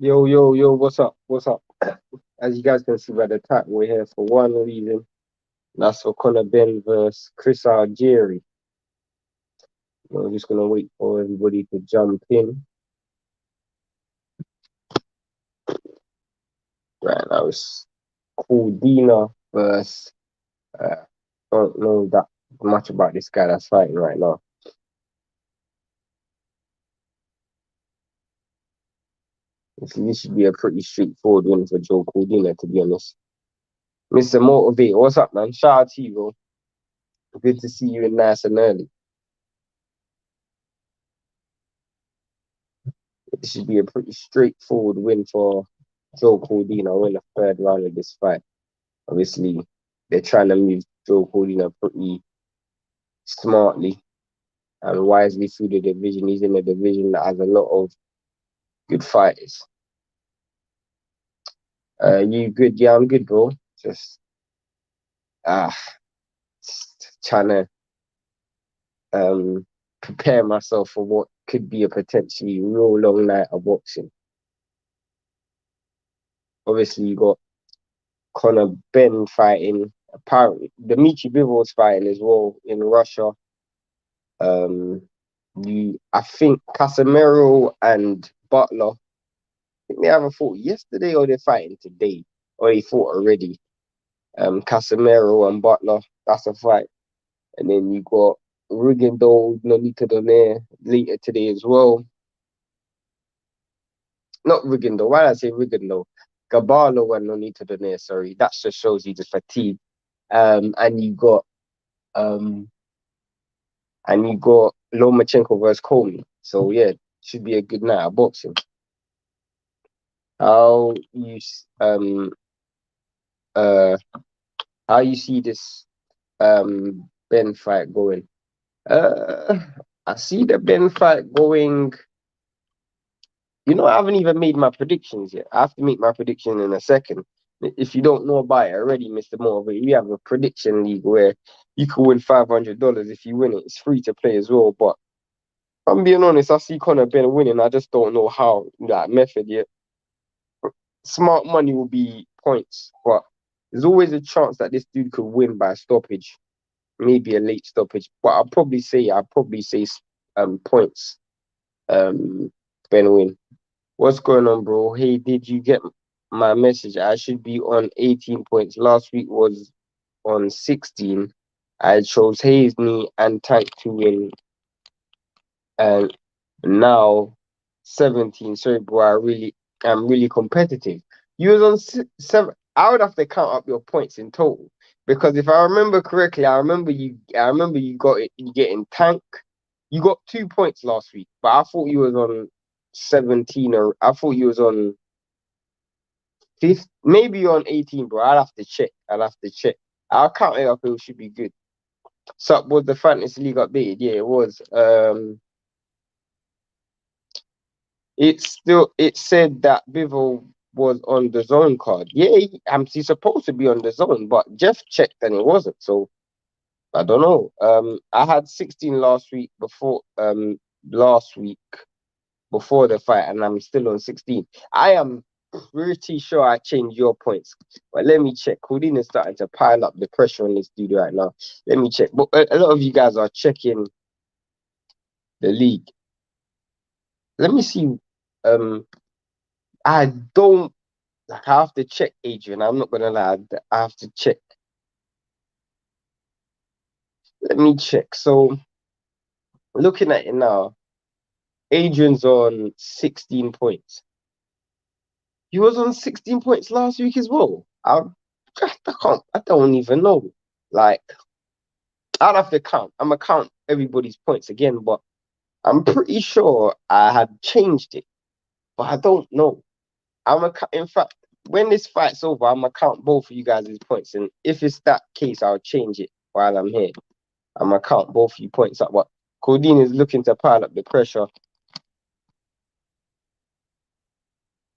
Yo, yo, yo, what's up? What's up? As you guys can see by the title, we're here for one reason. That's for Conor Benn versus Chris Algieri. We're just gonna wait for everybody to jump in. Right now it's Cordina versus don't know that much about this guy that's fighting right now. This should be a pretty straightforward win for Joe Cordina, to be honest. Mr. Motivate, what's up, man? Shout out to you, bro. Good to see you in nice and early. It should be a pretty straightforward win for Joe Cordina win the third round of this fight. Obviously, they're trying to move Joe Cordina pretty smartly and wisely through the division. He's in a division that has a lot of good fighters. You good? Yeah, I'm good, bro. Just ah, trying to prepare myself for what could be a potentially real long night of boxing. Obviously, you got Conor Benn fighting. Apparently, Dimitri Bivol's fighting as well in Russia. I think Casemiro and Butler, I think they haven't fought yesterday or they're fighting today, or they fought already. Casemiro and Butler, that's a fight. And then you got Rigondeaux, Nonito Donaire later today as well. Not Rigondeaux, why did I say Rigondeaux? Gabalo and Nonito Donaire, sorry. That just shows you the fatigue. And you got Lomachenko versus Comey. So yeah, should be a good night of boxing. How you uh how you see this Benn fight going? Uh I see the Benn fight going. I haven't even made my predictions yet. I have to make my prediction in a second. If you don't know about it already, Mr. Motivate, we have a prediction league where you can win $500 if you win it. It's free to play as well, but I'm being honest, I see Conor Benn winning. I just don't know how that method yet. Smart money will be points, but there's always a chance that this dude could win by stoppage, maybe a late stoppage. But I'd probably say points. Benn win. What's going on, bro? Hey, did you get my message? I should be on 18 points. Last week was on 16. I chose Hazney and Tank to win, and now 17. Sorry, bro. I'm really competitive. You was on 7. I would have to count up your points in total because if I remember correctly, I remember you got it. You getting Tank. You got 2 points last week, but I thought you was on 17, or I thought you was on 5th. Maybe you're on 18, bro. I'll have to check. I'll count it up. It should be good. So was the Fantasy League updated? Yeah, it was. It said that Bivol was on the zone card. Yeah, he's supposed to be on the zone, but Jeff checked and it wasn't. So I don't know. I had 16 last week before the fight, and I'm still on 16. I am pretty sure I changed your points, but let me check. Houdin is starting to pile up the pressure on this dude right now. Let me check. But a lot of you guys are checking the league. Let me see. I don't. I have to check, Adrian. I'm not gonna lie. I have to check. Let me check. So looking at it now, Adrian's on 16 points. He was on 16 points last week as well. I don't even know. Like, I'd have to count. I'm gonna count everybody's points again, but I'm pretty sure I had changed it, but I don't know. In fact, when this fight's over, I'm gonna count both of you guys' points, and if it's that case, I'll change it while I'm here. I'm gonna count both of you points up. But Claudine is looking to pile up the pressure.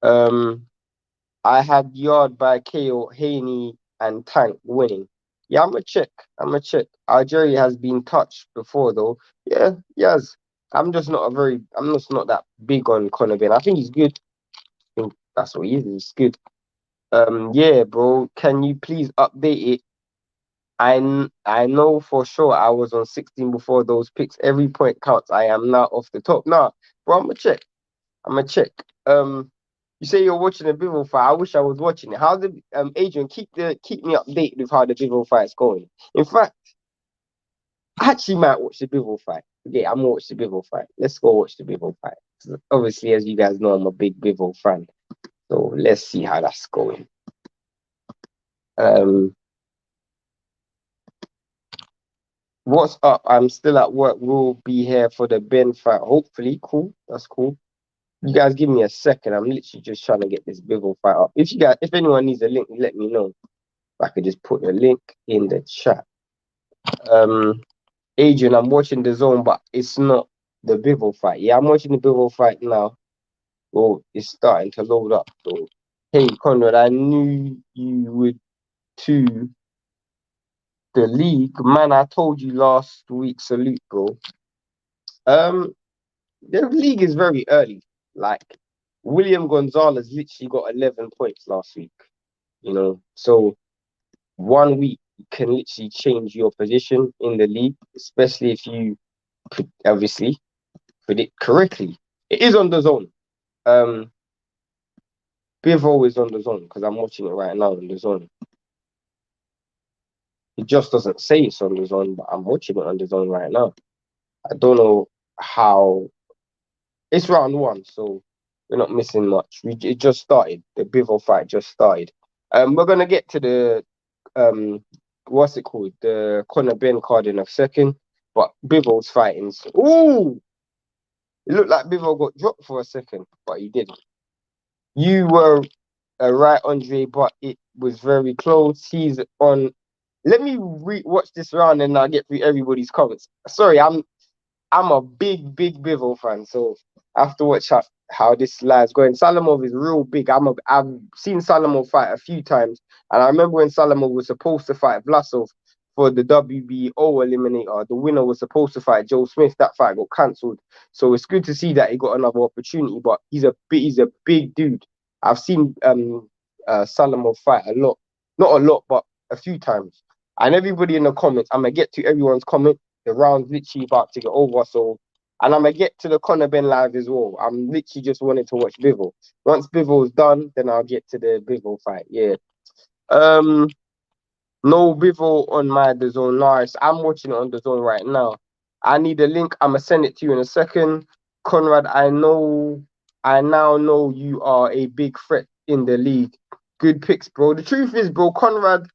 I had Yard by KO, Haney, and Tank winning. Yeah, I'm gonna check. Algeria has been touched before though. Yeah, yes. I'm just not that big on Conor Benn. I think he's good. I think That's what he is. It's good. Yeah, bro. Can you please update it? I know for sure I was on 16 before those picks. Every point counts. I am now off the top. Nah, bro, I'm gonna check. I'm gonna check. You say you're watching the Bivol fight. I wish I was watching it. How's the Adrian, keep me updated with how the Bivol fight is going. In fact, I actually might watch the Bivol fight. Yeah, I'm gonna watch the Bivol fight. Let's go watch the Bivol fight. Obviously, as you guys know, I'm a big Bivol fan. So let's see how that's going. Um, what's up? I'm still at work. We'll be here for the Benn fight. Hopefully, cool. That's cool. You guys give me a second. I'm literally just trying to get this Bivol fight up. If anyone needs a link, let me know. I could just put the link in the chat. Adrian, I'm watching the zone, but it's not the Bivol fight. Yeah, I'm watching the Bivol fight now. Well, it's starting to load up. So, hey, Conrad, I knew you would to the league. Man, I told you last week, salute, bro. The league is very early. Like, William Gonzalez literally got 11 points last week, So 1 week can literally change your position in the league, especially if you obviously predict correctly. It is on the zone. Bivol is on the zone because I'm watching it right now on the zone. It just doesn't say it's on the zone, but I'm watching it on the zone right now. I don't know how. It's round one, so we're not missing much. It just started. The Bivol fight just started. We're gonna get to the what's it called? The Conor Benn card in a second. But Bivol's fighting. Ooh! It looked like Bivol got dropped for a second, but he didn't. You were right, Andre, but it was very close. He's on. Let me watch this round and I'll get through everybody's comments. Sorry, I'm a big Bivol fan, so I have to watch how this live's going. Salamov is real big. I've seen Salamov fight a few times, and I remember when Salamov was supposed to fight Vlasov for the WBO eliminator. The winner was supposed to fight Joe Smith. That fight got cancelled. So it's good to see that he got another opportunity. But he's a big dude. I've seen Salamov fight a lot, not a lot, but a few times. And everybody in the comments, I'm gonna get to everyone's comment. The round's literally about to get over, so and I'm gonna get to the Conor Benn live as well. I'm literally just wanting to watch Bivol. Once Bivol's done, then I'll get to the Bivol fight. Yeah. No Bivol on my The Zone. Nice. I'm watching it on The Zone right now. I need a link. I'm gonna send it to you in a second. Conrad, I now know you are a big threat in the league. Good picks, bro. The truth is, bro, Conrad,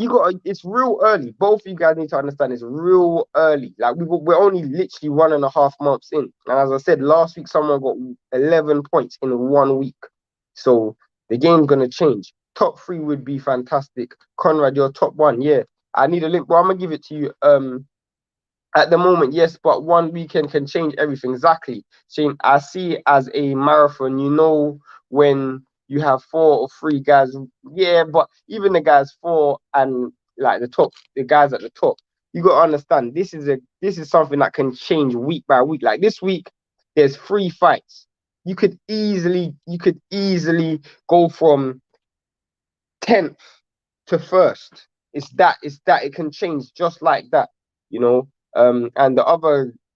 it's real early. Both of you guys need to understand it's real early. Like we're only literally 1.5 months in. And as I said, last week someone got 11 points in 1 week. So the game's gonna change. Top 3 would be fantastic. Conrad, you're top 1. Yeah. I need a link, but I'm gonna give it to you. At the moment, yes, but 1 weekend can change everything. Exactly. Shane, I see it as a marathon. When you have 4 or 3 guys, yeah, but even the guys 4 and like the guys at the top, you got to understand this is something that can change week by week. Like this week, there's 3 fights. You could easily go from 10th to first. It's that it can change just like that. And the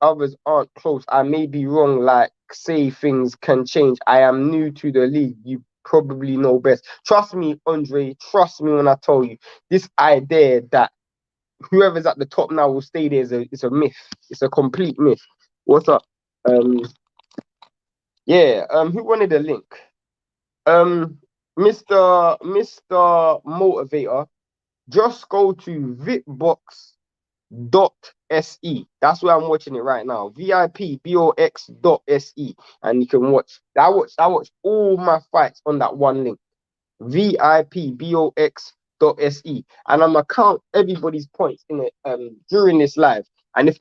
others aren't close. I may be wrong, like say things can change. I am new to the league. You probably know best. Trust me, Andre, trust me when I tell you this idea that whoever's at the top now will stay there is a myth. It's a complete myth. What's up? Yeah, who wanted a link? Mr. Motivator, just go to VipBox.se. That's where I'm watching it right now. VIPBOX.se. And you can watch. I watch all my fights on that one link. VIPBOX.se. And I'm gonna count everybody's points in it during this live. And if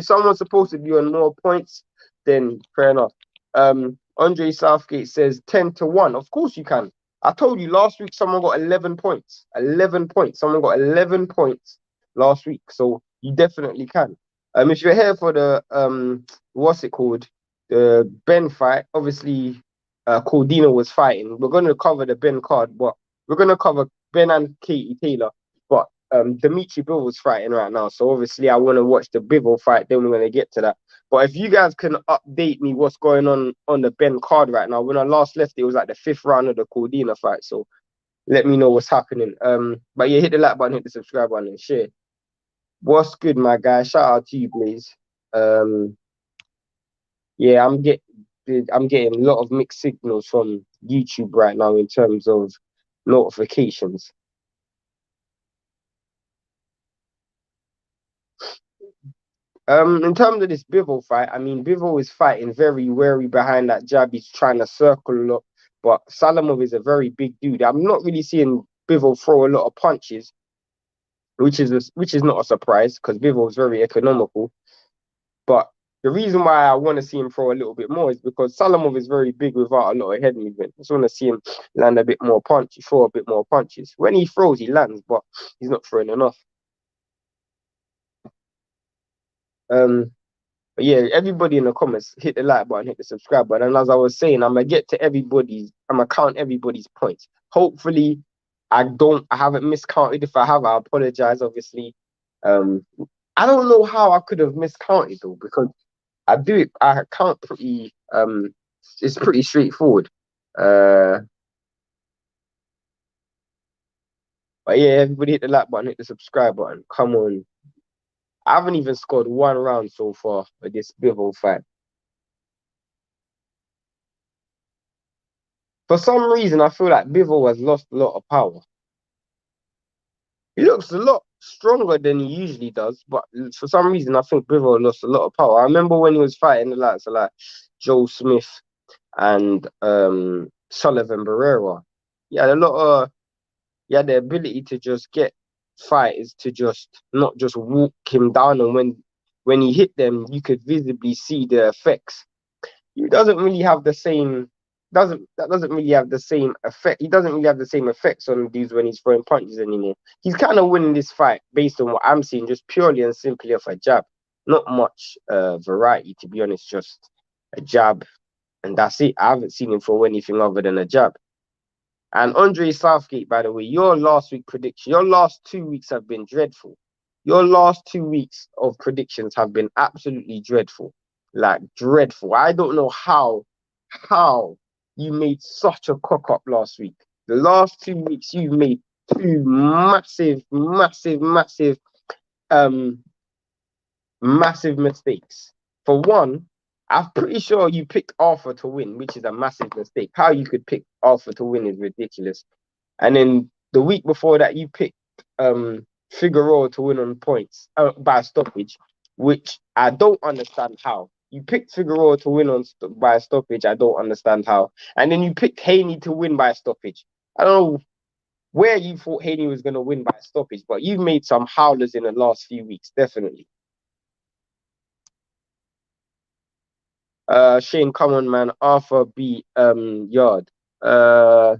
someone's supposed to be on more points, then fair enough. Andre Southgate says 10-1. Of course you can. I told you last week someone got 11 points. 11 points. Someone got 11 points last week. So you definitely can. If you're here for the what's it called? The Benn fight, obviously Cordina was fighting. We're gonna cover the Benn card, but we're gonna cover Benn and Katie Taylor. But Dimitri Bivol fighting right now, so obviously I want to watch the Bivol fight. Then we're gonna get to that. But if you guys can update me what's going on the Benn card right now. When I last left, it was like the 5th round of the Cordina fight. So let me know what's happening. But yeah, hit the like button, hit the subscribe button, and share. What's good, my guy? Shout out to you, Blaze. Yeah, I'm getting a lot of mixed signals from YouTube right now in terms of notifications. In terms of this Bivol fight, I mean, Bivol is fighting very wary behind that jab. He's trying to circle a lot, but Salamov is a very big dude. I'm not really seeing Bivol throw a lot of punches, which is not a surprise because Bivol is very economical. But the reason why I want to see him throw a little bit more is because Salamov is very big without a lot of head movement. I just want to see him land a bit more punch, throw a bit more punches. When he throws, he lands, but he's not throwing enough. But yeah, everybody in the comments, hit the like button, hit the subscribe button. And as I was saying, I'm gonna count everybody's points. Hopefully, I haven't miscounted. If I have, I apologize, obviously. I don't know how I could have miscounted though, because I count pretty, it's pretty straightforward. But yeah, everybody hit the like button, hit the subscribe button. Come on. I haven't even scored 1 round so far for this Bivol fight. For some reason, I feel like Bivol has lost a lot of power. He looks a lot stronger than he usually does, but for some reason, I think Bivol lost a lot of power. I remember when he was fighting the likes of like Joe Smith and Sullivan Barrera. He had the ability to just get fighters to just not just walk him down, and when he hit them, you could visibly see the effects. He doesn't really have the same doesn't really have the same effect. He doesn't really have the same effects on dudes when he's throwing punches anymore. He's kind of winning this fight based on what I'm seeing, just purely and simply off a jab. Not much variety, to be honest, just a jab, and that's it. I haven't seen him throw anything other than a jab. And Andre Southgate, by the way, your last 2 weeks have been dreadful. Your last 2 weeks of predictions have been absolutely dreadful. Like dreadful. I don't know how you made such a cock up last week. The last 2 weeks you've made two massive mistakes. For one, I'm pretty sure you picked Arthur to win, which is a massive mistake. How you could pick Arthur to win is ridiculous. And then the week before that, you picked Figueroa to win on points by stoppage, which I don't understand how. You picked Figueroa to win by stoppage. I don't understand how. And then you picked Haney to win by stoppage. I don't know where you thought Haney was going to win by stoppage, but you've made some howlers in the last few weeks, definitely. Shane, come on, man. Arthur beat Yard. I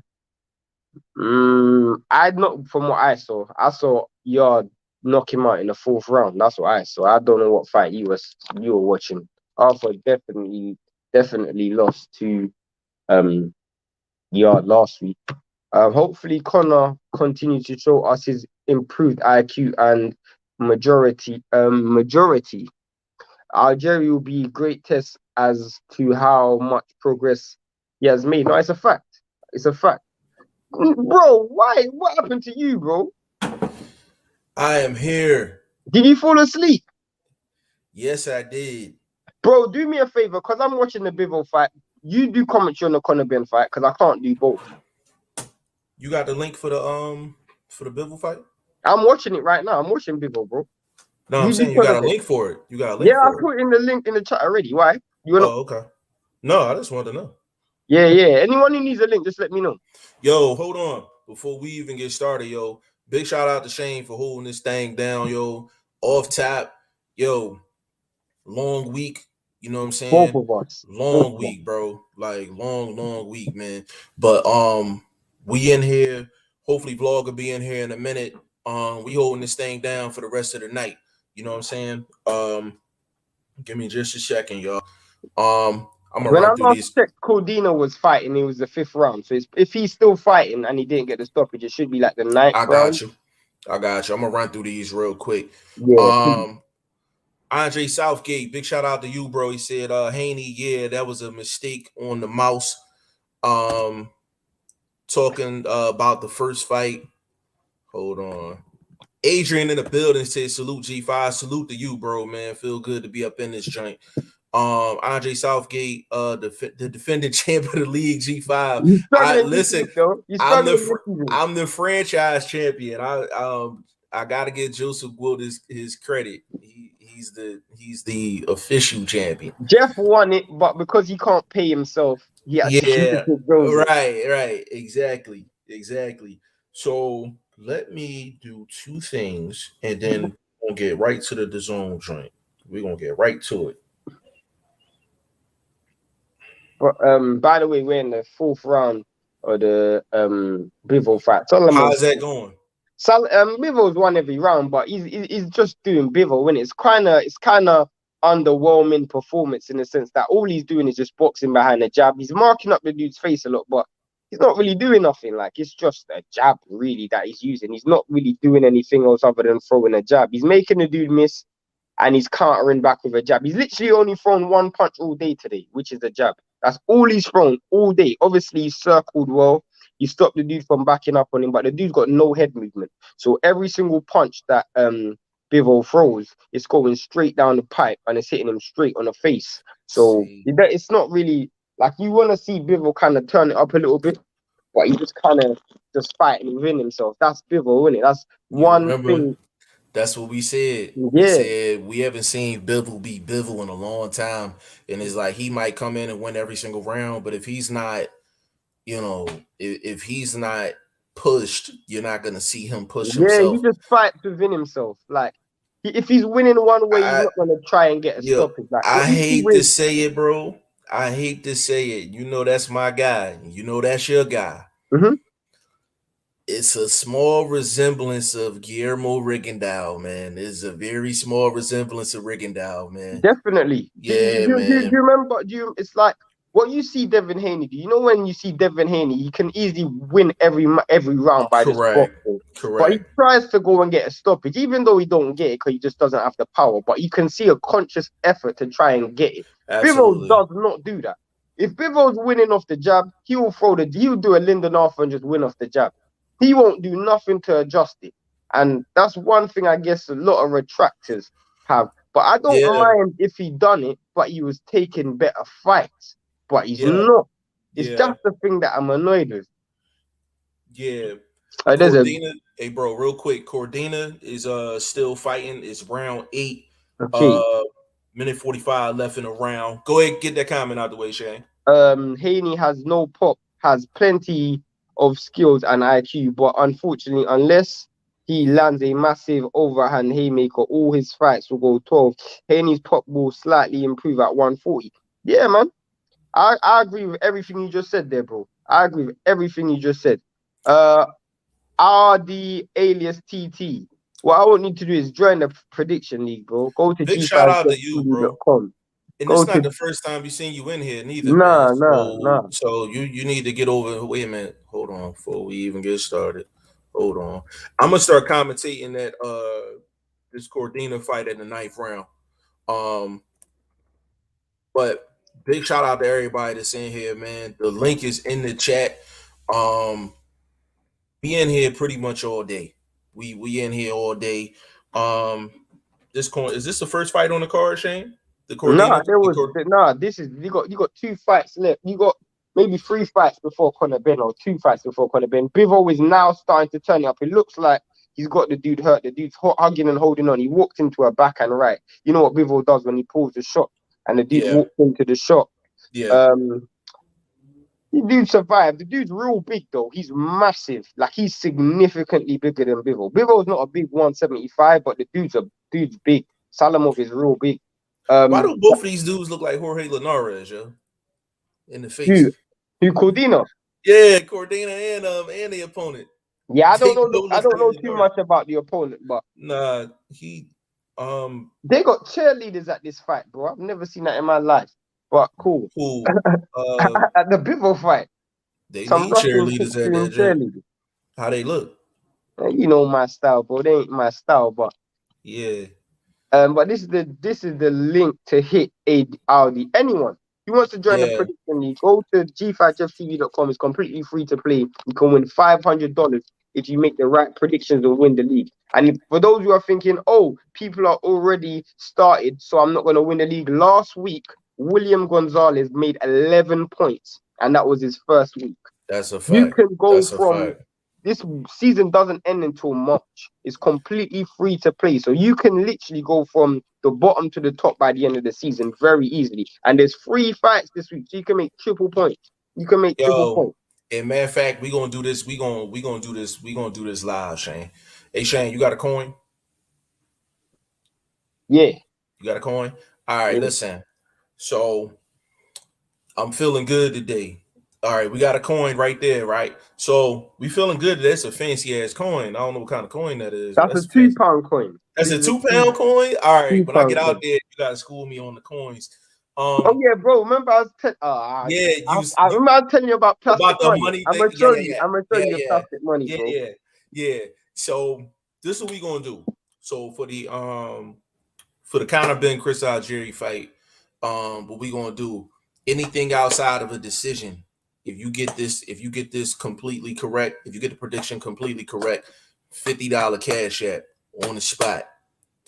not from what I saw. I saw Yard knock him out in the 4th round. That's what I saw. I don't know what fight you were watching. Arthur definitely lost to Yard last week. Hopefully Conor continues to show us his improved IQ and majority. Algieri will be a great test as to how much progress he has made. No, it's a fact. It's a fact. Bro, why? What happened to you, bro? I am here. Did you fall asleep? Yes, I did. Bro, do me a favor, because I'm watching the Bivol fight. You do commentary on the Conor Benn fight, because I can't do both. You got the link for the Bivol fight? I'm watching it right now. I'm watching Bivol, bro. No, I'm You do saying you Conor got a Benn. link for it. You got a link Yeah, I for it. put in the link in the chat already. Why? Oh, okay. No, I just wanted to know. Yeah. Anyone who needs a link, just let me know. Yo, hold on. Before we even get started, yo, big shout out to Shane for holding this thing down, yo. Off tap, yo, long week. You know what I'm saying? Both of us. Long week, bro. Like long week, man. But we in here. Hopefully, vlog will be in here in a minute. We holding this thing down for the rest of the night. You know what I'm saying? Give me just a second, y'all. I'm gonna When I run through last these. checked, Cordina was fighting. It was the 5th round. So if he's still fighting and he didn't get the stoppage, it should be like the 9th I round. got you. I got you. I'm gonna run through these real quick. Yeah, please. Andre Southgate, big shout out to you, bro. He said, Haney, yeah, that was a mistake on the mouse. Talking about the first fight. Hold on. Adrian in the building said, salute G5. Salute to you, bro, man. Feel good to be up in this joint. Andre Southgate, the defending champ of the league, G5. You're I struggling this listen, week, though. You're I'm struggling this season. the franchise champion. I gotta give Joseph Wilt his credit. He's the official champion. Jeff won it, but because he can't pay himself, he had to give it Yeah, to Joseph. right, exactly. So let me do two things, and then we'll get right to the DAZN joint. We're gonna get right to it. But by the way, we're in the 4th round of the Bivol fight. How's that going? Bivol's won every round, but he's just doing Bivol, when it's kind of underwhelming performance in the sense that all he's doing is just boxing behind a jab. He's marking up the dude's face a lot, but he's not really doing nothing. Like, it's just a jab really that he's using. He's not really doing anything else other than throwing a jab. He's making the dude miss, and he's countering back with a jab. He's literally only thrown one punch all day today, which is a jab. That's all he's thrown all day. Obviously, he's circled well. He stopped the dude from backing up on him, but the dude's got no head movement. So every single punch that Bivol throws, it's going straight down the pipe and it's hitting him straight on the face. So it's not really like, you want to see Bivol kind of turn it up a little bit, but he just kind of just fighting within himself. That's Bivol, isn't it? That's one thing. That's what we said. Yeah. We said we haven't seen Bivol be Bivol in a long time. And it's like, he might come in and win every single round, but if he's not, if he's not pushed, you're not going to see him push himself. Yeah, he just fights within himself. Like, if he's winning one way, he's not going to try and get a stoppage. Like, I hate to say it, bro. I hate to say it. You know that's my guy. You know that's your guy. Mm-hmm. It's a small resemblance of Guillermo Rigondeaux, man. It's a very small resemblance of Rigondeaux, man. Definitely. Yeah, man. Do you remember? It's like what you see Devin Haney do. You know, when you see Devin Haney, he can easily win every round by just boxing. Correct. But he tries to go and get a stoppage, even though he don't get it because he just doesn't have the power. But you can see a conscious effort to try and get it. Bivol does not do that. If Bivol's winning off the jab, he'll do a Lyndon Arthur and just win off the jab. He won't do nothing to adjust it. And that's one thing I guess a lot of retractors have. But I don't mind if he done it, but he was taking better fights. But he's not. It's just the thing that I'm annoyed with. Yeah. Cordina, hey, bro, real quick. Cordina is still fighting. It's round 8. Okay. Minute 45 left in the round. Go ahead, get that comment out the way, Shane. Haney has no pop, has plenty of skills and IQ, but unfortunately, unless he lands a massive overhand haymaker, all his fights will go 12. Haney's pop will slightly improve at 140. Yeah, man. I agree with everything you just said there, bro. I agree with everything you just said. RD alias TT. What I want you to do is join the prediction league, bro. Go to Big shout out to you, bro. And it's not the first time we've seen you in here, neither. Nah. So you need to get over. Wait a minute. Hold on before we even get started. Hold on. I'm gonna start commentating that this Cordina fight in the 9th round. But big shout out to everybody that's in here, man. The link is in the chat. We in here pretty much all day. We in here all day. Is this the first fight on the card, Shane? The Cordina? This is you got 2 fights left. You got maybe 3 fights before Conor Benn, or 2 fights before Conor Benn. Bivol is now starting to turn it up. It looks like he's got the dude hurt. The dude's hugging and holding on. He walked into a backhand right. You know what Bivol does when he pulls the shot, and the dude walks into the shot. Yeah. The dude survived. The dude's real big though. He's massive. Like, he's significantly bigger than Bivol. Bivol's not a big 175, but the dude's big. Salamov is real big. Why do both of these dudes look like Jorge Linares, yo? In the face. Who Cordina? Yeah, Cordina and the opponent. Yeah, I don't know too much about the opponent, but nah, they got cheerleaders at this fight, bro. I've never seen that in my life. But cool. Cool. At the Bivol fight, They some need Russian cheerleaders chicks at doing that gym. cheerleading. How they look? You know my style, bro. They ain't my style, but Yeah. but this is the link to hit a Audi. Anyone who wants to join the Yeah. prediction league, go to g5jeftv.com. It's completely free to play. You can win $500 if you make the right predictions and win the league. And for those who are thinking, oh, people are already started, so I'm not going to win the league. Last week, William Gonzalez made 11 points, and that was his first week. That's a You fact. can go That's a from fact. this season doesn't end until March. It's completely free to play. So you can literally go from the bottom to the top by the end of the season very easily. And there's 3 fights this week. So you can make triple points. You can make triple Yo, points. and matter of fact, we gonna do this. We gonna do this. We gonna do this live, Shane. Hey Shane, you got a coin? Yeah. You got a coin? All right, Yeah. listen. So I'm feeling good today. All right, we got a coin right there, right? So we feeling good. That's a fancy ass coin. I don't know what kind of coin that is, but That's that's a a fancy. £2 coin. That's This a is a 2 pound coin. All right, when I get £2 out coin. there, you gotta school me on the coins. Oh yeah, bro. Remember I was telling Yeah, I remember I was telling you about about plastic the money. money I'm thing. gonna Yeah, show yeah, you. yeah, I'm gonna show yeah, you the yeah, plastic money, yeah, bro. yeah, yeah. So this is what we gonna do. So for the Conor Ben Chris Algieri fight, what we gonna do? Anything outside of a decision. If you get this completely correct, if you get the prediction completely correct, $50 cash app on the spot.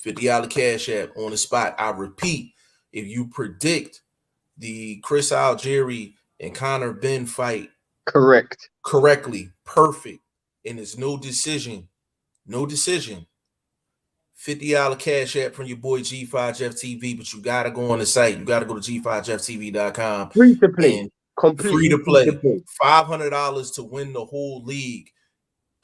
$50 cash app on the spot. I repeat, if you predict the Chris Algieri and Conor Ben fight Correct. correctly, perfect, and there's no decision, no decision. $50 cash app from your boy G5Jeff TV, but you gotta go on the site. You gotta go to G5JeffTV.com Free to play. and free Completely to free to play. play. $500 to win the whole league,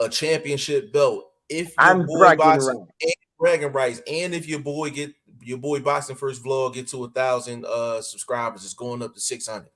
a championship belt. If your And boy bragging boxing around. and bragging rights, and if your boy BoxingFirst Vlog get to 1,000 subscribers, it's going up to $600.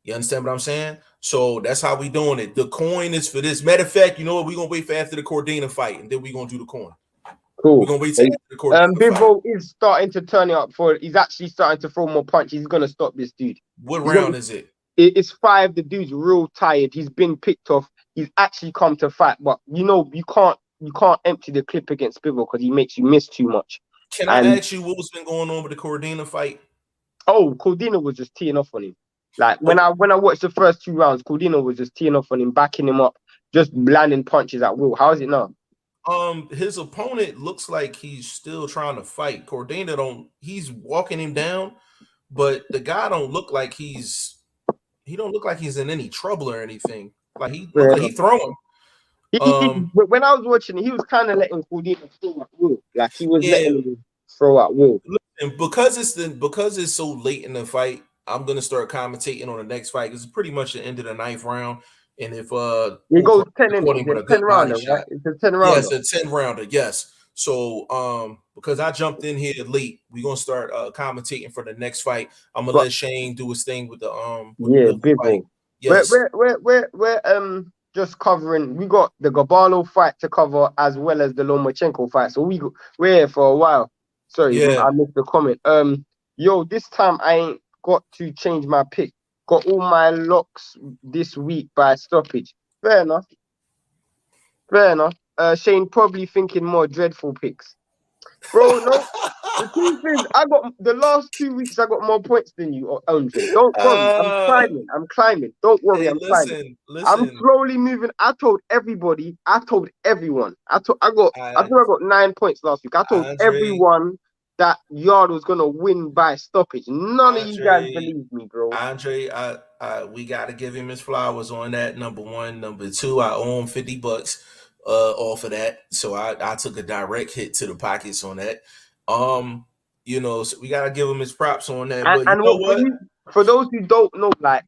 You understand what I'm saying? So that's how we doing it. The coin is for this. Matter of fact, you know what? We're gonna wait for after the Cordina fight, and then we're gonna do the coin. We're Cool. gonna wait till after the Cordina fight. Bivol is starting to turn it up for. He's actually starting to throw more punches. He's gonna stop this dude. What He's gonna. round is it? It's 5. The dude's real tired. He's been picked off. He's actually come to fight, but you can't empty the clip against Bivol because he makes you miss too much. Can I And ask you what was been going on with the Cordina fight? Cordina was just teeing off on him. Like when I watched the first 2 rounds, Cordina was just teeing off on him, backing him up, just landing punches at will. How is it now? His opponent looks like he's still trying to fight. Cordina he's walking him down, but the guy don't look like he's in any trouble or anything. Like he look like he throwing. When I was watching it, he was kind of letting Cordina throw at will. Like he was Yeah. letting him throw at will. And because it's so late in the fight, I'm gonna start commentating on the next fight. It's pretty much the end of the 9th round. And if it goes 10 in, according with a it's 10 good body rounder, shot. right? It's a 10 Yeah, rounder. it's a 10 rounder, yes. So because I jumped in here late, we're gonna start commentating for the next fight. I'm gonna let Shane do his thing with the Bivol fight. Yes. We're just covering. We got the Gabalo fight to cover as well as the Lomachenko fight. So we're here for a while. Sorry, Yeah. I missed the comment. This time I ain't got to change my pick. Got all my locks this week by stoppage. Fair enough. Shane probably thinking more dreadful picks. Bro, no. The truth is, I got the last 2 weeks. I got more points than you, Andre. Don't worry, I'm climbing. Don't worry, Hey, I'm climbing. I'm listen. slowly moving. I told everybody. I told everyone. I think I got 9 points last week. I told everyone that Yard was gonna win by stoppage. None of you guys believe me, bro. Andre, we gotta give him his flowers on that. Number one, number two, I owe him $50 off of that. So I took a direct hit to the pockets on that. So we gotta give him his props on that. But you know what? For those who don't know, like,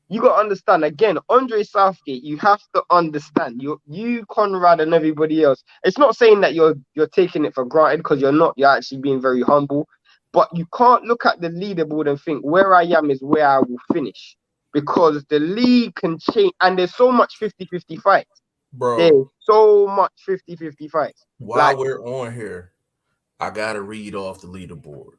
you got to understand, again, Andre Southgate, you have to understand, you Conrad and everybody else, it's not saying that you're taking it for granted, because you're not. You're actually being very humble, but you can't look at the leaderboard and think where I am is where I will finish, because the league can change, and there's so much 50-50 fights. Bro, there's so much 50-50 fights. While we're on here, I gotta read off the leaderboard.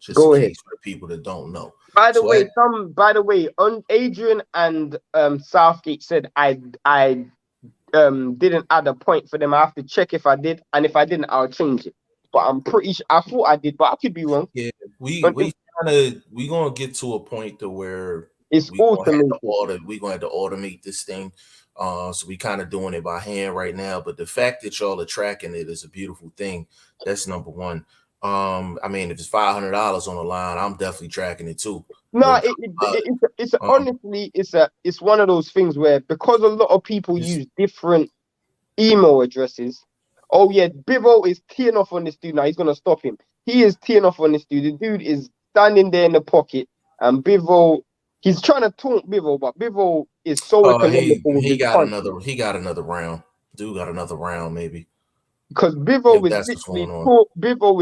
just in Go ahead. case for the people that don't know. By the So way, Adrian and Southgate said I didn't add a point for them. I have to check if I did, and if I didn't, I'll change it. But I'm pretty sure I thought I did, but I could be wrong. yeah, But we gonna get to a point to where it's automated. we gonna have to automate this thing. So we kind of doing it by hand right now. But the fact that y'all are tracking it is a beautiful thing. That's number one. I mean, if it's $500 on the line, I'm definitely tracking it too. No, it's honestly it's one of those things where, because a lot of people use different email addresses. Oh yeah, Bivo is teeing off on this dude now. He's gonna stop him. He is teeing off on this dude. The dude is standing there in the pocket, and Bivo, he's trying to taunt Bivo, but Bivo is so economical with his punch. He got another round. Dude got another round maybe. Because Bivo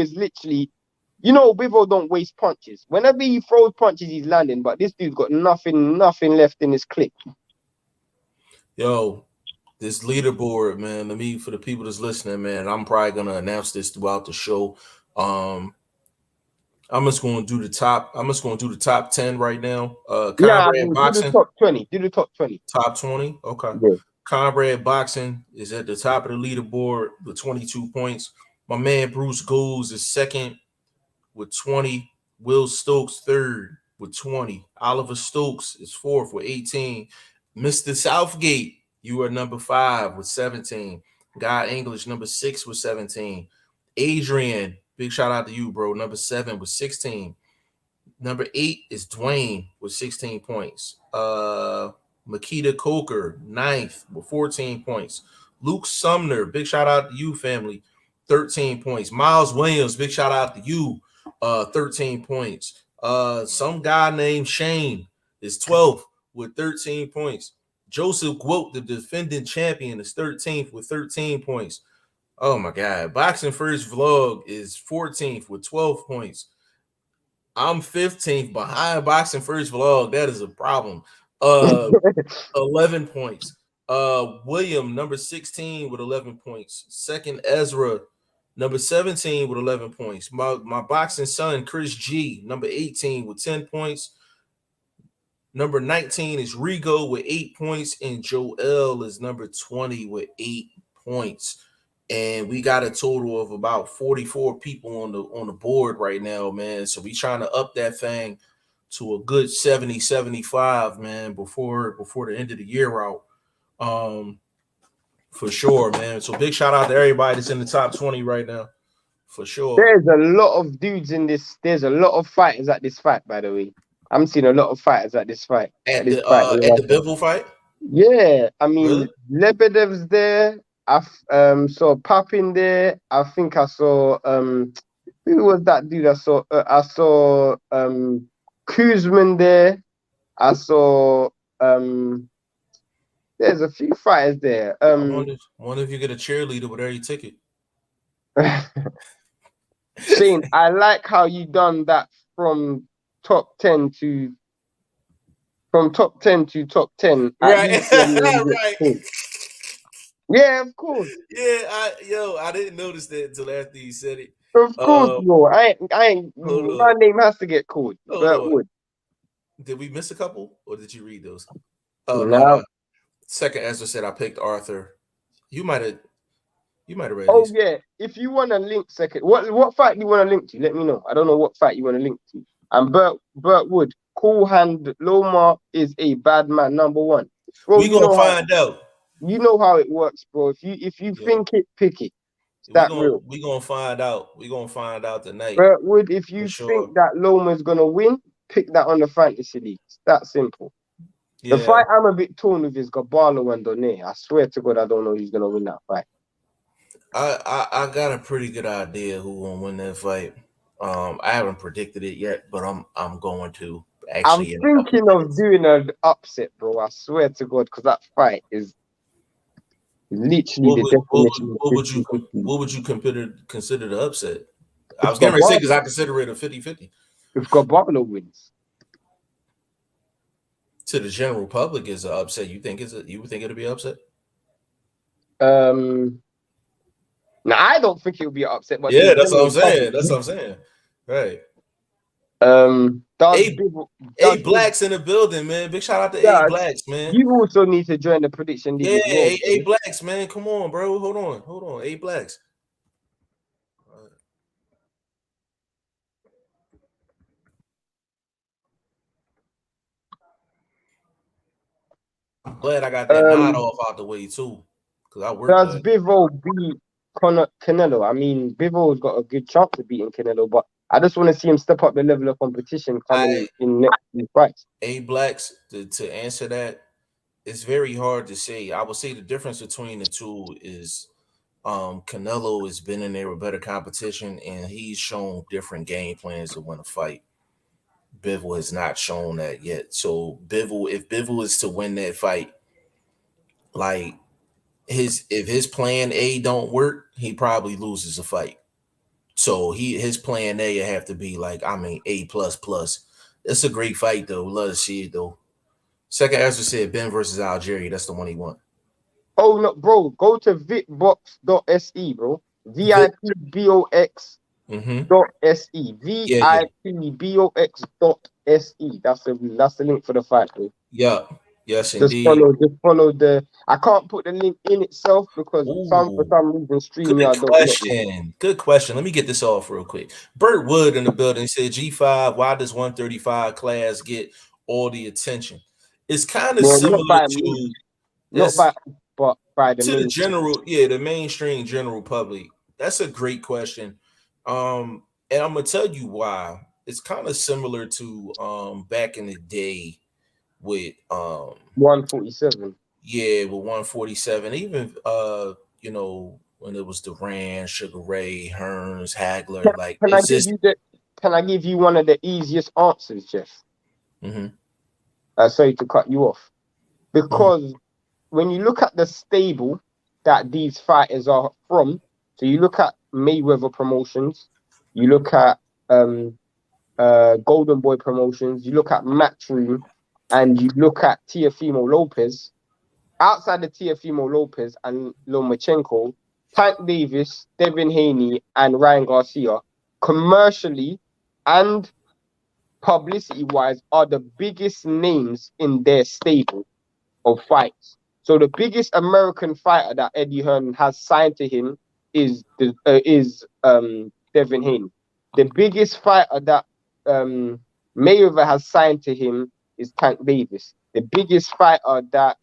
is literally, Bivo don't waste punches. Whenever he throws punches, he's landing. But this dude's got nothing left in his clip. Yo, this leaderboard, man. For the people that's listening, man, I'm probably gonna announce this throughout the show. I'm just gonna do the top 10 right now. Conrad Boxing. Do the top 20. Do the top 20. Top 20. Okay. Yeah. Conrad Boxing is at the top of the leaderboard with 22 points. My man Bruce Goals is second with 20. Will Stokes third with 20. Oliver Stokes is fourth with 18. Mr. Southgate, you are number 5 with 17. Guy English, number 6 with 17. Adrian, big shout out to you, bro. Number 7 with 16. Number 8 is Dwayne with 16 points. Makita Coker, 9th with 14 points. Luke Sumner, big shout out to you, family, 13 points. Miles Williams, big shout out to you, 13 points. Some guy named Shane is 12th with 13 points. Joseph Gwoat, the defending champion, is 13th with 13 points. Oh my God. BoxingFirst Vlog is 14th with 12 points. I'm 15th behind BoxingFirst Vlog. That is a problem. 11 points. William, number 16 with 11 points. Second, Ezra, number 17 with 11 points. My boxing son, Chris G, number 18 with 10 points. Number 19 is Rigo with 8 points, and Joel is number 20 with 8 points. And we got a total of about 44 people on the board right now, man. So we trying to up that thing to a good 70, 75, man, before the end of the year out. For sure, man. So big shout out to everybody that's in the top 20 right now. For sure. There's a lot of dudes in this. There's a lot of fighters at this fight, by the way. I'm seeing a lot of fighters at this fight. At the Bivol fight? Yeah. I mean, really? Lebedev's there. I saw Papin there. I think I saw who was that dude? I saw Kuzman there. I saw there's a few fighters there. I wonder if you get a cheerleader with every ticket. Shane, I like how you done that from top 10 to top 10. Right. Right. Yeah, of course. Yeah, I didn't notice that until after you said it. Of course, bro. I ain't. My name has to get called. Did we miss a couple, or did you read those? No. Second answer said I picked Arthur. You might have read. Oh these. yeah. If you want to link second, what fight do you want to link to? Let me know. I don't know what fight you want to link to. And Burt Wood, cool hand. Loma is a bad man. Number 1. Bro, we gonna find out. You know how it works, bro. If you think it, pick it. Real. We gonna find out. We gonna find out tonight. Burt Wood, if you think that Loma's gonna win, pick that on the fantasy league. It's that simple. Yeah. The fight I'm a bit torn with is Gabalo and Doné. I swear to God, I don't know who's gonna win that fight. I got a pretty good idea who gonna win that fight. I haven't predicted it yet, but I'm going to actually. I'm thinking of doing an upset, bro. I swear to God, because that fight is literally the definition. What would you consider the upset? I was going to say because I consider it a 50-50. If Gabalo wins, to the general public, is an upset. You would think it'll be an upset? No, I don't think it'll be an upset. But yeah, that's what I'm saying. That's what I'm saying. Right. Does A Bivol A does Biv Blacks in the building, man. Big shout out to A does Blacks, man. you also need to join the prediction league Yeah, as well, A bro. Blacks, man. Come on, bro. Hold on. A Blacks. I'm glad I got that nod Um, off out the way too, because I worked does that. Bivol beat Conor Canelo? I mean, Bivol's got a good chance of beating Canelo, but I just want to see him step up the level of competition I coming in next few fights. A Blacks to answer that, it's very hard to say. I would say the difference between the two is Canelo has been in there with better competition and he's shown different game plans to win a fight. Bivol has not shown that yet. So if Bivol is to win that fight, like if his plan A don't work, he probably loses a fight. So his plan A have to be like, I mean, A plus plus. It's a great fight though. Love to see it though. Second answer said Benn versus Algieri. That's the one he won. Oh no, bro, go to vitbox.se, bro. Vic. VIPBOX Mm-hmm. dot se. Yeah, yeah. VIPBOX dot se. That's the link for the fight, bro. Yeah. Yes, Just indeed. follow the. I can't put the link in itself because for Ooh. some reason Good StreamYard don't let me. question. Good question. Let me get this off real quick. Burt Wood in the building said G5, why does 135 class get all the attention? It's kind of Well, not similar by me, to not that's but by the to the main. general, yeah, the mainstream general public. That's a great question. And I'm gonna tell you why. It's kind of similar to back in the day with 147. yeah, with 147, even you know, when it was Duran, Sugar Ray, Hearns, Hagler, like Can I it's give just you the? Can I give you one of the easiest answers, Jeff? mhm, Sorry to cut you off. mhm. Because when you look at the stable that these fighters are from, so you look at Mayweather Promotions, you look at um Golden Boy Promotions, you look at Matchroom, and you look at Teofimo Lopez. Outside of Teofimo Lopez and Lomachenko, Tank Davis, Devin Haney, and Ryan Garcia, commercially and publicity wise, are the biggest names in their stable of fights. So the biggest American fighter that Eddie Hearn has signed to him is Devin Haney. The biggest fighter that Mayweather has signed to him is Tank Davis. The biggest fighter that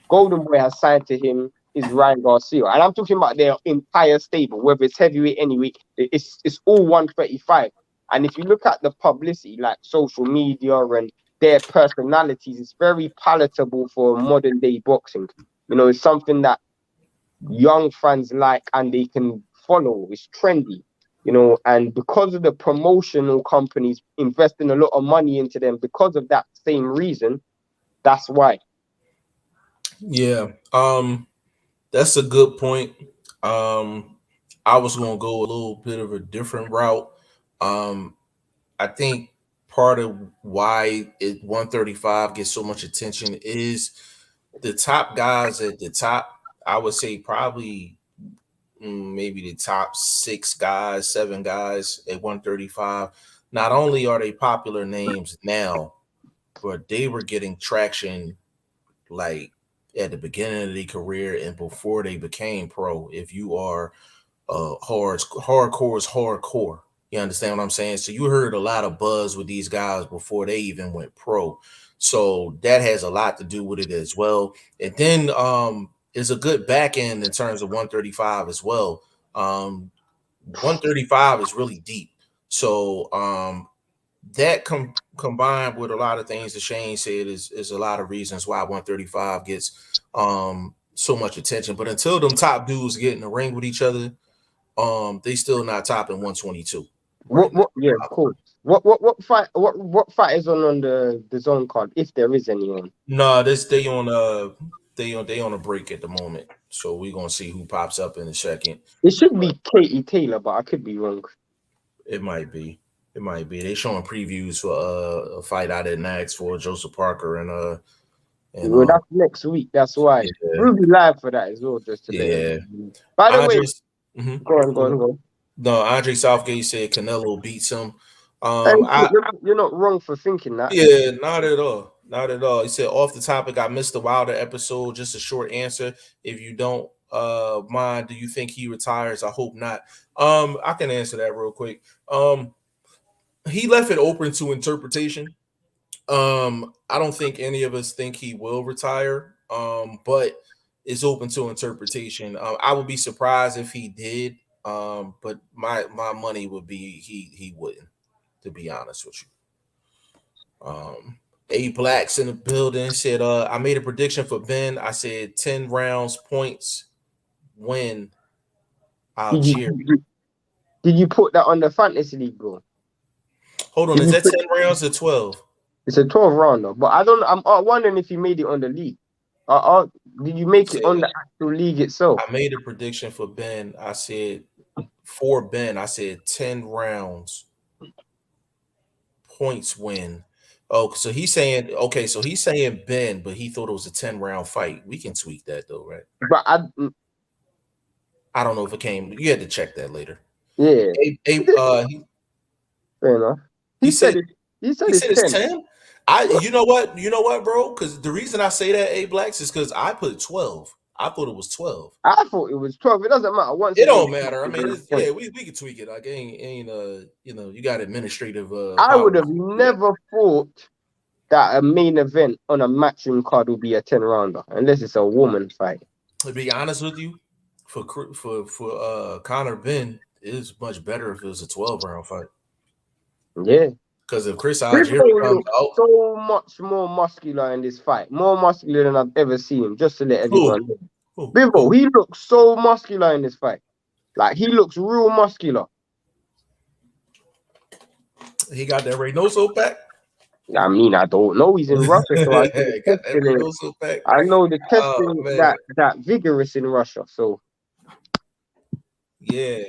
Golden Boy has signed to him is Ryan Garcia. And I'm talking about their entire stable, whether it's heavyweight, anyway, it's all 135. And if you look at the publicity, like social media and their personalities, it's very palatable for modern day boxing. You know, it's something that young fans like and they can follow. It's trendy, you know, and because of the promotional companies investing a lot of money into them, because of that same reason, that's why. Yeah. That's a good point. Um, I was gonna go a little bit of a different route. Um, I think part of why 135 gets so much attention is the top guys at the top. I would say probably maybe the top 6 guys, 7 guys at 135. Not only are they popular names now, but they were getting traction like at the beginning of their career and before they became pro. If you are hardcore is hardcore. You understand what I'm saying? So you heard a lot of buzz with these guys before they even went pro. So that has a lot to do with it as well. And then it's a good back end in terms of 135 as well. 135 is really deep. So that combined with a lot of things that Shane said is a lot of reasons why 135 gets so much attention. But until them top dudes get in the ring with each other, they still not topping 122 right now. Yeah, cool. What fight is on the zone card, if there is any on? No, they on a break at the moment. So we're gonna see who pops up in a second. It should But be Katie Taylor, but I could be wrong. it might be. It might be. They showing previews for a fight out at Nax for Joseph Parker and Well, that's next week. That's why yeah, we'll be live for that as well, just to let yeah. everyone know. By the way, Andres, go on. no, Andre Southgate said Canelo beats him. You're not wrong for thinking that. Yeah, not at all. Not at all. He said off the topic, I missed the Wilder episode. Just a short answer. If you don't mind, do you think he retires? I hope not. I can answer that real quick. He left it open to interpretation. I don't think any of us think he will retire. But it's open to interpretation. I would be surprised if he did. But my money would be he wouldn't, to be honest with you. A Blacks in the building said, I made a prediction for Benn. I said 10 rounds, points, win, Did Algieri. you put that on the fantasy league, bro? Hold on, is that 10 rounds or 12? It's a 12 rounder, but I'm wondering if you made it on the league. Did you make it on the actual league itself? I made a prediction for Benn. I said for Benn, I said 10 rounds, points, win. Oh, so he's saying Benn, but he thought it was a 10-round fight. We can tweak that though, right? But I don't know if it came. You had to check that later. Yeah. Fair enough. He said it's 10. You know what, bro? Because the reason I say that A Blacks is because I put 12. I thought it was 12. I thought it was 12. It doesn't matter. It don't matter. I mean, we can tweak it. Like ain't you got administrative. I would have never thought that a main event on a Matchroom card would be a 10 rounder unless it's a woman fight. To be honest with you, for Conor Benn, it is much better if it was a 12-round fight. Yeah. Because if Chris Algieri comes out, so much more muscular in this fight, more muscular than I've ever seen him. Just to let everyone know, Bivol, he looks so muscular in this fight. Like he looks real muscular. He got that Reynoso back. I mean, I don't know. He's in Russia, so I know the testing that vigorous in Russia. So yeah.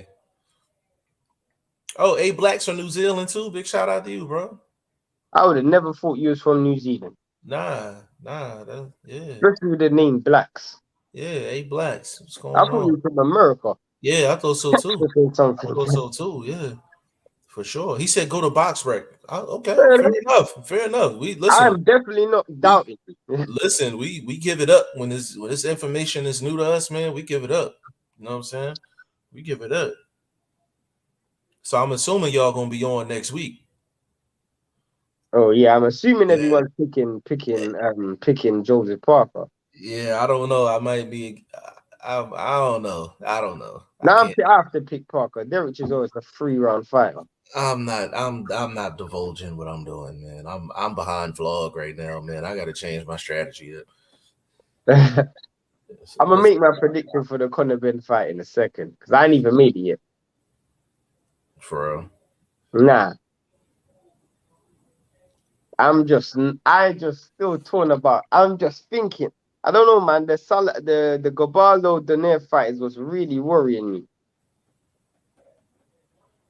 Oh, A Blacks from New Zealand too. Big shout out to you, bro. I would have never thought you was from New Zealand. Nah, yeah. Especially with the name Blacks. Yeah, A Blacks. What's going on? I thought you were from America. Yeah, I thought so too. Yeah, for sure. He said go to box rec. Okay, fair enough. We listen. I'm definitely not doubting. Listen, we give it up when this information is new to us, man. We give it up. You know what I'm saying? We give it up. So I'm assuming y'all gonna be on next week. Oh yeah, I'm assuming everyone's picking Joseph Parker. Yeah, I don't know. I might be. I don't know. Now I have to pick Parker. Derek is always a 3-round fighter. I'm not divulging what I'm doing, man. I'm behind vlog right now, man. I got to change my strategy up. I'm gonna make my prediction for the Conor Benn fight in a second because I ain't even made it yet. For real? Nah. I just still torn about. I'm just thinking. I don't know, man. The Gabalo Donaire fight was really worrying me.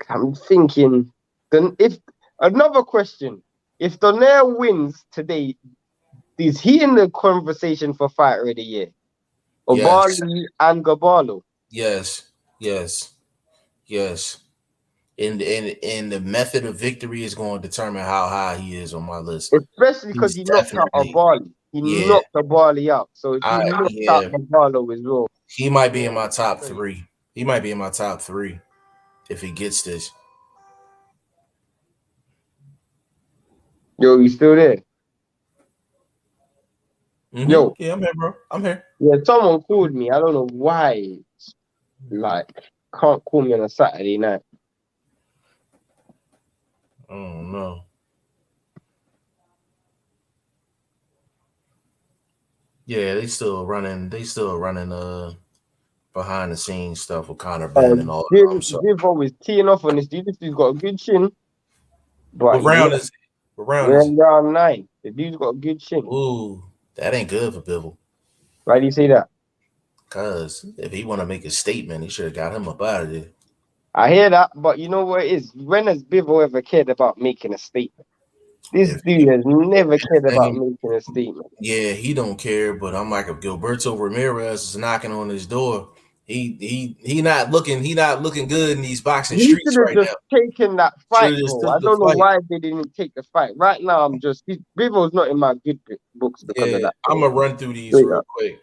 I'm thinking. Then if another question, if Donaire wins today, is he in the conversation for fighter of the year? Obali and Gabalo. Yes. And the method of victory is going to determine how high he is on my list. Especially because he knocked out Obali. He knocked Obali out. So if he knocked out Gabalo as well. He might be in my top 3. He might be in my top 3 if he gets this. Yo, you still there? Mm-hmm. Yo. Yeah, I'm here, bro. I'm here. Yeah, someone called me. I don't know why. Like, can't call me on a Saturday night. Oh no. Yeah, they still running behind the scenes stuff with Conor Benn and all that. Viv always teeing off on this dude. This dude's got a good chin. But what round is it? We're in round 9. The dude's got a good chin. Ooh, that ain't good for Bivol. Why do you say that? Because if he want to make a statement, he should have got him up out of there. I hear that, but you know what it is? When has Bivol ever cared about making a statement? This dude has never cared about making a statement. Yeah, he don't care, but I'm like, if Gilberto Ramirez is knocking on his door He not looking good in these boxing He streets should have right just now. taken that Should fight, have just bro. I took the don't know fight. why they didn't take the fight. Right now, I'm just Bivo's not in my good books because of Yeah, that. I'm Bro. gonna run through these Straight real up. quick.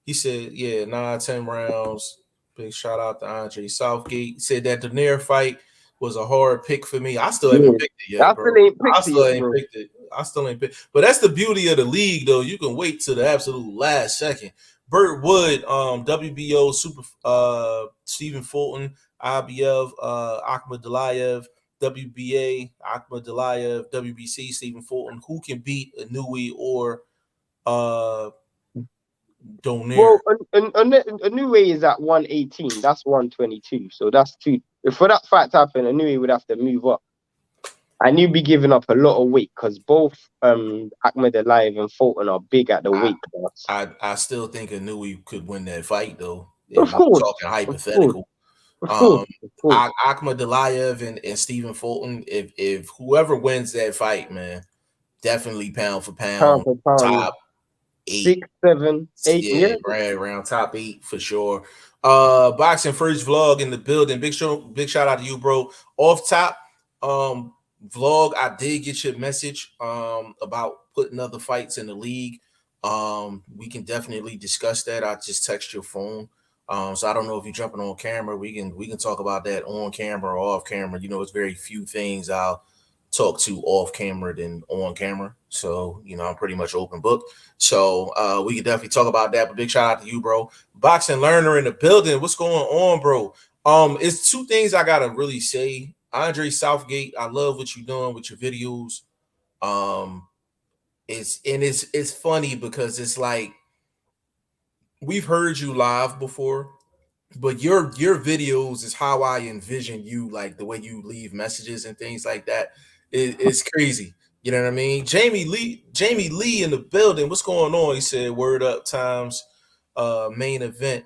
He said, yeah, 9-10 rounds. Big shout out to Andre Southgate. He said that the Nair fight was a hard pick for me. I still haven't Yeah, picked it yet, I bro. still ain't I picked it still yet, ain't bro. picked it. I still ain't picked. But that's the beauty of the league, though. You can wait to the absolute last second. Burt Wood, WBO Super, Stephen Fulton, IBF, Akhmed Dalayev, WBA, Akhmed Dalayev, WBC, Stephen Fulton. Who can beat Inouye or Donaire? Well, a new way is at 118. That's 122. So that's two. If for that fight to happen, a new way would have to move up. And you'd be giving up a lot of weight because both Ahmed Alive and Fulton are big at the I, weight class. I still think Inouye could win that fight though. If Of we're course, talking of course, hypothetical, of course, of course. Akhmed Dalayev and Stephen Fulton, if whoever wins that fight, man, definitely pound for Pound pound, for pound, top 8. 6, 7, 8. Yeah, Yeah. right around top 8 for sure. Boxing first vlog in the building. Big shout out to you, bro. Off top, vlog, I did get your message about putting other fights in the league. We can definitely discuss that. I just text your phone. So I don't know if you're jumping on camera. We can talk about that on camera or off camera. You know, it's very few things I'll talk to off camera than on camera. So, you know, I'm pretty much open book. So we can definitely talk about that. But big shout out to you, bro. Boxing learner in the building. What's going on, bro? It's two things I gotta really say. Andre Southgate, I love what you're doing with your videos. It's funny because it's like we've heard you live before, but your videos is how I envision you, like the way you leave messages and things like that. It's crazy. You know what I mean? Jamie Lee in the building. What's going on? He said, "Word up times, main event."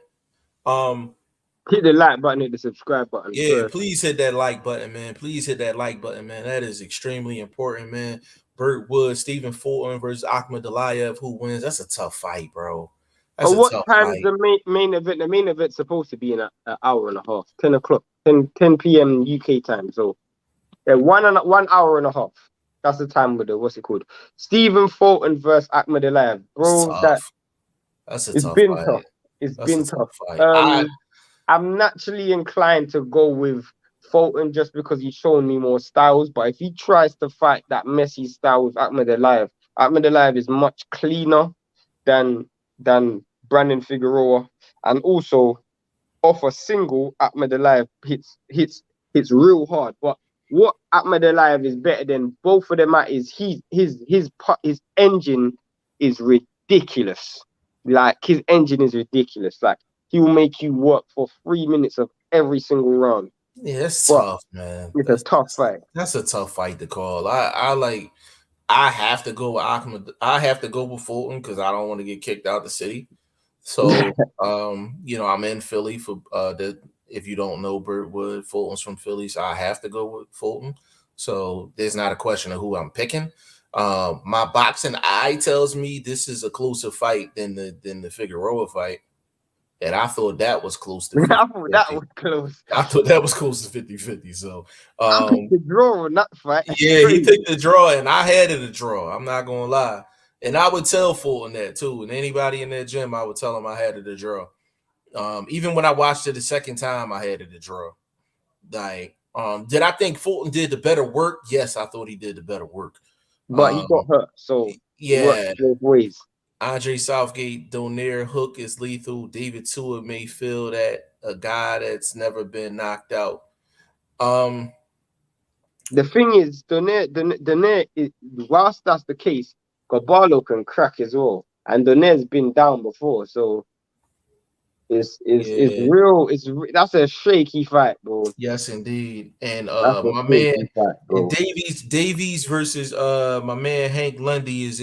Hit the like button, hit the subscribe button Yeah, first. please hit that like button, man. Please hit that like button, man. That is extremely important, man. Burt Wood, Stephen Fulton versus Akhmed Dalayev. Who wins? That's a tough fight, bro. That's And a what tough time's fight. the main event? The main event's supposed to be in an hour and a half, 10 o'clock, 10 p.m. UK time. So yeah, 1 hour and a half. That's the time with the what's it called? Stephen Fulton versus Ahmed Alive. It's Bro, that tough. That's a it's tough been tough. fight. It's That's a been tough tough. fight. I'm naturally inclined to go with Fulton just because he's shown me more styles. But if he tries to fight that messy style with Ahmed Alive is much cleaner than Brandon Figueroa, and also off a single, Ahmed Alive hits real hard. But what Ahmed Alive is better than both of them at is his engine is ridiculous. Like his engine is ridiculous. Like he will make you work for 3 minutes of every single round. Yeah, that's But tough, man. it's a tough fight. That's a tough fight to call. I have to go with Ahmed. I have to go with Fulton because I don't want to get kicked out the city. So you know, I'm in Philly for if you don't know Birdwood, Fulton's from Philly, so I have to go with Fulton. So there's not a question of who I'm picking. My boxing eye tells me this is a closer fight than the Figueroa fight. And I thought that was close to I thought that 50-50. was close. I thought that was close to 50-50. So I picked the draw on that fight. yeah, he picked the draw, and I had it a draw. I'm not gonna lie. And I would tell Fulton that too. And anybody in that gym, I would tell him I had it a draw. Even when I watched it the second time, I had it a draw. Like, did I think Fulton did the better work? Yes, I thought he did the better work. But he got hurt, so it worked Yeah. both ways. Andre Southgate, Donaire Hook is lethal. David Tua may feel that a guy that's never been knocked out. The thing is, Donaire, whilst that's the case, Gabalo can crack as well. And Donaire's been down before, so it's real. That's a shaky fight, bro. Yes, indeed. And That's a my man shaky fight, bro. Davies versus my man Hank Lundy is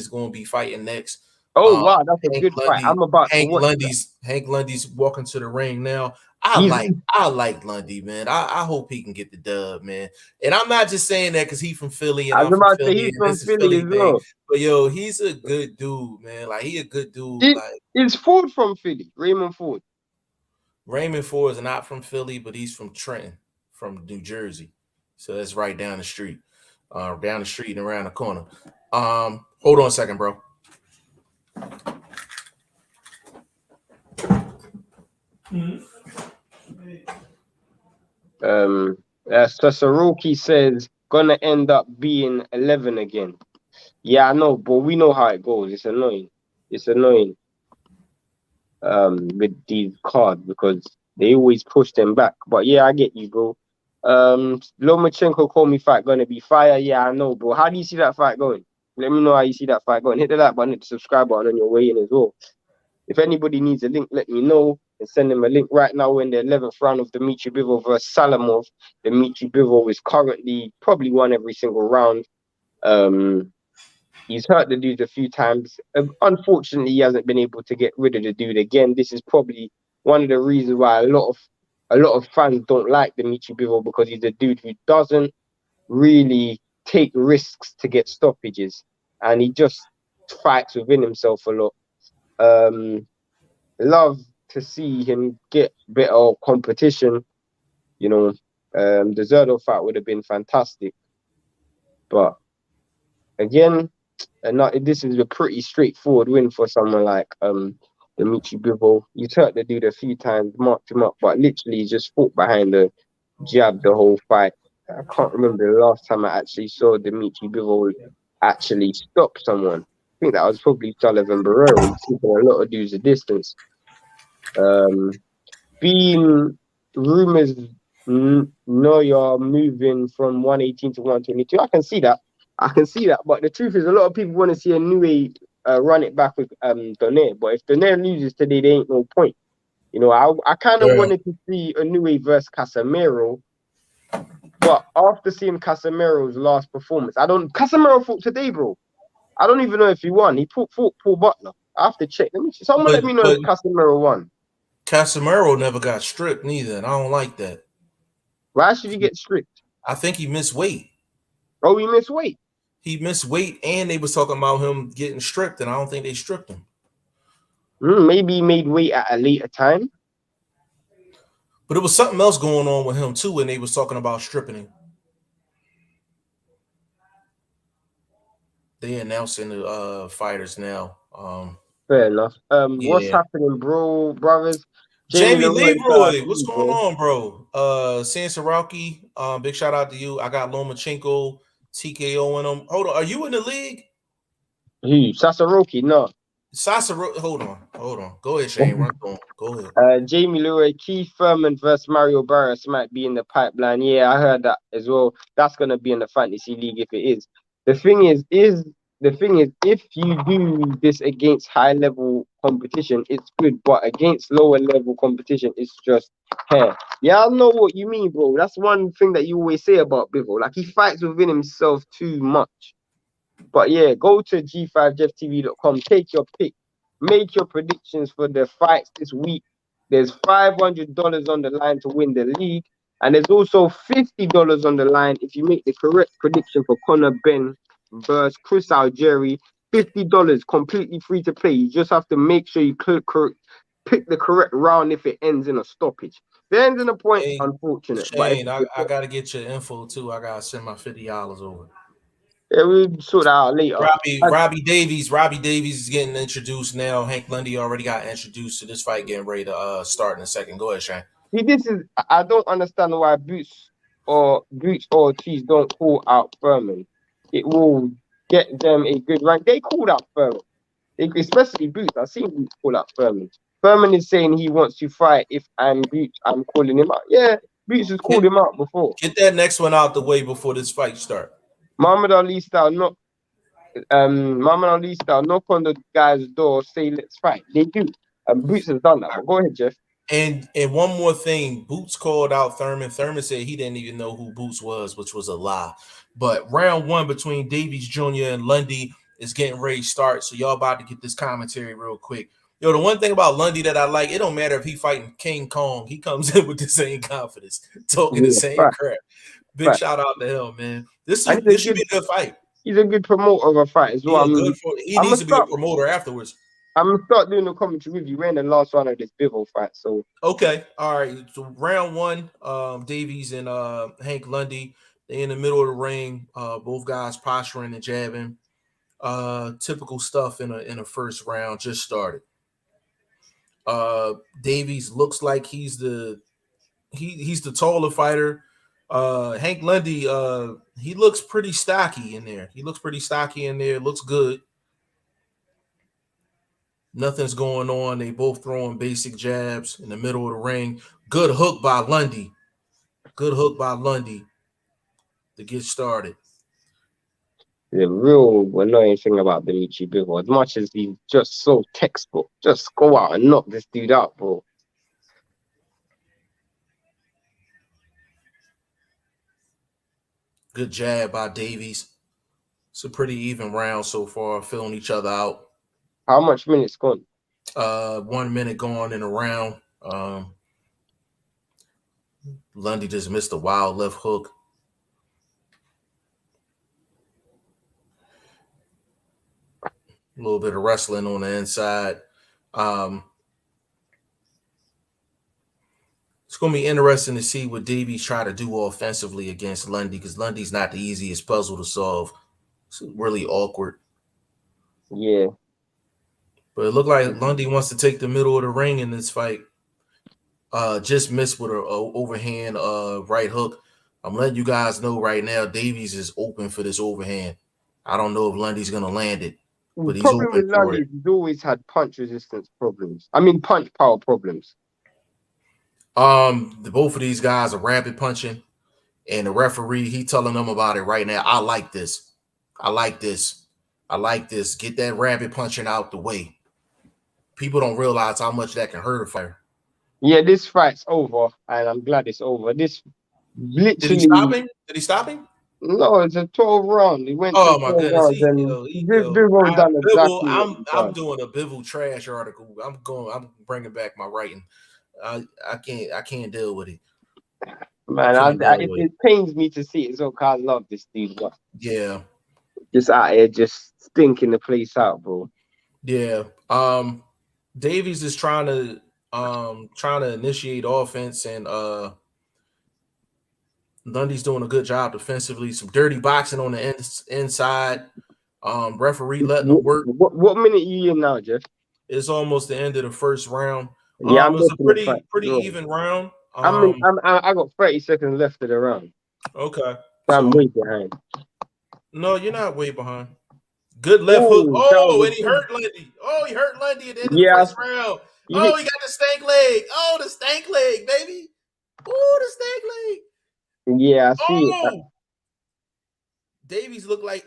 going to be fighting next. Oh wow, that's a Hank good fight. Lundy, I'm about to watch Hank Lundy's walking to the ring now. He's I like Lundy, man. I hope he can get the dub, man. And I'm not just saying that because he's from Philly and I I'm was from about to say Philly he's and from this is Philly Philly as thing. well. But yo, he's a good dude, man. Like he a good dude. Like Is Ford from Philly? Raymond Ford. Raymond Ford is not from Philly, but he's from Trenton, from New Jersey. So that's right down the street. Down the street and around the corner. Hold on a second, bro. Soroki says gonna end up being 11 again. Yeah, I know, but we know how it goes. It's annoying. It's annoying. With these cards because they always push them back. But yeah, I get you, bro. Lomachenko called me fight gonna be fire. Yeah, I know, bro. How do you see that fight going? Let me know how you see that fight going. Hit the like button, hit the subscribe button on your way in as well. If anybody needs a link, let me know and send them a link. Right now, we're in the 11th round of Dmitry Bivol versus Salamov. Dmitry Bivol is currently probably won every single round. He's hurt the dude a few times. Unfortunately, he hasn't been able to get rid of the dude again. This is probably one of the reasons why a lot of fans don't like Dmitry Bivol, because he's a dude who doesn't really take risks to get stoppages, and he just fights within himself a lot. Love to see him get better competition. You know, the Zerdo fight would have been fantastic, but again, this is a pretty straightforward win for someone like Dmitry Bivol. He's hurt the dude a few times, marked him up, but literally just fought behind the jab the whole fight. I can't remember the last time I actually saw Dmitry Bivol actually stop someone. I think that was probably Sullivan Barrero. He's keeping a lot of dudes a distance. Being rumors know you're moving from 118 to 122. I can see that. But the truth is, a lot of people want to see a new way run it back with Donaire. But if Donaire loses today, there ain't no point. You know, I kind of wanted to see a new way versus Casemiro. But after seeing Casemiro's last performance, Casemiro fought today, bro. I don't even know if he won. He fought Paul Butler. I have to check. Let me know if Casemiro won. Casemiro never got stripped neither, and I don't like that. Why should he get stripped? I think he missed weight. Oh, he missed weight? He missed weight, and they was talking about him getting stripped, and I don't think they stripped him. Maybe he made weight at a later time. But it was something else going on with him, too, when they was talking about stripping him. They announcing the fighters now. Fair enough. What's happening, brothers? Jamie Leroy, what's going on, bro? San Sarauki, big shout out to you. I got Lomachenko, TKO in them. Hold on, are you in the league? Who? Sasoroki? No. Sasoroki, hold on. Go ahead, Shane. Run on. Go ahead. Jamie Leroy, Keith Thurman versus Mario Barrios might be in the pipeline. Yeah, I heard that as well. That's gonna be in the fantasy league if it is. The thing is, if you do this against high level competition, it's good, but against lower level competition, it's just hair. Yeah, I know what you mean, bro. That's one thing that you always say about Bivol. Like, he fights within himself too much. But yeah, go to g5jeftv.com, take your pick, make your predictions for the fights this week. There's $500 on the line to win the league, and there's also $50 on the line if you make the correct prediction for Conor Benn versus Chris Algieri. $50, completely free to play. You just have to make sure you pick the correct round if it ends in a stoppage. If it ends in a point, unfortunate. Shane, I gotta get your info too. I gotta send my $50 over. Yeah, we'll sort that out later. Robbie Davies is getting introduced now. Hank Lundy already got introduced to this fight, getting ready to start in a second. Go ahead, Shane. I don't understand why Boots or Ortiz don't call out Furman. It will get them a good rank. They called out Furman, especially Boots. I've seen Boots call out Furman. Furman is saying he wants to fight. If I'm Boots, I'm calling him out. Yeah, Boots has called him out before. Get that next one out the way before this fight starts. Muhammad Ali style, knock on the guy's door, say let's fight. They do. Boots has done that. But go ahead, Jeff. And one more thing, Boots called out Thurman. Thurman said he didn't even know who Boots was, which was a lie. But round one between Davies Jr. and Lundy is getting ready to start. So y'all about to get this commentary real quick. Yo, the one thing about Lundy that I like, it don't matter if he fighting King Kong. He comes in with the same confidence, talking the same crap. Big shout out to him, man. This should be a good fight. He's a good promoter of a fight as well. He needs to be a promoter afterwards. I'm gonna start doing the commentary with you. We're in the last round of this Bivol fight, so Okay, all right. So round one, Davies and Hank Lundy. They in the middle of the ring. Both guys posturing and jabbing. Typical stuff in a first round. Just started. Davies looks like he's the taller fighter. Hank Lundy, he looks pretty stocky in there. Looks good. Nothing's going on. They both throwing basic jabs in the middle of the ring. Good hook by Lundy. To get started. the real annoying thing about Dimitri Bivol, as much as he's just so textbook, just go out and knock this dude out, bro. Good jab by Davies. It's a pretty even round so far, filling each other out. How much minutes gone? 1 minute gone in a round. Lundy just missed a wild left hook. A little bit of wrestling on the inside. It's going to be interesting to see what Davies try to do offensively against Lundy, because Lundy's not the easiest puzzle to solve. It's really awkward. Yeah. But it looked like Lundy wants to take the middle of the ring in this fight. Just missed with an overhand right hook. I'm letting you guys know right now, Davies is open for this overhand. I don't know if Lundy's going to land it, but he's Problem open with for Lundy it. is he's always had punch resistance problems. I mean, punch power problems. Both of these guys are rapid punching, and the referee, he telling them about it right now. I like this. Get that rapid punching out the way. People don't realize how much that can hurt a fighter. Yeah, this fight's over, and I'm glad it's over. This Did he literally. stop him? No, it's a 12 round. He went to Oh my 12 goodness, rounds, and Bivol done exactly what he I'm done. doing a Bivol trash article. I'm bringing back my writing. I can't deal with it. Man, it pains me to see it so because I love this dude. But yeah, just out here, just stinking the place out, bro. Yeah. Davies is trying to initiate offense, and Lundy's doing a good job defensively. Some dirty boxing on the inside. Referee letting them work. What minute you in now, Jeff? It's almost the end of the first round. Yeah, I'm It's a looking at pretty even round. I got 30 seconds left of the round. Okay. So I'm way behind. No, you're not way behind. Good left hook. Oh, and he hurt Lundy. Oh, he hurt Lundy at the end of the first round. Oh, he got the stank leg. Oh, the stank leg, baby. Oh, the stank leg. Yeah, I see it. Davies looked like,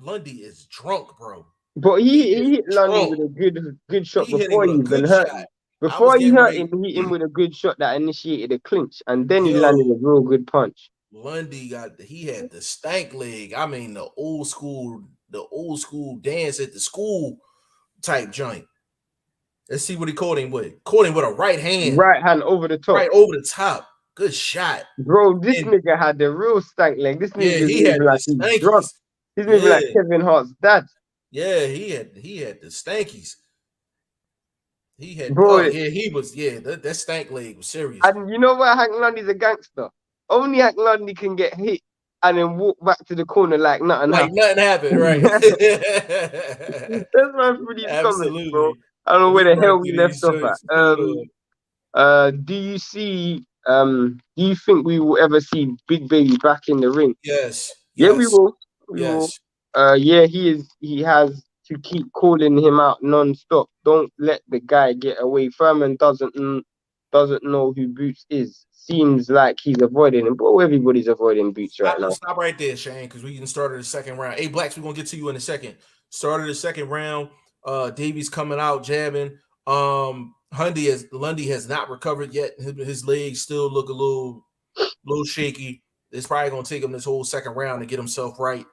Lundy is drunk, bro. But he hit Lundy with a good shot before he even hurt him. Before he hurt him, he hit him with a good shot that initiated a clinch, and then he landed a real good punch. Lundy he had the stank leg. I mean, the old school dance at the school type joint. Let's see what he caught him with. Caught him with a right hand. Right hand over the top. Right over the top. Good shot. Bro, this nigga had the real stank leg. This nigga he had like he's drunk. He's maybe like Kevin Hart's dad. Yeah, he had the stankies. He had that stank leg was serious. And you know what? Hank Lundy's a gangster. Only Hank Lundy can get hit and then walk back to the corner like nothing happened, right? That's my pretty comment, bro. I don't know where the hell we left off at. Do you think we will ever see Big Baby back in the ring? Yes. Yeah, we will. We will. Yeah, he has to keep calling him out non-stop. Don't let the guy get away. Furman doesn't know who Boots is. Seems like he's avoiding him, but everybody's avoiding Boots right now. Stop right there, Shane, because we can start the second round. Hey, Blacks, we're gonna get to you in a second. Started the second round. Davies coming out jabbing. Lundy has not recovered yet. His legs still look a little shaky. It's probably gonna take him this whole second round to get himself right.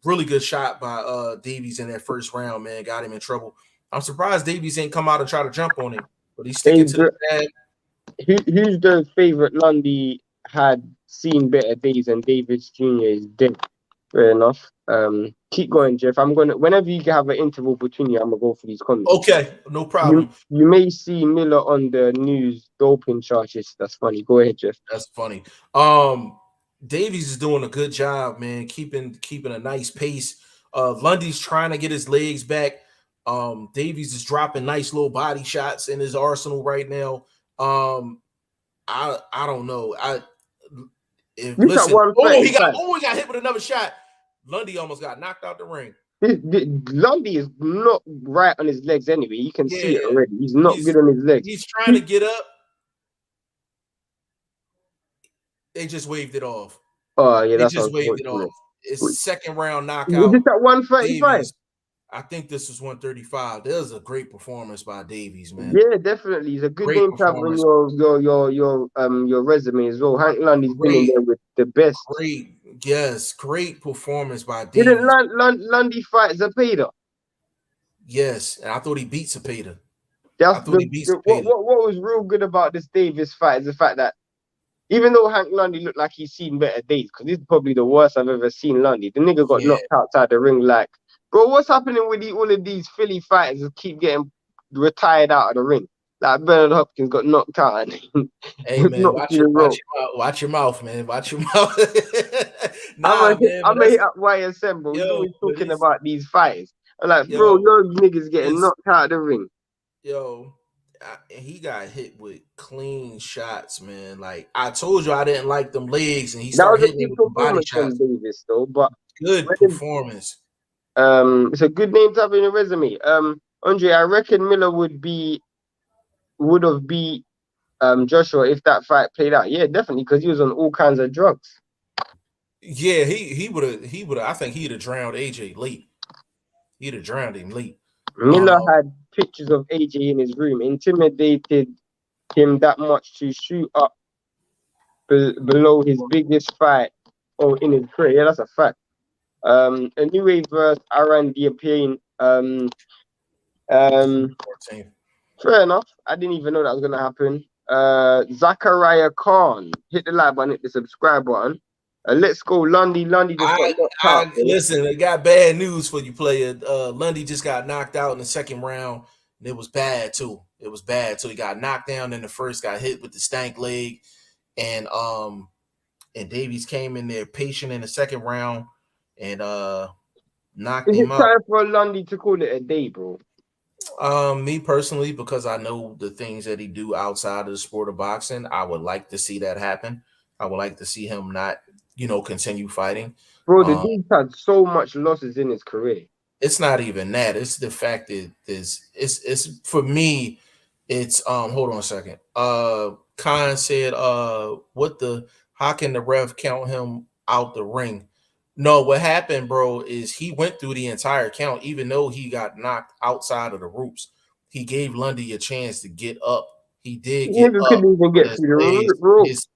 Really good shot by Davies in that first round, man. Got him in trouble. I'm surprised Davies ain't come out and try to jump on him, but he's sticking to the jab. Who's the favorite Lundy had seen better days and Davis Jr. is dead? Fair enough. Keep going, Jeff. I'm gonna whenever you have an interval between you, I'm gonna go for these comments. Okay, no problem. You may see Miller on the news doping charges. That's funny. Go ahead, Jeff. That's funny. Davies is doing a good job, man, keeping a nice pace. Lundy's trying to get his legs back. Davies is dropping nice little body shots in his arsenal right now. I don't know. He got hit with another shot. Lundy almost got knocked out the ring. Lundy is not right on his legs anyway. You can see it already. He's not good on his legs. He's trying to get up. They just waved it off. Oh yeah, that's just waved it off. It's second round knockout. Is this at 135? I think this was 135. That was a great performance by Davies, man. Yeah, definitely. He's a good name to have on your resume as well. Hank Lundy's been in there with the best. Great performance by Davies. Didn't Lundy fight Zepeda? Yes, and I thought he beat Zepeda. What was real good about this Davies fight is the fact that even though Hank Lundy looked like he's seen better days, because this is probably the worst I've ever seen Lundy. The nigga got knocked outside the ring like, bro, what's happening with all of these Philly fighters that keep getting retired out of the ring? Like Bernard Hopkins got knocked out. Hey man, watch your mouth, man. Watch your mouth. I'm gonna hit up YSM, bro. He's always talking about these fighters. I'm like, bro, your niggas getting knocked out of the ring. He got hit with clean shots, man. Like I told you, I didn't like them legs, and he started hitting me with body shots. Davis, though, but good performance. It's a good name to have in a resume. Andre, I reckon Miller would have beat Joshua if that fight played out. Yeah, definitely, because he was on all kinds of drugs. Yeah, he would have. I think he'd have drowned AJ late. He'd have drowned him late. Miller had pictures of AJ in his room, intimidated him that much to shoot up below his biggest fight in his career. Yeah, that's a fact. Anyway, versus Aaron Diapane. Fair enough. I didn't even know that was gonna happen. Zachariah Khan, hit the like button, hit the subscribe button. Let's go, Lundy. Lundy just got knocked out. Listen, I got bad news for you, player. Lundy just got knocked out in the second round, and it was bad too. He got knocked down in the first, got hit with the stank leg, and Davies came in there patient in the second round and knocked him out. It's time for Lundy to call it a day, bro. Me personally, because I know the things that he do outside of the sport of boxing, I would like to see that happen. I would like to see him not, continue fighting. Bro, the dude's had so much losses in his career. It's not even that. It's the fact that it's for me, it's hold on a second. Khan said, how can the ref count him out the ring? No, what happened, bro, is he went through the entire count, even though he got knocked outside of the ropes. He gave Lundy a chance to get up. He did get up. Couldn't even get through the ropes.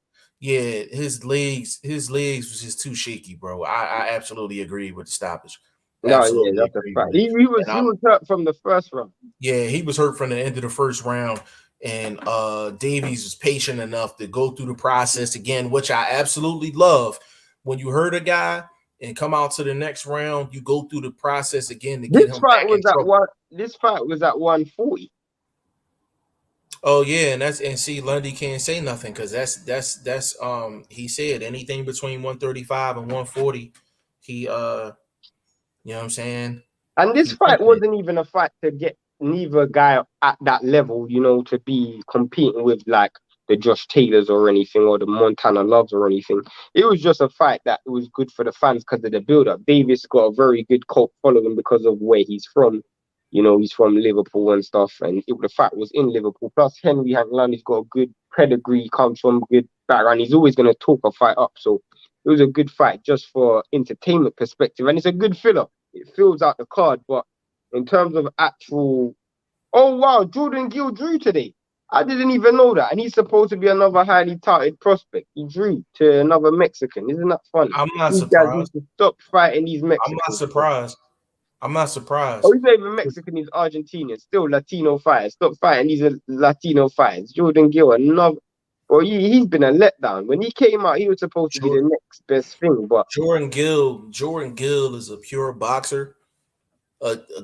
His legs was just too shaky, bro. I absolutely agree with the stoppage. That's a fact. He was hurt from the first round. Yeah, he was hurt from the end of the first round. And Davies was patient enough to go through the process again, which I absolutely love. When you hurt a guy and come out to the next round, you go through the process again to get him back in trouble. This fight was at 140. Oh yeah, and see, Lundy can't say nothing because that's he said anything between 135 and 140. He you know what I'm saying? And this fight wasn't even a fight to get neither guy at that level, to be competing with like the Josh Taylors or anything, or the Montana Loves or anything. It was just a fight that was good for the fans because of the build-up. Davis got a very good cult following because of where he's from. He's from Liverpool and stuff, and the fight was in Liverpool. Plus, Henry Hank Lundy's got a good pedigree, comes from a good background. He's always going to talk a fight up, so it was a good fight just for entertainment perspective, and it's a good filler. It fills out the card, but in terms of actual, oh wow, Jordan Gill drew today. I didn't even know that, and he's supposed to be another highly touted prospect. He drew to another Mexican. Isn't that funny? I'm not surprised. Guys need to stop fighting these Mexicans. I'm not surprised. Oh, he's not even Mexican, he's Argentinian. Still Latino fighters. Stop fighting these Latino fighters. Jordan Gill, another. Well, he's been a letdown. When he came out, he was supposed to be the next best thing. But Jordan Gill is a pure boxer.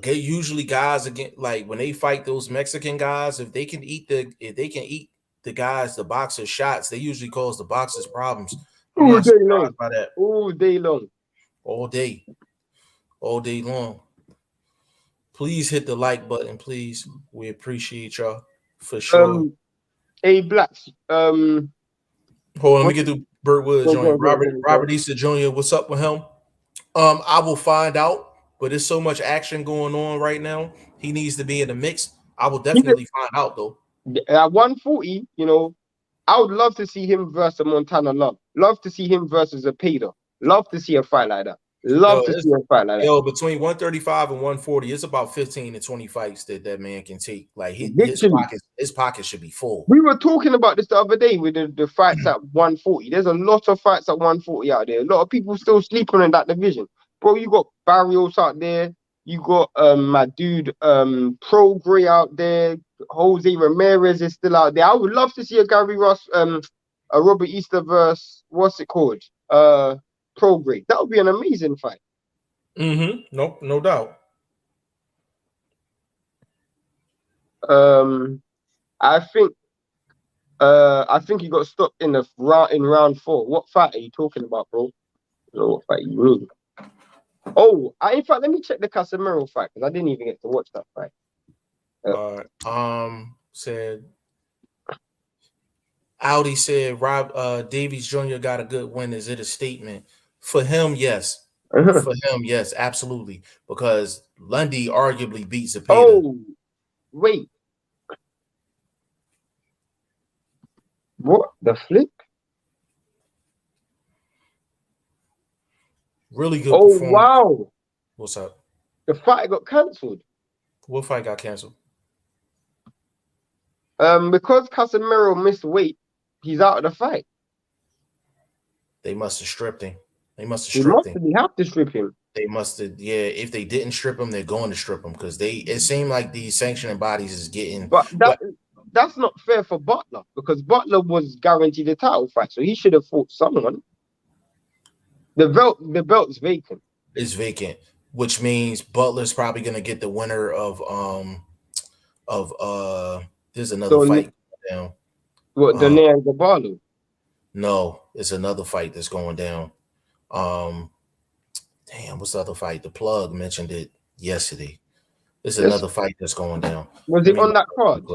Usually guys again, like when they fight those Mexican guys, if they can eat the guys, the boxers shots, they usually cause the boxers problems. I'm all not day long, surprised by that. all day long, All day long. Please hit the like button, please. We appreciate y'all for sure. Blacks. Hold on, let me What? get to Burt Woods Go, joint. go, go, go, Robert Easter Jr. What's up with him? I will find out, but there's so much action going on right now. He needs to be in the mix. I will definitely find out though. At 140, I would love to see him versus Montana Love. Love to see him versus a Peter. Love to see a fight like that. Love to see a fight like that. Between 135 and 140, it's about 15 to 20 fights that man can take. Like his pocket should be full. We were talking about this the other day with the fights at 140. There's a lot of fights at 140 out there. A lot of people still sleeping in that division. Bro, you got Barrios out there. You got my dude Pro Gray out there. Jose Ramirez is still out there. I would love to see a Gary Ross, a Robert Easter versus what's it called? Pro Gray. That would be an amazing fight. Nope, no doubt. I think he got stopped in round 4. What fight are you talking about, bro? I don't know what fight you mean. Oh, in fact, let me check the Casemiro fight because I didn't even get to watch that fight. Said Audi said Rob Davies Jr. got a good win. Is it a statement? For him, yes. For him, yes, absolutely. Because Lundy arguably beats Zepeda. Oh, wait. What? The flip? Really good performance. Wow. What's up? The fight got cancelled. What fight got canceled? Because Casemiro missed weight, he's out of the fight. They must have stripped him. They have to strip him. They must have, yeah. If they didn't strip him, they're going to strip him because it seemed like these sanctioning bodies is getting. But that's not fair for Butler because Butler was guaranteed a title fight, so he should have fought someone. The belt's vacant. It's vacant, which means Butler's probably going to get the winner of there's another fight down. What, Danae and Gabalu? No, it's another fight that's going down. Damn, what's the other fight? The plug mentioned it yesterday. There's another fight that's going down. Was it on that card?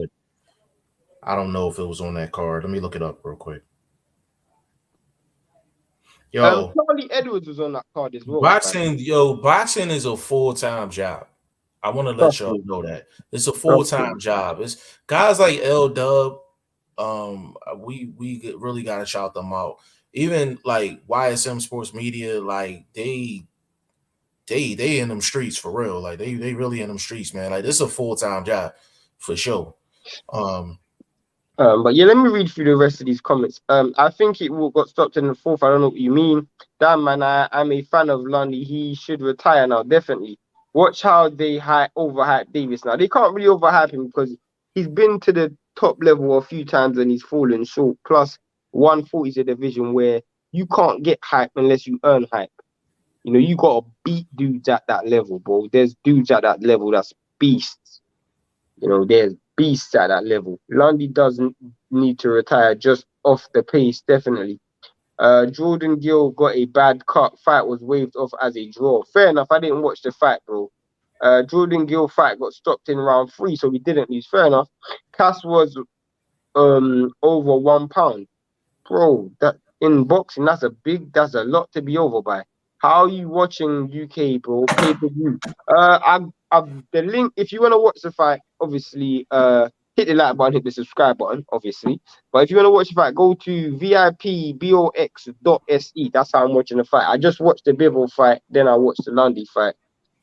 I don't know if it was on that card. Let me look it up real quick. Yo, Charlie Edwards was on that card as well. Boxing is a full-time job. I want to let y'all know that. It's a full-time job. It's guys like L Dub. We really gotta shout them out. Even like YSM Sports Media, like they in them streets for real. Like they really in them streets, man. Like this is a full-time job for sure. But yeah, let me read through the rest of these comments. I think it got stopped in the 4th. I don't know what you mean. Damn man, I'm a fan of Lundy. He should retire now, definitely. Watch how they overhype Davis now. They can't really overhype him because he's been to the top level a few times and he's fallen short. Plus, 140 is a division where you can't get hype unless you earn hype. You got to beat dudes at that level, bro. There's dudes at that level that's beasts. There's beasts at that level. Lundy doesn't need to retire just off the pace, definitely. Jordan Gill got a bad cut. Fight was waved off as a draw. Fair enough. I didn't watch the fight, bro. Jordan Gill fight got stopped in round 3, so we didn't lose. Fair enough. Cass was over £1. Bro, that in boxing, that's a lot to be over by. How are you watching UK, bro? Pay-per-view. The link, if you want to watch the fight, obviously, hit the like button, hit the subscribe button, obviously. But if you want to watch the fight, go to vipbox.se. That's how I'm watching the fight. I just watched the Bivol fight, then I watched the Lundy fight.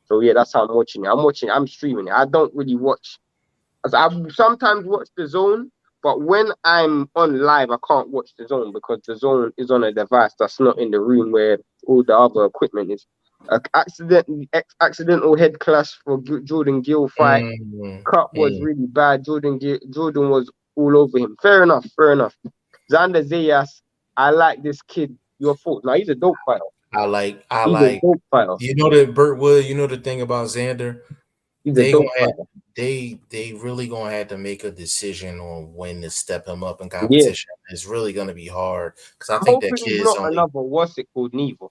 So yeah, that's how I'm watching it. I'm streaming it. I don't really watch. I sometimes watch the Zone, but when I'm on live, I can't watch the Zone because the Zone is on a device that's not in the room where all the other equipment is. Accidental head clash for Jordan Gill fight. Cut was really bad. Jordan was all over him. Fair enough. Xander Zayas, I like this kid. Your fault. Now he's a dope fighter. I He's a like, dope fighter. you know that Burt Wood, you know the thing about Xander, He's a they dope gonna have fighter. they really gonna have to make a decision on when to step him up in Yeah. competition. It's really gonna be hard because I I'm think that hoping he's kid's not only, another what's it called neither.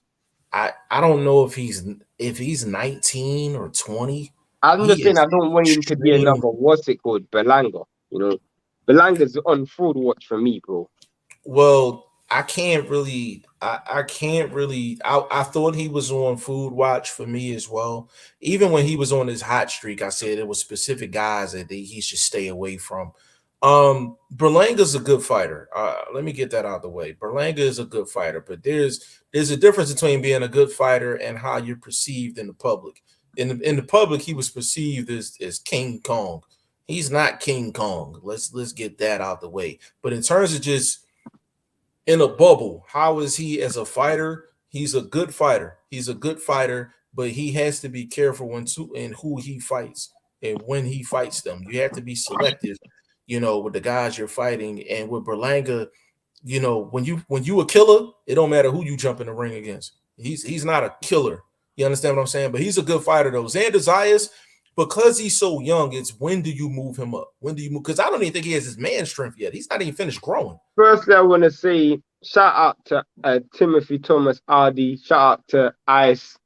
I don't know if he's 19 or 20. I'm just He saying is I don't want him to be extreme. another what's it called Belanga. You know, Belanga's on fraud watch for me, bro. Well, I can't really. I can't really. I thought he was on food watch for me as well. Even when he was on his hot streak, I said it was specific guys that he should stay away from. Berlanga's a good fighter. Let me get that out of the way. Berlanga is a good fighter, but there's a difference between being a good fighter and how you're perceived in the public. In the public, he was perceived as King Kong. He's not King Kong. Let's get that out of the way. But in terms of just in a bubble, how is he as a fighter? He's a good fighter. He's a good fighter, but he has to be careful when to and who he fights and when he fights them. You have to be selective, with the guys you're fighting. And with Berlanga, when you a killer, it don't matter who you jump in the ring against. He's not a killer. You understand what I'm saying? But he's a good fighter though. Xander Zayas, because he's so young, it's when do you move him up? When do you move? Because I don't even think he has his man strength yet. He's not even finished growing. Firstly, I want to say shout out to Timothy Thomas Hardy. Shout out to Ice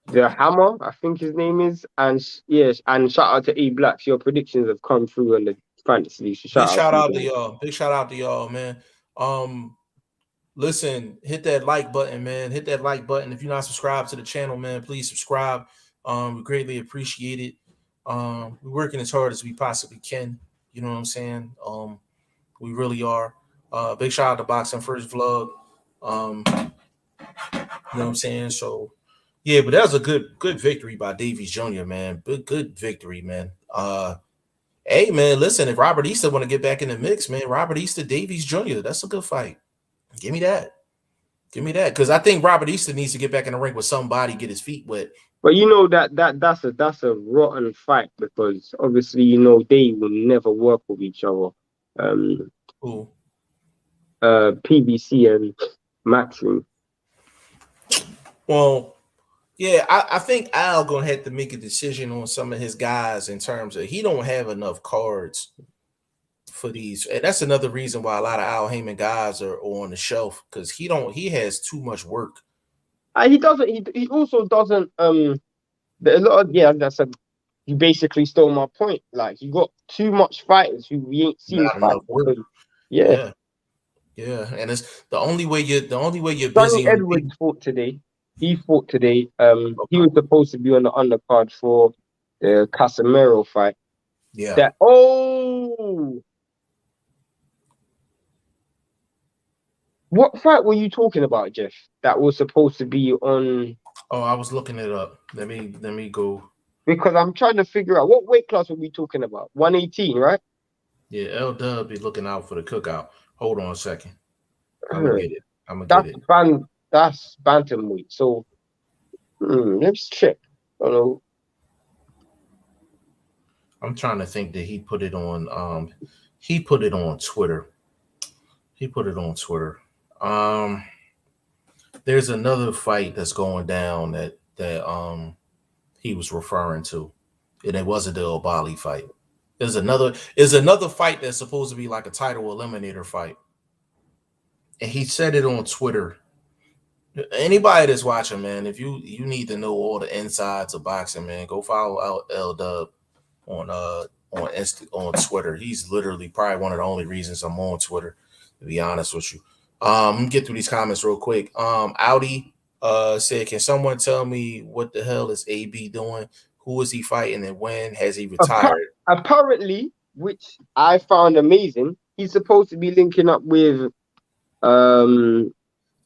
the Hammer, I think his name is, and yes, and shout out to E Blacks. Your predictions have come through on the fantasy league. So Big shout out shout to you out to guys. y'all. Big shout out to y'all, man. Um, Listen, hit that like button, man. Hit that like button. If you're not subscribed to the channel, man, please subscribe. We greatly appreciate it. We're working as hard as we possibly can. You know what I'm saying? We really are. Big shout out to BoxingFirst Vlog. You know what I'm saying? So yeah, but that was a good victory by Davies Jr., man. Good victory, man. Hey man, listen, if Robert Easter want to get back in the mix, man, Robert Easter, Davies Jr., that's a good fight. Give me that. Give me that. Because I think Robert Easter needs to get back in the ring with somebody, get his feet wet. But you know that's a rotten fight because obviously they will never work with each other. Um, Ooh. PBC and Matchroom. Well, yeah, I think Al gonna have to make a decision on some of his guys in terms of he don't have enough cards for these, and that's another reason why a lot of Al Heyman guys are on the shelf because he has too much work. He doesn't. He also doesn't. A lot of that's a. You basically stole my point. Like you got too much fighters who we ain't seen Not fight enough work. because yeah. Yeah, yeah, and it's the only way you're Sonny busy on Edwards people. fought today. He fought today. He Okay. was supposed to be on the undercard for the Casemiro fight. Yeah. That what fight were you talking about, Jeff? That was supposed to be on Oh, I was looking it up. Let me go. because I'm trying to figure out what weight class were we talking about? 118, right? Yeah, L Dub be looking out for the cookout. Hold on a second. I'm gonna get it. I'm gonna get That's it. that's bantamweight. So let's check. I don't know. I'm trying to think that he put it on. He put it on Twitter. He put it on Twitter. Um, there's another fight that's going down that he was referring to, and it wasn't the Obali fight. There's another fight that's supposed to be like a title eliminator fight, and he said it on Twitter. Anybody that's watching, man, if you need to know all the insides of boxing, man, go follow L Dub on Twitter. He's literally probably one of the only reasons I'm on Twitter, to be honest with you. Let me get through these comments real quick. Audi said, "Can someone tell me what the hell is AB doing? Who is he fighting and when has he retired?" Apparently, which I found amazing, he's supposed to be linking up with Eddie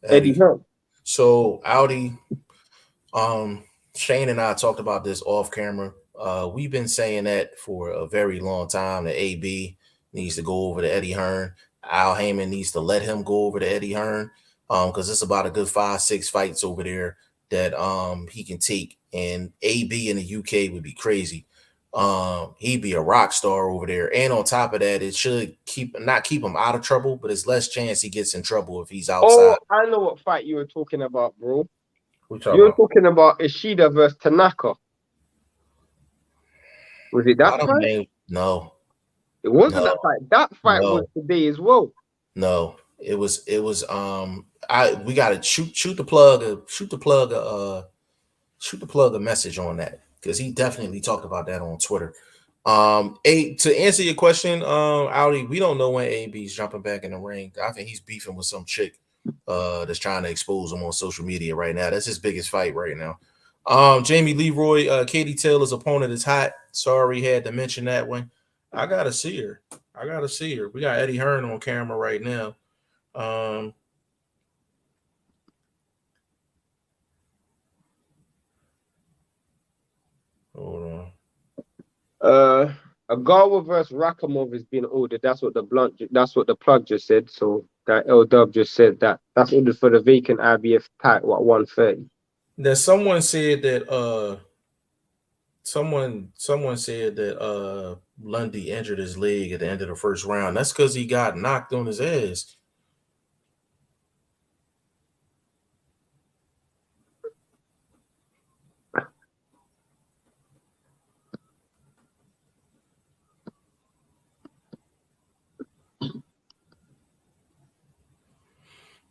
Eddie. Hearn. So Audi, Shane and I talked about this off camera. We've been saying that for a very long time that AB needs to go over to Eddie Hearn. Al Heyman needs to let him go over to Eddie Hearn because it's about a good 5-6 fights over there that he can take. And AB in the UK would be crazy. He'd be a rock star over there. And on top of that, it should not keep him out of trouble, but it's less chance he gets in trouble if he's outside. Oh, I know what fight you were talking about, bro. What You were about? talking about Ishida versus Tanaka. Was it Why that don't fight? name? No, It wasn't no, that fight. That fight was no, today as well. no. It was. We gotta shoot the plug. Shoot the plug a message on that because he definitely talked about that on Twitter. To answer your question, Audi, we don't know when AB's jumping back in the ring. I think he's beefing with some chick that's trying to expose him on social media right now. That's his biggest fight right now. Jamie Leroy, Katie Taylor's opponent is hot. Sorry, had to mention that one. I gotta see her. We got Eddie Hearn on camera right now. Hold on. Agawa versus Rakamov has been ordered. That's what the plug just said. So that L Dub just said that. That's ordered for the vacant IBF title at 130. That someone said that someone said that Lundy injured his leg at the end of the first round. That's because he got knocked on his ass.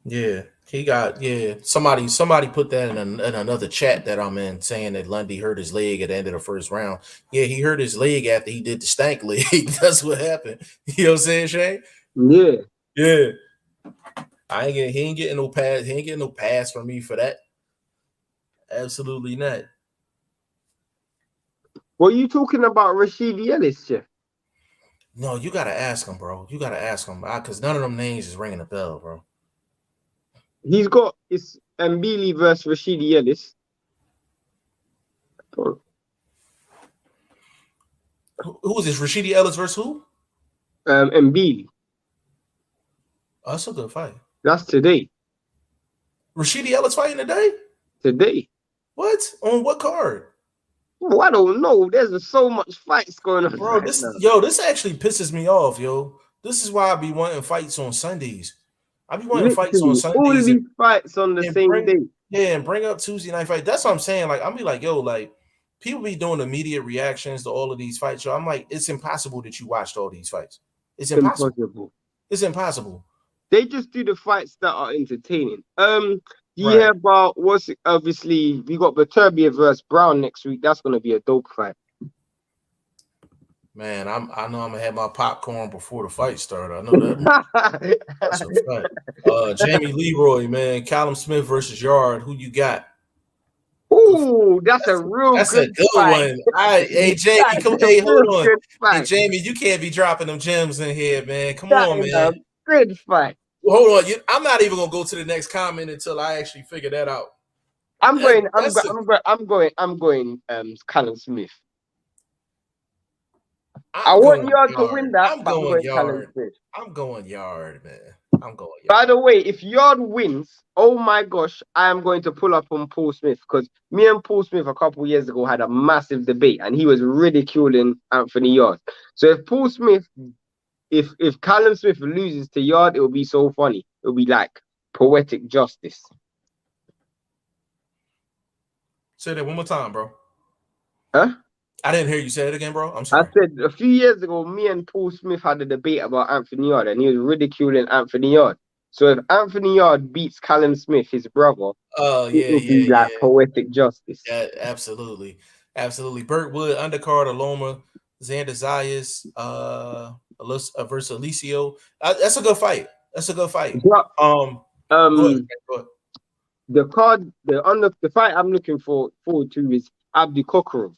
Yeah, he got Somebody put that in another chat that I'm in, saying that Lundy hurt his leg at the end of the first round. Yeah, he hurt his leg after he did the stank leg. That's what happened. You know what I'm saying, Shane? Yeah. Yeah. He ain't getting no pass. He ain't getting no pass from me for that. Absolutely not. What are you talking about, Rashidi Ellis, Jeff? No, you gotta ask him, bro. You gotta ask him because none of them names is ringing a bell, bro. He's got it's Mbili versus Rashidi Ellis. Who is this? Rashidi Ellis versus who? Mbili. Oh, that's a good fight. That's today. Rashidi Ellis fighting today? Today. What? On what card? Oh, I don't know. There's so much fights going on. Bro, Right now. this actually pisses me off, yo. This is why I be wanting fights on Sundays. I be wanting fights on Literally, all Sundays these fights on the same day. and bring up Tuesday night fight. That's what I'm saying. Like, I'm be like, yo, like people be doing immediate reactions to all of these fights. So I'm like, it's impossible that you watched all these fights. It's impossible. It's impossible. They just do the fights that are entertaining. You hear about obviously we got Viterbia versus Brown next week. That's gonna be a dope fight. Man, I know I'm gonna have my popcorn before the fight started. I know that. That's a fact. Jamie Leroy, man, Callum Smith versus Yard. Who you got? Ooh, that's a good fight. One. Hey Jamie, hold on. Hey Jamie, you can't be dropping them gems in here, man. Come on, man. Good fight. Hold on, I'm not even gonna go to the next comment until I actually figure that out. I'm going. Callum Smith. I want Yard to win that. I'm going Yard. I'm going Yard, man. I'm going Yard. By the way, if Yard wins, oh my gosh, I am going to pull up on Paul Smith because me and Paul Smith a couple of years ago had a massive debate and he was ridiculing Anthony Yard. So if Callum Smith loses to Yard, it will be so funny. It will be like poetic justice. Say that one more time, bro. Huh? I didn't hear you say it again, bro. I'm sorry. I said a few years ago, me and Paul Smith had a debate about Anthony Yard and he was ridiculing Anthony Yard. So if Anthony Yard beats Callum Smith, his brother, it will be like poetic justice. Yeah, absolutely. Absolutely. Burt Wood, undercard, Aloma, Xander Zayas, versus Alicio. That's a good fight. But, go ahead. The fight I'm looking forward to is Abdi Kokorov.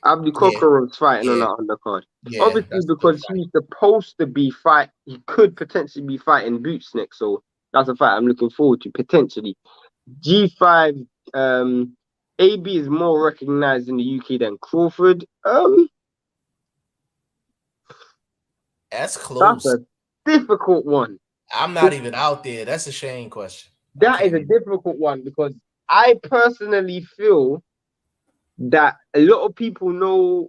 Abdi Kokorov's fighting on that undercard. Yeah, obviously, because he's supposed to be he could potentially be fighting Boots next. So that's a fight I'm looking forward to, potentially. G5, AB is more recognized in the UK than Crawford. That's close. That's a difficult one. I'm not even out there. That's a Shane question. That is a difficult one because I personally feel that a lot of people know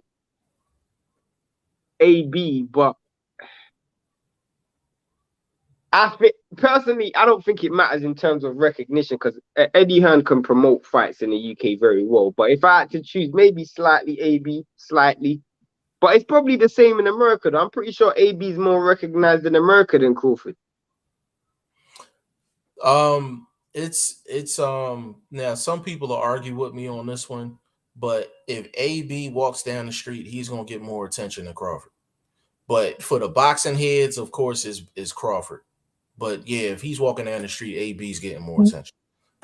AB, but I think personally, I don't think it matters in terms of recognition because Eddie Hearn can promote fights in the UK very well. But if I had to choose, maybe slightly AB, slightly. But it's probably the same in America, though. I'm pretty sure AB is more recognized in America than Crawford. It's now some people will argue with me on this one, but if AB walks down the street, he's gonna get more attention than Crawford. But for the boxing heads, of course, is Crawford. But yeah, if he's walking down the street, AB's getting more attention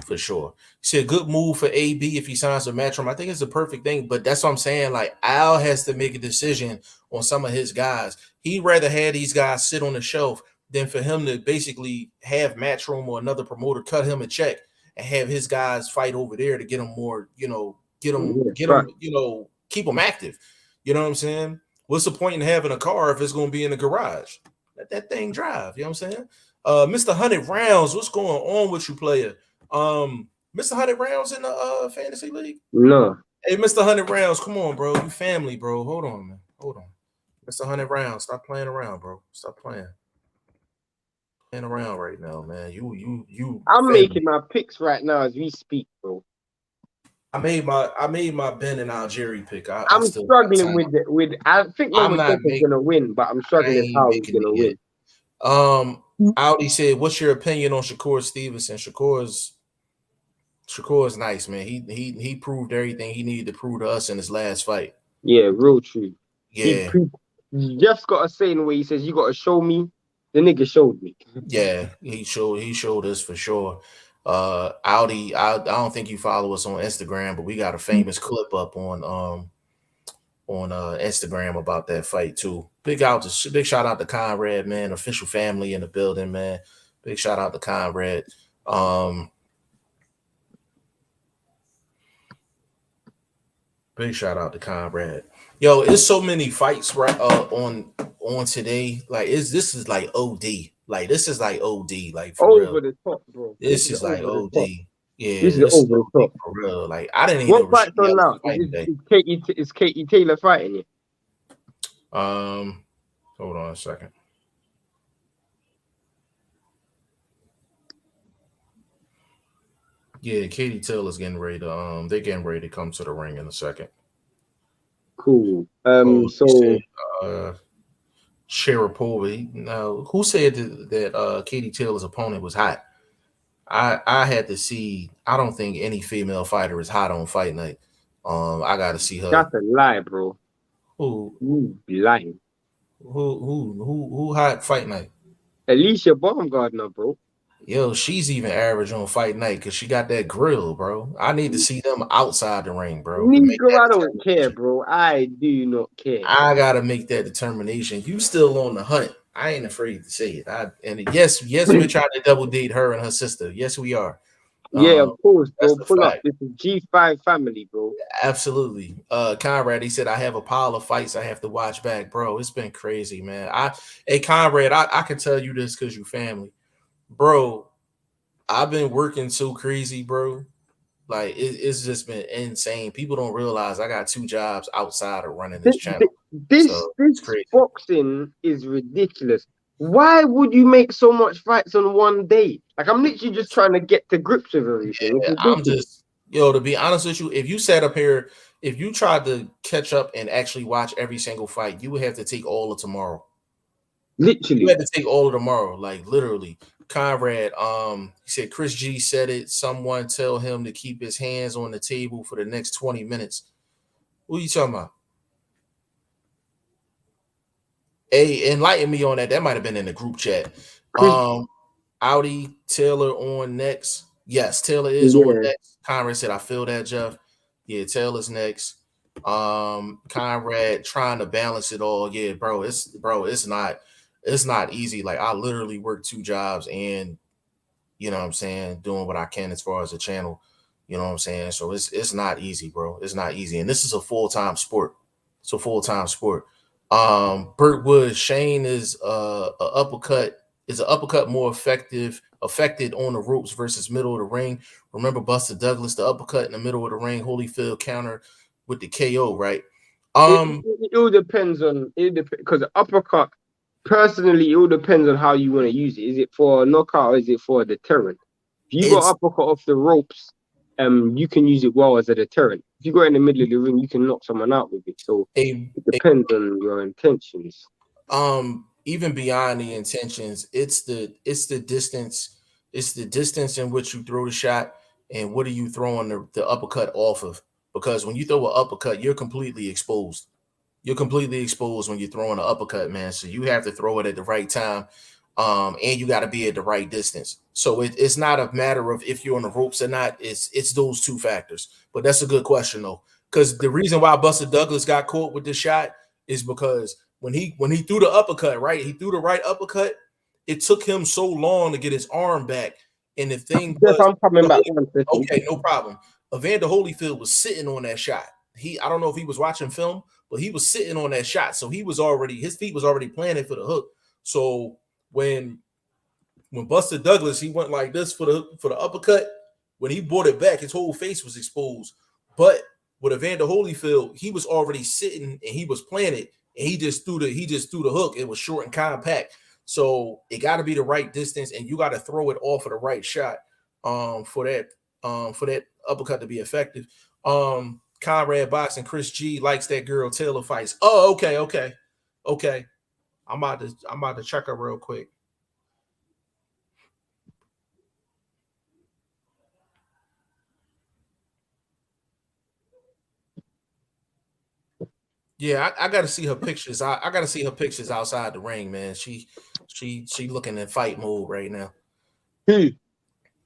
for sure. He said good move for AB if he signs a Matchroom. I think it's a perfect thing, but that's what I'm saying. Like Al has to make a decision on some of his guys. He'd rather have these guys sit on the shelf than for him to basically have Matchroom or another promoter cut him a check and have his guys fight over there to get him more, get Right. them, keep them active. You know what I'm saying? What's the point in having a car if it's going to be in the garage? Let that thing drive. You know what I'm saying? Mr. 100 Rounds, what's going on with you, player? Mr. 100 Rounds in the fantasy league? No. Hey, Mr. 100 Rounds, come on, bro. You family, bro. Hold on, man. Hold on. Mr. 100 Rounds, stop playing around, bro. Stop playing around right now, man. You I'm family. making my picks right now as we speak, bro. I made my Benn and Algieri pick. I'm still got struggling time. with I think I'm not Lomachenko's making. gonna win, but I'm I struggling ain't how he's making gonna it yet. win. Audi said, "What's your opinion on Shakur Stevenson?" Shakur is nice, man. He proved everything he needed to prove to us in his last fight. Yeah, real true. Yeah, Jeff's got a saying where he says, "You gotta show me." The nigga showed me. yeah. He showed us for sure. Audi, I don't think you follow us on Instagram, but we got a famous clip up on Instagram about that fight too. Big shout out to Conrad, man. Official family in the building, man. Big shout out to Conrad. Big shout out to Conrad. Yo, it's so many fights right on today. Like this is like OD. Like this is like OD. Like for real. Over the top, bro. This This is is like over the top. OD. Yeah, This is this is over the OD top. for real. Like I didn't even know What fight's Rashid on was now? fighting today. Is Katie Taylor fighting you? Hold on a second. Yeah, Katie Taylor's getting ready to they're getting ready to come to the ring in a second. Cool. Oh, So he said Sharapova. Now, who said that Katie Taylor's opponent was hot? I had to see. I don't think any female fighter is hot on fight night. I got to see her. that's a lie, bro. Who You be lying. who hot fight night? Alicia Baumgardner, bro. Yo, she's even average on fight night because she got that grill, bro. I need to see them outside the ring, bro, to make Negro, that I don't care, determination. bro. I do not care. I gotta make that determination. You still on the hunt. I ain't afraid to say it. Yes, we're trying to double date her and her sister. Yes, we are. Yeah, of course, That's bro. the Pull up. fact. This is G5 family, bro. Absolutely. Conrad, he said, I have a pile of fights I have to watch back, bro. It's been crazy, man. Hey, Conrad, I can tell you this because you family. Bro, I've been working so crazy, bro. Like it's just been insane. People don't realize I got 2 jobs outside of running this channel. This So it's this crazy. boxing is ridiculous. Why would you make so much fights on one day? Like I'm literally just trying to get to grips with everything. It's Yeah, I'm ridiculous. just to be honest with you, if you sat up here, if you tried to catch up and actually watch every single fight, you would have to take all of tomorrow. You Literally. had to take all of tomorrow, like literally. Conrad, he said Chris G said it. Someone tell him to keep his hands on the table for the next 20 minutes. What are you talking about? Hey, enlighten me on that. That might have been in the group chat. Chris, Audi Taylor on next. Yes, Taylor is on yeah. next. Conrad said, I feel that, Jeff. Yeah, Taylor's next. Conrad trying to balance it all. Yeah, it's not easy. Like I literally work 2 jobs and you know what I'm saying, doing what I can as far as the channel. You know what I'm saying? So it's not easy, bro. It's not easy. And this is a full-time sport. It's a full-time sport. Burt Wood, Shane is an uppercut more affected on the ropes versus middle of the ring. Remember Buster Douglas, the uppercut in the middle of the ring, Holyfield counter with the KO, right? It all depends on it, because uppercut. Personally, it all depends on how you want to use it. Is it for a knockout or is it for a deterrent? If you got It's uppercut off the ropes, you can use it well as a deterrent. If you got in the middle of the ring, you can knock someone out with it. So it depends on your intentions. Even beyond the intentions, it's the distance, it's the distance in which you throw the shot, and what are you throwing the uppercut off of? Because when you throw an uppercut, you're completely exposed. You're completely exposed when you're throwing an uppercut, man. So you have to throw it at the right time. And you got to be at the right distance. So it's not a matter of if you're on the ropes or not. It's those two factors. But that's a good question though, because the reason why Buster Douglas got caught with this shot is because when he threw the uppercut, right, he threw the right uppercut. It took him so long to get his arm back, and the thing Yes, was, I'm coming back 1 second. okay, no problem. Evander Holyfield was sitting on that shot. I don't know if he was watching film, but he was sitting on that shot, so his feet was already planted for the hook. So when Buster Douglas, he went like this for the uppercut. When he brought it back, his whole face was exposed. But with Evander Holyfield, he was already sitting and he was planted, and he just threw the hook. It was short and compact, so it got to be the right distance, and you got to throw it off of the right shot for that uppercut to be effective. Conrad Boxing, Chris G likes that girl Taylor fights. Oh, okay. I'm about to check her real quick. Yeah, I got to see her pictures. I got to see her pictures outside the ring, man. She looking in fight mode right now. Who?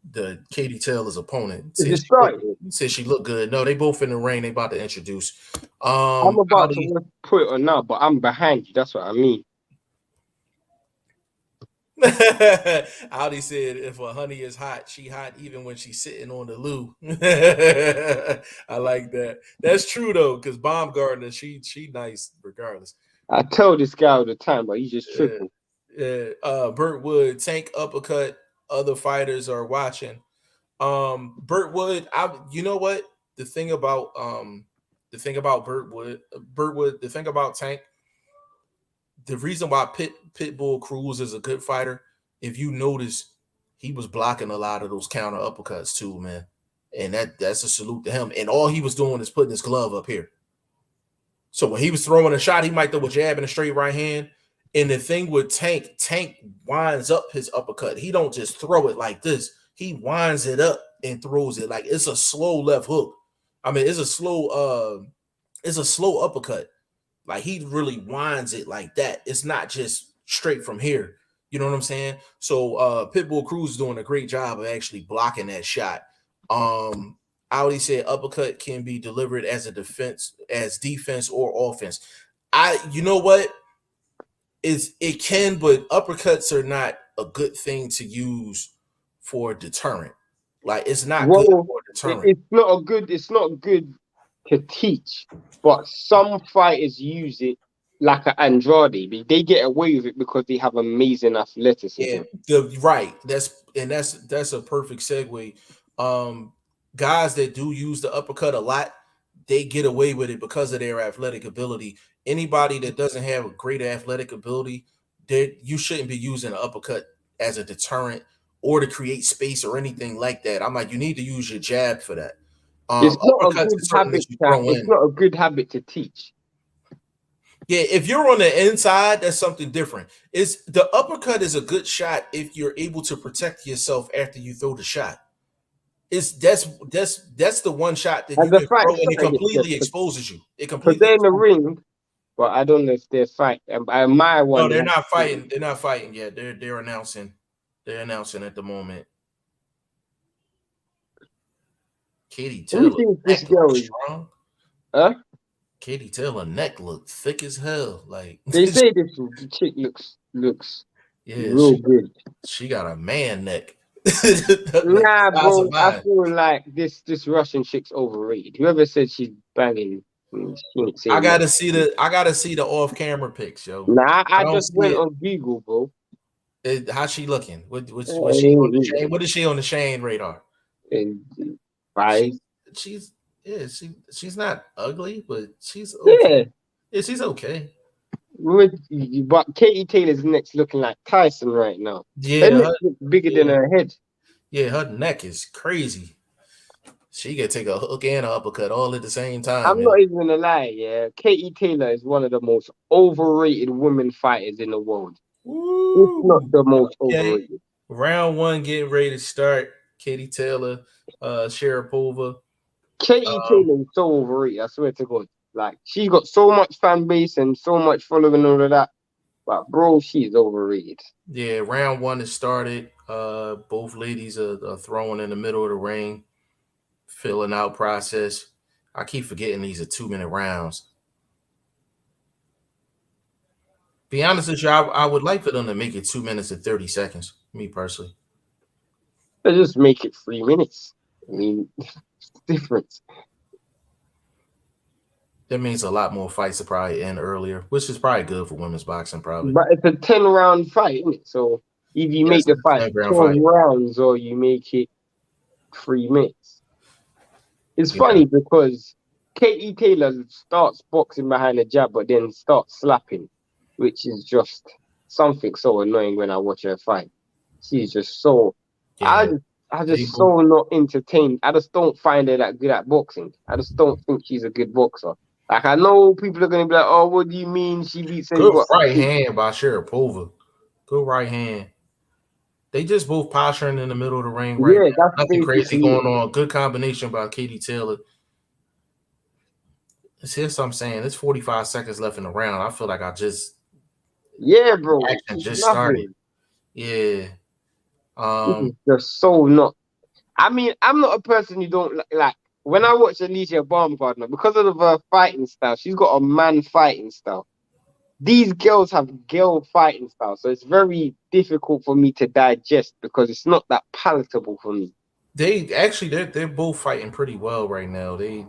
The Katie Taylor's opponent said she looked good. No, they both in the ring. They about to introduce. I'm about to put it on now, but I'm behind you. That's what I mean. Audi said, "If a honey is hot, she hot even when she's sitting on the loo." I like that. That's true though, because Baumgartner, she nice regardless. I tell this guy all the time, but he's just tripping. Burt Wood, Tank uppercut. Other fighters are watching. Burt Wood, you know what? The thing about Burt Wood, the thing about Tank, the reason why Pitbull Cruz is a good fighter, if you notice, he was blocking a lot of those counter uppercuts too, man. And that's a salute to him. And all he was doing is putting his glove up here. So when he was throwing a shot, he might throw a jab and a straight right hand. And the thing with Tank winds up his uppercut. He don't just throw it like this. He winds it up and throws it like it's a slow left hook. I mean, it's a slow uppercut. Like he really winds it like that. It's not just straight from here. You know what I'm saying? So Pitbull Cruz is doing a great job of actually blocking that shot. Audi said uppercut can be delivered as defense or offense. You know what? It can, but uppercuts are not a good thing to use for deterrent. Like it's not good for deterrent. It's not good to teach, but some fighters use it like an Andrade. They get away with it because they have amazing athleticism. Yeah, right. That's a perfect segue. Guys that do use the uppercut a lot, they get away with it because of their athletic ability. Anybody that doesn't have a great athletic ability, you shouldn't be using an uppercut as a deterrent or to create space or anything like that. I'm like, you need to use your jab for that. It's not a good habit to teach. Yeah, if you're on the inside, that's something different. The uppercut is a good shot if you're able to protect yourself after you throw the shot. That's the one shot that you can throw and it completely exposes you. It completely. They're in the ring, but I don't know if they're fighting. No, they're not fighting. They're not fighting yet. They're announcing. They're announcing at the moment. Katie Taylor neck looks strong. Huh? Katie Taylor neck look thick as hell. Like they say, this chick looks real good. She got a man neck. Nah, bro. I feel like this Russian chick's overrated. Whoever said she's banging, I gotta see the off-camera pics, yo. Nah, I just went on Google, bro. How's she looking? What is she on the Shane radar? Right. She's not ugly, but she's okay. Yeah, she's okay. But Katie Taylor's neck's looking like Tyson right now. Her Yeah, neck looks bigger than her head. her neck is crazy. She could take a hook and an uppercut all at the same time. I'm not even gonna lie, yeah. Katie Taylor is one of the most overrated women fighters in the world. If not Woo. the most Okay. overrated. Round one getting ready to start. Katie Taylor, Sharapova. Katie Taylor is so overrated, I swear to God. Like, she got so much fan base and so much following and all of that. But bro, she's overrated. Yeah, round one has started. Both ladies are throwing in the middle of the ring, filling out process. I keep forgetting these are 2-minute rounds. Be honest with you, I would like for them to make it 2 minutes and 30 seconds. Me personally. They just make it 3 minutes. I mean, difference. That means a lot more fights to probably end earlier, which is probably good for women's boxing, probably. But it's a 10-round fight, isn't it? So if you make the fight 12 rounds or you make it 3 minutes. It's funny because Katie Taylor starts boxing behind a jab, but then starts slapping, which is just something so annoying when I watch her fight. She's just so I just so not entertained. I just don't find her that good at boxing. I just don't think she's a good boxer. Like, I know people are gonna be like, "Oh, what do you mean she beats her?" Good right hand by Sharapova. Good right hand. They just both posturing in the middle of the ring right now. That's nothing crazy going on. Good combination by Katie Taylor. Here's what I'm saying. There's 45 seconds left in the round. I feel like I just bro. action just started. Yeah. Just so not. I mean, I'm not a person who don't like. When I watch Alicia Baumgardner, because of her fighting style, she's got a man fighting style. These girls have girl fighting style, so it's very difficult for me to digest because it's not that palatable for me. They're both fighting pretty well right now. These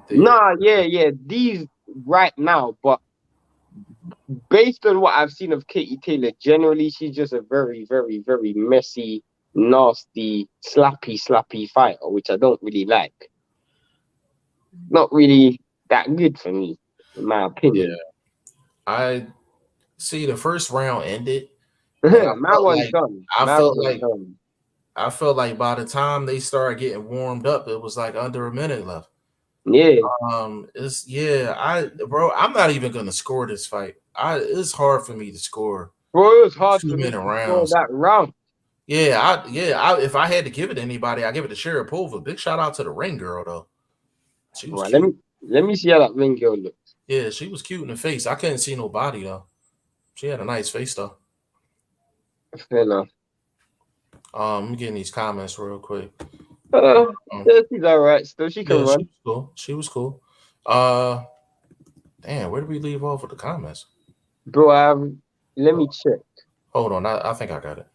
right now, but based on what I've seen of Katie Taylor, generally she's just a very, very, very messy, nasty, slappy fighter, which I don't really like. Not really that good for me, in my opinion. Yeah. I see the first round ended. My one's done. I felt like by the time they started getting warmed up, it was like under a minute left. Yeah. I'm not even gonna score this fight. It's hard for me to score. Bro, it was hard 2 for me minute to rounds. score that round. If I had to give it to anybody, I give it to Sharapova. Big shout out to the ring girl though. She was cute. Let me see how that ring girl looks. Yeah, she was cute in the face. I couldn't see no body though. She had a nice face though. Fair enough. I'm getting these comments real quick. She's all right. Still, she can run. She was cool. Damn, where did we leave off with the comments? Bro, let me check. Hold on, I think I got it.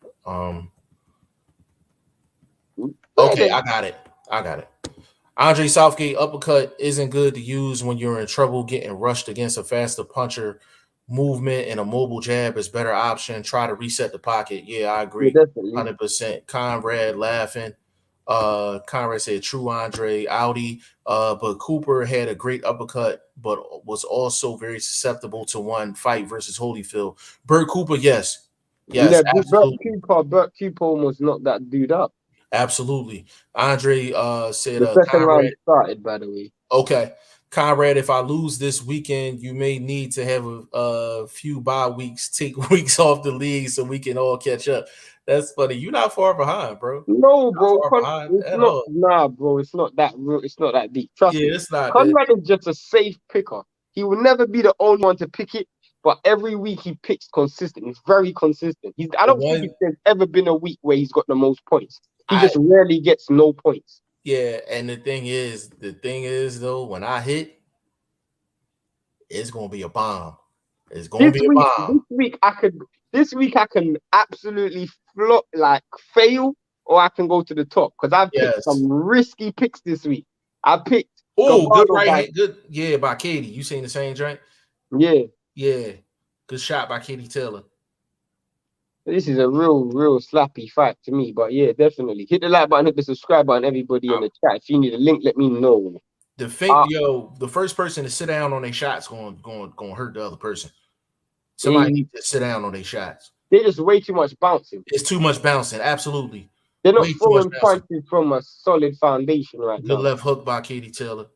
Okay, I got it. Andre Southgate uppercut isn't good to use when you're in trouble getting rushed against a faster puncher. Movement and a mobile jab is better option. Try to reset the pocket. Yeah, I agree. 100%. Conrad laughing. Conrad said true Andre Audi. But Cooper had a great uppercut, but was also very susceptible to one fight versus Holyfield. Bert Cooper, yes. Yes, absolutely. Bert Cooper almost knocked that dude up. Absolutely. Andre said the second round started, by the way. Okay. Conrad, if I lose this weekend, you may need to have a few bye weeks, take weeks off the league so we can all catch up. That's funny. You're not far behind, bro. No, bro. Nah, bro. It's not that deep. Trust me. It's not. Conrad is just a safe picker. He will never be the only one to pick it, but every week he picks consistent. He's very consistent. I don't think there's ever been a week where he's got the most points. He just rarely gets no points. Yeah, and the thing is though, when I hit, it's gonna be a bomb. It's gonna be a bomb. This week I can absolutely fail, or I can go to the top because I've picked some risky picks this week. I picked good right hand, good by Katie. You seen the same joint? Yeah. Good shot by Katie Taylor. This is a real slappy fight to me, but yeah, definitely. Hit the like button, hit the subscribe button, everybody in the chat. If you need a link, let me know. The first person to sit down on their shots going hurt the other person. Somebody needs to sit down on their shots. They're just way too much bouncing. It's too much bouncing. Absolutely. They're not throwing punches from a solid foundation right now. Good left hook by Katie Taylor.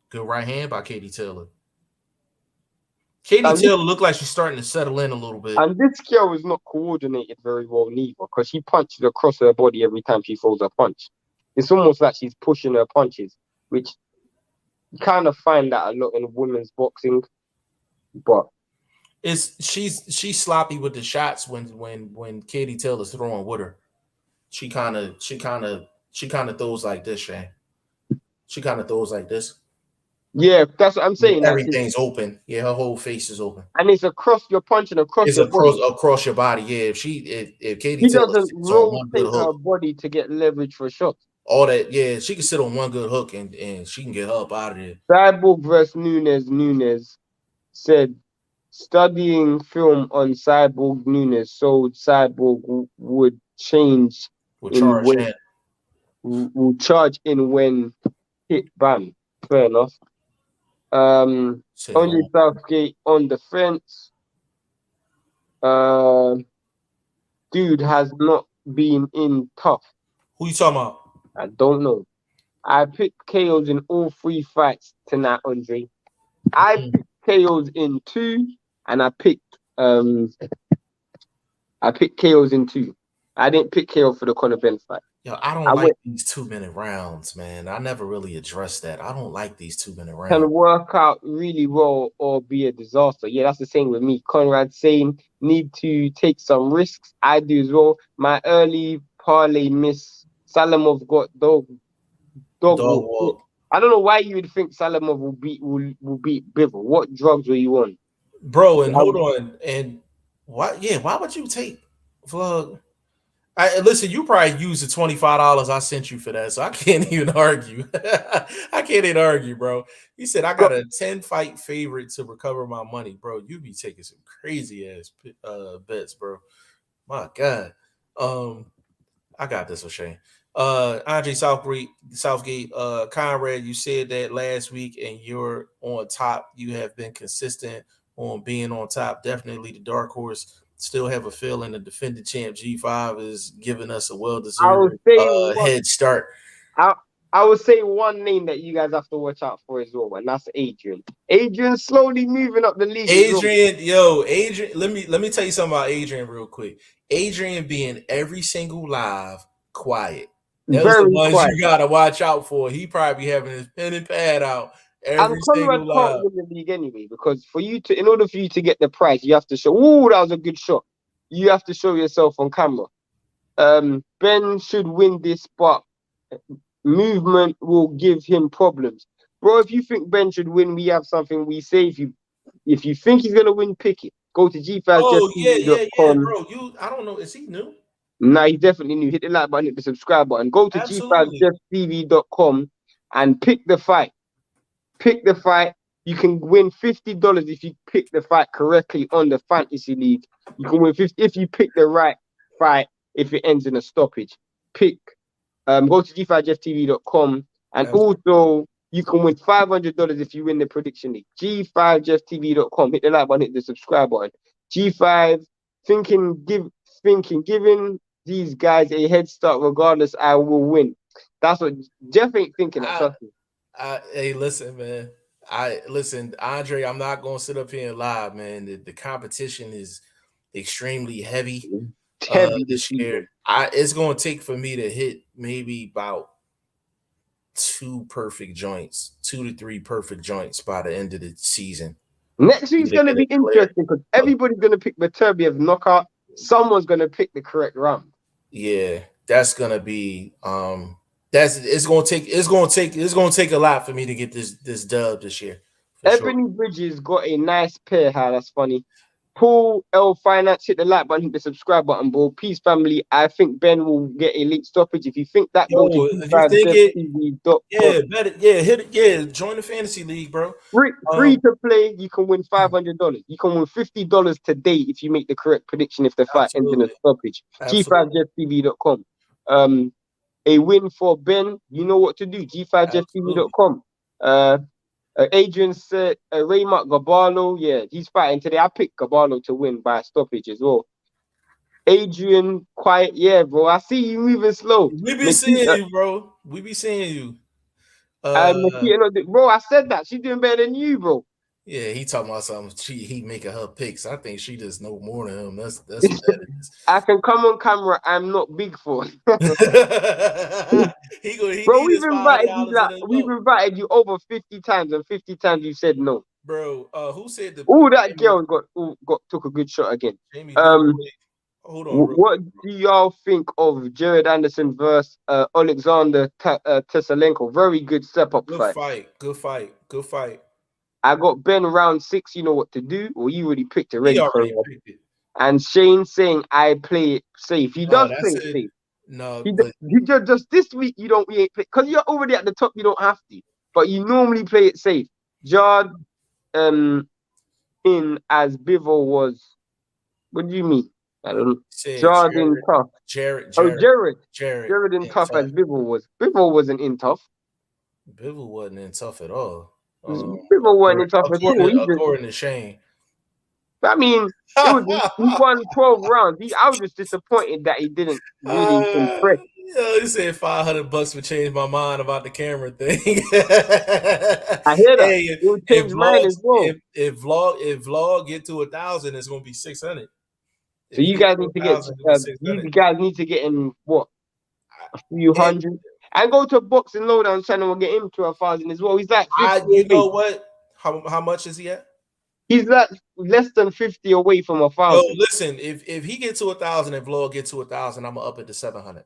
Good right hand by Katie Taylor. Katie Taylor looked like she's starting to settle in a little bit. And this girl is not coordinated very well neither, because she punches across her body every time she throws a punch. It's almost like she's pushing her punches, which you kind of find that a lot in women's boxing. But she's sloppy with the shots when Katie Taylor's throwing with her. She kind of throws like this, Shane. She kind of throws like this. Yeah, that's what I'm saying. Everything's open. Yeah, her whole face is open. And it's across your punching across your body. Across your body. Yeah, if Katie Taylor doesn't rotate her body to get leverage for shots. All that, yeah, she can sit on one good hook and she can get her up out of there. Cyborg versus Nunes said studying film on Cyborg Nunes so Cyborg would change will charge in when hit ban. Fair enough. Only Southgate on the fence. Dude has not been in tough. Who you talking about? I don't know. I picked KOs in all 3 fights tonight, Andre. I picked KOs in 2, and I picked KOs in 2. I didn't pick KO for the Conor Benn fight. Yo, I don't like these 2-minute rounds, man. I never really addressed that. I don't like these 2-minute rounds. Can work out really well or be a disaster. Yeah, that's the same with me. Conrad saying need to take some risks. I do as well. My early parlay miss. Salamov got dog walk. I don't know why you would think Salamov will beat Bivol. What drugs were you on, bro? And hold on, and why? Yeah, why would you take Vlog? Listen, you probably used the $25 I sent you for that, so I can't even argue. I can't even argue, bro. He said I got a 10-fight favorite to recover my money, bro. You be taking some crazy ass bets, bro. My God. I got this, O'Shane. Andre Southgate, Conrad, you said that last week, and you're on top. You have been consistent on being on top. Definitely the dark horse. Still have a feeling the defending champ G5 is giving us a well-deserved head start. I would say one name that you guys have to watch out for as well, and that's Adrian. Adrian slowly moving up the league. Adrian, let me tell you something about Adrian real quick. Adrian being every single live quiet. Those are the ones you gotta watch out for. He probably having his pen and pad out every single live. Can't win the league anyway, because in order for you to get the prize, you have to show. Ooh, that was a good shot. You have to show yourself on camera. Ben should win this, but movement will give him problems, bro. If you think Ben should win, we have something we say. If you think he's gonna win, pick it. Go to G5. Oh yeah, bro. I don't know. Is he new? Nah, he's definitely new. Hit the like button, hit the subscribe button. Go to G5JeffTV.com and pick the fight. Pick the fight. You can win $50 if you pick the fight correctly on the fantasy league. You can win 50 if you pick the right fight. If it ends in a stoppage, go to G5JeffTV.com, and also you can win $500 if you win the prediction league. G5JeffTV.com. Hit the like button, hit the subscribe button. G5 giving these guys a head start regardless. I will win. That's what Jeff ain't thinking. Hey, listen, man. Andre. I'm not gonna sit up here and lie, man. The competition is extremely heavy. This year. It's gonna take for me to hit maybe about 2 to 3 perfect joints by the end of the season. Next week's gonna be interesting because everybody's gonna pick Beterbiev knockout. Someone's gonna pick the correct round. Yeah, that's gonna be it's gonna take a lot for me to get this dub this year. Ebony Bridges got a nice pair. That's funny. Paul L Finance, hit the like button, hit the subscribe button, bro. Peace, family. I think Ben will get a late stoppage. If you think that, go to join the fantasy league, bro. Free to play. You can win $500. You can win $50 today if you make the correct prediction. If the fight ends in a stoppage, G5JeffTV.com. a win for Benn. You know what to do. Absolutely. G5JeffTV.com. Adrian said Raymark Gabarlo. Yeah, he's fighting today. I picked Gabarlo to win by stoppage as well. Adrian, quiet. Yeah, bro. I see you moving slow. We be seeing Nikita you, bro. We be seeing you. and Nikita, no, bro. I said that she's doing better than you, bro. Yeah, he talking about something. He making her picks. I think she just know more than him. That's what that is. I can come on camera. I'm not big for. He Bro, need his $5 in his we've note. invited you over 50 times, and 50 times you said no. Bro, who said the Oh, that girl got took a good shot again. Jamie Leroy? Hold on, real What quick, bro. do y'all think of Jared Anderson versus Alexander Teslenko? Very good step-up Good fight. fight. Good fight. Good fight. I got Ben round 6. You know what to do. Well, you already picked He already, already Conor. picked it. And Shane saying I play it safe. He does play That's it it. safe. No, He but just this week you ain't play because you're already at the top. You don't have to, but you normally play it safe. Jard in as Bivol was. What do you mean? I don't know. said Jard in tough. Jared Oh, Jared in in tough as tough. Bivol was. Bivol wasn't in tough. Bivol wasn't in tough at all. Bivol wasn't in tough at all. According to Shane. I mean, it was he won 12 rounds. I was just disappointed that he didn't really impress. He said $500 would change my mind about the camera thing. I hear that. Hey, It would change mine as well. if vlog get to 1,000, it's gonna be 600. So you guys need to get in what, a few hundred, and go to Boxing Lowdown channel and get him to 1,000 as well. He's like 50 you know away. what? How much is he at? He's like less than 50 away from 1,000. No, listen. If he gets to 1,000 and vlog get to 1,000, I'm gonna up it to 700.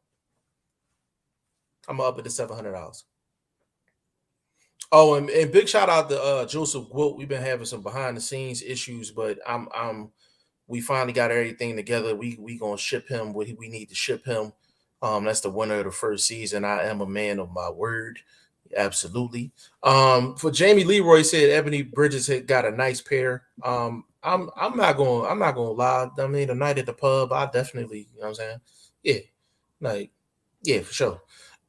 I'm gonna up it to $700. Oh, and big shout out to Joseph Gwilt. We've been having some behind the scenes issues, but we finally got everything together. We gonna ship him what we need to ship him. That's the winner of the first season. I am a man of my word. Absolutely. For Jamie Leroy said Ebony Bridges had got a nice pair. I'm not gonna lie. I mean, the night at the pub, I definitely, you know what I'm saying? Yeah. Like, yeah, for sure.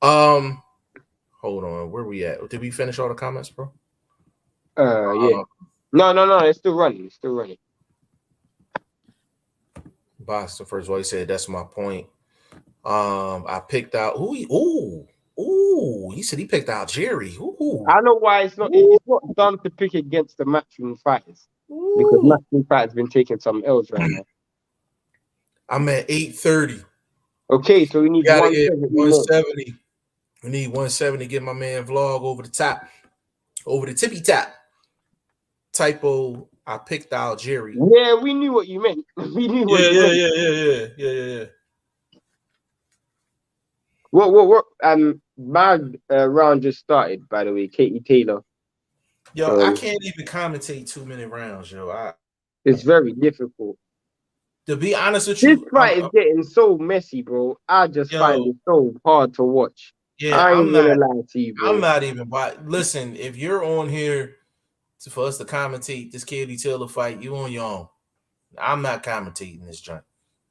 Hold on, where we at? Did we finish all the comments, bro? Yeah. No, it's still running. Boston first of all, he said that's my point. I picked out he said he picked out Algieri. I know why it's not done to pick against the Matchroom fighters. Because Matchroom fighters been taking some L's right now. I'm at 830. Okay, so we need 170. We need 170 to get my man vlog over the top, over the tippy top. Typo, I picked Algieri. Yeah, we knew what you meant. We knew what you meant. Yeah. What? My round just started, by the way. Katie Taylor. Yo, I can't even commentate 2 minute rounds, yo. It's very difficult. To be honest with you, this fight is getting so messy, bro. I just find it so hard to watch. Yeah, I ain't gonna lie to you, bro. I'm not even. Listen, if you're on here for us to commentate this Katie Taylor fight, you on your own. I'm not commentating this joint.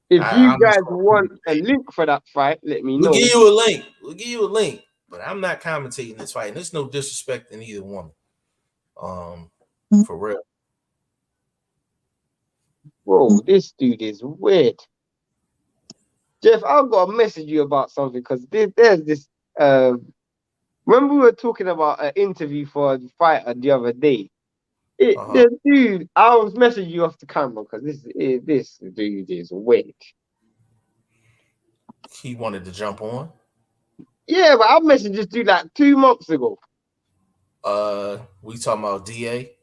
If you guys want a link for that fight, let me know. We'll give you a link. But I'm not commentating this fight. And there's no disrespect in either woman. For real. Bro, this dude is weird. Jeff, I've got to message you about something because there's this. When we were talking about an interview for a fighter the other day, the dude, I was messaging you off the camera because this dude is weird. He wanted to jump on. Yeah, but I messaged this dude like 2 months ago. We talking about DA?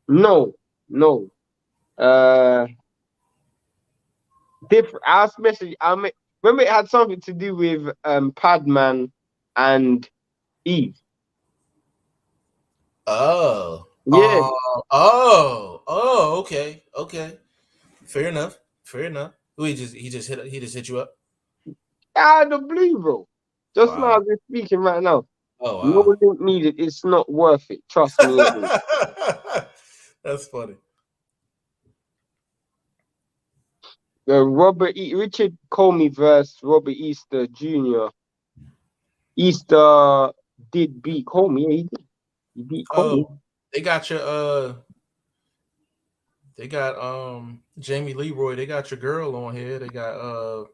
No. Different. I was messaging. Remember it had something to do with Padman and Eve. Oh. Yeah. Okay. Fair enough. He just hit you up. Out of the blue, bro. Just now as we're speaking right now. Oh, wow. No link needed. It's not worth it. Trust me. That's funny. Richard Comey versus Robert Easter Jr. Easter did beat Comey. Yeah, he did. He beat Comey. They got your they got Jamie Leroy. They got your girl on here. They got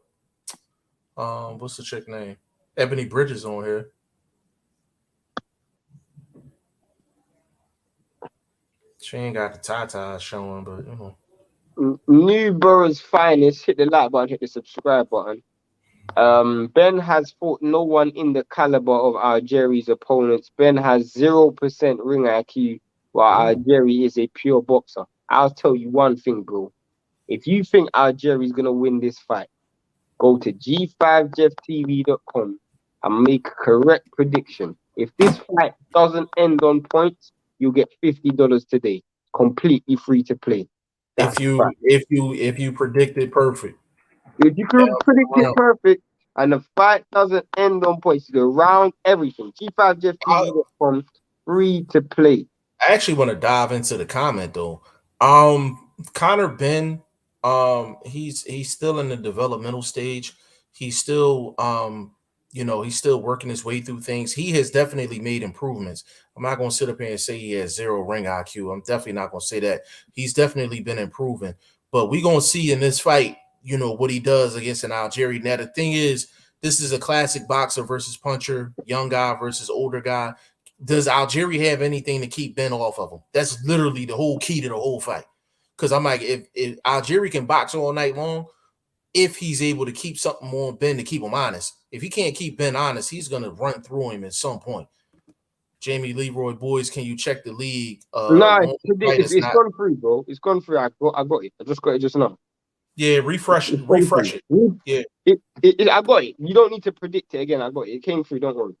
what's the chick name? Ebony Bridges on here. She ain't got the tatas showing, but you know. Newborough's finest. Hit the like button. Hit the subscribe button. Benn has fought no one in the caliber of Algieri's opponents. Benn has 0% ring IQ, while Algieri is a pure boxer. I'll tell you one thing, bro. If you think Algieri's gonna win this fight, go to g5jeftv.com and make a correct prediction. If this fight doesn't end on points, you'll get $50 today, completely free to play. If you predict it perfect. If you can predict it perfect and the fight doesn't end on points, you go round everything. G5jeftv.com, free to play. I actually want to dive into the comment though. Conor Benn, he's still in the developmental stage. He's still he's still working his way through things. He has definitely made improvements. I'm not going to sit up here and say he has 0 ring IQ. I'm definitely not going to say that. He's definitely been improving. But we're going to see in this fight, what he does against an Algieri. Now, the thing is, this is a classic boxer versus puncher, young guy versus older guy. Does Algieri have anything to keep Benn off of him? That's literally the whole key to the whole fight. Because I'm like, if Algieri can box all night long, if he's able to keep something on Benn to keep him honest. If he can't keep Benn honest, he's going to run through him at some point. Jamie Leroy, boys, can you check the league? It's gone through, bro. It's gone through. I got it. I just got it just now. Yeah, refresh it. Yeah. I got it. You don't need to predict it again. I got it. It came through. Don't worry.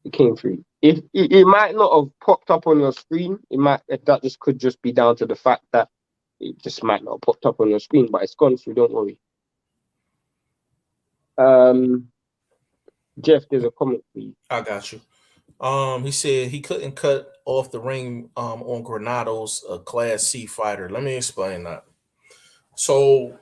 It came through. It might not have popped up on your screen. That could just be down to the fact that it just might not have popped up on your screen, but it's gone through. Don't worry. Jeff, there's a comment for you. I got you. He said he couldn't cut off the ring on Granados, a Class C fighter. Let me explain that. So,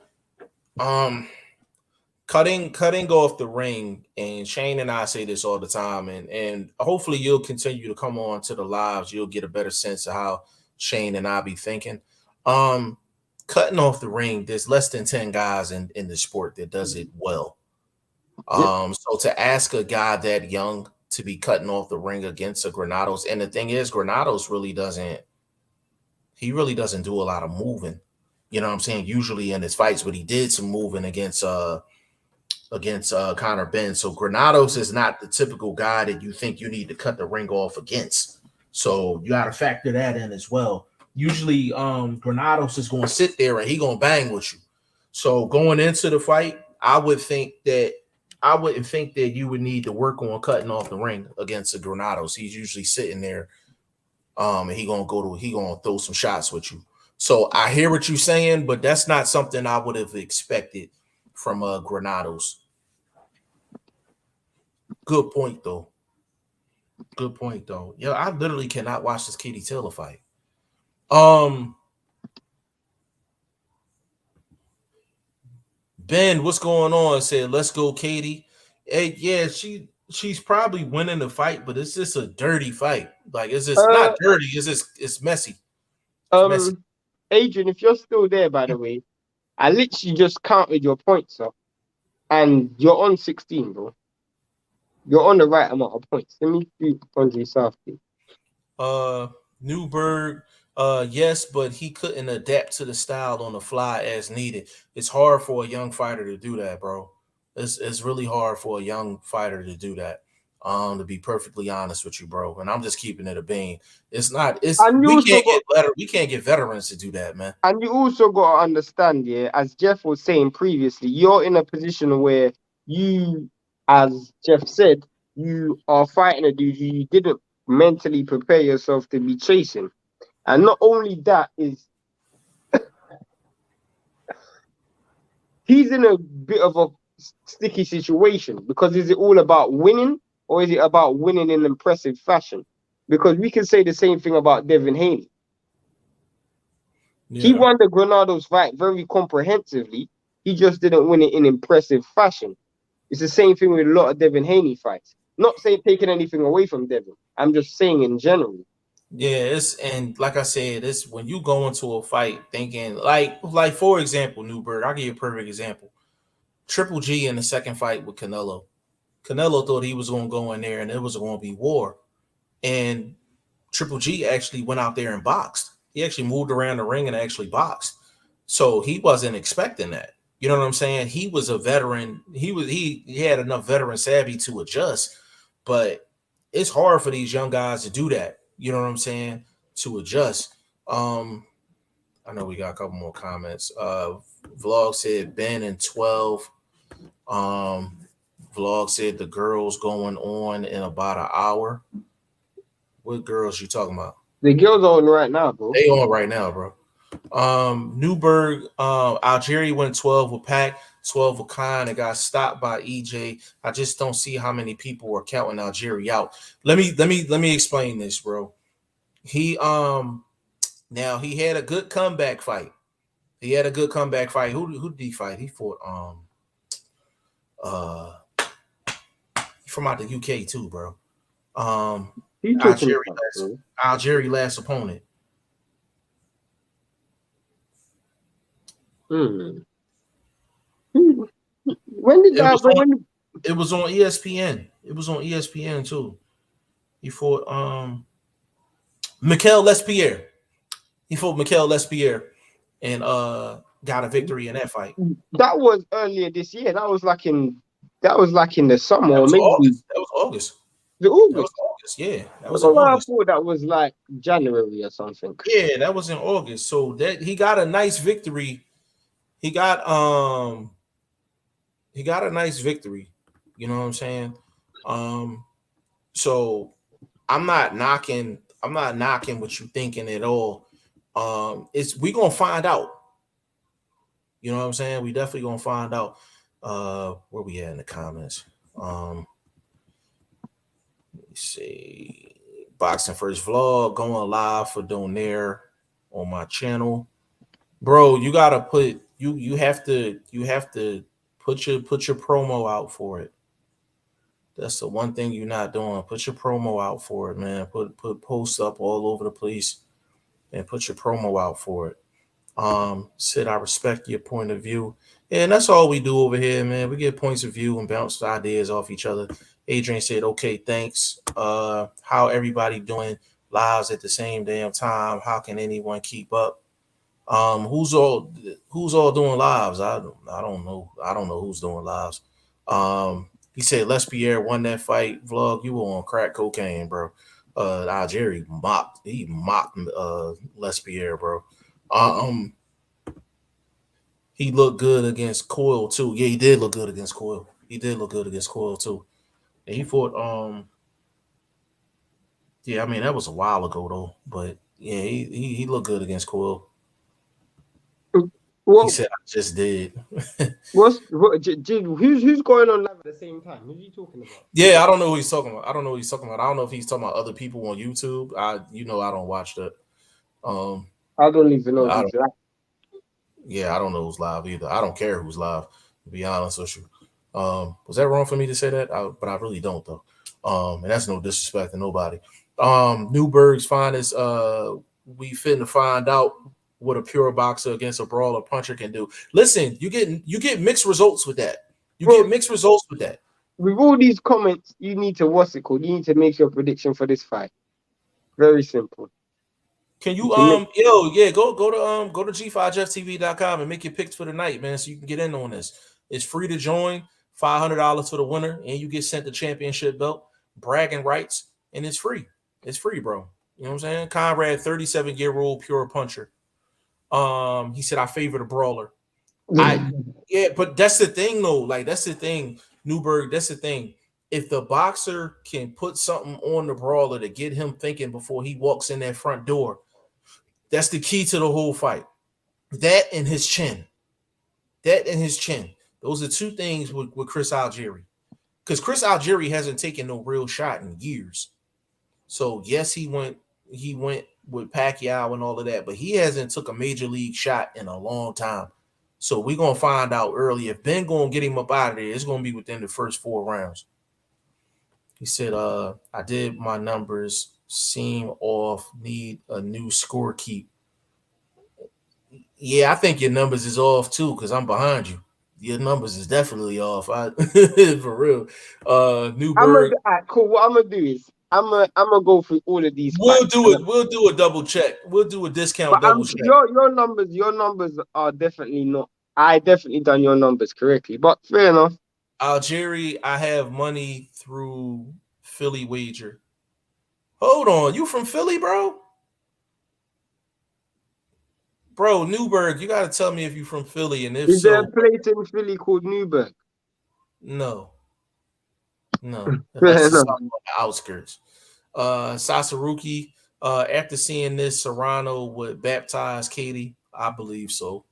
cutting off the ring, and Shane and I say this all the time, and hopefully you'll continue to come on to the lives. You'll get a better sense of how Shane and I be thinking. Cutting off the ring, there's less than 10 guys in the sport that does it well. So to ask a guy that young to be cutting off the ring against a Granados, and the thing is, Granados really doesn't do a lot of moving. You know what I'm saying? Usually in his fights, but he did some moving against Conor Benn. So Granados is not the typical guy that you think you need to cut the ring off against. So you got to factor that in as well. Usually Granados is going to sit there and he going to bang with you. So going into the fight, I wouldn't think that you would need to work on cutting off the ring against the Granados. He's usually sitting there and he going to throw some shots with you. So I hear what you're saying, but that's not something I would have expected from Granados. Good point, though. Yeah, I literally cannot watch this Katie Taylor fight. Ben, what's going on? Said, let's go, Katie. Hey, yeah, she's probably winning the fight, but it's just a dirty fight. Like, it's just not dirty. It's messy. It's messy. Adrian, if you're still there, by the way, I literally just counted your points up, and you're on 16, bro. You're on the right amount of points. Let me do Andre Southgate. Newberg, yes, but he couldn't adapt to the style on the fly as needed. It's hard for a young fighter to do that, bro. It's really hard for a young fighter to do that. To be perfectly honest with you, bro. And I'm just keeping it a bean. We can't get veterans to do that, man. And you also got to understand, yeah, as Jeff was saying previously, you're in a position where you, as Jeff said, you are fighting a dude you didn't mentally prepare yourself to be chasing. And not only that is he's in a bit of a sticky situation, because is it all about winning or is it about winning in impressive fashion? Because we can say the same thing about Devin Haney. He won the Granados fight very comprehensively. He just didn't win it in impressive fashion. It's the same thing with a lot of Devin Haney fights. Not saying taking anything away from Devin. I'm just saying in general. Yeah, and like I said, it's when you go into a fight thinking like for example, Newberg. I'll give you a perfect example. Triple G in the second fight with Canelo. Canelo thought he was going to go in there and it was going to be war. And Triple G actually went out there and boxed. He actually moved around the ring and actually boxed. So he wasn't expecting that. You know what I'm saying? He was a veteran. He had enough veteran savvy to adjust, but it's hard for these young guys to do that. You know what I'm saying? To adjust. I know we got a couple more comments. Vlog said Ben and 12. Vlog said the girls going on in about an hour. What girls you talking about? The girls on right now, bro. They on right now, bro. Newberg, Algieri went 12 with Pac, 12 with Khan, and got stopped by EJ. I just don't see how many people were counting Algieri out. Let me explain this, bro. He now he had a good comeback fight. He had a good comeback fight. Who did he fight? He fought from out the UK too, bro. Algieri last opponent. When did that? It was on ESPN. It was on ESPN too. He fought Mikel Lespierre. He fought Mikel Lespierre and got a victory in that fight. That was earlier this year. That was like in the summer, or maybe August. That was August. The August. That was August, yeah. That was in August. I thought that was like January or something. Yeah, that was in August. So that he got a nice victory. He got a nice victory. You know what I'm saying? So I'm not knocking what you thinking at all. We gonna find out. You know what I'm saying? We definitely gonna find out. Where we at in the comments? Let me see. BoxingFirst Vlog going live for Donaire on my channel. Bro, you gotta put you have to put your promo out for it. That's the one thing you're not doing. Put your promo out for it, man. Put posts up all over the place and put your promo out for it. Sid, I respect your point of view. And that's all we do over here, man. We get points of view and bounce ideas off each other. Adrian said, okay, thanks. How everybody doing lives at the same damn time? How can anyone keep up? Who's all doing lives? I don't know. I don't know who's doing lives. He said Lespierre won that fight. Vlog, you were on crack cocaine, bro. Algieri mocked Lespierre, bro. He looked good against Coyle too. Yeah, he did look good against Coyle. Too. And he fought yeah, I mean that was a while ago though, but yeah, he looked good against Coyle. He said I just did. Who's going on live at the same time? Who's he talking about? Yeah, I don't know who he's talking about. I don't know if he's talking about other people on YouTube. I don't watch that. I don't even know who's live. Yeah, I don't know who's live either. I don't care who's live, to be honest with you. Was that wrong for me to say that? But I really don't though. And that's no disrespect to nobody. Newberg's finest. We finna find out what a pure boxer against a brawler puncher can do. Listen, you get mixed results with that. With all these comments, you need to You need to make your prediction for this fight. Very simple. Can you go to g5jeftv.com and make your picks for the night, man, so you can get in on this. It's free to join, $500 for the winner, and you get sent the championship belt, bragging rights, and it's free. It's free, bro. You know what I'm saying? Conrad, 37-year-old pure puncher. He said I favor the brawler. But that's the thing though. Like that's the thing, Newberg. That's the thing. If the boxer can put something on the brawler to get him thinking before he walks in that front door, that's the key to the whole fight. That and his chin. Those are two things with Chris Algieri. Because Chris Algieri hasn't taken no real shot in years. So yes, he went with Pacquiao and all of that, but he hasn't took a major league shot in a long time. So we're gonna find out early if Ben gonna get him up out of there. It's gonna be within the first 4 rounds. He said, I did my numbers, seem off, need a new score keep. Yeah, I think your numbers is off too, because I'm behind you. Your numbers is definitely off. For real. Newberg. Cool. What I'm gonna do is I'm gonna go through all of these We'll fights. do it. We'll do a double check. We'll do a discount But double check. your numbers are definitely not. I definitely done your numbers correctly. But fair enough. Algieri, I have money through Philly wager. Hold on, you from Philly, bro? Bro, Newberg, you gotta tell me if you from Philly, and if Is there a so, place in Philly called Newburgh? no, no, Fair that's just enough. on the outskirts. Sasaruki, after seeing this, Serrano would baptize Katie. I believe so.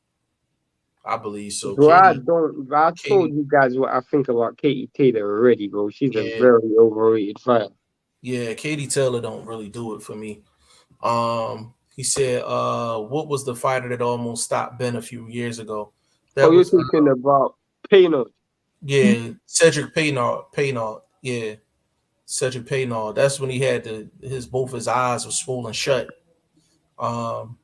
I believe so. Bro, I Katie, don't. I told Katie, you guys what I think about Katie Taylor already, bro. She's a yeah, very overrated fighter. yeah. Katie Taylor don't really do it for me. He said, what was the fighter that almost stopped Ben a few years ago? Oh, That you're was talking about Payno. yeah, Cedric Paynard. Yeah, Cedric Paynard. That's when he had both his eyes were swollen shut. Um,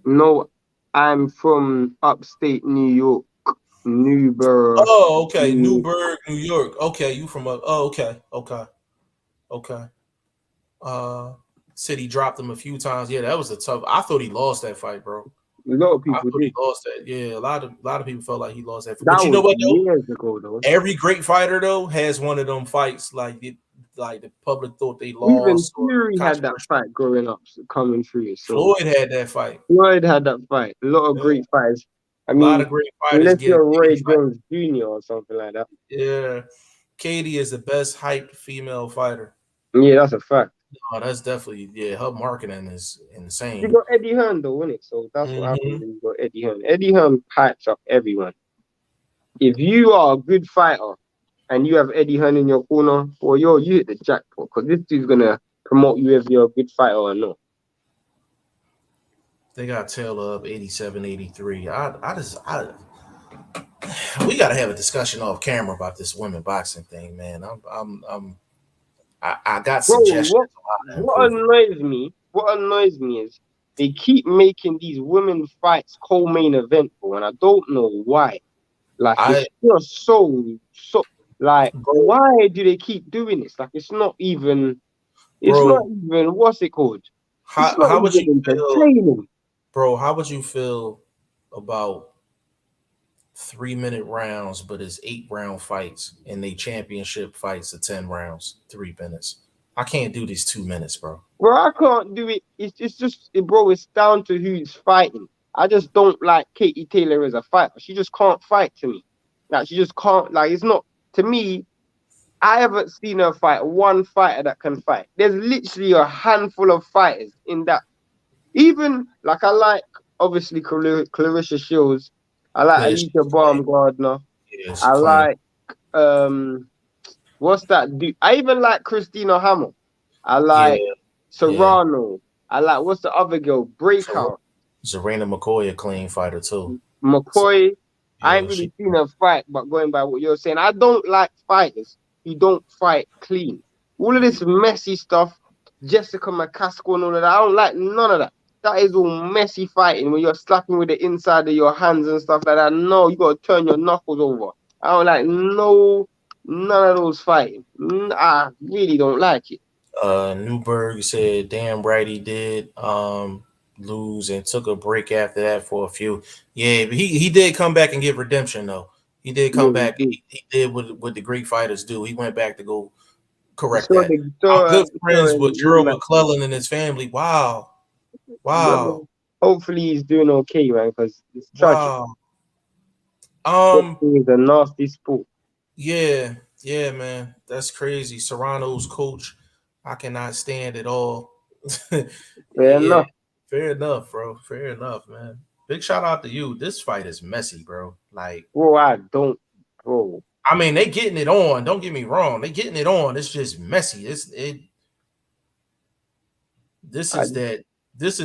No, I'm from upstate New York, Newburgh. oh, okay, New. Newburgh, New York. Okay, you from oh, okay, okay, okay. Uh, said he dropped him a few times. Yeah, that was a tough. I thought he lost that fight, bro. A lot of I people thought he did. lost that. Yeah, a lot of people felt like he lost that. But That you know was what though? years ago, though. Every great fighter though has one of them fights like the public thought they Even lost or Fury had that controversial. fight growing up, coming through. So Floyd had that fight. Floyd had that fight. A lot of Yeah, great fights. I a lot mean, of great fighters unless get a you're Roy Katie fight. Jones Jr. or something like that. Yeah, Katie is the best hyped female fighter. Yeah, that's a fact. Oh, that's definitely her marketing is You insane. got Eddie Hearn though, innit? So that's what happens Hmm. when you got Eddie Hearn. Eddie Hearn pipes up everyone. If you are a good fighter and you have Eddie Hearn in your corner, well, you hit the jackpot because this dude's gonna promote you if you're a good fighter or not. They got Taylor up 87, 83. We gotta have a discussion off camera about this women boxing thing, man. I got Bro, suggestions on how to what improve it. annoys me is they keep making these women fights co-main event, bro, and I don't know why. Like I it's just so like bro, why do they keep doing this? Like it's not bro, even what's it called? It's not how would you even feel, entertaining. bro? How would you feel about 3 minute rounds, but it's 8 round fights and they championship fights are 10 rounds, 3 minutes? I can't do these 2 minutes, bro. Bro, I can't do it. It's just bro, it's down to who's fighting. I just don't like Katie Taylor as a fighter. She just can't fight to me. Like she just can't like it's not to me. I haven't seen her fight one fighter that can fight. There's literally a handful of fighters in that. Even like I like obviously Clarissa Shields. I like Yeah, Alicia she's clean. Baumgardner. Yeah, she's I clean. like what's that dude? I even like Christina Hammer. I Yeah, like yeah. Serrano. I like what's the other girl? So Breakout. Zarina McCoy a clean fighter too. So McCoy. I ain't yeah, really seen her fight, but going by what you're saying, I don't like fighters who don't fight clean. All of this messy stuff, Jessica McCaskill and all of that, I don't like none of that. That is all messy fighting when you're slapping with the inside of your hands and stuff like that. No, you gotta turn your knuckles over. I don't like none of those fighting. I really don't like it. Newberg said damn right he did lose and took a break after that for a few. Yeah, but he did come back and give redemption though. He did Yeah, come you back. do. He did what the great fighters do. He went back to go correct So that. the I'm so good so friends with win Gerald back. McClellan and his family. Wow. Well, Wow. hopefully he's doing okay, man, because it's tragic. Wow. Boxing Um is a nasty sport. yeah, yeah, man. That's crazy. Serrano's coach, I cannot stand it all. Fair Yeah. enough. Fair enough, bro. Fair enough, man. Big shout out to you. This fight is messy, bro. Like, Bro, I don't, bro. I mean, they getting it on. Don't get me wrong. They getting it on. It's just messy. This I, is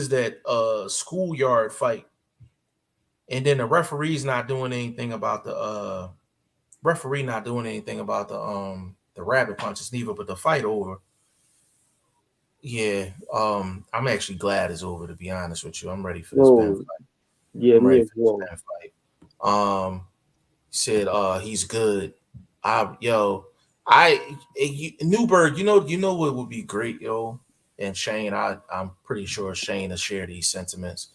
that schoolyard fight. And then the referee's not doing anything about the the rabbit punches neither, but the fight over. Yeah, I'm actually glad it's over, to be honest with you. I'm ready for this Benn bro, fight. yeah, I'm me ready as for this well. Benn fight. Said he's good. Newberg, you know what would be great, yo. And Shane, I'm pretty sure Shane will share these sentiments.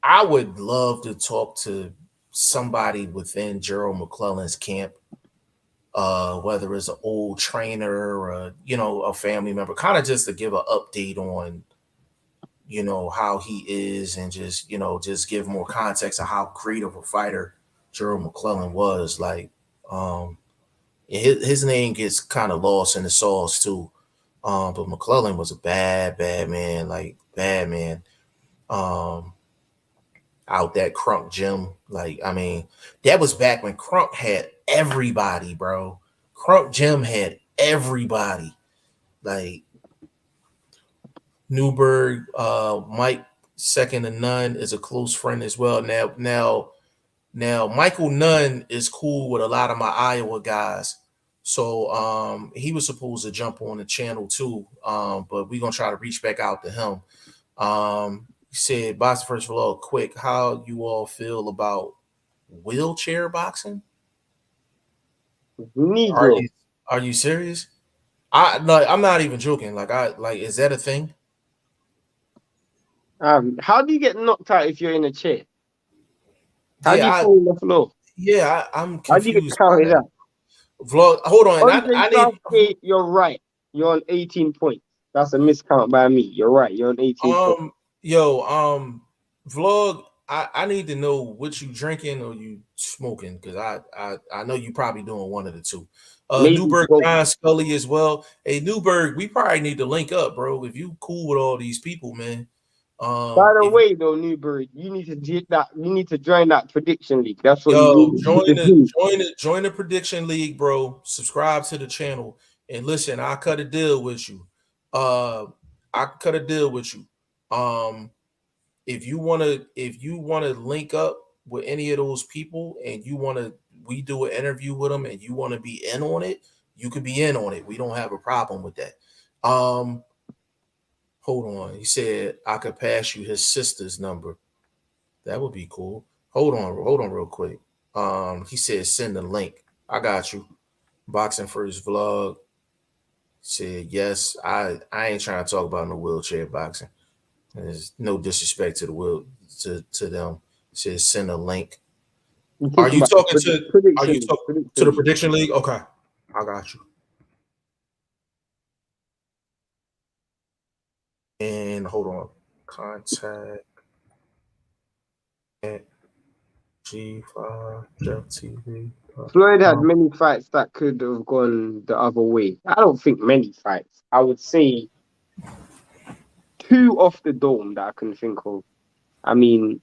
I would love to talk to somebody within Gerald McClellan's camp, whether it's an old trainer or a family member, kind of just to give an update on how he is, and just give more context of how great of a fighter Gerald McClellan was. Like, his name gets kind of lost in the sauce too. But McClellan was a bad man, like bad man. Um, Out that Crunk gym, like, I mean, that was back when Crunk had everybody, bro. Crunk gym had everybody. Like, Newberg, Mike second to none is a close friend as well. Now Michael Nunn is cool with a lot of my Iowa guys. So he was supposed to jump on the channel too. But we're gonna try to reach back out to him. He said, BoxingFirst Vlog, quick, how you all feel about wheelchair boxing? Are Negro. you serious? I'm not even joking. Is that a thing? How do you get knocked out if you're in a chair? How do you Yeah, fall on the floor? I'm How do you get confused by counted that. out? Vlog, hold on. Andre I need Southgate, you're right. You're on 18 points. That's a miscount by me. You're right. You're on 18 points. yo, Vlog, I need to know what you drinking or you smoking, because I know you probably doing one of the two. Maybe Newberg, both. John Scully as well. Hey, Newberg, we probably need to link up, bro. If you cool with all these people, man. By the If way, though, Newbury, you need to get that. You need to join that prediction league. That's what you Yo, really need to do. join the prediction league, bro. Subscribe to the channel and listen. I'll cut a deal with you. I cut a deal with you. Um, if you wanna link up with any of those people, and we do an interview with them, and you wanna be in on it, you can be in on it. We don't have a problem with that. Hold on. He said I could pass you his sister's number. That would be cool. Hold on real quick. He said send the link. I got you. BoxingFirst Vlog said yes. I ain't trying to talk about no wheelchair boxing. There's no disrespect to the to them. He said send a link. You Are talk you about talking the to are you prediction league. talking to Prediction the league. prediction league? Okay. I got you. And hold on. Contact at G5 Jeff TV. Floyd had many fights that could have gone the other way. I don't think many fights. I would say two off the dome that I can think of. I mean,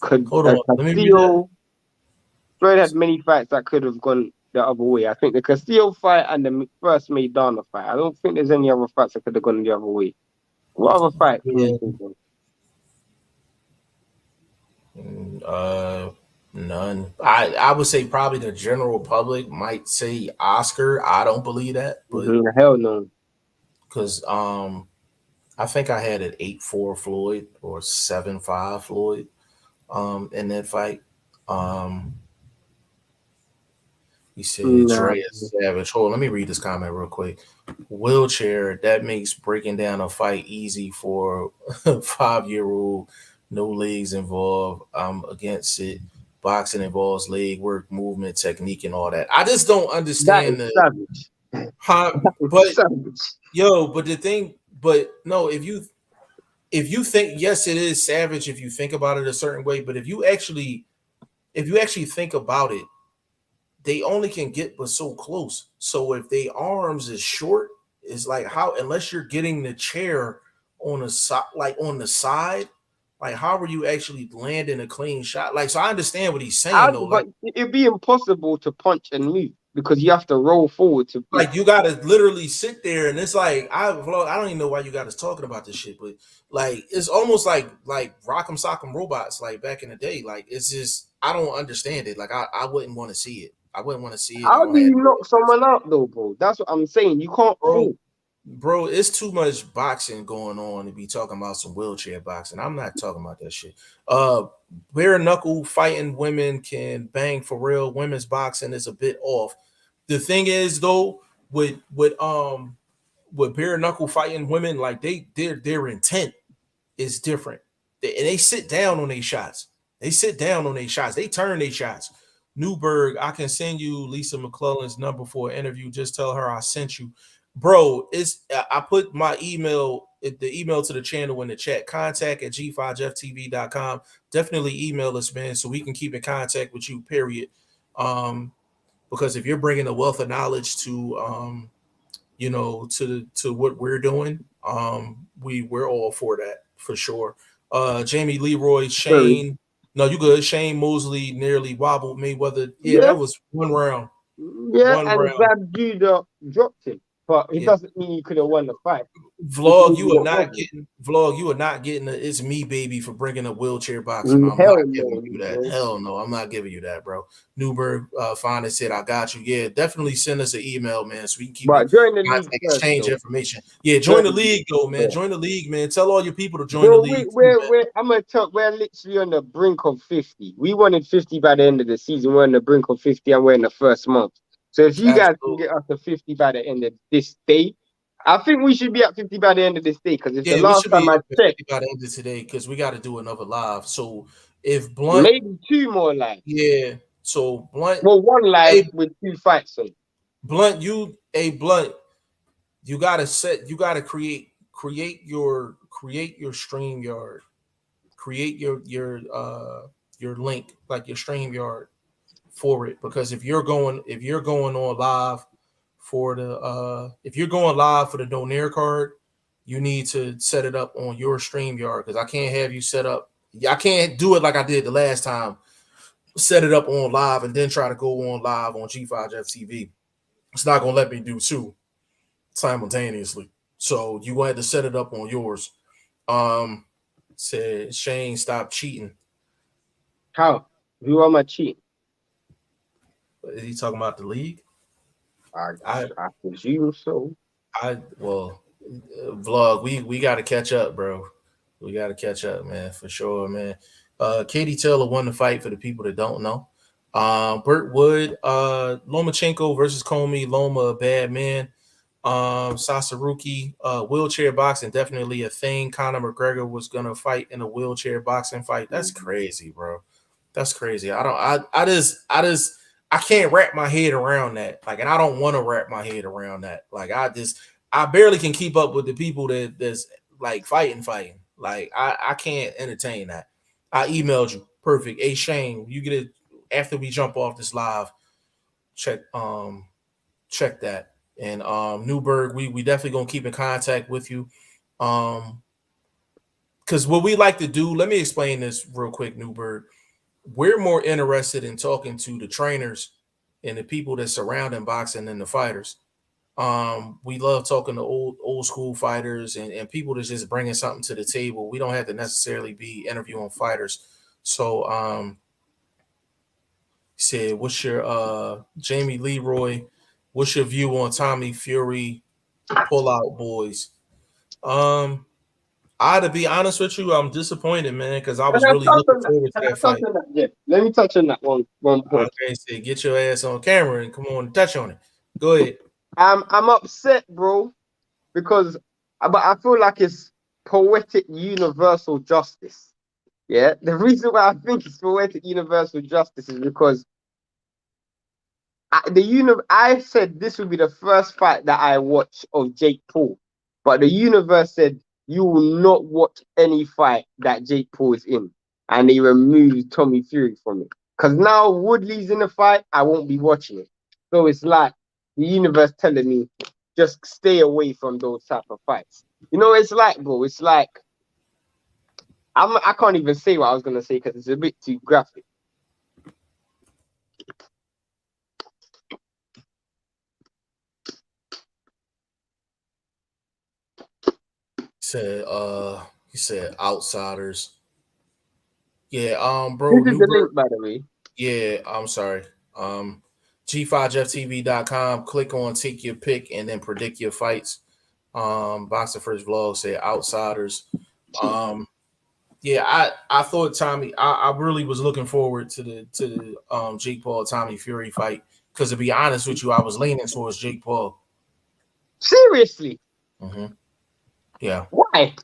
Hold on. Let me read that. Castillo. Floyd had many fights that could have gone the other way. I think the Castillo fight and the first Maidana fight. I don't think there's any other fights that could have gone the other way. What other fight can you Yeah. think of? None. I would say probably the general public might say Oscar. I don't believe that, but Hell no. because I think I had an 8-4 Floyd or 7-5 Floyd in that fight. He said Nah. Dre is savage. Hold on, let me read this comment real quick. Wheelchair, that makes breaking down a fight easy for a 5-year-old. No legs involved. I'm against it. Boxing involves leg work, movement, technique, and all that. I just don't That is understand savage. That but is savage. but the thing, but no, if you think, yes, it is savage if you think about it a certain way, but if you actually think about it, they only can get but so close. So if they arms is short, it's like, how, unless you're getting the chair on the side, like on the side. Like, how are you actually landing a clean shot? Like, so I understand what he's saying though. But it'd be impossible to punch and move because you have to roll forward to beat. Like you gotta literally sit there, and it's like I don't even know why you got us talking about this shit, but like it's almost like Rock'em Sock'em Robots, like back in the day. Like it's just I don't understand it. Like I wouldn't want to see it. I wouldn't want to see it. I How don't do have you knock someone out though, bro? That's what I'm saying. You can't bro, fall. bro. It's too much boxing going on to be talking about some wheelchair boxing. I'm not talking about that shit. Bare knuckle fighting women can bang for real. Women's boxing is a bit off. The thing is though, with bare knuckle fighting women, like their intent is different. And they sit down on their shots. They sit down on their shots. They turn their shots. Newberg, I can send you Lisa McClellan's number for an interview. Just tell her I sent you. Bro, I put my email, the email to the channel in the chat. Contact at g5ftv.com. Definitely email us, man, so we can keep in contact with you, period. Because if you're bringing a wealth of knowledge to to what we're doing, we're all for that for sure. Jamie Leroy, Sorry. Shane, no, you good. Shane Mosley nearly wobbled Mayweather. Yeah, Yeah, that was one round. yeah, One and round. that dude dropped him, but it Yeah. doesn't mean you could have won the fight. Vlog, you are not getting a it's me, baby, for bringing a wheelchair boxing. I'm not Hell giving no, you that. bro. Hell no, I'm not giving you that, bro. Newberg finally said, I got you. Yeah, definitely send us an email, man, so we can keep in But join the league contact, first, exchange though. information. Yeah, join Join the the league. league though, man. Yeah. Join the league, man. Tell all your people to join the Bro, league too, man. I'm gonna tell. We're literally on the brink of 50. We wanted 50 by the end of the season. We're on the brink of 50, and we're in the first month. So if you guys can Absolutely. get us to 50 by the end of this day, I think we should be at 50 by the end of this day. Because it's the Yeah, we last should time be I up to checked, 50 by the end of today because we got to do another live. So if Blunt, maybe 2 more lives. yeah, so Blunt, Well, 1 live hey, with 2 fights on. Blunt, Blunt, you gotta create your stream yard, create your link, like your stream yard for it, because if you're going on live for the if you're going live for the Donaire card, you need to set it up on your stream yard, because I can't have you set up, I can't do it like I did the last time, set it up on live and then try to go on live on G5FTV. It's not gonna let me do two simultaneously. So you had to set it up on yours. Said Shane, stop cheating. How? Who am I cheating? Is he talking about the league? I presume so. Vlog, we got to catch up, bro. We got to catch up, man, for sure, man. Katie Taylor won the fight, for the people that don't know. Burt Wood, Lomachenko versus Comey. Loma, a bad man. Sasaruki, wheelchair boxing, definitely a thing. Conor McGregor was gonna fight in a wheelchair boxing fight. That's crazy, bro. That's crazy. I can't wrap my head around that. Like, and I don't want to wrap my head around that. Like, I barely can keep up with the people that's like fighting. Like, I can't entertain that. I emailed you. Perfect. Hey Shane, you get it after we jump off this live. Check that. And Newberg, we definitely gonna keep in contact with you. Because what we like to do, let me explain this real quick, Newberg. We're more interested in talking to the trainers and the people that surround boxing than the fighters. We love talking to old school fighters and people that's just bringing something to the table. We don't have to necessarily be interviewing fighters. So said, what's your Jamie Leroy, what's your view on Tommy Fury pullout boys? To be honest with you, I'm disappointed, man, because I was really looking forward to that fight. Yeah. Let me touch on that one point. Okay, say get your ass on camera and come on and touch on it. Go ahead. I'm upset, bro, because but I feel like it's poetic universal justice. Yeah, the reason why I think it's poetic universal justice is because I said this would be the first fight that I watch of Jake Paul, but the universe said you will not watch any fight that Jake Paul is in, and they removed Tommy Fury from it. Because now Woodley's in the fight, I won't be watching it. So it's like the universe telling me just stay away from those type of fights. You know, it's like, bro. It's like I can't even say what I was gonna say because it's a bit too graphic. Said he said outsiders. Yeah, bro, This is the Newbert. link, by the way. Yeah, I'm sorry. G5FTV.com. Click on take your pick and then predict your fights. BoxingFirst Vlog said outsiders. Um, yeah, I thought Tommy. I really was looking forward to the Jake Paul Tommy Fury fight because to be honest with you, I was leaning towards Jake Paul. Seriously, Mm-hmm. Yeah, why?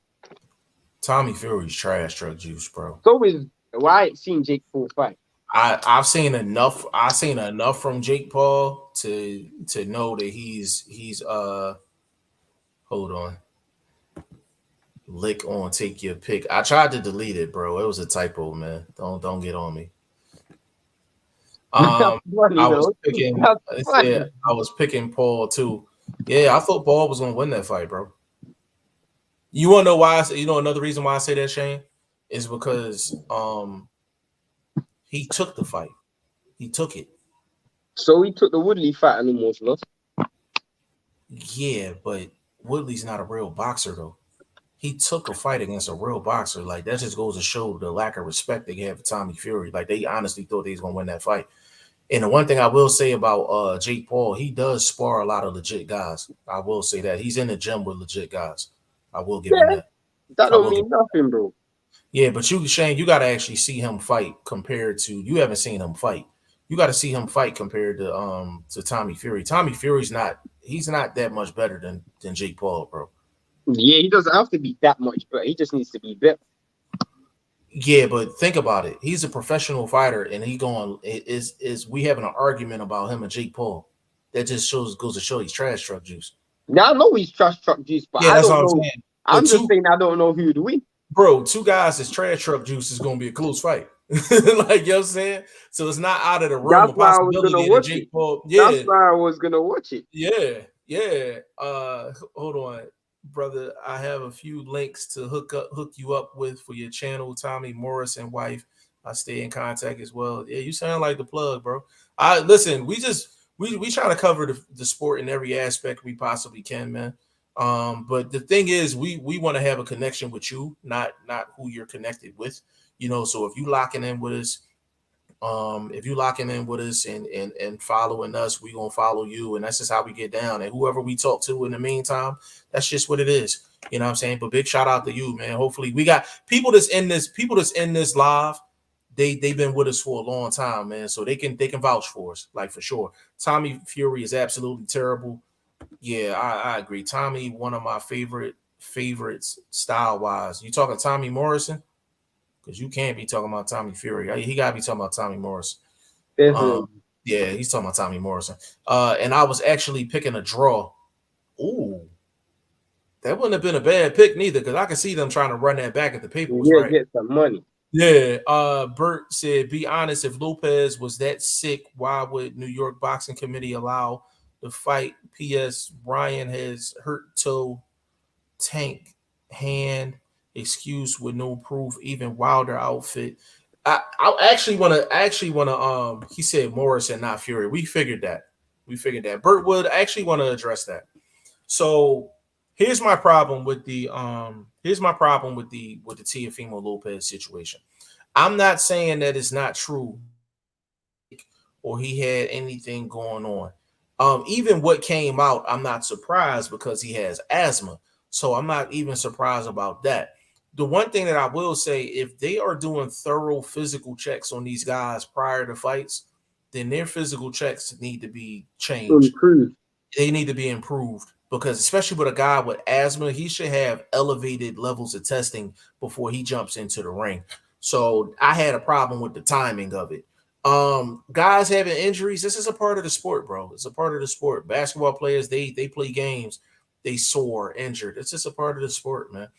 Tommy Fury's trash truck juice, bro. So is why I ain't seen Jake Paul fight. I've seen enough. I've seen enough from Jake Paul to know that he's. Hold on. Lick on take your pick. I tried to delete it, bro. It was a typo, man. Don't get on me. That's funny I was though. picking. That's It funny. said I was picking Paul too. Yeah, I thought Paul was gonna win that fight, bro. You want to know why? You know another reason why I say that, Shane, is because he took the fight. He took it. So he took the Woodley fight and almost lost. Yeah, but Woodley's not a real boxer though. He took a fight against a real boxer. Like that just goes to show the lack of respect they have for Tommy Fury. Like they honestly thought they was gonna win that fight. And the one thing I will say about Jake Paul, he does spar a lot of legit guys. I will say that he's in the gym with legit guys. I will give him Yeah, that. that I don't will give. mean nothing, bro. Yeah, but you, Shane, you got to actually see him fight compared to you haven't seen him fight. You got to see him fight compared to Tommy Fury. Tommy Fury's not he's not that much better than Jake Paul, bro. Yeah, he doesn't have to be that much, but he just needs to be better. Yeah, but think about it. He's a professional fighter, and he going is we having an argument about him and Jake Paul. That just goes to show he's trash truck juice. Now I know he's trash truck juice, but Yeah, I that's don't what I'm know. saying. But I'm just saying I don't know who'd win. two guys is trash truck juice is gonna be a close fight. Like you know what I'm saying? So it's not out of the realm That's of why I was gonna possibility that watch it. Jake Paul. That's Yeah, why I was gonna watch it. yeah. Hold on, brother. I have a few links to hook you up with for your channel, Tommy Morris and wife. I stay in contact as well. Yeah, you sound like the plug, bro. I listen. We try to cover the sport in every aspect we possibly can, man. But the thing is, we want to have a connection with you, not who you're connected with. You know, so if you locking in with us, if you locking in with us and following us, we gonna follow you, and that's just how we get down. And whoever we talk to in the meantime, that's just what it is. You know what I'm saying? But big shout out to you, man. Hopefully we got people that's in this live. They've been with us for a long time, man. So they can vouch for us, like for sure. Tommy Fury is absolutely terrible. Yeah, I agree. Tommy, one of my favorites style wise. You talking Tommy Morrison? Because you can't be talking about Tommy Fury. He gotta be talking about Tommy Morrison. Definitely. Yeah, he's talking about Tommy Morrison. And I was actually picking a draw. Ooh, that wouldn't have been a bad pick neither, because I can see them trying to run that back if the paper was Yeah, right. get some money. Yeah. Bert said, be honest, if Lopez was that sick, why would New York Boxing Committee allow the fight? P.S. Ryan has hurt toe, tank, hand, excuse with no proof, even Wilder outfit. I actually wanna he said Morrison, not Fury. We figured that. Bert would actually want to address that. So here's my problem with the with the Teofimo Lopez situation. I'm not saying that it's not true or he had anything going on. Even what came out, I'm not surprised because he has asthma. So I'm not even surprised about that. The one thing that I will say, if they are doing thorough physical checks on these guys prior to fights, then their physical checks need to be changed. Improve. They need to be improved because, especially with a guy with asthma, he should have elevated levels of testing before he jumps into the ring. So I had a problem with the timing of it. Guys having injuries, this is a part of the sport, bro. It's a part of the sport. Basketball players, they play games, they sore, injured. It's just a part of the sport, man.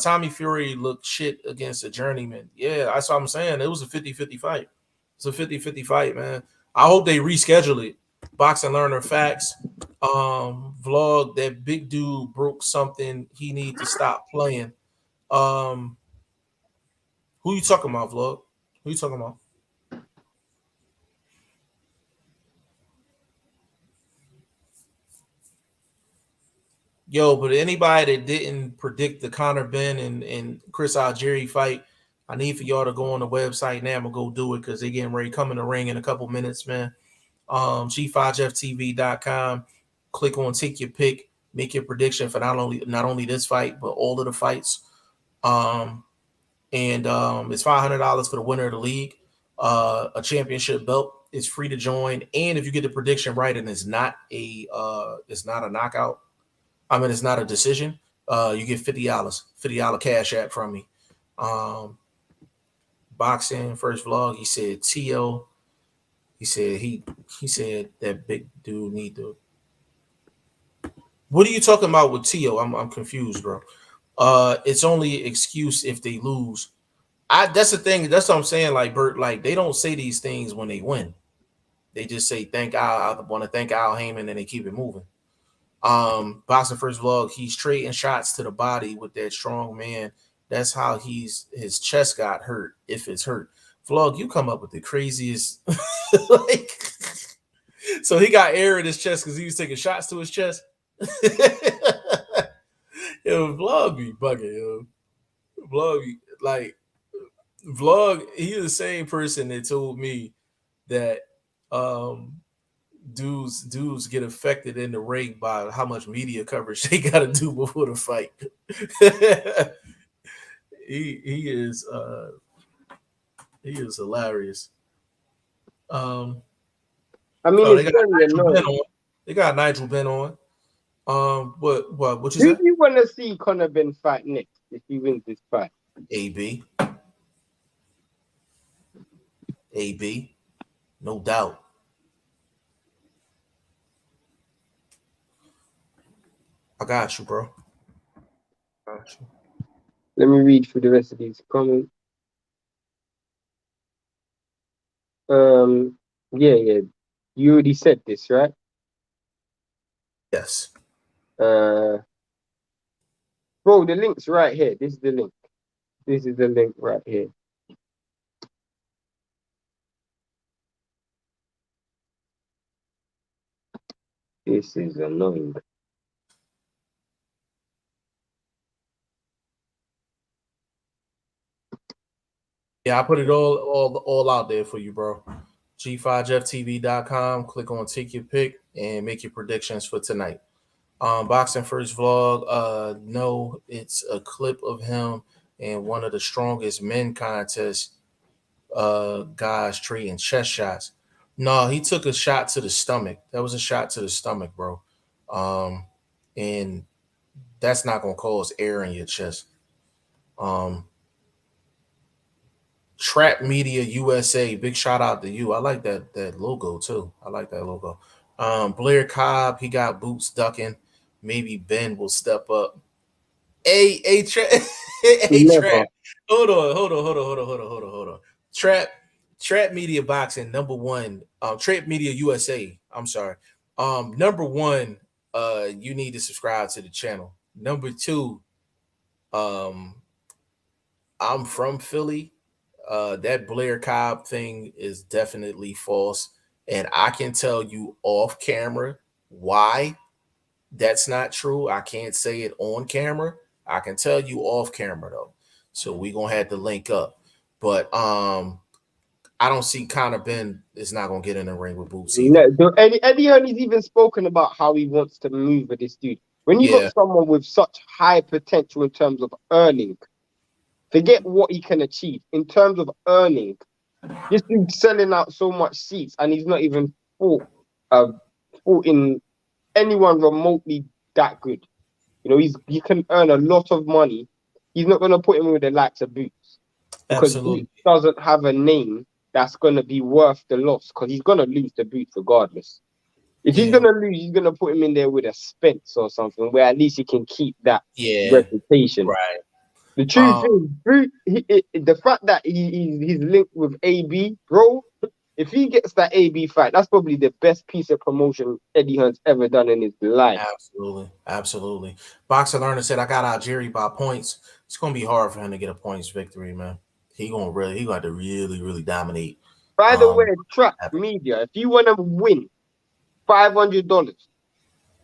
Tommy Fury looked shit against a journeyman. Yeah, that's what I'm saying. It was a 50-50 fight. It's a 50-50 fight, man. I hope they reschedule it. Boxing Learner Facts vlog. That big dude broke something. He need to stop playing. Who you talking about, vlog? Who you talking about? Yo, but anybody that didn't predict the Conor Benn and Chris Algieri fight, I need for y'all to go on the website now. I'm gonna go do it because they getting ready to come in the ring in a couple minutes, man. G5FTV.com. Click on take your pick, make your prediction for not only this fight, but all of the fights. And it's $500 for the winner of the league. A championship belt is free to join. And if you get the prediction right and it's not a knockout, I mean, it's not a decision. You get $50 cash app from me. Boxing First Vlog. He said T.O. He said he said that big dude need to. What are you talking about with T.O.? I'm confused, bro. It's only excuse if they lose. That's the thing. That's what I'm saying. Like Bert, like they don't say these things when they win. They just say I want to thank Al Heyman, and they keep it moving. Boxing First Vlog, he's trading shots to the body with that strong man. That's how his chest got hurt, if it's hurt. Vlog, you come up with the craziest. Like, so he got air in his chest because he was taking shots to his chest. Yo, Vlog be bugging, yo. Vlog, he's the same person that told me that dudes get affected in the ring by how much media coverage they got to do before the fight. he is hilarious. I mean, they got Nigel Benn on. What you Who said? do you want to see Conor Benn fight next if he wins this fight? AB, no doubt. I got you, bro. Got you. Let me read through the rest of these comments. Yeah. You already said this, right? Yes. Bro, the link's right here. This is the link. This is the link right here. This is annoying. Yeah, I put it all out there for you, bro. G5FTV.com. Click on take your pick and make your predictions for tonight. Boxing First Vlog. No, it's a clip of him in one of the strongest men contests. Guys trading chest shots. No, he took a shot to the stomach. That was a shot to the stomach, bro. And that's not gonna cause air in your chest. Trap Media USA, big shout out to you. I like that logo too. I like that logo. Blair Cobb, he got boots ducking. Maybe Benn will step up. Hey, Trap. Hey, Trap. Hold on. Trap Media Boxing, number one. Trap Media USA. I'm sorry. Number one, you need to subscribe to the channel. Number two, I'm from Philly. That Blair Cobb thing is definitely false. And I can tell you off camera why that's not true. I can't say it on camera. I can tell you off camera though. So we're gonna have to link up. But I don't see Conor Benn is not gonna get in the ring with boots either. No, Eddie Hearn's even spoken about how he wants to move with this dude. When you got someone with such high potential in terms of earning, forget what he can achieve in terms of earning. This dude's selling out so much seats, and he's not even fought in anyone remotely that good. You know, he can earn a lot of money. He's not gonna put him with the likes of Boots because Boots doesn't have a name that's gonna be worth the loss because he's gonna lose the Boots regardless. If he's gonna lose, he's gonna put him in there with a Spence or something where at least he can keep that reputation. Right. The truth is, the fact that he's linked with AB, bro, if he gets that AB fight, that's probably the best piece of promotion Eddie Hearn's ever done in his life. Absolutely, absolutely. Boxer Learner said, "I got Algieri by points. It's gonna be hard for him to get a points victory, man. He gonna have to really dominate." By the way, Trap Epic. Media, if you want to win $500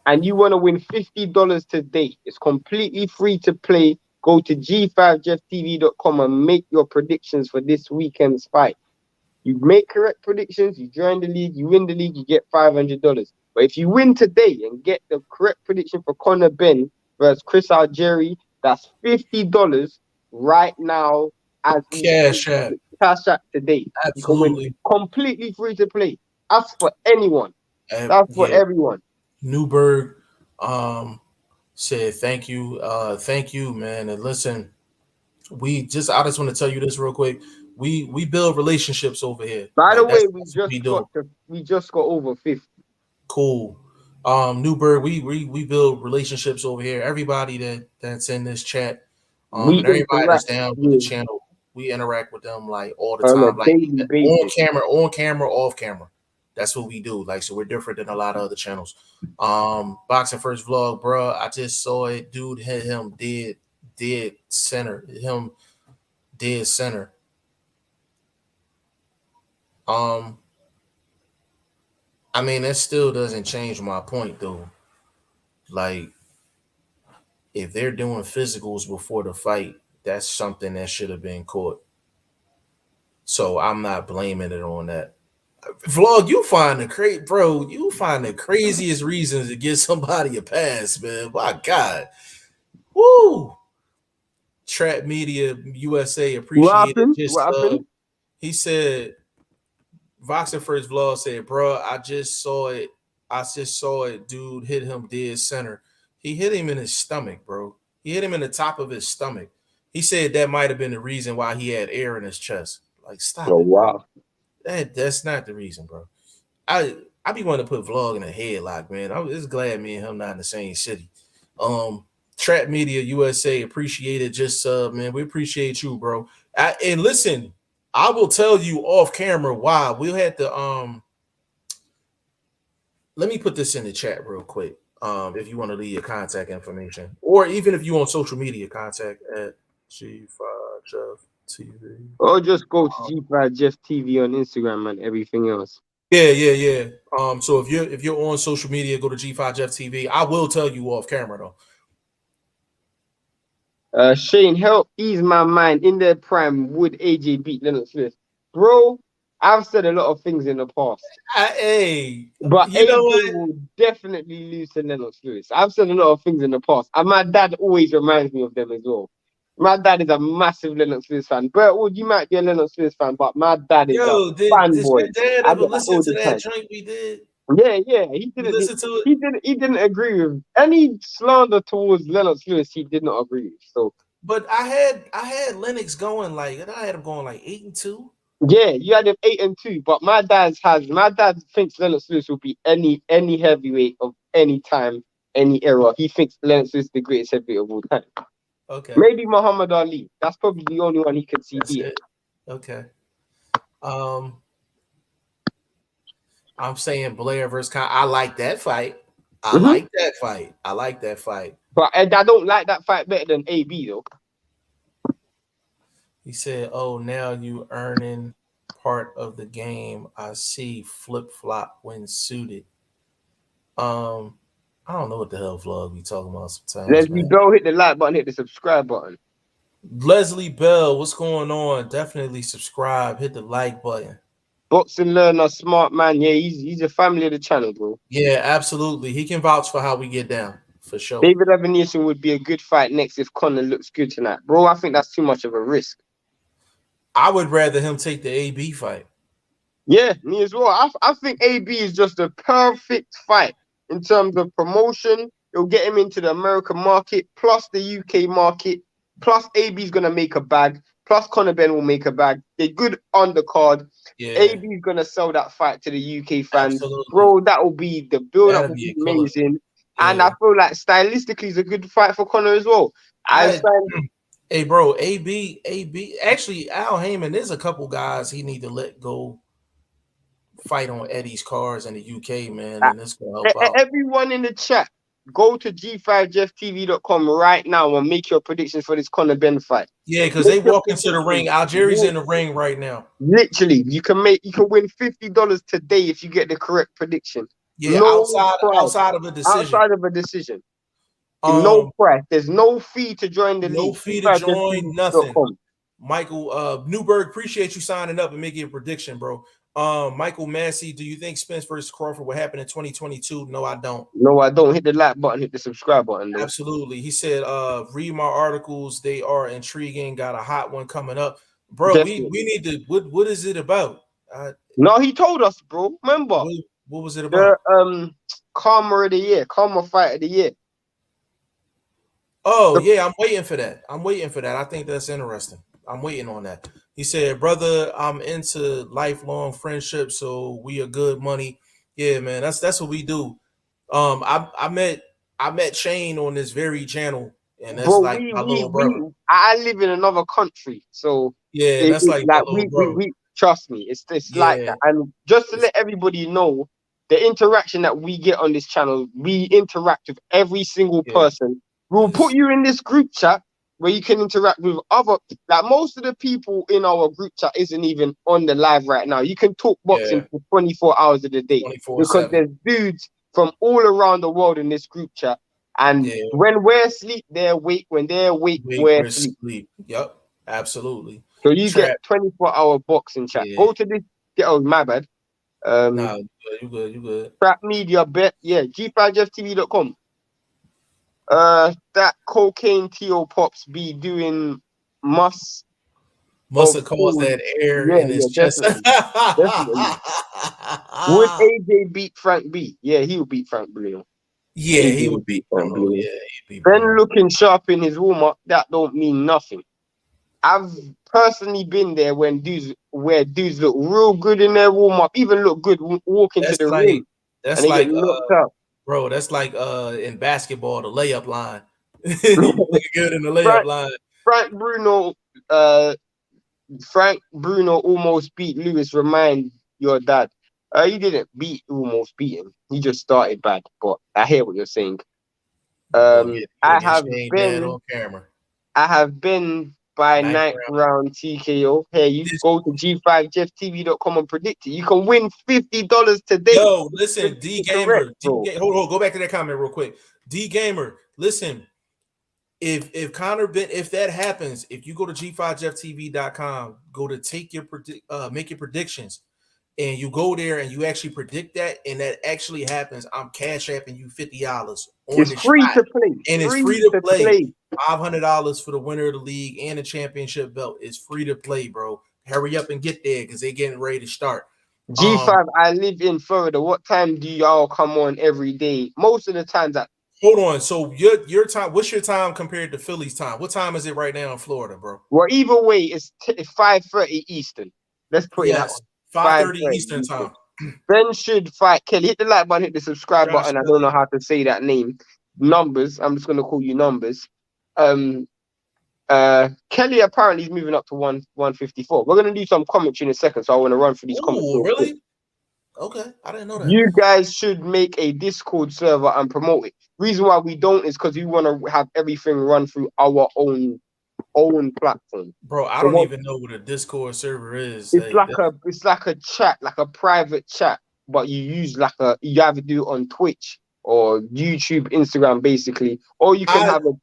and you want to win $50 today, it's completely free to play. Go to g5jefftv.com and make your predictions for this weekend's fight. You make correct predictions, you join the league, you win the league, you get $500. But if you win today and get the correct prediction for Conor Benn versus Chris Algieri, that's $50 right now as we Cash App. Cash App today. You can win Absolutely. completely free to play. That's for anyone. That's for Yeah. everyone. Newberg said, thank you, man. And listen, I just want to tell you this real quick. We build relationships over here. By the Like way, that's what we do. we just got over 50. Cool. Newberg, we build relationships over here. Everybody that's in this chat, We and everybody that's interact down with the with channel, we interact with them like all the on a time, like daily on basis. camera, off camera. That's what we do. Like, so we're different than a lot of other channels. Boxing First Vlog, bro. I just saw it. Dude hit him dead center. Him dead center. I mean, that still doesn't change my point though. Like, if they're doing physicals before the fight, that's something that should have been caught. So I'm not blaming it on that. Vlog, you find the craziest reasons to give somebody a pass, man. My God. Woo! Trap Media USA What appreciated. happened? What happened? He said, BoxingFirst Vlog said, bro, I just saw it. Dude hit him dead center. He hit him in his stomach, bro. He hit him in the top of his stomach. He said that might have been the reason why he had air in his chest. Like, stop it, bro. Wow. That's not the reason, bro. I be wanting to put Vlog in a headlock, man. I'm just glad me and him not in the same city. Trap Media USA appreciated. Just man, we appreciate you, bro. And listen, I will tell you off camera why. We'll have to let me put this in the chat real quick. If you want to leave your contact information, or even if you on social media, contact at G5Jeff TV. Or just go to G5 Jeff TV on Instagram and everything else. Yeah. So if you're on social media, go to G5 Jeff TV. I will tell you off camera though. Shane, help ease my mind. In their prime, would AJ beat Lennox Lewis? Bro, I've said a lot of things in the past. But you know AJ what? will definitely lose to Lennox Lewis. I've said a lot of things in the past. And my dad always reminds me of them as well. My dad is a massive Lennox Lewis fan. Bertwood, you might be a Lennox Lewis fan, but my dad is a Did fanboy. your dad I ever get that listen all to the that time. joint we did? Yeah. He didn't listen to it. He didn't agree with any slander towards Lennox Lewis. He did not agree with. So, but I had Lennox going I had him going like 8-2. yeah, you had him 8-2. But my dad thinks Lennox Lewis will be any heavyweight of any time, any era. He thinks Lennox Lewis is the greatest heavyweight of all time. Okay. Maybe Muhammad Ali. That's probably the only one he could see beat. Okay. I'm saying Blair versus Conor. I like that fight. I like that fight. But I don't like that fight better than AB though. He said, "Oh, now you earning part of the game. I see flip flop when suited." I don't know what the hell Vlog we talking about sometimes. Leslie Bell, hit the like button, hit the subscribe button. Leslie Bell, what's going on? Definitely subscribe, hit the like button. Boxing learner, smart man. Yeah, he's a family of the channel, bro. Yeah, absolutely. He can vouch for how we get down, for sure. David Evanilson would be a good fight next if Conor looks good tonight. Bro, I think that's too much of a risk. I would rather him take the AB fight. Yeah, me as well. I think AB is just a perfect fight in terms of promotion. It'll get him into the American market, plus the UK market, plus AB's going to make a bag, plus Conor Benn will make a bag. They're good undercard. Yeah. AB's going to sell that fight to the UK fans. Absolutely. Bro, that will be, the build-up will be amazing. Yeah. And I feel like stylistically is a good fight for Conor as well. Hey, bro, AB, actually, Al Heyman, there's a couple guys he need to let go fight on Eddie's cards in the UK, man, and it's gonna help out. Everyone in the chat, go to g5jefftv.com right now and make your predictions for this Conor Benn fight. Yeah, because they walk into the ring. Algieri's in the ring right now. Literally, you can win $50 today if you get the correct prediction. Yeah, no outside of a decision. Outside of a decision. No price. There's no fee to join the league. No fee to join, nothing. Michael Newberg, appreciate you signing up and making a prediction, bro. Michael Massey, do you think Spence versus Crawford will happen in 2022? No, I don't. No, I don't. Hit the like button, hit the subscribe button. Though. Absolutely. He said, read my articles. They are intriguing. Got a hot one coming up. Bro, we need to, what is it about? No, he told us, bro. Remember? What was it about? The Karma of the Year, Karma Fight of the Year. Oh, yeah, I'm waiting for that. I think that's interesting. I'm waiting on that. He said, brother, I'm into lifelong friendship, so we are good money. Yeah, man, that's what we do. I met Shane on this very channel, and that's my little brother. I live in another country, so yeah, that's like we trust me. It's like that. And just to let everybody know, the interaction that we get on this channel, we interact with every single person. We'll put you in this group chat where you can interact with other, like most of the people in our group chat isn't even on the live right now. You can talk boxing for 24 hours of the day because there's dudes from all around the world in this group chat. And when we're asleep, they're awake. When they're awake, we're asleep. Yep, absolutely. So you get 24-hour boxing chat. Go to this. Oh, my bad. Nah, you good. Trap Media Bet. Yeah, g5jefftv.com. That cocaine T.O. Pops be doing must have caused that air in his chest. Definitely. Would AJ beat Frank B? Yeah, he would beat Frank Bruno. Yeah, he would beat Frank Bruno. Yeah, he'd beat Ben looking sharp in his warm-up, that don't mean nothing. I've personally been there where dudes look real good in their warm-up, even look good walking to the ring. That's like bro, that's like in basketball, the layup line. Look good in the layup line. Frank Bruno almost beat Lewis. Remind your dad. He didn't almost beat him. He just started bad. But I hear what you're saying. I have been by ninth round TKO. Hey, you go to g5jefftv.com and predict it. You can win $50 today. Yo, listen, D Gamer. Hold on, go back to that comment real quick. D Gamer, listen. If Conor Benn, if that happens, if you go to g5jefftv.com, go to make your predictions, and you go there and you actually predict that, and that actually happens, I'm cash apping you $50 on it's free to play. And it's free to play. $500 for the winner of the league and the championship belt. It's free to play, bro. Hurry up and get there because they're getting ready to start. G5, I live in Florida. What time do y'all come on every day? Most of the times hold on. So your time, what's your time compared to Philly's time? What time is it right now in Florida, bro? Well, either way, it's 5:30 Eastern. Let's put it that way. 5:30 Eastern time. Ben should fight Kelly. Hit the like button, hit the subscribe button. I don't know how to say that name. Numbers. I'm just gonna call you Numbers. Kelly apparently is moving up to 154. We're gonna do some commentary in a second, so I want to run through these comments. Really? Okay, I didn't know that. You guys should make a Discord server and promote it. Reason why we don't is because we want to have everything run through our own platform. Bro, I don't even know what a Discord server is. It's like a chat, like a private chat, but you either do it on Twitch or YouTube, Instagram, basically, or you can have on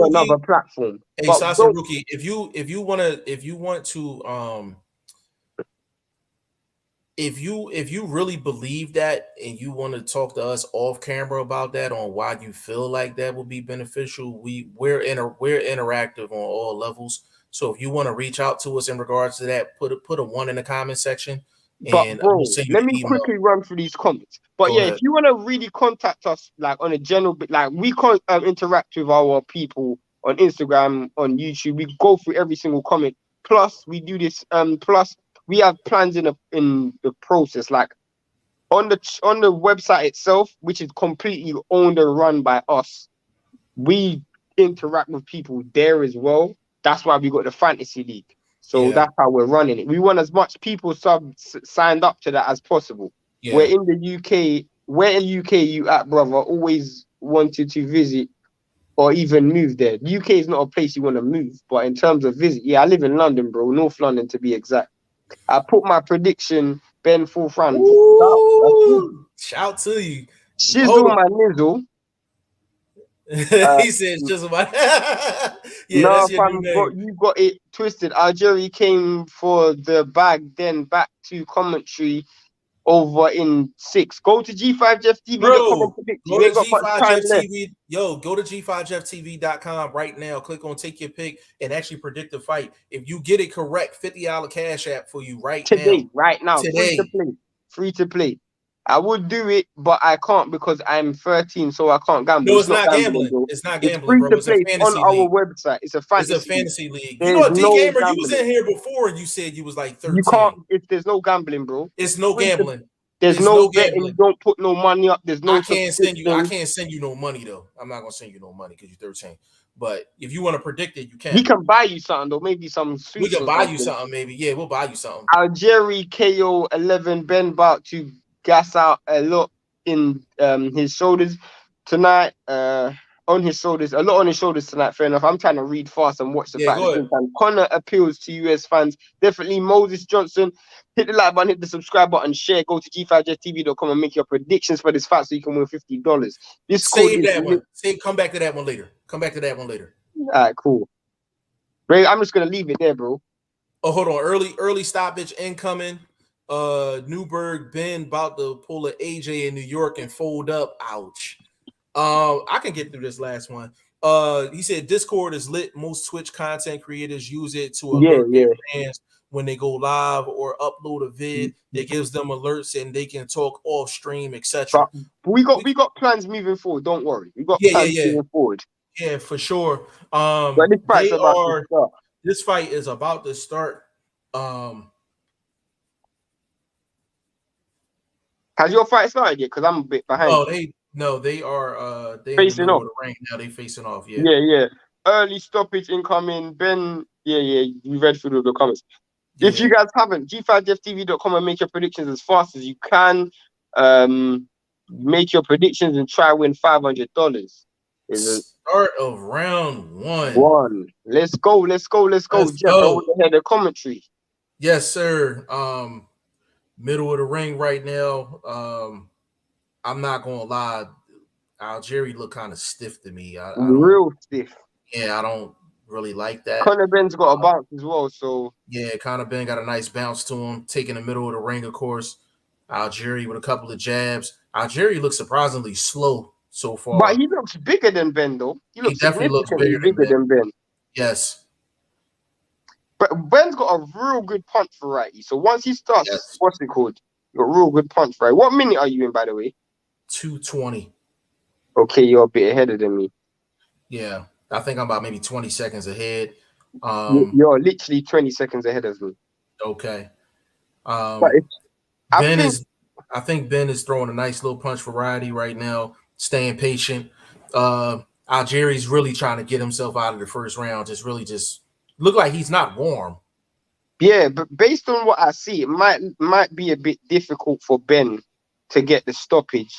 another platform. Hey, Sasa Rookie, if you really believe that and you want to talk to us off camera about that on why you feel like that would be beneficial, we're interactive on all levels. So if you want to reach out to us in regards to that, put a 1 in the comment section. And bro, let me quickly run through these comments. But if you want to really contact us, like on a general, like we can't interact with our people on Instagram, on YouTube. We go through every single comment. Plus, we do this. Plus, we have plans in the process, like on the website itself, which is completely owned and run by us. We interact with people there as well. That's why we got the fantasy league. So that's how we're running it. We want as much people signed up to that as possible. Yeah. We're in the UK. Where in UK you at, brother? Always wanted to visit or even move there. UK is not a place you want to move, but in terms of visit, yeah, I live in London, bro, North London to be exact. I put my prediction, Benn fourth round. Ooh, shout to you. Shizzle my nizzle. He says just about. Yeah, No, that's your new fam, name. you got it twisted. Algieri came for the bag, then back to commentary over in 6. Go to G5JeffTV.com and Bro, predict. go You to ain't got much time left. G5JeffTV. Yo, go to G5JeffTV.com right now. Click on take your pick and actually predict the fight. If you get it correct, $50 cash app for you right now. Right now, free to Today. play. Free to play. I would do it, but I can't because I'm 13, so I can't gamble. No, It's it's not not gambling, gambling. bro. It's not It's gambling, free bro. to It's a play. It's on fantasy our league. website. It's a It's a fantasy league. fantasy league. You know There's what, D no Gamer, you was gambling. in here before and you said you was like You 13. can't, if there's no gambling, bro. It's no gambling. There's It's no no betting. You gambling. don't put no money up. There's no I can't send subscription. you no money though. I'm not gonna send you no money because you're 13. But if you want to predict it, you We can. can buy you something though. Maybe some We sweets can or buy you something. something, maybe. Yeah, we'll buy you something. Algieri KO 11. Benn about to gas out a lot in his shoulders tonight. On his shoulders, a lot on his shoulders tonight. Fair enough. I'm trying to read fast and watch the Yeah, fight go at the ahead. same time. Conor appeals to US fans. Definitely Moses Johnson. Hit the like button, hit the subscribe button, share. Go to G5JTV.com and make your predictions for this fight so you can win $50. This code Save is that one. Come back to that one later. Come back to that one later. All right, cool. Ray, I'm just gonna leave it there, bro. Oh, hold on. Early stoppage incoming. Newberg Benn about to pull an AJ in New York and fold up. Ouch. I can get through this last one. He said Discord is lit. Most Twitch content creators use it to alert their fans when they go live or upload a vid. It gives them alerts and they can talk off stream, etc. We got plans moving forward. Don't worry. We got plans moving forward. Yeah, for sure. But this fight's about to start. This fight is about to start. Has your fight started yet? Because I'm a bit behind. They are they facing off. The ring now. They facing off. Yeah. Early stoppage incoming. Benn. Yeah. You read through the comments. Yeah. If you guys haven't, G5JeffTV.com and make your predictions as fast as you can. Make your predictions and try win $500. Start of round one. Let's go. Jeff, I want to hear the commentary. Yes, sir. Middle of the ring right now. I'm not gonna lie, Algieri look kind of stiff to me. Real stiff. Yeah, I don't really like that. Conor Benn's got a bounce as well, so yeah, Conor Benn got a nice bounce to him. Taking the middle of the ring, of course. Algieri with a couple of jabs. Algieri looks surprisingly slow so far. But he looks bigger than Benn, though. He definitely looks bigger than Benn. Yes. But Ben's got a real good punch variety. So once he starts, what's it called? Got a real good punch variety. What minute are you in, by the way? 2:20. Okay, you're a bit ahead of me. Yeah, I think I'm about maybe 20 seconds ahead. You're literally 20 seconds ahead of me. Okay. I think Benn is throwing a nice little punch variety right now, staying patient. Algieri's really trying to get himself out of the first round. Just look like he's not warm. Yeah, but based on what I see, it might be a bit difficult for Benn to get the stoppage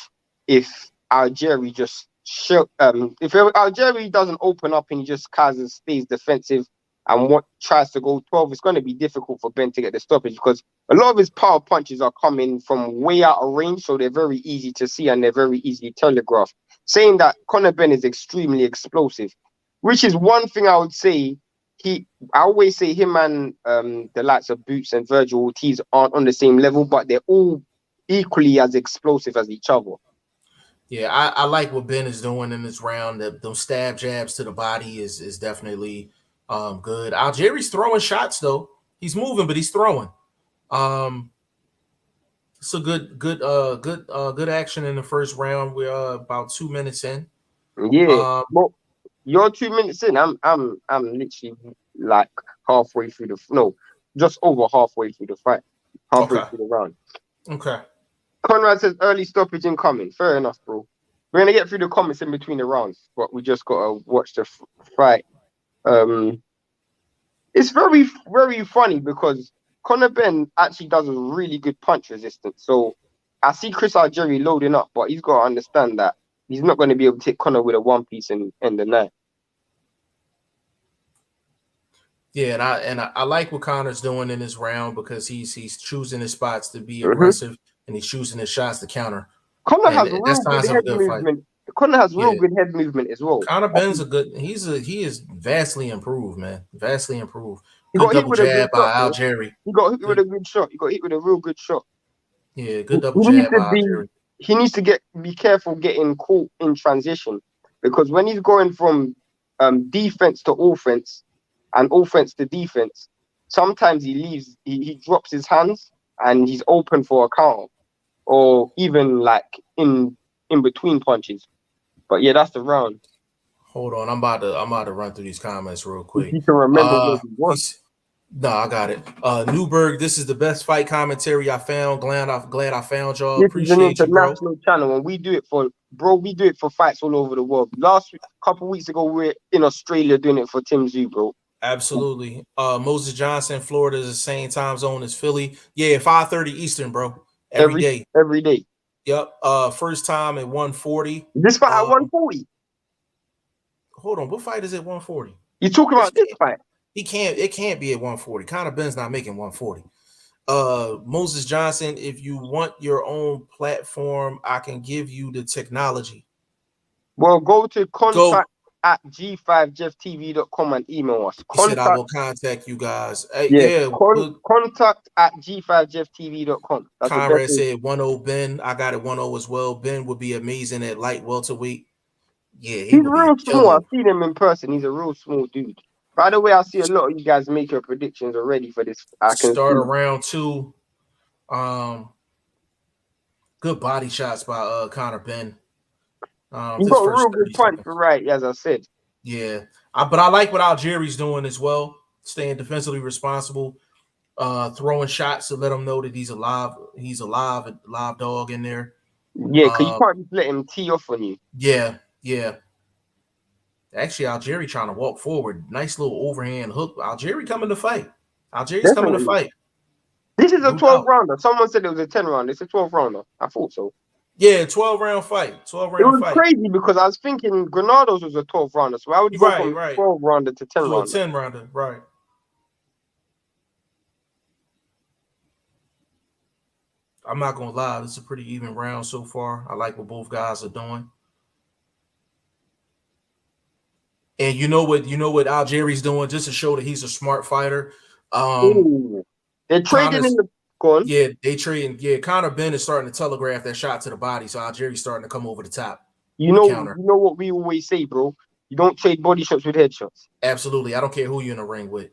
if Algieri if Algieri doesn't open up and he just stays defensive and tries to go 12, it's going to be difficult for Benn to get the stoppage because a lot of his power punches are coming from way out of range, so they're very easy to see and they're very easily telegraphed. Saying that Conor Benn is extremely explosive, which is one thing I would say. I always say him and the likes of Boots and Virgil Ortiz aren't on the same level, but they're all equally as explosive as each other. Yeah, I like what Benn is doing in this round. Those stab jabs to the body is definitely good. Algieri's throwing shots though. He's moving, but he's throwing. It's a good action in the first round. We're about 2 minutes in. Yeah, well, you're 2 minutes in. I'm literally like halfway through just over halfway through the fight, halfway through the round. Okay. Conrad says early stoppage incoming. Fair enough, bro. We're gonna get through the comments in between the rounds, but we just gotta watch the fight. It's very, very funny because Conor Benn actually does a really good punch resistance. So I see Chris Algieri loading up, but he's got to understand that he's not going to be able to hit Conor with a one piece in the night. Yeah, and I like what Conor's doing in this round because he's choosing his spots to be aggressive and he's choosing his shots to counter. Conor has And that's real good signs of a head good fight. movement. Conor has real Yeah. good head movement as well. Conor Benn's he is vastly improved, man. Vastly improved. He Good got hit double with a good jab by shot, bro. Algieri. He got hit with a good shot. He got hit with a real good shot. Yeah, good double He needs jab to by be. Algieri. He needs to be careful getting caught in transition, because when he's going from defense to offense and offense to defense, sometimes he drops his hands and he's open for a counter, or even like in between punches. But yeah, that's the round. Hold on, I'm about to run through these comments real If quick. you can remember where he was. No, I got it. Newberg, this is the best fight commentary I found. Glad I found y'all. This is an Appreciate you, bro. international channel, and we do it for fights all over the world. Couple weeks ago, we were in Australia doing it for Tim Zoo, bro. Absolutely. Moses Johnson, Florida is the same time zone as Philly. Yeah, 5:30 Eastern, bro. Every day. Every day. Yep. First time at 140. This fight at 140. Hold on, what fight is at 140? You talking about this fight? It can't be at 140. Conor Benn's not making 140. Moses Johnson, if you want your own platform, I can give you the technology. Well, go to contact@g5jefftv.com and email us. He said I will contact you guys. Contact@g5jefftv.com. Conrad said 10 Ben. I got it 10 as well. Ben would be amazing at light welterweight. Yeah, he's real small. I've seen him in person. He's a real small dude. By the way, I see a lot of you guys make your predictions already for this. I can start around 2. Good body shots by Conor Benn. He got a real good punch for right, as I said. Yeah, but I like what Algieri's doing as well, staying defensively responsible, throwing shots to let him know that he's alive. He's alive, a live dog in there. Yeah, because you can't just let him tee off on you. Yeah. Actually, Algieri trying to walk forward. Nice little overhand hook. Algieri coming to fight. Algieri's coming to fight. This is a 12-rounder. Someone said it was a 10-rounder. It's a 12-rounder. I thought so. Yeah, 12-round fight. 12-round fight. It was crazy because I was thinking Granado's was a 12-rounder. So I would go from 12-rounder to 10-rounder. To a 10-rounder, right. I'm not going to lie. This is a pretty even round so far. I like what both guys are doing. And you know what Algieri's doing just to show that he's a smart fighter. They're trading in the gun. Yeah, they trading. Yeah, Conor Benn is starting to telegraph that shot to the body, so Algieri's starting to come over the top. You know what we always say, bro. You don't trade body shots with headshots. Absolutely, I don't care who you're in the ring with.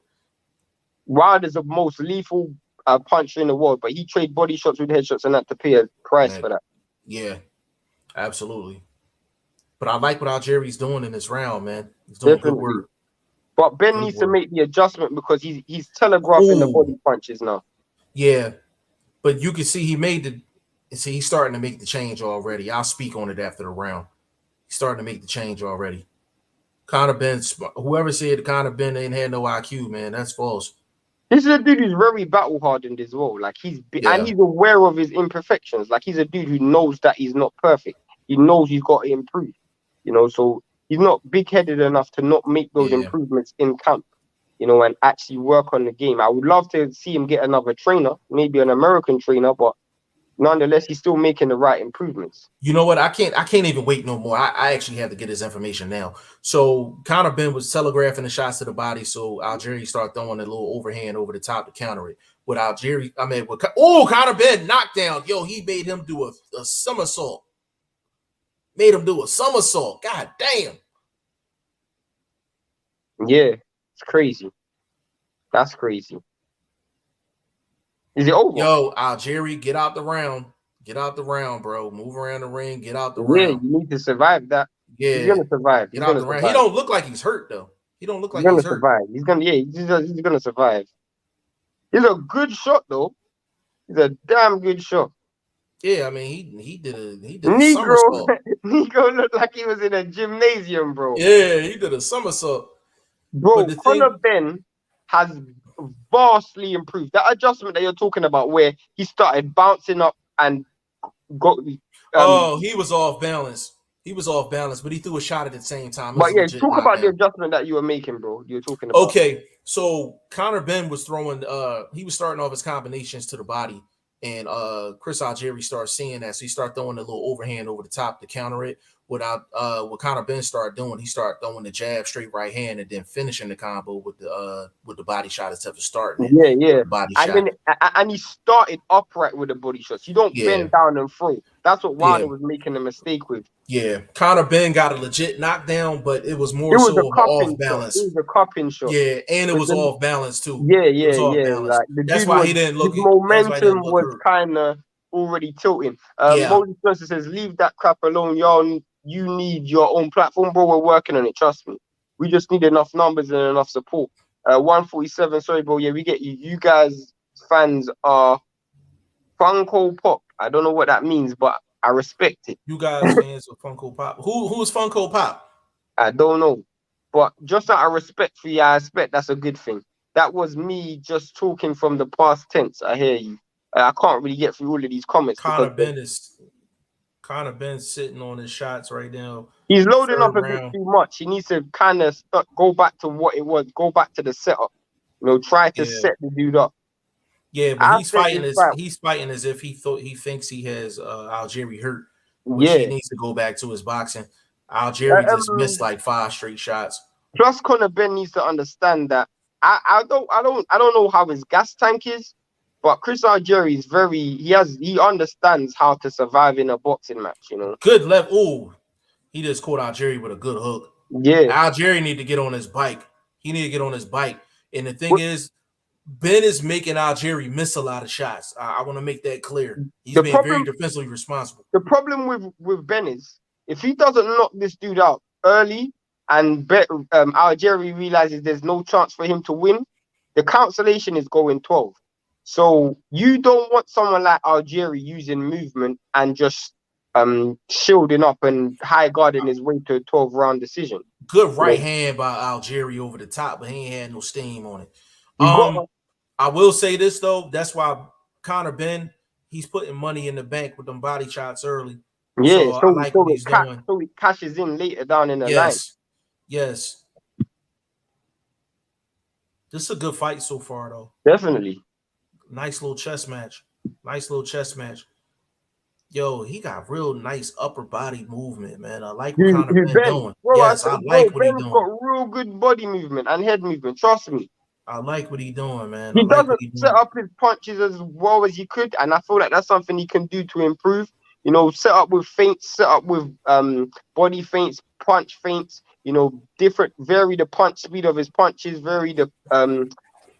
Wilder's the most lethal puncher in the world, but he trade body shots with headshots and had to pay a price for that. Yeah, absolutely. But I like what Algieri's doing in this round, man. He's doing good work. But Ben needs to make the adjustment because he's telegraphing the body punches now. Yeah, but you can see he's starting to make the change already. I'll speak on it after the round. He's starting to make the change already. Conor Benn, whoever said Conor Benn ain't had no IQ, man, that's false. This is a dude who's very battle hardened as well. Like and he's aware of his imperfections. Like he's a dude who knows that he's not perfect. He knows he's got to improve. So he's not big-headed enough to not make those improvements in camp, and actually work on the game. I would love to see him get another trainer, maybe an American trainer, but nonetheless, he's still making the right improvements. You know what? I can't even wait no more. I actually have to get his information now. So Conor Benn was telegraphing the shots to the body, so Algieri started throwing a little overhand over the top to counter it. With Algieri, Conor Benn knockdown. Yo, he made him do a somersault. Made him do a somersault. God damn. Yeah, it's crazy. That's crazy. Is it over? Yo, Algieri, get out the round. Get out the round, bro. Move around the ring. Get out the round. Yeah, you need to survive that. Yeah. He's gonna survive. Get out the round. He don't look like he's hurt, though. He don't look like he's hurt. Survive. He's gonna survive. He's a good shot, though. He's a damn good shot. Yeah, I mean, he did a somersault. Negro looked like he was in a gymnasium, bro. Yeah, he did a somersault. Bro, Conor Benn has vastly improved. That adjustment that you're talking about, where he started bouncing up and got. Oh, he was off balance. He was off balance, but he threw a shot at the same time. It was But a yeah, legit talk about the knockdown. adjustment that you were making, bro. You're talking about. Okay, so Conor Benn was throwing. He was starting off his combinations to the body, and Chris Algieri started seeing that, so he started throwing a little overhand over the top to counter it. What Conor Benn started doing, he started throwing the jab straight right hand and then finishing the combo with the body shot instead of starting it with Yeah. the body And shot. then and he started upright with the body shots. You don't Yeah, bend down and throw. That's what yeah, Wilder was making a mistake with. yeah. Conor Benn got a legit knockdown, but it was It more was a so of an off cupping shot. It balance. was a cupping shot. Yeah, and it But was then, off balance too. It was off yeah. balance. Like the That's dude why was, he didn't his look. That's why he didn't momentum look was hurt. kind of already tilting. Yeah, Moses Johnson says, "Leave that crap alone, y'all. You need your own platform, bro. We're working on it. Trust me. We just need enough numbers and enough support." 147. Sorry, bro. Yeah, we get you. You guys fans are Funko Pop. I don't know what that means, but I respect it. you guys fans of Funko Pop. Who's Funko Pop? I don't know. But just out of respect for you, I expect that's a good thing. That was me just talking from the past tense. I hear you. I can't really get through all of these comments because Conor Benn sitting on his shots right now. he's loading Third up a bit round. too much. He needs to kind of go back to what it was, go back to the setup. Try to Yeah, set the dude up. yeah, but After this fight, he's fighting as if he thinks he has Algieri hurt, which he yeah. needs to go back to his boxing. Algieri just missed Um, like 5 straight shots. Plus, Conor Benn needs to understand that I don't know how his gas tank is, but Chris Algieri is he understands how to survive in a boxing match. Good left. Oh, he just caught Algieri with a good hook. Yeah. Algieri need to get on his bike. He need to get on his bike. And the thing But is, Ben is making Algieri miss a lot of shots. I want to make that clear. He's the being very problem defensively responsible. the problem with Ben is if he doesn't knock this dude out early and Algieri realizes there's no chance for him to win, the cancellation is going 12. So you don't want someone like Algieri using movement and just shielding up and high guarding his way to a 12-round decision. Good right hand by Algieri over the top, but he ain't had no steam on it. You got I will say this though, that's why Conor Benn, he's putting money in the bank with them body shots early. yeah. So I like what he's doing. So it cashes in later down in the line. Yes. This is a good fight so far though. Definitely. Nice little chess match. Yo, he got real nice upper body movement, man. I like what Conor Benn doing. Bro, Yes, I like what he's Ben's doing. got real good body movement and head movement. Trust me. I like what he's doing, man. He doesn't set up his punches as well as he could, and I feel like that's something he can do to improve. Set up with feints, set up with body feints, punch feints. Vary the punch speed of his punches, vary the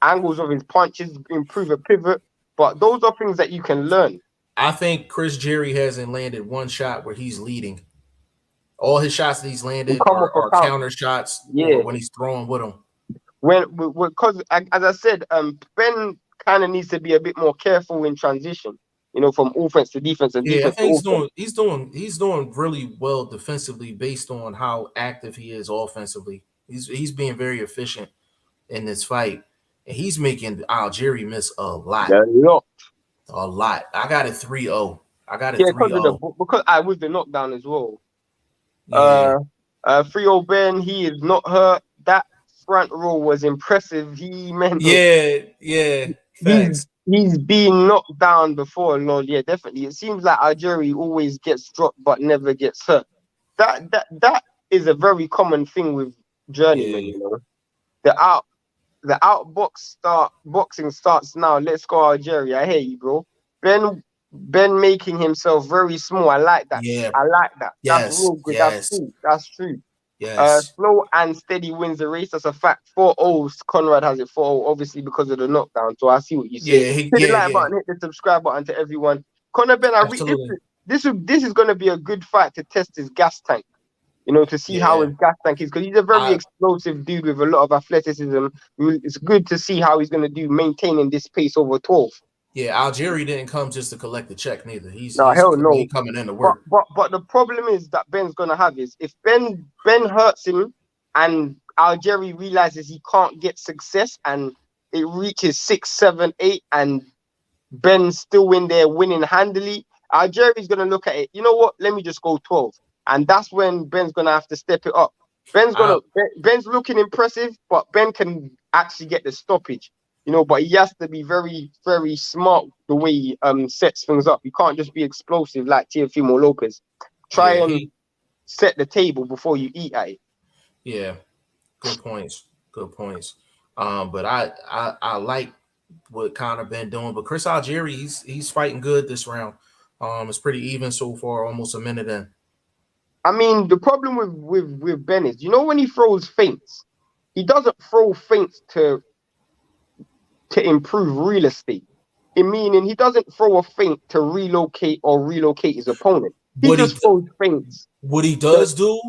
angles of his punches, improve a pivot. But those are things that you can learn. I think Chris Jerry hasn't landed one shot where he's leading. All his shots that he's landed are counter shots, or when he's throwing with him. Because as I said, Ben kind of needs to be a bit more careful in transition. From offense to defense and defense. I think he's doing really well defensively based on how active he is offensively. He's being very efficient in this fight, and he's making Algieri miss a lot. A lot. I got it 3-0. Because I with the knockdown as well. Yeah. 3-0 Ben, he is not hurt. That front row was impressive. Thanks. He's been knocked down before, Lord. Yeah, definitely. It seems like Algieri always gets dropped but never gets hurt. That is a very common thing with journeymen. The boxing starts now. Let's go, Algieri. I hear you, bro. Ben making himself very small. I like that. Yeah, I like that. Yes. That's real good. Yes. That's true. Yes. Slow and steady wins the race. That's a fact. 4-0. Conrad has it 4-0, obviously because of the knockdown. So I see what you say. Hit the like button, hit the subscribe button to everyone. Conor Benn, this is going to be a good fight to test his gas tank. To see how his gas tank is, because he's a very explosive dude with a lot of athleticism. It's good to see how he's going to do maintaining this pace over 12. Yeah, Algieri didn't come just to collect the check neither. He's coming in to work. But the problem is that Ben's gonna have is if Ben hurts him and Algieri realizes he can't get success and it reaches 6, 7, 8, and Benn's still in there winning handily, Algieri's gonna look at it. You know what? Let me just go 12, and that's when Benn's gonna have to step it up. Ben's looking impressive, but Benn can actually get the stoppage. You know, but he has to be very, very smart the way he sets things up. You can't just be explosive like Teofimo Lopez. Try and set the table before you eat at it. Yeah, good points. Good points. But I like what Conor been doing. But Chris Algieri, he's fighting good this round. It's pretty even so far, almost a minute in. I mean, the problem with Benn is, you know, when he throws feints, he doesn't throw feints to improve real estate. Meaning he doesn't throw a feint to relocate his opponent. He just throws feints. What he does do,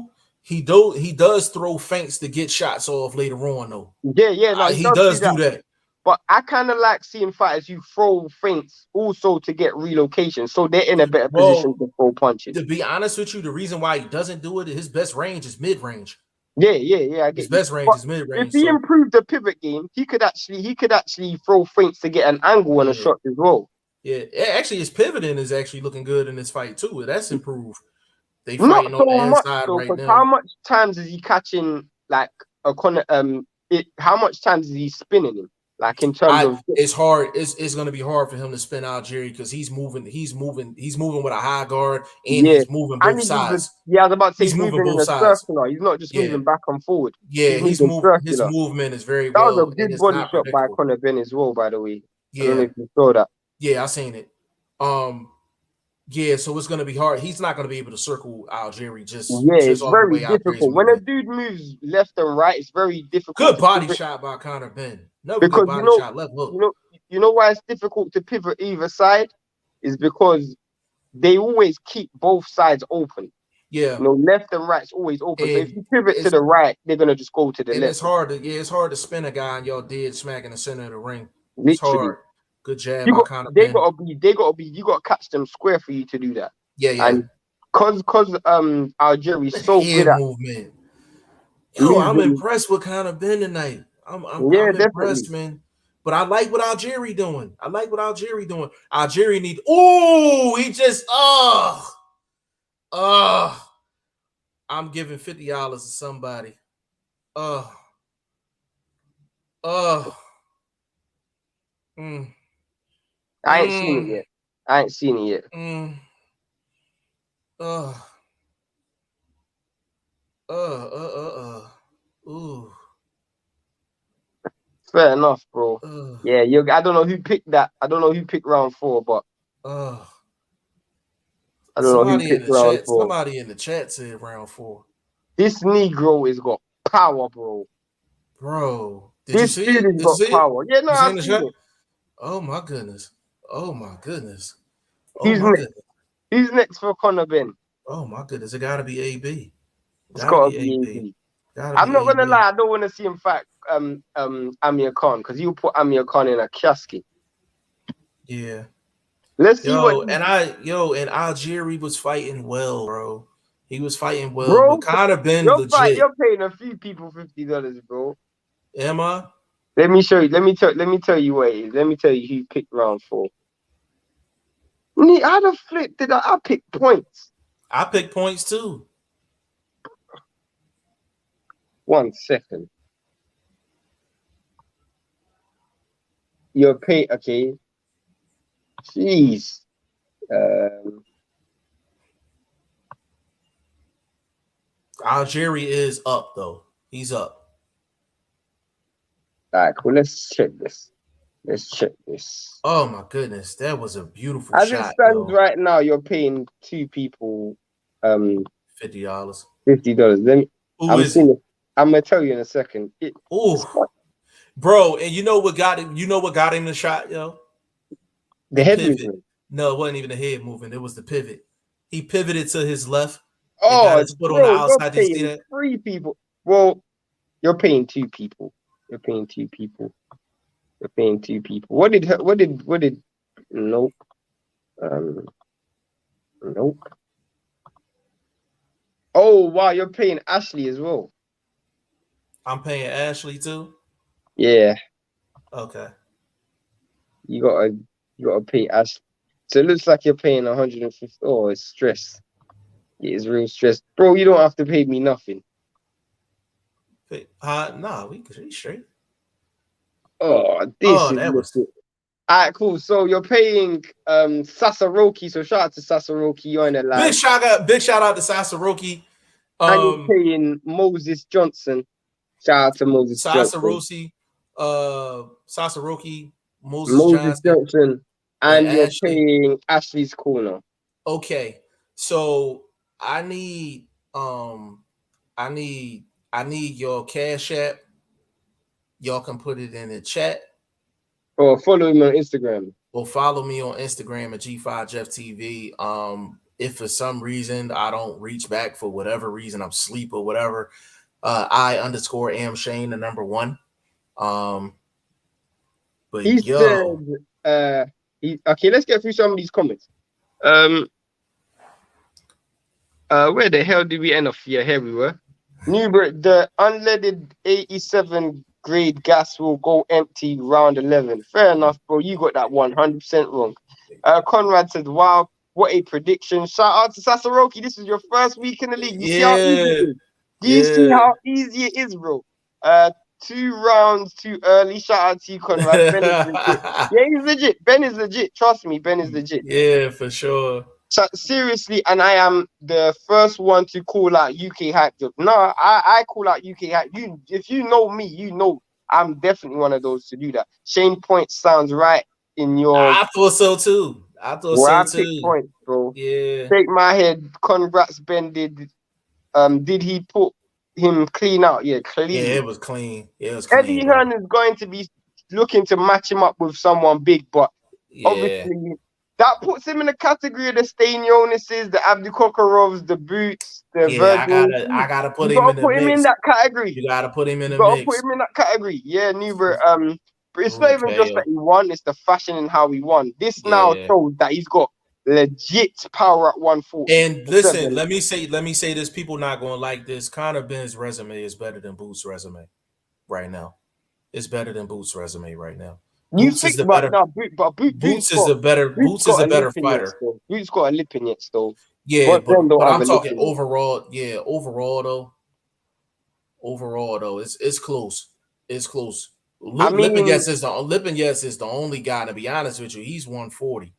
he does throw feints to get shots off later on though. Yeah, no, he does do that. But I kind of like seeing fighters who throw feints also to get relocation, so they're in a better position to throw punches. To be honest with you, the reason why he doesn't do it, his best range is mid range. Yeah. I get his best range is mid range. If he improved the pivot game, he could actually throw feints to get an angle on a shot as well. Yeah, actually, his pivoting is actually looking good in this fight too. That's improved. They Not fighting so on the much inside though, right now. How much times is he catching like a Conor? How much times is he spinning him? Like in terms of, it's hard. It's going to be hard for him to spin Algieri because he's moving with a high guard and he's moving both sides. I was about to say he's moving in both a sides. Circular. He's not just moving back and forward. Yeah, his movement is very well. That was a good body shot by Conor Benn as well, by the way. Yeah. I don't know if you saw that. Yeah, I seen it. Yeah, so it's gonna be hard. He's not gonna be able to circle Algieri it's very difficult. When a dude moves left and right, it's very difficult. Good body shot by Conor Benn. Good body shot left hook. You know why it's difficult to pivot either side? Is because they always keep both sides open. Yeah. You know, left and right's always open. So if you pivot to the right, they're gonna just go to the left. It's hard to spin a guy and y'all dead smack in the center of the ring. Literally. It's hard. Good jab by Conor Benn. You gotta catch them square for you to do that. Yeah. And cause Algieri's so good at movement. Yo, I'm impressed with Conor Benn tonight. I'm impressed, man. But I like what Algieri doing. Algieri need. He just I'm giving $50 to somebody. I ain't seen it yet. Fair enough, bro. Yeah, I don't know who picked that. I don't know who picked round 4, but I don't know who picked round 4. Somebody in the chat said round 4. This Negro has got power, bro. Did you see it? Got power. Yeah, no, I've seen it. Oh my goodness. Who's next for Conor Benn? Oh my goodness, it gotta be AB. It's gotta be AB. I'm not gonna lie, I don't want to see him fight Amir Khan because he'll put Amir Khan in a casket. Yeah. Let's see and Algieri was fighting well, bro. He was fighting well, bro, but Conor Benn legit. You're paying a few people $50, bro. Am I? Let me show you. Let me tell you what it is. Let me tell you who picked round 4. How the flip did I pick points? I picked points too. 1 second. You're paid, okay. Jeez. Algieri is up though. He's up. All right, cool. Let's check this. Oh my goodness, that was a beautiful shot. As it stands right now, you're paying 2 people $50. $50. I'm gonna tell you in a second. Bro, and you know what got him? You know what got him the shot, yo? The head movement. No, it wasn't even the head movement. It was the pivot. He pivoted to his left. Oh, got his foot on the outside. You're paying 3 people. Well, you're paying 2 people. What did? Nope. Nope. Oh wow, you're paying Ashley as well. I'm paying Ashley too. Yeah. Okay. You gotta pay Ash. So it looks like you're paying 150. Oh, it's stress. It is real stress, bro. You don't have to pay me nothing. Nah, we straight. Oh, this Oh, is that was legit. All right, cool. So you're paying Sasaroki. So shout out to Sasaroki. You're in the big live, shout out. Big shout out to Sasaroki. and you're paying Moses Johnson. Shout out to Moses Johnson. Sasaroki, Sasaroki, Moses Moses Johnson, Johnson, and and you're Ashley. paying Ashley's corner. Okay, so I need I need your Cash App. Y'all can put it in the chat. Or follow him on Instagram. Or follow me on Instagram at G5JeffTV. If for some reason I don't reach back for whatever reason, I'm asleep or whatever, I_am Shane, the number 1. But He yo, said, okay, let's get through some of these comments. Where the hell did we end up here? Here we were. Newbert, the unleaded 87 grade gas will go empty round 11. Fair enough, bro. You got that 100% wrong. Conrad said, wow, what a prediction. Shout out to Sasaroki. This is your first week in the league. You see how easy it is? Do you see how easy it is, bro? 2 rounds too early. Shout out to you, Conrad. Ben is legit. Yeah, he's legit. Ben is legit. Trust me, Ben is legit. Yeah, for sure. So seriously, and I am the first one to call out UK hype. No, I call out UK hype. If you know me, you know I'm definitely one of those to do that. Shane Point sounds right in your. I thought so too. I thought Where I so pick too. points, bro. Yeah. Shake my head. Congrats, Ben. Did he put him clean out? Yeah, clean. Yeah, it was clean. It was clean. Eddie Hearn is going to be looking to match him up with someone big, but obviously. That puts him in the category of the Stanionis, the Abdukokorovs, the Boots, the Virgil. I gotta put you him gotta in the put him mix. in that category. You gotta put him in You the gotta mix. put him in that category. Yeah, Newbert. But it's not even just that he won; it's the fashion and how he won. This now shows that he's got legit power at 140. And listen, let me say this. People not gonna like this. Conor Benn's resume is better than Boots' resume right now. It's better than Boots' resume right now. Boots is a better fighter. Boots got a lip in it still. Yeah, but I'm talking overall. Yeah, overall though, it's close. It's close. Lipinets is the only guy. To be honest with you, he's 140.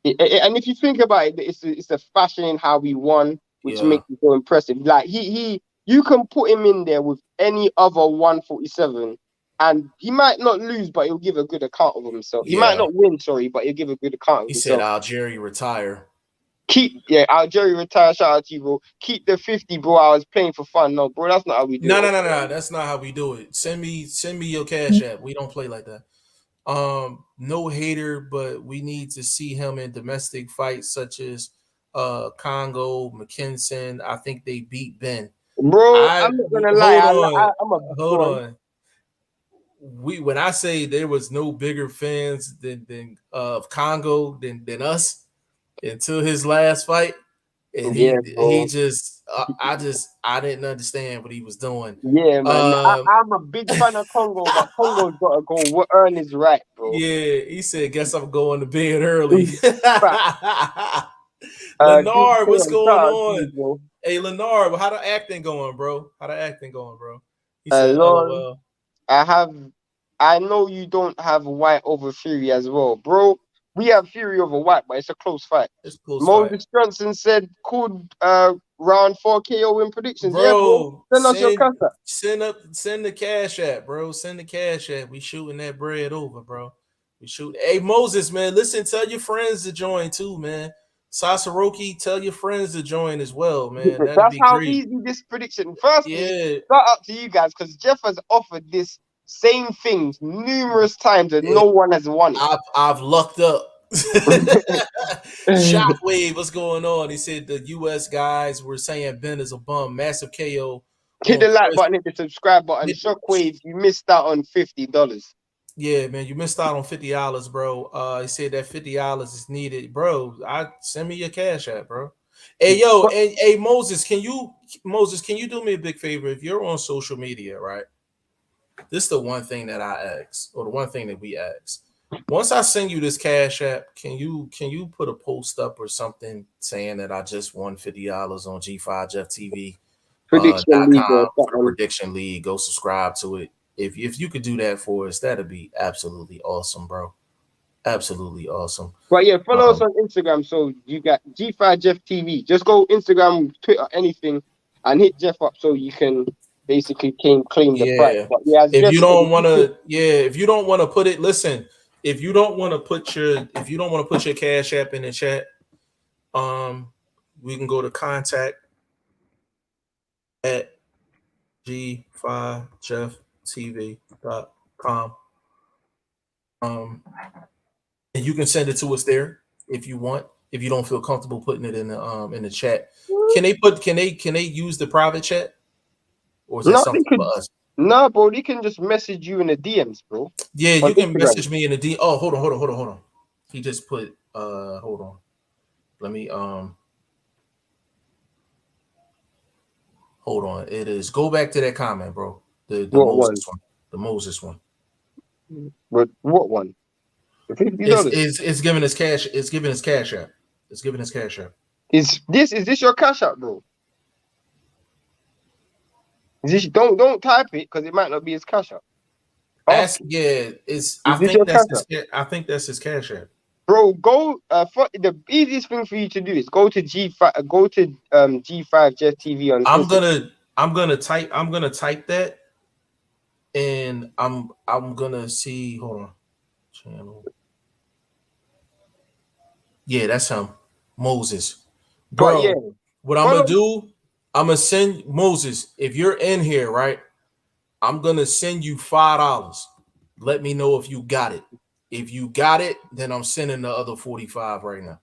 And if you think about it, it's the fashion in how he won, which makes it so impressive. Like you can put him in there with any other 147. And he might not lose, but he'll give a good account of himself. He might not win, but he'll give a good account of himself. He said Algieri retire. Algieri retire. Shout out to you, bro. Keep the 50, bro. I was playing for fun. No, bro, that's not how we do it. No. That's not how we do it. Send me your Cash App. We don't play like that. No hater, but we need to see him in domestic fights such as Congo, McKinson. I think they beat Benn. Bro, I'm not gonna lie. Hold on. When I say there was no bigger fans than of Congo than us until his last fight, and he just I didn't understand what he was doing. Yeah, man. I'm a big fan of Congo, but Congo's gotta go earn his right, bro. Yeah, he said, "Guess I'm going to bed early." Leonard, what's going on? Hey, Leonard, how the acting going, bro? He said, "LOL." I know you don't have White over Fury as well, bro. We have Fury over White, but it's a close fight. Moses Johnson said, "Could round 4 KO win predictions." Bro, yeah, bro. Send us your cash app. Send the Cash App, bro. Send the Cash App. We shooting that bread over, bro. We shoot. Hey, Moses, man, listen. Tell your friends to join too, man. Sasaroki, tell your friends to join as well, man. That's how easy this prediction. Firstly, shout out to you guys because Jeff has offered this same things numerous times and no one has won it. I've lucked up. Shockwave, what's going on? He said the US guys were saying Benn is a bum. Massive KO. Hit the like button, hit the subscribe button. Shockwave, you missed out on $50. Yeah, man, you missed out on $50, bro. He said that $50 is needed, bro. Send me your Cash App, bro. Hey, yo, hey, Moses, can you do me a big favor? If you're on social media, right? this is the one thing that I ask, or the one thing that we ask. Once I send you this Cash App, can you put a post up or something saying that I just won $50 on G5 Jeff TV Prediction league or .com for the something. prediction league? Go subscribe to it. If you could do that for us, that'd be absolutely awesome, bro. Absolutely awesome. But yeah, follow us on Instagram. So you got G5 Jeff TV. Just go Instagram, Twitter, anything, and hit Jeff up so you can basically claim the prize. Yeah. But yeah, as If Jeff you said, don't want to, if you don't want to put it, listen. If you don't want to put your Cash App in the chat, we can go to contact at g5jeftv.com. And you can send it to us there if you want. If you don't feel comfortable putting it in the chat, can they use the private chat, or is that something for us? No, bro, they can just message you in the DMs, bro. Yeah, you can message me in the DM. Oh, hold on. He just put hold on. Let me hold on. It is, go back to that comment, bro. The Moses one. The Moses one. But what one? It's giving us cash. It's giving us Cash App. It's giving us Cash App. Is this your Cash App, bro? Don't type it because it might not be his Cash App. I think that's his Cash App. Bro, go. The easiest thing for you to do is go to G5. Go to G5 Jeff TV on. I'm gonna type that, and I'm gonna see. Hold on, channel. Yeah, that's him, Moses. Bro, yeah, what I'm gonna do? I'm gonna send Moses. If you're in here, right? I'm gonna send you $5. Let me know if you got it. If you got it, then I'm sending the other 45 right now.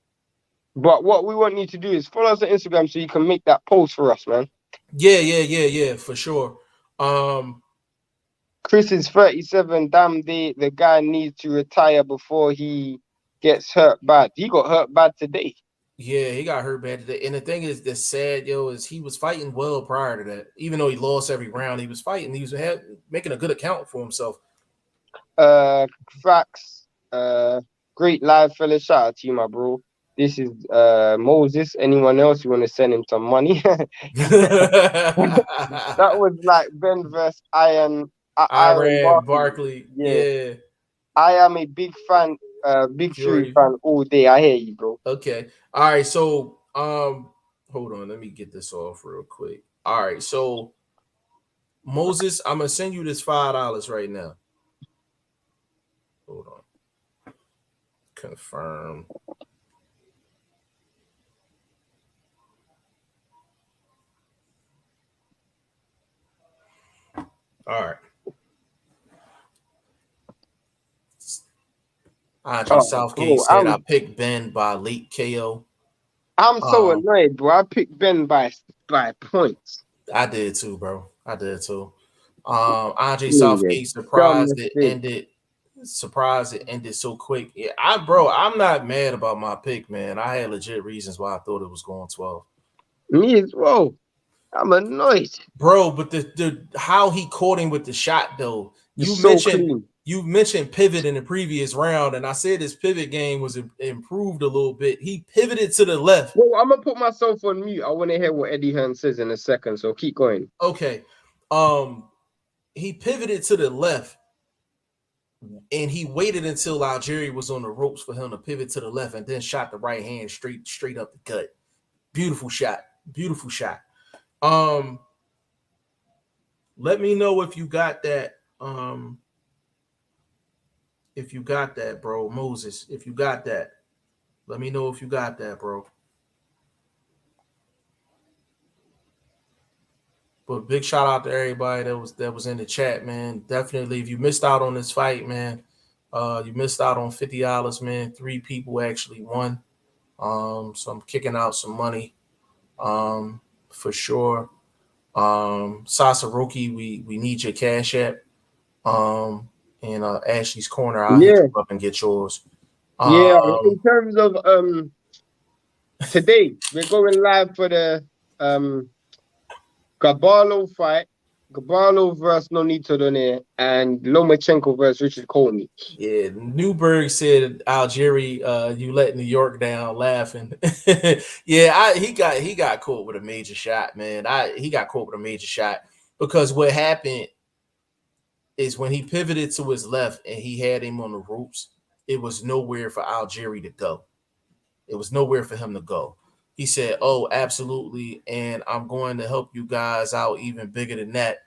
But what we want you to do is follow us on Instagram so you can make that post for us, man. Yeah, for sure. Chris is 37. Damn, the guy needs to retire before he gets hurt bad. He got hurt bad today. Yeah, he got hurt bad today. And the thing is, that's sad, is he was fighting well prior to that. Even though he lost every round, he was fighting. He was making a good account for himself. Facts. Great live, fella. Shout out to you, my bro. This is Moses. Anyone else you want to send him some money? That was like Ben versus Iron Barkley. Yeah. I am a big fan, big Fury fan all day. I hear you, bro. Okay. All right. So hold on. Let me get this off real quick. All right. So Moses, I'm gonna send you this $5 right now. Hold on. Confirm. All right. Andre Southgate said I picked Benn by late KO. I'm so annoyed, bro. I picked Benn by points. I did too, bro. I did too. Andre Southgate surprised it ended so quick. Yeah, I'm not mad about my pick, man. I had legit reasons why I thought it was going 12. Me as well. I'm annoyed, bro. But the how he caught him with the shot though. You mentioned pivot in the previous round, and I said his pivot game was improved a little bit. He pivoted to the left. Well, I'm gonna put myself on mute. I want to hear what Eddie Hearn says in a second, so keep going. Okay. He pivoted to the left, and he waited until Algieri was on the ropes for him to pivot to the left, and then shot the right hand straight up the gut. Beautiful shot. Beautiful shot. Let me know if you got that. If you got that, bro, Moses. If you got that, let me know if you got that, bro. But big shout out to everybody that was in the chat, man. Definitely, if you missed out on this fight, man, you missed out on $50, man. 3 people actually won. So I'm kicking out some money, for sure. Sasaroki, we need your Cash App. And Ashley's Corner, I'll hit you up and get yours. In terms of today, we're going live for the Caballo fight. Gabalo versus Nonito Donaire and Lomachenko versus Richard Comey. Yeah, Newberg said Algieri, you let New York down, laughing. Yeah, he got caught with a major shot, man. He got caught with a major shot because what happened is when he pivoted to his left and he had him on the ropes, it was nowhere for Algieri to go. It was nowhere for him to go. He said, "Oh, absolutely, and I'm going to help you guys out even bigger than that."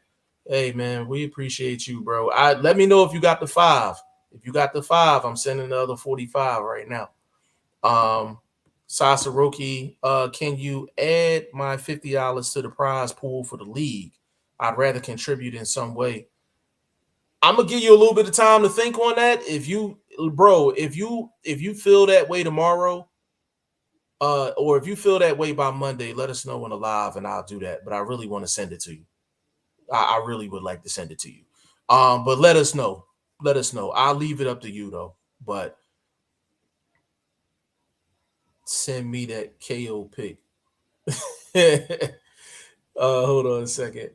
Hey, man, we appreciate you, bro. Let me know if you got the 5. If you got the 5, I'm sending the other 45 right now. Sasaroki, can you add my $50 to the prize pool for the league? I'd rather contribute in some way. I'm gonna give you a little bit of time to think on that. If you, bro, if you feel that way tomorrow, or if you feel that way by Monday, let us know on the live and I'll do that. But I really want to send it to you. I really would like to send it to you. But let us know. Let us know. I'll leave it up to you though. But send me that KO pick. Hold on a second.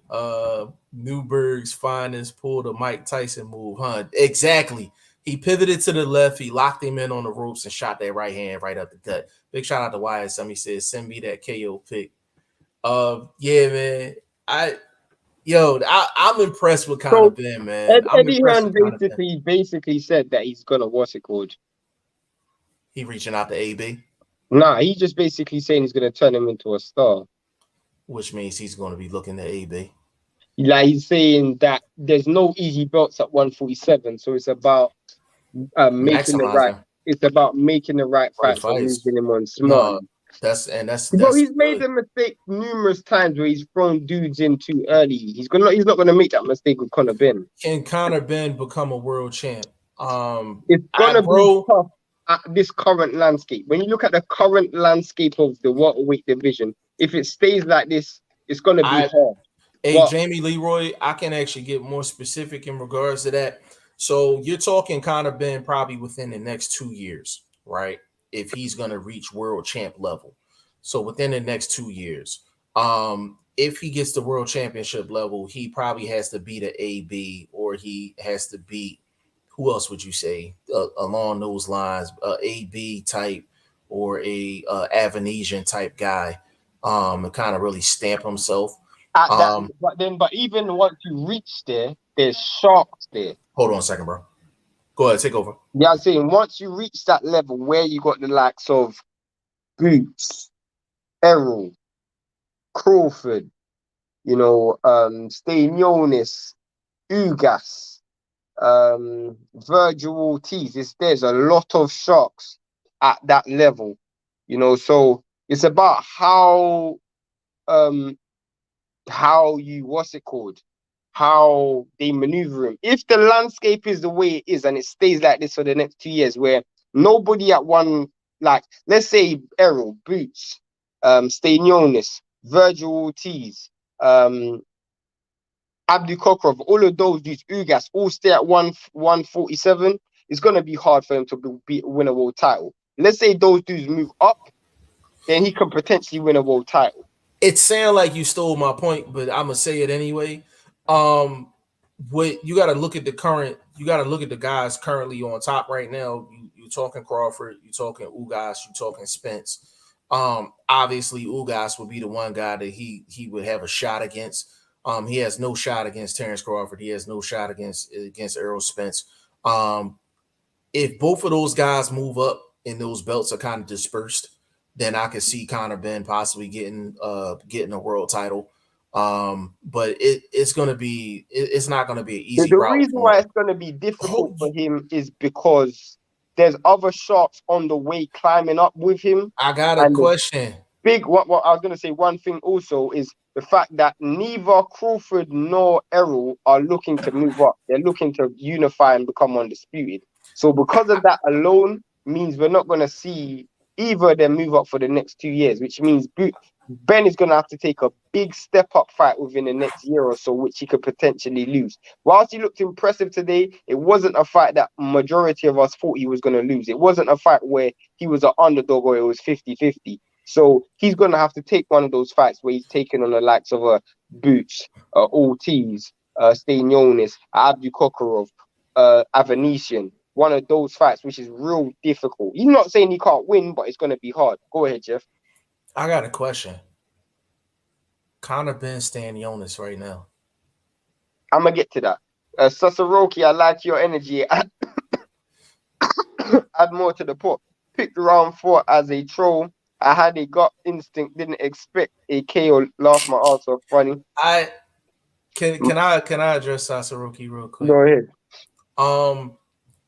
Newberg's finest pulled a Mike Tyson move, huh? Exactly. He pivoted to the left. He locked him in on the ropes and shot that right hand right up the gut. Big shout out to Wyatt. Somebody says, send me that KO pick. Yeah, man. I'm impressed with Conor So Benn, man. I'm Eddie impressed Hearn with Conor Benn. basically said that he's gonna what's it called? He reaching out to AB, Nah, he just basically saying he's gonna turn him into a star. which means he's going to be looking to AB. Like he's saying that there's no easy belts at 147, so it's about making the right. Maximizing It's about making the right right fights and fights. moving him on No, smartly. But that's he's made good. the mistake numerous times where he's thrown dudes in too early. He's not gonna make that mistake with Conor Benn. Can Conor Benn become a world champ? It's I gonna be bro, tough at this current landscape. When you look at the current landscape of the welterweight division, if it stays like this, it's gonna be I hard. Hey, But Jamie Leroy, I can actually get more specific in regards to that. So you're talking Conor Benn probably within the next 2 years, right? If he's gonna reach world champ level. So within the next 2 years. If he gets the world championship level, he probably has to beat a AB or he has to beat who else would you say along those lines, AB type or a Avanesian type guy, and kind of really stamp himself. at that, Um, but even once you reach there, there's sharks there. Hold on a second, bro. Go ahead, take over. Yeah, I'm saying once you reach that level where you got the likes of Boots, Errol, Crawford, Stanionis, Ugas, Virgil Ortiz. There's a lot of sharks at that level, so it's about um how you how they maneuver him. If the landscape is the way it is and it stays like this for the next 2 years, where nobody at one, like let's say Errol, Boots, Stanionis, Virgil Ortiz, Abdi Kokrov, all of those dudes, Ugas, all stay at 147, it's gonna be hard for him to win a world title. Let's say those dudes move up, then he can potentially win a world title. It sounds like you stole my point, but I'm gonna say it anyway. Um, what you got to look at you got to look at the guys currently on top right now. You talking Crawford, you talking Ugas, you talking Spence. Obviously Ugas would be the one guy that he would have a shot against. He has no shot against Terrence Crawford. He has no shot against Errol Spence. If both of those guys move up and those belts are kind of dispersed, then I could see Conor Benn possibly getting a world title. But it's not gonna be an easy The route reason for why him. it's going to be difficult Oh, for him is because there's other sharks on the way climbing up with him. I got a And the question. what I was going to say, one thing also is the fact that neither Crawford nor Errol are looking to move up. They're looking to unify and become undisputed. So because of that alone means we're not going to see either of them move up for the next 2 years, which means Ben is going to have to take a big step up fight within the next year or so, which he could potentially lose. Whilst he looked impressive today, it wasn't a fight that majority of us thought he was going to lose. It wasn't a fight where he was an underdog or it was 50-50. So he's gonna have to take one of those fights where he's taking on the likes of Boots, Ortiz, Stanionis, Abdu Kokorov, Avanesian. One of those fights, which is real difficult. He's not saying he can't win, but it's gonna be hard. Go ahead, Jeff. I got a question. Conor Benn Stanionis right now. I'm gonna get to that. Sasoroki, I like your energy. Add more to the pot. Picked round 4 as a troll. I had a gut instinct, didn't expect a KO. Laugh my ass off. Funny. Can I address Sasoroki real quick? Go ahead.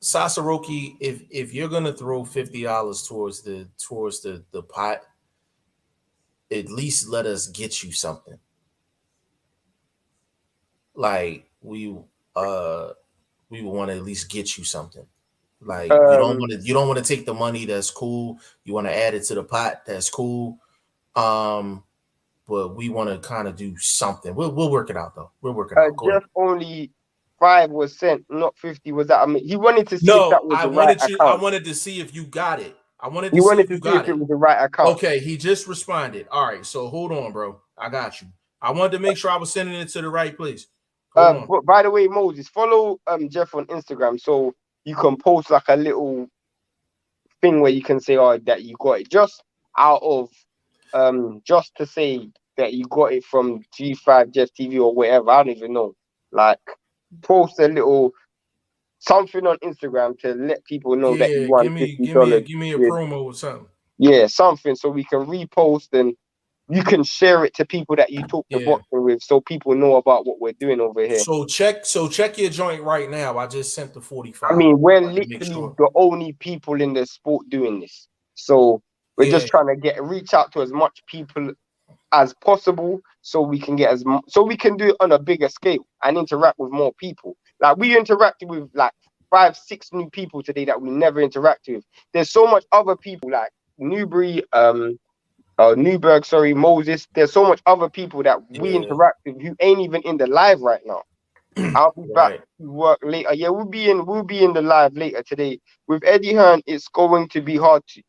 Sasoroki, if you're gonna throw $50 towards the pot, at least let us get you something. Like we want to at least get you something. Like you don't want to take the money. That's cool. You want to add it to the pot. That's cool. But we want to kind of do something. We'll work it out though. We'll work it out. Jeff, only 5 was sent, not 50. Was that? I mean, he wanted to see if that was the right account. I wanted to see if you got it. I wanted to see if it was the right account. Okay, he just responded. All right, so hold on, bro. I got you. I wanted to make sure I was sending it to the right place. But by the way, Moses, follow Jeff on Instagram so you can post like a little thing where you can say, oh, that you got it, just out of just to say that you got it from G5 Jeff TV or whatever. I don't even know. Like, post a little something on Instagram to let people know that you won $50. Give me a promo or something. Yeah, something so we can repost and you can share it to people that you talk to boxing with, so people know about what we're doing over here. So check your joint right now. I just sent the 45. I mean, we're literally the only people in the sport doing this, so we're just trying to reach out to as much people as possible, so we can get so we can do it on a bigger scale and interact with more people. Like, we interacted with like 5-6 new people today that we never interacted with. There's so much other people like Newberg, Moses. There's so much other people that we interact with who ain't even in the live right now. I'll be back to work later. Yeah, we'll be in the live later today with Eddie Hearn. It's going to be hard to.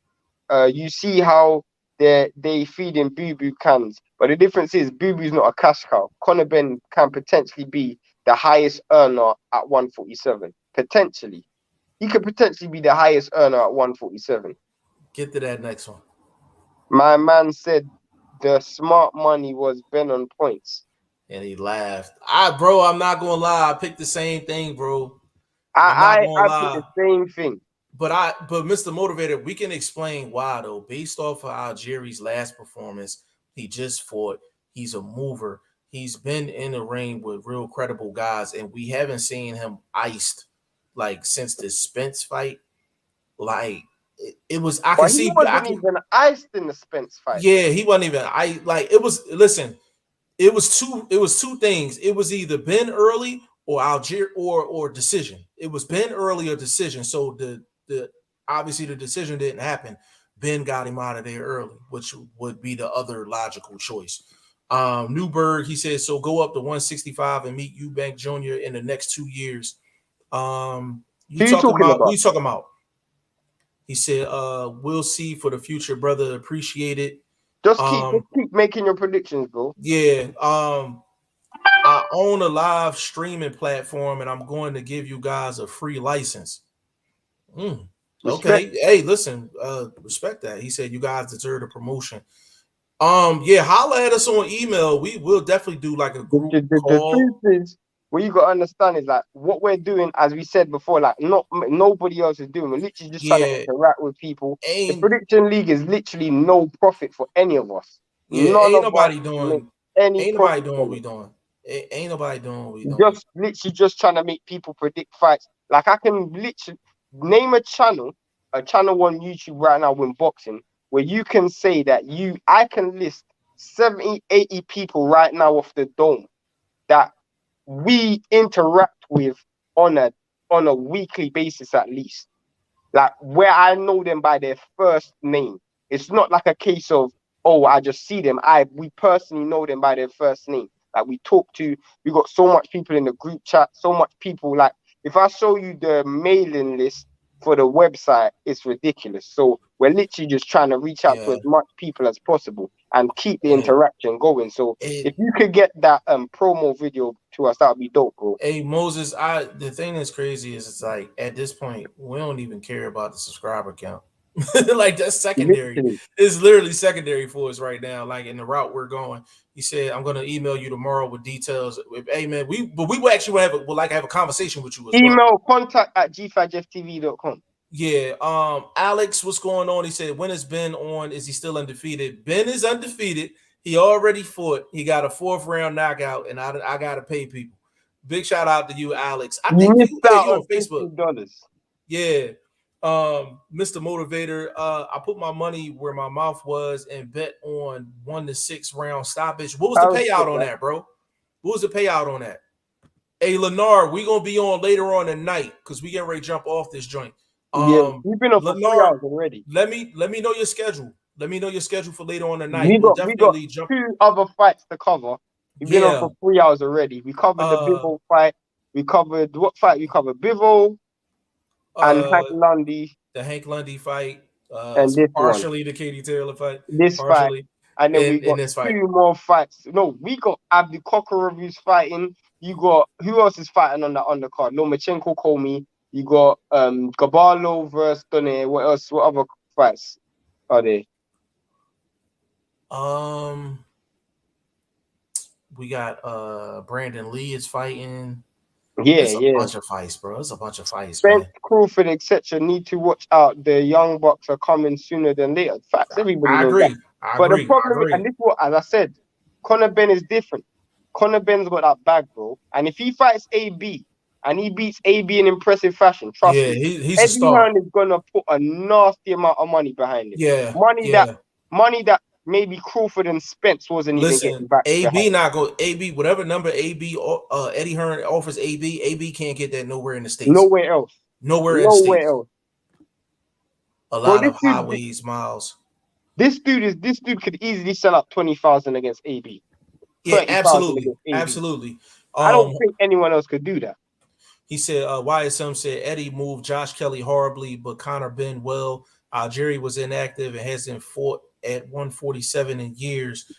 You see how they feed in Boo Boo cans, but the difference is Boo Boo's not a cash cow. Conor Benn can potentially be the highest earner at 147. Potentially, he could potentially be the highest earner at 147. Get to that next one. My man said the smart money was Benn on points. And he laughed. Bro, I'm not gonna lie. I picked the same thing, bro. I picked the same thing. But Mr. Motivator, we can explain why though. Based off of Algieri's last performance, he just fought. He's a mover. He's been in the ring with real credible guys, and we haven't seen him iced like since the Spence fight. Like, it was, I can see. He wasn't even iced in the Spence fight. Yeah, he wasn't even. It was. Listen, it was two things. It was either Benn early or Algieri or decision. It was Benn early or decision. So the obviously the decision didn't happen. Benn got him out of there early, which would be the other logical choice. Newberg, he said, so go up to 165 and meet Eubank Jr. in the next 2 years. Who you talking about? He said, we'll see for the future, brother. Appreciate it. Just keep making your predictions, bro. Yeah. I own a live streaming platform, and I'm going to give you guys a free license. Okay. Hey, listen, respect that. He said you guys deserve the promotion. Holla at us on email. We will definitely do like a group call. The truth is, what you got to understand is like what we're doing, as we said before, like nobody else is doing. We're literally just trying to interact with people. The prediction league is literally no profit for any of us. Ain't nobody doing what we doing. Ain't nobody doing what we doing. Just literally just trying to make people predict fights. Like, I can literally name a channel on YouTube right now when boxing, where you can say that I can list 70, 80 people right now off the dome that we interact with on a weekly basis at least. Like, where I know them by their first name. It's not like a case of, oh, I just see them. We personally know them by their first name. Like, we got so much people in the group chat, so much people. Like, if I show you the mailing list for the website is ridiculous. So we're literally just trying to reach out to Yeah. as much people as possible and keep the Hey, interaction going. So if you could get that promo video to us, that would be dope, bro. hey Moses, the thing that's crazy is it's like at this point we don't even care about the subscriber count. Like that's secondary. Literally. It's literally secondary for us right now. Like in the route we're going. He said, "I'm gonna email you tomorrow with details." Hey man, we will actually would like to have a conversation with you as well. Email contact@g5ftv.com. Yeah. Alex, what's going on? He said, when is Ben on? Is he still undefeated? Ben is undefeated. He already fought. He got a 4th round knockout, and I gotta pay people. Big shout out to you, Alex. I think you on Facebook. $50. Yeah. Mr. Motivator, I put my money where my mouth was and bet on 1 to 6 round stoppage. What was the payout on that, bro? What was the payout on that? Hey, Leonard, we gonna be on later on tonight because we getting ready to jump off this joint. Yeah, we've been on for 3 hours already. Let me know your schedule. Let me know your schedule for later on tonight. We got 2 other fights to cover. We've been on for 3 hours already. We covered the Bivol fight. We covered what fight? We covered Bivol and Hank Lundy. The Hank Lundy fight. And this partially the Katie Taylor fight. This partially. Fight. And then we got 2 more fights. No, we got Abdi Kokorov's fighting. You got who else is fighting on the undercard? Lomachenko, Comey. You got Gabarlo versus Donaire. What else? What other fights are there? We got Brandon Lee is fighting. Yeah, it's a bunch of fights, bro. It's a bunch of fights. Spence, Crawford, etc. Need to watch out. The young bucks are coming sooner than later. Facts, everybody knows that. But the problem, and this is what, as I said, Conor Benn is different. Conor Benn's got that bag, bro. And if he fights AB and he beats AB in impressive fashion, trust me, he's Eddie Hearn is gonna put a nasty amount of money behind him. Yeah, money that maybe Crawford and Spence wasn't even getting back. AB not go. AB whatever number AB Eddie Hearn offers AB can't get that nowhere in the States. Nowhere else. Nowhere in the States. A lot of highways, miles. This dude could easily sell up 20,000 against AB. Yeah, absolutely. I don't think anyone else could do that. He said, YSM said Eddie moved Josh Kelly horribly, but Conor Ben well. Algieri was inactive and hasn't fought at 147 in years.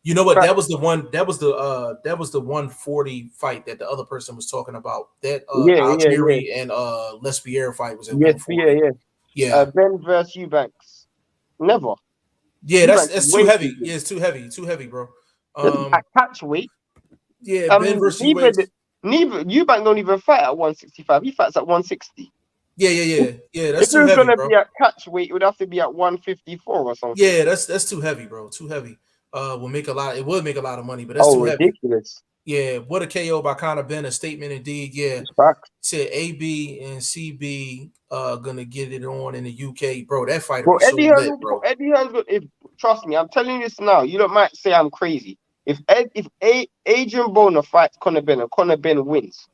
You know what? That was the 140 fight that the other person was talking about. That Algieri and Lespierre fight was at 140. Yeah. Ben versus Eubanks. Never. Yeah, that's too heavy. Yeah, it's too heavy, bro. At catch weight. Yeah, Ben versus Eubanks. Eubank don't even fight at 165. He fights at 160. Yeah. That's too heavy, bro. If it was gonna be at catch weight, it would have to be at 154 or something. Yeah, that's too heavy, bro. Too heavy. It would make a lot of money, but that's too ridiculous. Heavy. Yeah, what a KO by Conor Ben, a statement indeed. Yeah, said AB and CB gonna get it on in the UK, bro. That fight was so lit, bro. Eddie Hearn's good. Trust me, I'm telling you this now. You don't might say I'm crazy. If Adrian Broner fights Conor Ben and Conor Ben wins,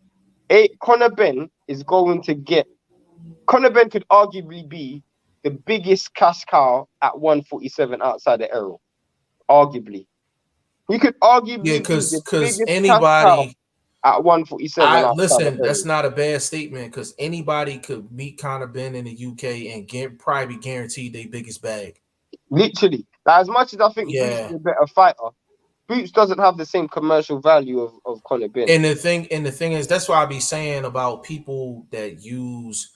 Conor Ben is going to get. Conor Ben could arguably be the biggest cash cow at 147 outside the Errol. Arguably. He could arguably be because anybody at 147. Listen, that's not a bad statement because anybody could meet Conor Ben in the UK and probably be guaranteed their biggest bag. Literally. Like, as much as I think Boots is a better fighter, Boots doesn't have the same commercial value of Conor Ben. And the thing is, that's why I be saying about people that use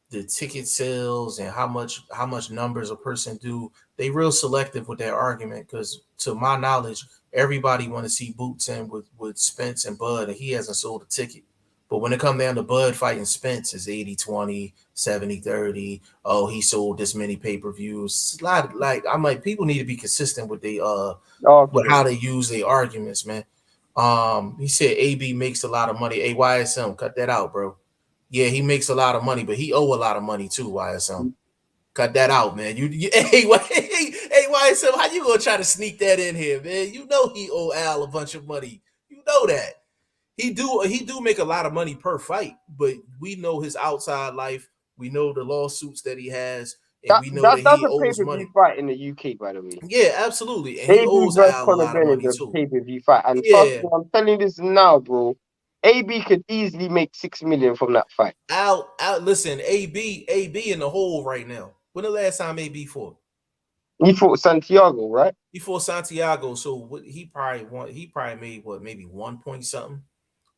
the ticket sales and how much numbers a person do. They real selective with their argument because, to my knowledge, everybody want to see Boots in with Spence and Bud, and he hasn't sold a ticket. But when it comes down to Bud fighting Spence, it's 80-20, 70-30. Oh, he sold this many pay-per-views. I'm like, people need to be consistent with with how they use their arguments, man. He said AB makes a lot of money. Hey, YSM, cut that out, bro. Yeah, he makes a lot of money, but he owe a lot of money too, YSM. Cut that out, man. Hey, YSM, how you gonna try to sneak that in here, man? You know he owe Al a bunch of money. You know that. He do make a lot of money per fight, but we know his outside life. We know the lawsuits that he has, and we know that he owes money. Fight in the UK, by the way. Yeah, absolutely. And he owes Al a lot of money too. Pay-per-view fight, and trust me, I'm telling you this now, bro. AB could easily make 6 million from that fight. Listen, AB in the hole right now. When the last time AB fought? He fought Santiago, right? He fought Santiago, so what he probably made what, maybe 1 point something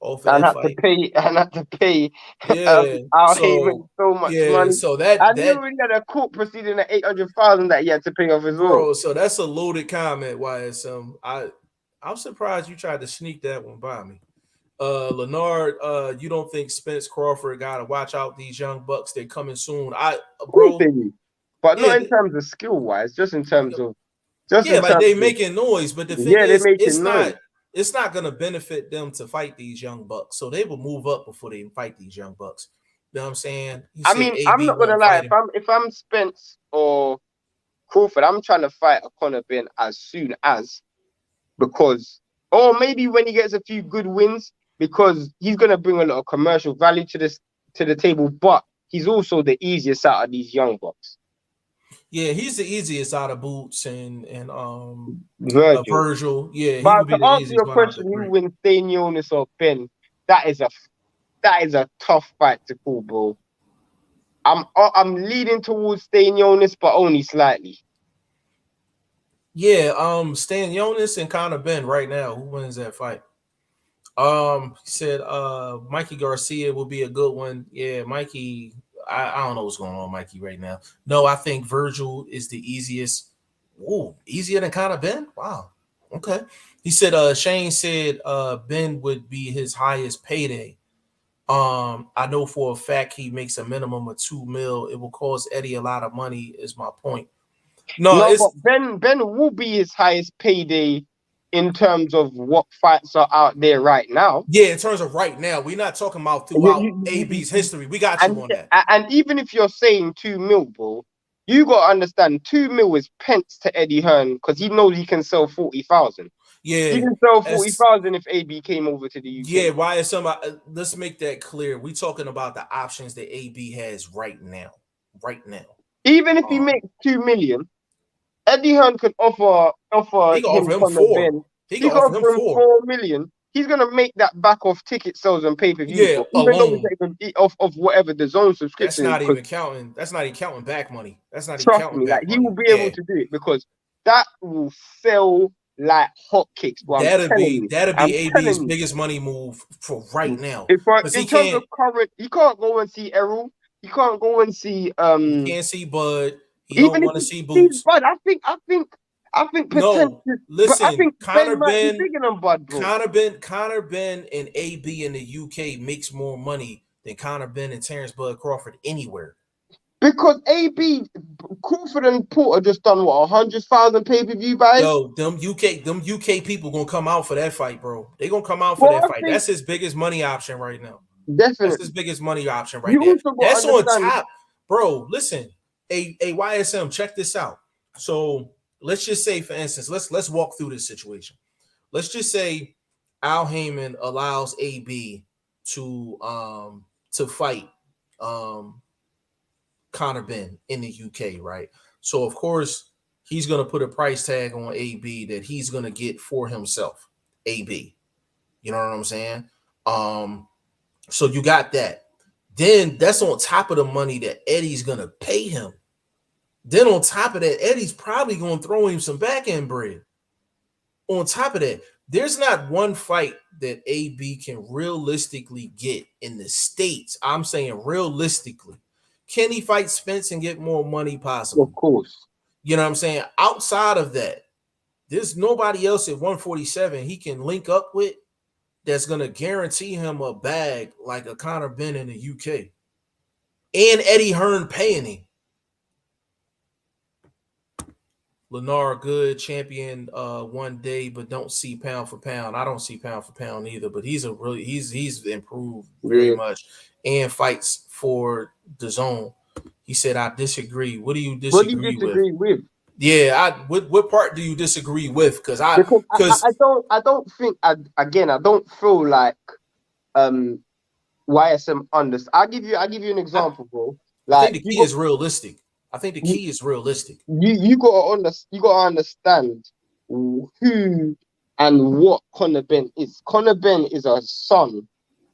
off of And that had to fight. pay Yeah. Al Heyman So so much yeah, money. so And he that already had a court proceeding at 800,000 that he had to pay off as well. bro, so that's a loaded comment, YSM. I'm surprised you tried to sneak that one by me. Leonard, you don't think Spence Crawford gotta watch out these young bucks? They're coming soon. Of course Bro, they do. But yeah, not in terms of skill wise, just yeah, in like terms they of, making noise. But the thing yeah, they're is, making noise. it's not gonna benefit them to fight these young bucks. So they will move up before they fight these young bucks. You know what I'm saying? He I said mean, I'm AB not gonna won't lie, fight him. if I'm Spence or Crawford, I'm trying to fight a Conor Benn as soon as, because, or maybe when he gets a few good wins, because he's gonna bring a lot of commercial value to the table, but he's also the easiest out of these young bucks. Yeah, he's the easiest out of Boots and Virgil. Virgil. Yeah, he But would be to the answer easiest your one out of the question, who three. wins, Dane Jonas or Ben? That is a tough fight to call, bro. I'm leading towards Dane Jonas, but only slightly. Yeah, Stan Jonas and Conor Benn right now. Who wins that fight? He said Mikey Garcia will be a good one. Yeah, Mikey, I don't know what's going on, Mikey, right now. No, I think Virgil is the easiest. Ooh, easier than Conor Benn? Wow. Okay. He said Shane said Ben would be his highest payday. I know for a fact he makes a minimum of 2 mil. It will cost Eddie a lot of money, is my point. No, No, it's but Ben will be his highest payday in terms of what fights are out there right now. yeah, in terms of right now, we're not talking about throughout AB's history. We got you on that. And even if you're saying 2 mil, bro, you gotta understand 2 mil is pence to Eddie Hearn because he knows he can sell 40,000. He Yeah, can sell as 40,000 if AB came over to the yeah, UK. why is somebody? Let's make that clear. We talking about the options that AB has right now. Right now, Even if he um, makes 2 million, Eddie Hearn could offer he can offer him him Conor 4. Ben. He He can could offer him offer him 4. 4 million. He's gonna make that back off ticket sales and pay per views, Yeah, bro. Even though it's alone. not even of whatever the zone That's subscription is, not because even counting. That's not even counting back money. That's not even trust counting me, like back he will money. be able Yeah, to do it because that will sell like hotcakes, bro. I'm telling you. that'll be I'm AB's telling biggest money move for right you. now If I, because in terms of current, you can't go and see Errol. You can't go and see he can't see Bud. He don't even if want to he see sees Boots. Bud. I think potentially, No, but I listen, think Ben might be bigger than Bud, bro. Conor Ben, and AB in the UK makes more money than Conor Ben and Terrence Bud Crawford anywhere. Because AB, Crawford and Porter just done what 100,000 pay per view buys. Yo, them UK people gonna come out for that fight, bro. They gonna come out for Well, that I fight. think That's his biggest money option right now. That's his definitely. biggest money option right You there. also got to That's on understand. top, bro. Listen, a YSM, check this out. So let's just say, for instance, let's walk through this situation. Let's just say Al Heyman allows AB to fight Conor Ben in the UK, right? So of course he's gonna put a price tag on AB that he's gonna get for himself. AB. You know what I'm saying? So you got that. Then that's on top of the money that Eddie's gonna pay him. Then on top of that, Eddie's probably gonna throw him some back end bread. On top of that, there's not one fight that AB can realistically get in the States. I'm saying realistically. Can he fight Spence and get more money? Of Possibly. course. You know what I'm saying? Outside of that, there's nobody else at 147 he can link up with that's going to guarantee him a bag like a Conor Benn in the UK. And Eddie Hearn paying him. Lennar good champion one day, but don't see pound for pound. I don't see pound for pound either, but he's improved very Yeah. much and fights for the zone. He said, I disagree. What do you What do you disagree with? disagree with? Yeah, what part do you disagree with? Because I don't think I don't feel like YSM understands. I give you an example, bro. I think Like the key is realistic. I think the key is realistic. you gotta understand who and what Conor Ben is. Conor Ben is a son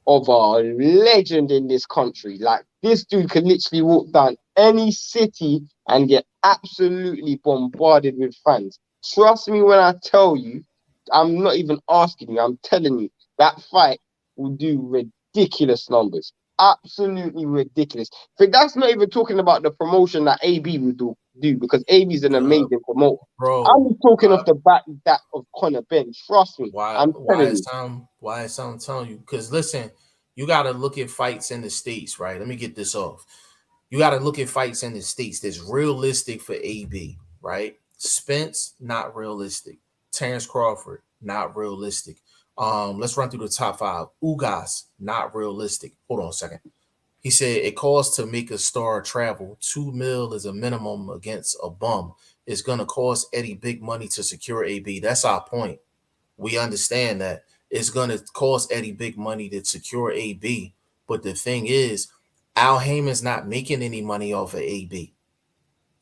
of a legend in this country. Like, this dude can literally walk down any city and get absolutely bombarded with fans. Trust me when I tell you, I'm not even asking you, I'm telling you, that fight will do ridiculous numbers. Absolutely ridiculous. But that's not even talking about the promotion that AB will do because AB is an amazing promoter. Bro, I'm just talking off the back that of Conor Benn. Trust me, I'm telling you. why it's I'm telling you, because listen, you got to look at fights in the States, right? Let me get this off. You got to look at fights in the States that's realistic for AB, right? Spence, not realistic. Terrence Crawford, not realistic. Let's run through the top five. Ugas, not realistic. Hold on a second. He said it costs to make a star travel. 2 mil is a minimum against a bum. It's gonna cost Eddie big money to secure AB. That's our point. We understand that it's gonna cost Eddie big money to secure AB. But the thing is, Al Heyman's not making any money off of AB.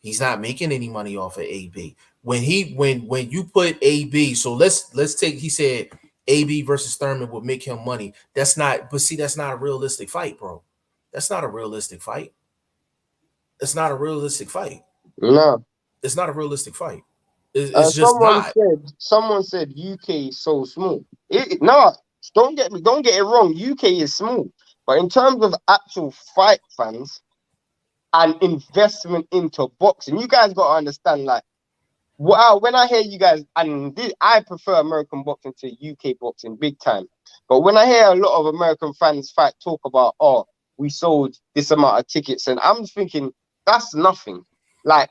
He's not making any money off of AB. When you put AB, so let's take, he said AB versus Thurman would make him money. That's not, but see, that's not a realistic fight, bro. That's not a realistic fight. It's not a realistic fight. No. It's not a realistic fight. It's just Someone not. said UK is so small. No, don't get it wrong. UK is small, but in terms of actual fight fans and investment into boxing, you guys got to understand. Like, wow, when I hear you guys, I prefer American boxing to UK boxing big time. But when I hear a lot of American fans talk about, oh, we sold this amount of tickets, and I'm just thinking that's nothing. Like,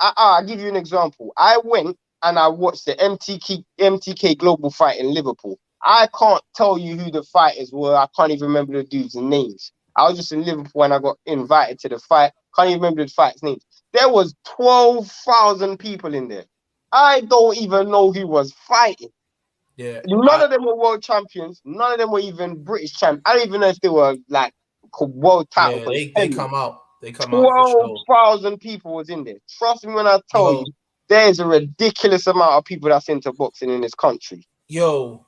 I'll give you an example. I went and I watched the MTK Global fight in Liverpool. I can't tell you who the fighters were. I can't even remember the dudes' names. I was just in Liverpool when I got invited to the fight. Can't even remember the fight's names. There was 12,000 people in there. I don't even know who was fighting. Yeah, None of them were world champions. None of them were even British champions. I don't even know if they were like world title yeah, they contenders. come out. They come out for sure. 12,000 people was in there. Trust me when I tell Yo, you, there's a ridiculous amount of people that's into boxing in this country. yo,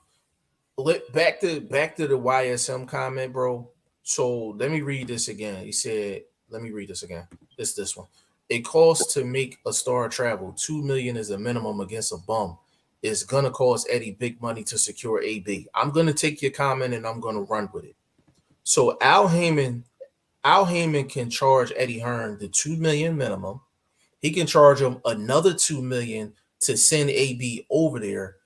back to the YSM comment, bro. So let me read this again. He said, let me read this again. This one. It costs to make a star travel. 2 million is a minimum against a bum. It's gonna cost Eddie big money to secure AB. I'm gonna take your comment and I'm gonna run with it. So Al Heyman can charge Eddie Hearn the 2 million minimum. He can charge him another 2 million to send AB over there.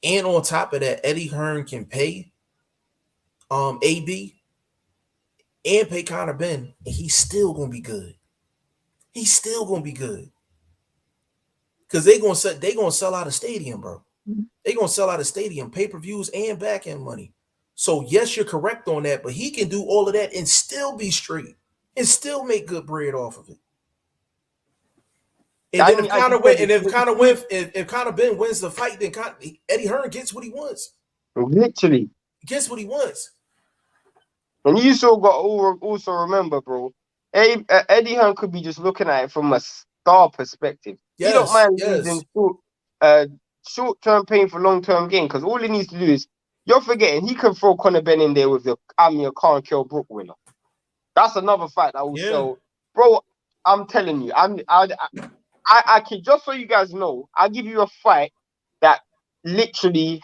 And on top of that, Eddie Hearn can pay AB and pay Conor Benn, and he's still gonna be good. He's still gonna be good. Cause they gonna sell out a stadium, bro. They gonna sell out a stadium, pay-per-views and back end money. So yes, you're correct on that, but he can do all of that and still be straight and still make good bread off of it. And then if As you Conor win, said, and if Conor Benn wins the fight, then Eddie Hearn gets what he wants. literally. He gets what he wants. And you still got to also remember, bro, Eddie Hearn could be just looking at it from a star perspective. He don't Yes, mind losing yes. short-term pain for long-term gain because all he needs to do is, you're forgetting, he can throw Conor Benn in there with the Amir Khan Kell Brook winner. That's another fight that will sell. Bro, I'm telling you, I can, just so you guys know, I'll give you a fight that literally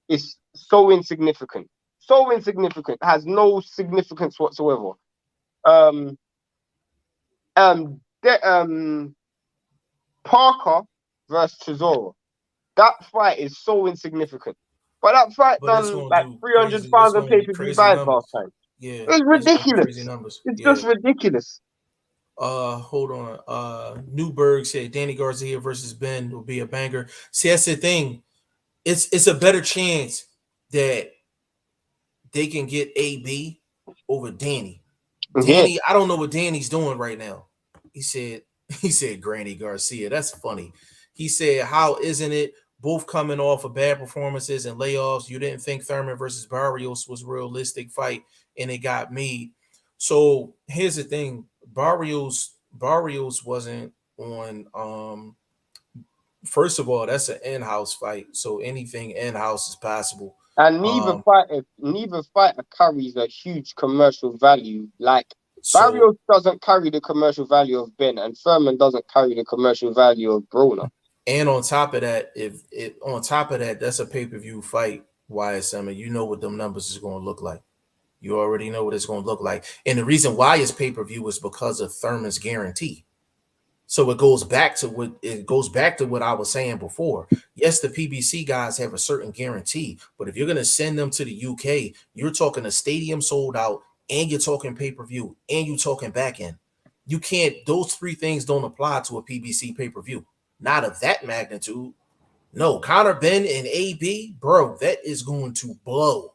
is so insignificant. So insignificant, has no significance whatsoever. Um, um, Parker versus Chisora. That fight is so insignificant. But that fight But it's done gonna like do crazy. It's 300,000 gonna do pay-per-view crazy buys last numbers. time. Yeah, It's it's gonna do crazy ridiculous. numbers. It's Yeah. just ridiculous. Hold on. Newberg said Danny Garcia versus Benn will be a banger. See, that's the thing. It's a better chance that they can get AB over Danny. Yeah. Danny, I don't know what Danny's doing right now. He said Granny Garcia. That's funny. He said, how isn't it both coming off of bad performances and layoffs? You didn't think Thurman versus Barrios was a realistic fight and it got made. So here's the thing. Barrios wasn't on first of all, that's an in-house fight. So anything in-house is possible. And neither fighter carries a huge commercial value. Like Barrios doesn't carry the commercial value of Benn, and Furman doesn't carry the commercial value of Broner. And on top of that, that's a pay-per-view fight, YSM, and you know what them numbers is going to look like. You already know what it's going to look like. And the reason why it's pay-per-view is because of Thurman's guarantee. So it goes back to what I was saying before. Yes, the PBC guys have a certain guarantee, but if you're going to send them to the UK, you're talking a stadium sold out, and you're talking pay-per-view, and you're talking back end. You can't, those three things don't apply to a PBC pay-per-view. Not of that magnitude. No, Conor, Benn, and AB, bro, that is going to blow.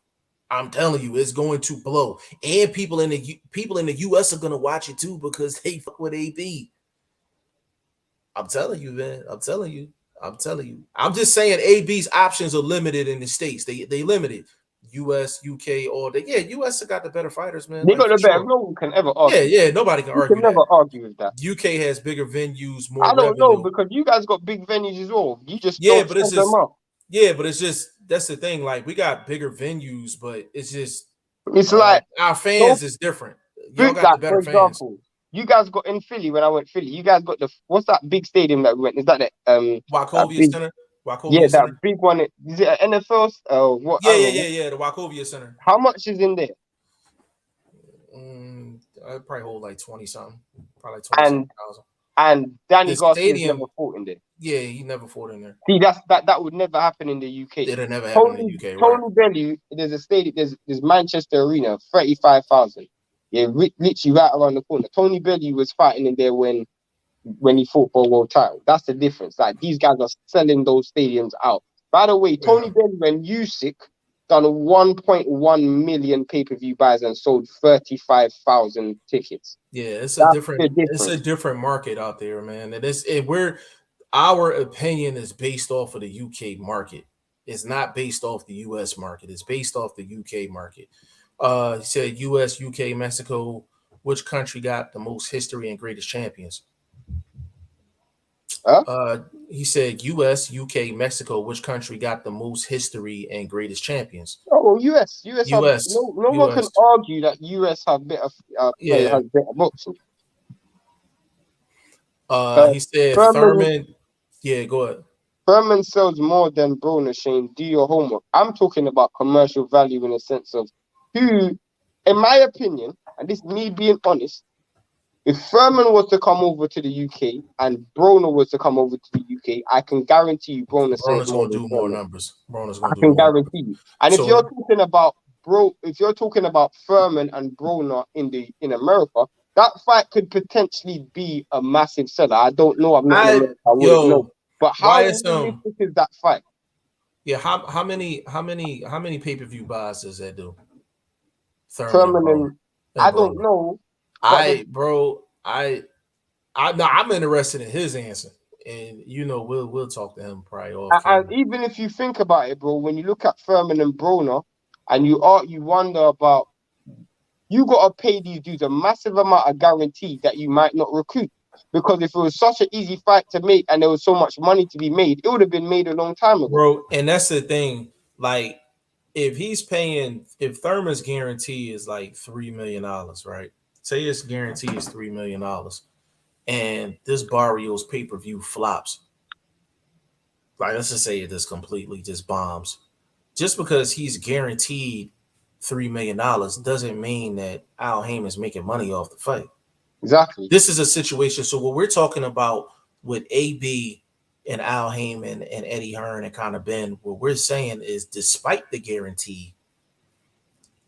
I'm telling you, it's going to blow. And people in the US are going to watch it too because they fuck with AB. I'm telling you, man. I'm telling you. I'm just saying AB's options are limited in the States. They limited. US, UK, all day. Yeah, US have got the better fighters, man. They got the better. No one can ever argue. Yeah, nobody can argue. You can never argue with that. UK has bigger venues, more I don't revenue. know, because you guys got big venues as well. You just but it's just them up. Yeah, but it's just, that's the thing. Like, we got bigger venues, but it's just, it's like our fans is different. Y'all got the better fans. You guys got in Philly when I went Philly. You guys got what's that big stadium that we went? Is that the Wachovia Center? Wachovia Center? That big one. Is it an NFL? What? Yeah. The Wachovia Center. How much is in there? I probably hold like 20 something. Probably 20,000. And Danny Garcia never fought in there. Yeah, he never fought in there. See, that would never happen in the UK. It'll never happen in the UK. Tony Bellew, there's a stadium. There's Manchester Arena, 35,000. Yeah, literally right around the corner. Tony Bellew was fighting in there when he fought for a world title. That's the difference. Like, these guys are selling those stadiums out. By the way, Tony Bellew and Usyk done 1.1 million pay-per-view buys and sold 35,000 tickets. Yeah, it's a different market out there, man. Our opinion is based off of the UK market. It's not based off the US market. It's based off the UK market. He said US, UK, Mexico. Which country got the most history and greatest champions? He said US, UK, Mexico. Which country got the most history and greatest champions? Oh, US. No one can argue that US have better has better boxing. He said Thurman. Yeah, go ahead. Furman sells more than Broner, Shane. Do your homework. I'm talking about commercial value in the sense of who, in my opinion, and this is me being honest, if Furman was to come over to the UK and Broner was to come over to the UK, I can guarantee you Broner's going to do more numbers. I can guarantee you. And if you're talking about Furman and Broner in America, that fight could potentially be a massive seller. I don't know. I'm not. I wouldn't know. But how realistic is that fight? Yeah, how many pay-per-view buys does that do? Thurman and I don't know. I'm interested in his answer, and we'll talk to him probably off. And even if you think about it, bro, when you look at Furman and Broner, and you wonder about, you gotta pay these dudes a massive amount of guarantee that you might not recoup. Because if it was such an easy fight to make and there was so much money to be made, it would have been made a long time ago. Bro, and that's the thing. Like, if Thurman's guarantee is like $3 million, right? Say his guarantee is $3 million, and this Barrios pay-per-view flops. Like, let's just say it just completely just bombs. Just because he's guaranteed $3 million doesn't mean that Al Heyman's making money off the fight. Exactly. This is a situation. So what we're talking about with AB and Al Heyman and Eddie Hearn and Conor Benn, what we're saying is, despite the guarantee,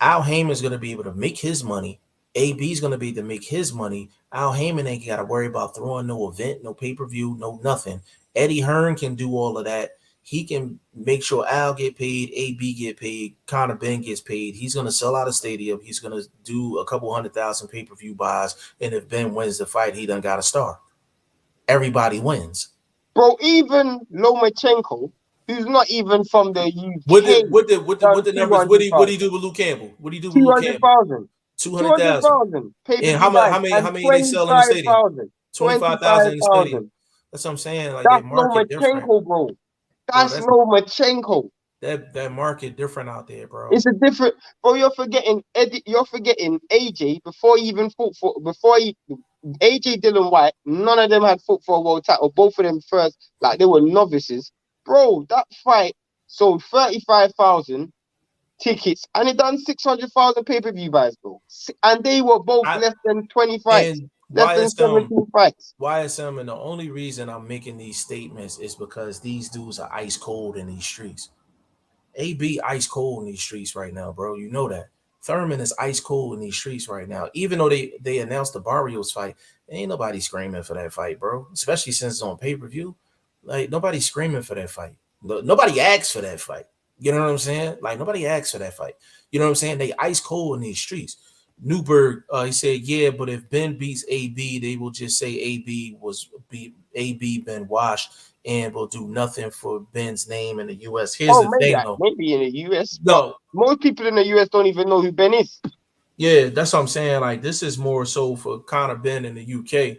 Al Heyman's going to be able to make his money. AB's going to be able to make his money. Al Heyman ain't got to worry about throwing no event, no pay-per-view, no nothing. Eddie Hearn can do all of that. He can make sure Al get paid, AB get paid, Conor Benn gets paid. He's going to sell out a stadium. He's going to do a couple 100,000 pay-per-view buys. And if Benn wins the fight, he done got a star. Everybody wins. Bro, even Lomachenko, who's not even from the UK. What the numbers? What do you do with Luke Campbell? What do you do with Luke Campbell? 200,000. And how many they sell in the stadium? 25,000 in the stadium. That's what I'm saying. Like, that's Lomachenko, bro. That's Lomachenko. that market different out there, bro. It's a different, bro. You're forgetting Eddie. You're forgetting AJ before he even fought for AJ Dillon White. None of them had fought for a world title. Both of them first, like they were novices, bro. That fight sold 35,000 tickets, and it done 600,000 pay-per-view buys, bro. And they were both I less than 20 fights, and less than 17 fights. YSM, and the only reason I'm making these statements is because these dudes are ice cold in these streets. AB ice cold in these streets right now, bro. You know that. Thurman is ice cold in these streets right now. Even though they announced the Barrios fight, ain't nobody screaming for that fight, bro. Especially since it's on pay-per-view. Like nobody's screaming for that fight. Nobody asked for that fight. You know what I'm saying? Like nobody asked for that fight. You know what I'm saying? They ice cold in these streets. Newberg, he said, yeah, but if Ben beats AB, they will just say AB been washed and will do nothing for Ben's name in the US. Here's the thing, though. Maybe in the US, but No, most people in the US don't even know who Ben is. yeah, that's what I'm saying. Like this is more so for Conor Ben in the UK.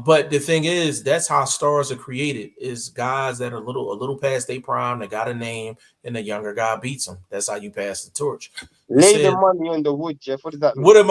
But the thing is, that's how stars are created. Is guys that are a little past their prime, that got a name, and the younger guy beats them. That's how you pass the torch. Lay the money on the wood, Jeff. What does that mean? What am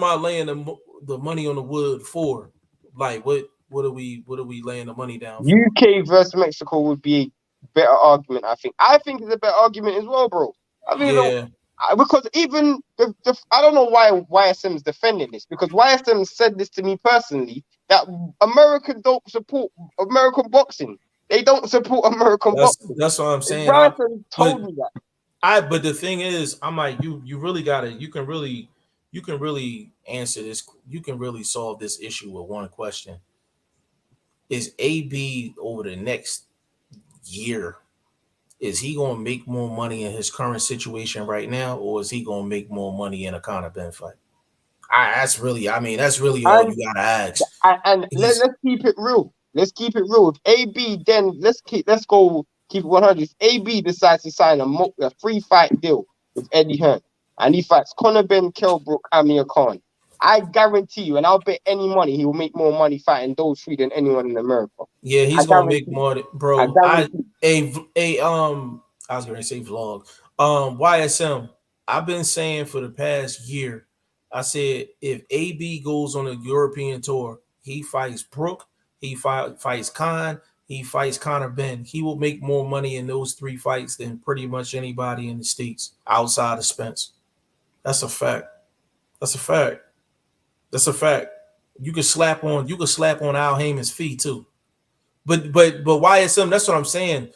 I laying the money on the wood for? Like what are we laying the money down for? UK versus Mexico would be a better argument, I think. I think it's a better argument as well, bro. I think because even I don't know why YSM is defending this, because YSM said this to me personally, that Americans don't support American boxing. They don't support American boxing. That's what I'm saying. YSM told me that. But the thing is, I'm like, you really gotta, you can really answer this. You can really solve this issue with one question. Is AB over the next year, is he going to make more money in his current situation right now, or is he going to make more money in a Conor Benn fight? That's really all you got to ask. And let's keep it real. Let's keep it real. If AB, then let's keep it 100. If AB decides to sign a free fight deal with Eddie Hearn, and he fights Conor Benn, Kell Brook, Amir Khan, I guarantee you, and I'll bet any money, he will make more money fighting those three than anyone in America. Yeah, he's gonna make more, bro. I was gonna say vlog. YSM. I've been saying for the past year, I said if AB goes on a European tour, he fights Brook, he fights Khan, he fights Conor Benn, he will make more money in those three fights than pretty much anybody in the States outside of Spence. That's a fact. That's a fact. That's a fact. You could slap on Al Heyman's fee too. But YSM, that's what I'm saying.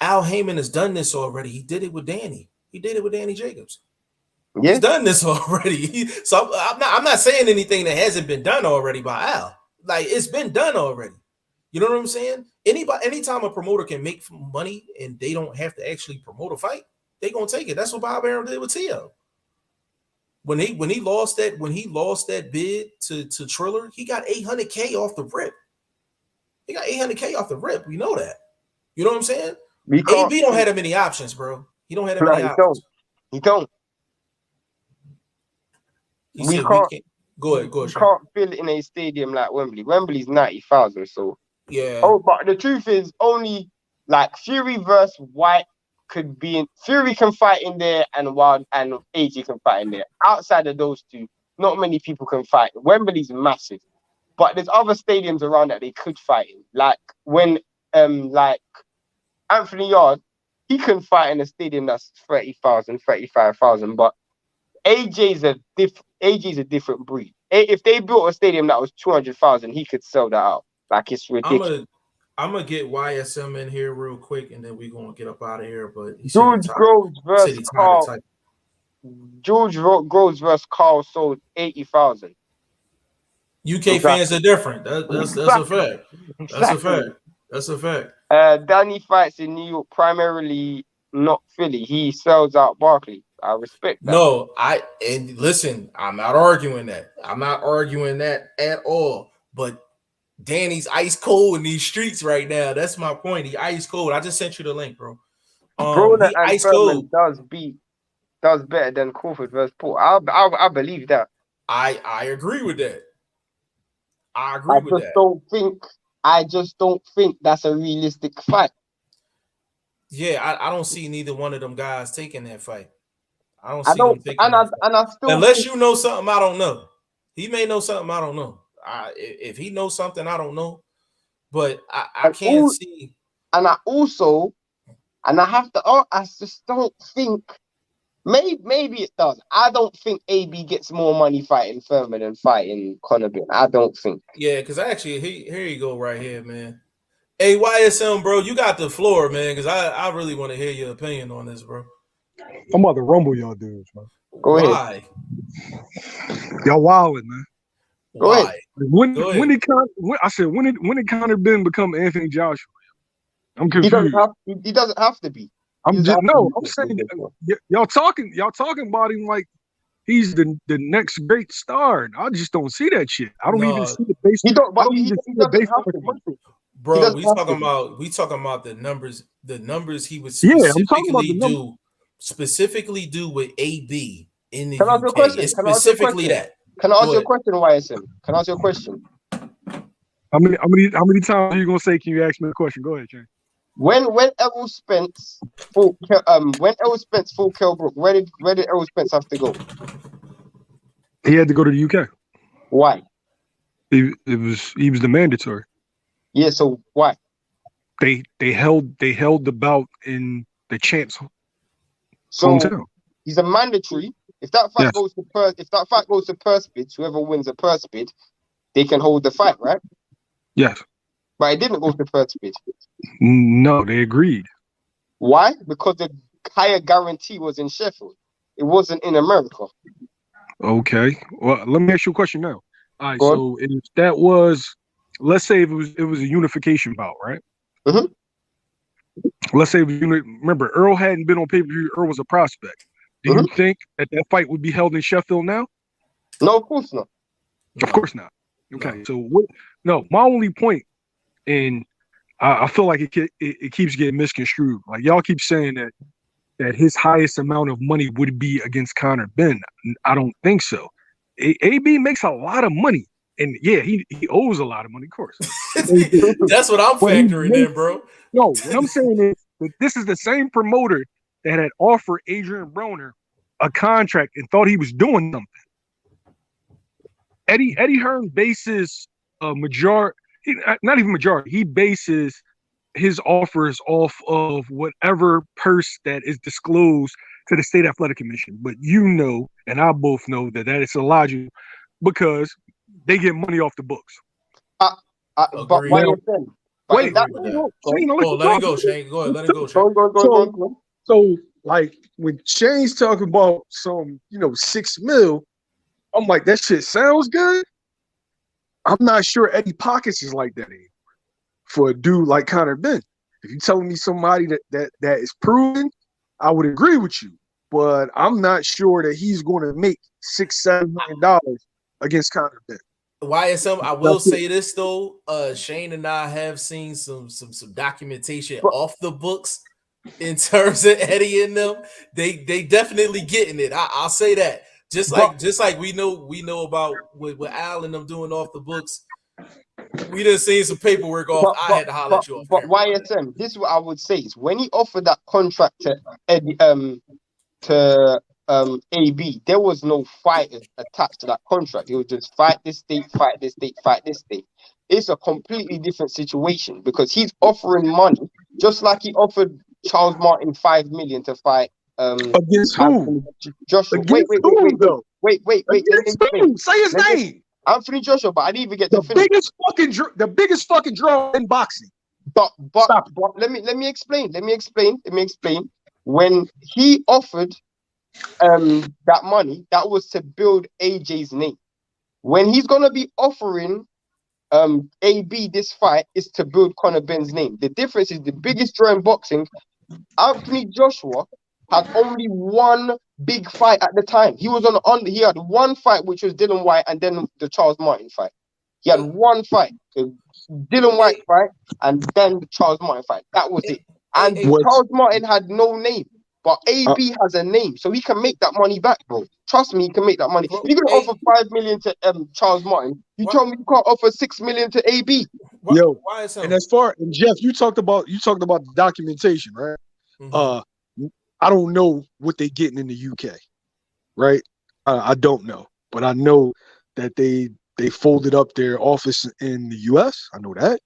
Al Heyman has done this already. He did it with Danny. He did it with Danny Jacobs. Yeah. He's done this already. So I'm not saying anything that hasn't been done already by Al. Like it's been done already. You know what I'm saying? Anytime a promoter can make money and they don't have to actually promote a fight, they gonna take it. That's what Bob Arum did with Tio. When he lost that bid to Triller, he got $800K off the rip. He got $800K off the rip. We know that. You know what I'm saying? AB don't have that many options, bro. He don't have that many options. He don't. We can't. Go ahead. You can't fill it in a stadium like Wembley. Wembley's 90,000. So yeah. Oh, but the truth is, only like Fury versus White could be in. Fury can fight in there, and Wild and AJ can fight in there. Outside of those two, not many people can fight. Wembley's massive, but there's other stadiums around that they could fight in. Like when like Anthony Yard, he can fight in a stadium that's 30,000, 35,000, but AJ's a different breed. If they built a stadium that was 200,000, he could sell that out. Like it's ridiculous. I'm gonna get YSM in here real quick, and then we're gonna get up out of here. But George Groves versus Carl. George Groves versus Carl sold 80,000. UK fans are different. That's a fact. That's a fact. That's a fact. Danny fights in New York, primarily not Philly. He sells out Barkley. I respect that. No, and listen, I'm not arguing that. I'm not arguing that at all. But Danny's ice cold in these streets right now. That's my point. He ice cold. I just sent you the link, bro. Broner and ice cold does better than Crawford versus Paul. I believe that. I agree with that. I just don't think that's a realistic fight. Yeah, I don't see neither one of them guys taking that fight. I don't I see them don't, taking that fight. and I still Unless think, you know something I don't know. He may know something I don't know. If he knows something I don't know, but I and can't all, see. and I also, and I have to, oh, I just don't think. Maybe it does. I don't think AB gets more money fighting Furman than fighting Conor Benn. I don't think. Yeah, because actually, here you go right here, man. Hey, YSM, bro, you got the floor, man, because I really want to hear your opinion on this, bro. I'm about to rumble y'all dudes, man. Go ahead. Why? Y'all wilding, man. Go ahead. Why? When Go when ahead. when did Conor Benn become Anthony Joshua? I'm He doesn't confused. have. He doesn't have to be. He I'm doesn't just have to no. be. I'm saying y'all talking about him like he's the next great star. I just don't see that shit. I don't even No, see it based. He don't. I But don't even he see it doesn't based on have the to be. commercial. He bro, doesn't have to be. we talking about the numbers. The numbers he would Yeah, I'm talking about the number. specifically do with AB in the Can I ask you a UK. question? It's Can I ask you a specifically question? that. Can I ask Go you a ahead. question, YSM? Can I ask you a question? How many times are you gonna say? Can you ask me a question? Go ahead, Shane. When Errol Spence fought Kell Brook, where did Errol Spence have to go? He had to go to the UK. Why? He was the mandatory. Yeah. So why? They held the bout in the champ's So hometown. he's a mandatory. If that fight Yes. goes to purse bids, whoever wins a purse bid, they can hold the fight, right? Yes. But it didn't go to purse bid. No, they agreed. Why? Because the higher guarantee was in Sheffield. It wasn't in America. Okay. Well, let me ask you a question now. All right. Go on. So if that was, let's say it was a unification bout, right? Mhm. Let's say remember Earl hadn't been on pay-per-view. Earl was a prospect. Do you think that fight would be held in Sheffield now? No, of course not. Of course not. Okay. No. So what? No, my only point, and I feel like it keeps getting misconstrued. Like y'all keep saying that his highest amount of money would be against Conor Benn. I don't think so. AB makes a lot of money. And yeah, he owes a lot of money, of course. That's what I'm factoring in, bro. No, what I'm saying is that this is the same promoter that had offered Adrian Broner a contract and thought he was doing something. Eddie Hearn bases not even majority. He bases his offers off of whatever purse that is disclosed to the state athletic commission. But you know, and I both know that is illogical because they get money off the books. But why you saying? Wait, Shane, let it go, Shane. Go ahead, let it go, Shane. Go. So, like when Shane's talking about some, $6 million, I'm like, that shit sounds good. I'm not sure Eddie Pockets is like that anymore. For a dude like Conor Benn, if you're telling me somebody that is proven, I would agree with you. But I'm not sure that he's going to make $6-7 million against Conor Benn. YSM, I will say this though. Shane and I have seen some documentation off the books in terms of Eddie and them. They definitely getting it. I'll say that. Just like we know about what Al and them doing off the books. We done seen some paperwork off. I had to holler at you off camera. But YSM, this is what I would say is when he offered that contract to Eddie, to AB, there was no fight attached to that contract. It was just fight this date, fight this date, fight this date. It's a completely different situation because he's offering money, just like he offered Charles Martin $5 million to fight against who? Joshua. Against wait. Against who? Say his name. Anthony Joshua, but I didn't even get to finish. The biggest fucking draw in boxing. But let me explain. When he offered that money, that was to build AJ's name. When he's gonna be offering AB this fight is to build Conor Benn's name. The difference is the biggest draw in boxing. Anthony Joshua had only one big fight at the time. He was he had one fight, which was Dylan White, and then the Charles Martin fight. He had one fight, the Dylan White fight, and then the Charles Martin fight. That was it. And Charles Martin had no name. But AB has a name, so he can make that money back, bro. Trust me, he can make that money. If you're gonna offer $5 million to Charles Martin, you told me you can't offer $6 million to AB. And as far and Jeff, you talked about the documentation, right? I don't know what they're getting in the UK, right? I don't know, but I know that they folded up their office in the US. I know that.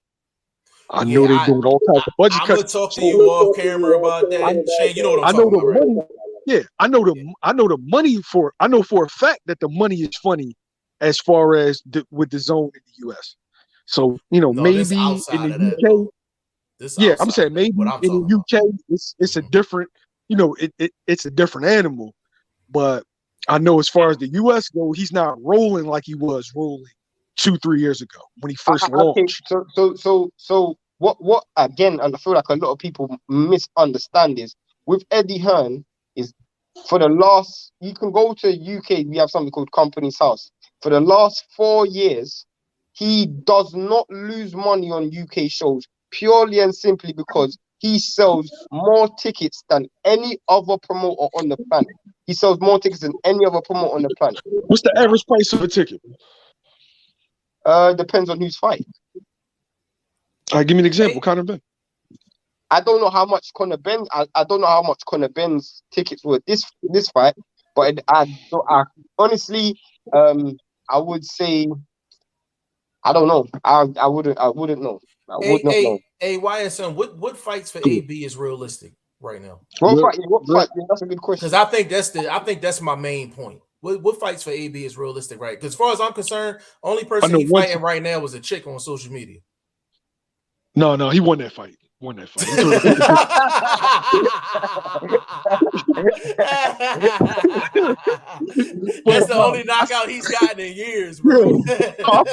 I know they're doing all kinds of budget I'm cuts. gonna talk to you off camera about that. Shane, you know what I'm I know talking about, right? money. Yeah, I know the money for. I know for a fact that the money is funny, as far as with the zone in the US. So No, this maybe in outside the of that, UK. though. This Yeah, I'm outside saying of that, maybe what I'm in talking the about. UK it's a different. It's a different animal. But I know as far as the US go, he's not rolling like he was rolling 2-3 years ago when he first Okay, launched. so what again, and I feel like a lot of people misunderstand is with Eddie Hearn is for the last, you can go to UK, we have something called Company's House. For the last 4 years, he does not lose money on UK shows purely and simply because he sells more tickets than any other promoter on the planet. He sells more tickets than any other promoter on the planet. What's the average price of a ticket? Depends on who's fighting. Give me an example, Conor Benn. I don't know how much Conor Benn. I don't know how much Conor Benn's tickets were this fight, but I honestly, I would say I don't know. I wouldn't know. I would not know. YSM, what fights for AB is realistic right now? What fight? That's a good question. Because I think that's my main point. What fights for AB is realistic, right? Because as far as I'm concerned, only person he's fighting right now was a chick on social media. No, he won that fight. That's the only knockout he's gotten in years, bro. I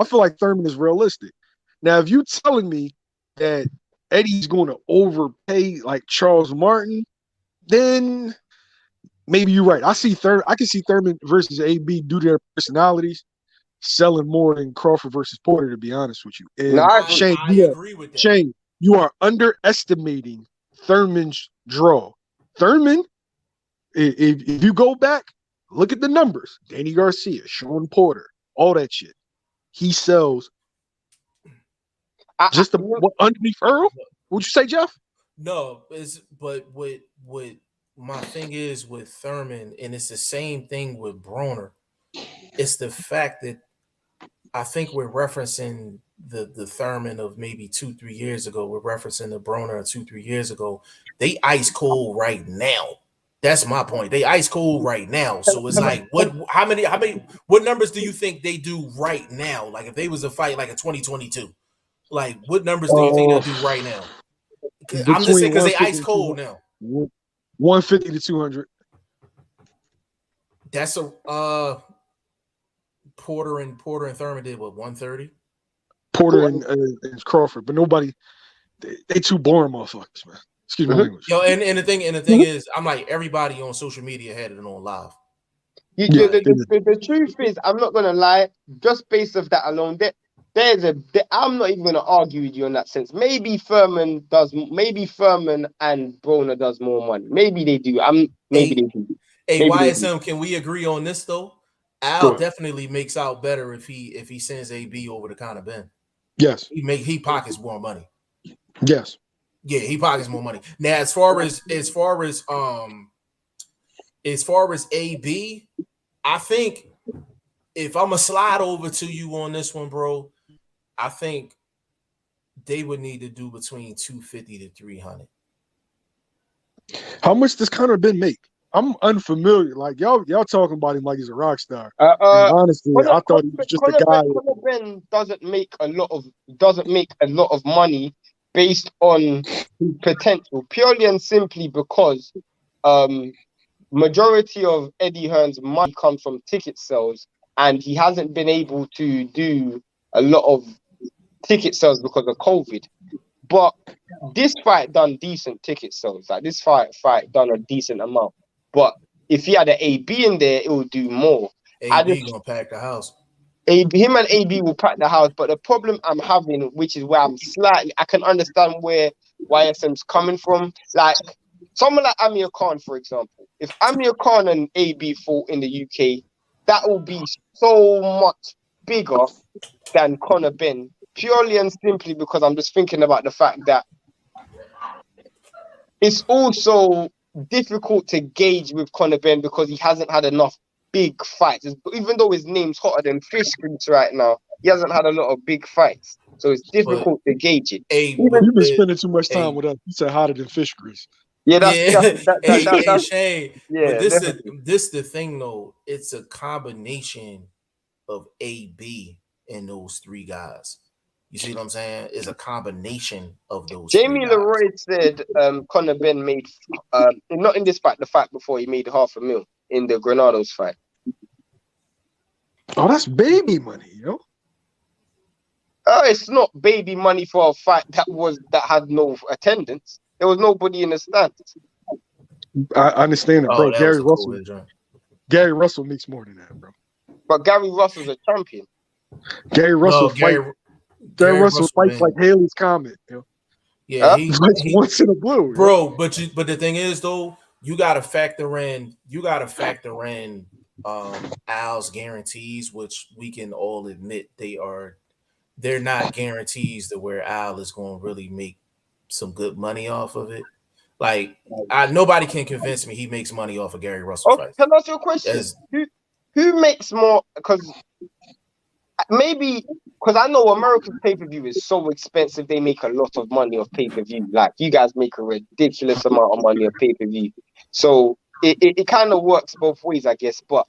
feel like Thurman is realistic. Now, if you telling me that Eddie's going to overpay like Charles Martin, then maybe you're right. I can see Thurman versus AB due to their personalities selling more than Crawford versus Porter, to be honest with you. And I agree with that. Shane, you are underestimating Thurman's draw. Thurman, if you go back, look at the numbers. Danny Garcia, Sean Porter, all that shit. He sells underneath Earl? Would you say, Jeff? No, but what my thing is with Thurman, and it's the same thing with Broner, it's the fact that I think we're referencing the Thurman of maybe 2-3 years ago. We're referencing the Broner of 2-3 years ago. They ice cold right now. That's my point. They ice cold right now. So it's like, what numbers do you think they do right now? Like if they was a fight like in 2022, like what numbers do you think they'll do right now? I'm just saying because they ice cold now. 150 to 200. That's a Porter and Thurman did what, 130? Porter and Crawford, but nobody. They too boring motherfuckers, man. Excuse my language. Yo, and the thing is, I'm like everybody on social media had it on live. The truth is, I'm not gonna lie. Just based off that alone, I'm not even gonna argue with you in that sense. Maybe Furman and Broner does more money. Maybe they do. They do. Hey, YSM, can we agree on this though? Al definitely makes out better if he sends AB over to Conor Benn. Yes. He pockets more money. Yes. Yeah, he pockets more money. Now, as far as AB, I think if I'm gonna slide over to you on this one, bro, I think they would need to do between 250 to 300. How much does Conor Benn make? I'm unfamiliar. Like y'all talking about him like he's a rock star. Honestly, I thought he was just a guy. Conor Benn doesn't make a lot of money based on his potential, purely and simply because majority of Eddie Hearn's money comes from ticket sales, and he hasn't been able to do a lot of ticket sales because of COVID. But this fight done decent ticket sales. Like this fight done a decent amount. But if he had an AB in there, it would do more. AB gonna pack the house. Him and AB will pack the house. But the problem I'm having, which is where I can understand where YSM's coming from. Like someone like Amir Khan, for example. If Amir Khan and AB fought in the UK, that will be so much bigger than Conor Benn. Purely and simply because I'm just thinking about the fact that it's also difficult to gauge with Conor Benn because he hasn't had enough big fights. Even though his name's hotter than fish grease right now, he hasn't had a lot of big fights. So it's difficult to gauge it. You've been spending too much time with us. You said hotter than fish grease. Yeah, hey, Shane. Yeah, but definitely. this the thing though. It's a combination of AB and those three guys. You see what I'm saying? It's a combination of those. Jamie Leroy said Conor Benn made not in this fight, the fight before, he made $500,000 in the Granados fight. Oh, that's baby money, yo. Oh, it's not baby money for a fight that had no attendance. There was nobody in the stands. I understand it, bro. Gary Russell makes more than that, bro. But Gary Russell's a champion. Gary Russell Gary Russell fights like Haley's Comet, yo. Yeah, he once in a blue, bro. But the thing is though, you gotta factor in Al's guarantees, which we can all admit they're not guarantees to where Al is going to really make some good money off of it. Like nobody can convince me he makes money off of Gary Russell fights. Can I ask you a question? Who makes more? Because I know American pay-per-view is so expensive, they make a lot of money off pay-per-view. Like you guys make a ridiculous amount of money off pay-per-view. So it kind of works both ways, I guess. But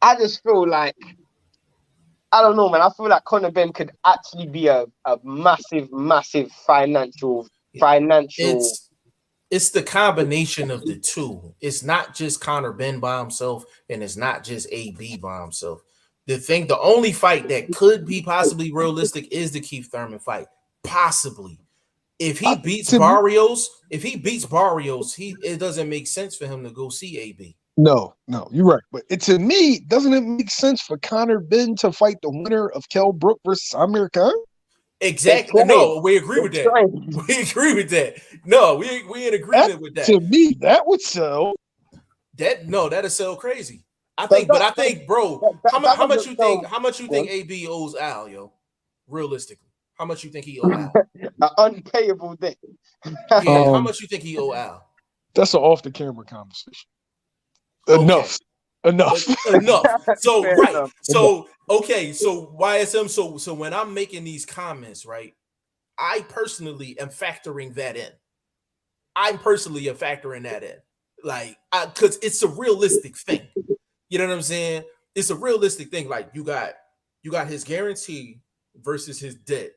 I just feel like, I don't know, man. I feel like Conor Benn could actually be a massive financial. It's the combination of the two. It's not just Conor Benn by himself, and it's not just AB by himself. The only fight that could be possibly realistic is the Keith Thurman fight. Possibly. If he beats Barrios, it doesn't make sense for him to go see AB. No, you're right. But to me, doesn't it make sense for Conor Benn to fight the winner of Kell Brook versus Amir Khan? Exactly. No, we agree with that. We agree with that. No, we in agreement with that. To me, that would sell. That'll sell crazy. I think, bro, how much you think AB owes Al, yo? Realistically, how much you think he owe Al? An unpayable debt. Yeah, how much you think he owe Al? That's an off the camera conversation. Okay. Enough. So right. So okay. So YSM. So when I'm making these comments, right, I personally am factoring that in. Like, because it's a realistic thing. You know what I'm saying? It's a realistic thing. Like you got his guarantee versus his debt.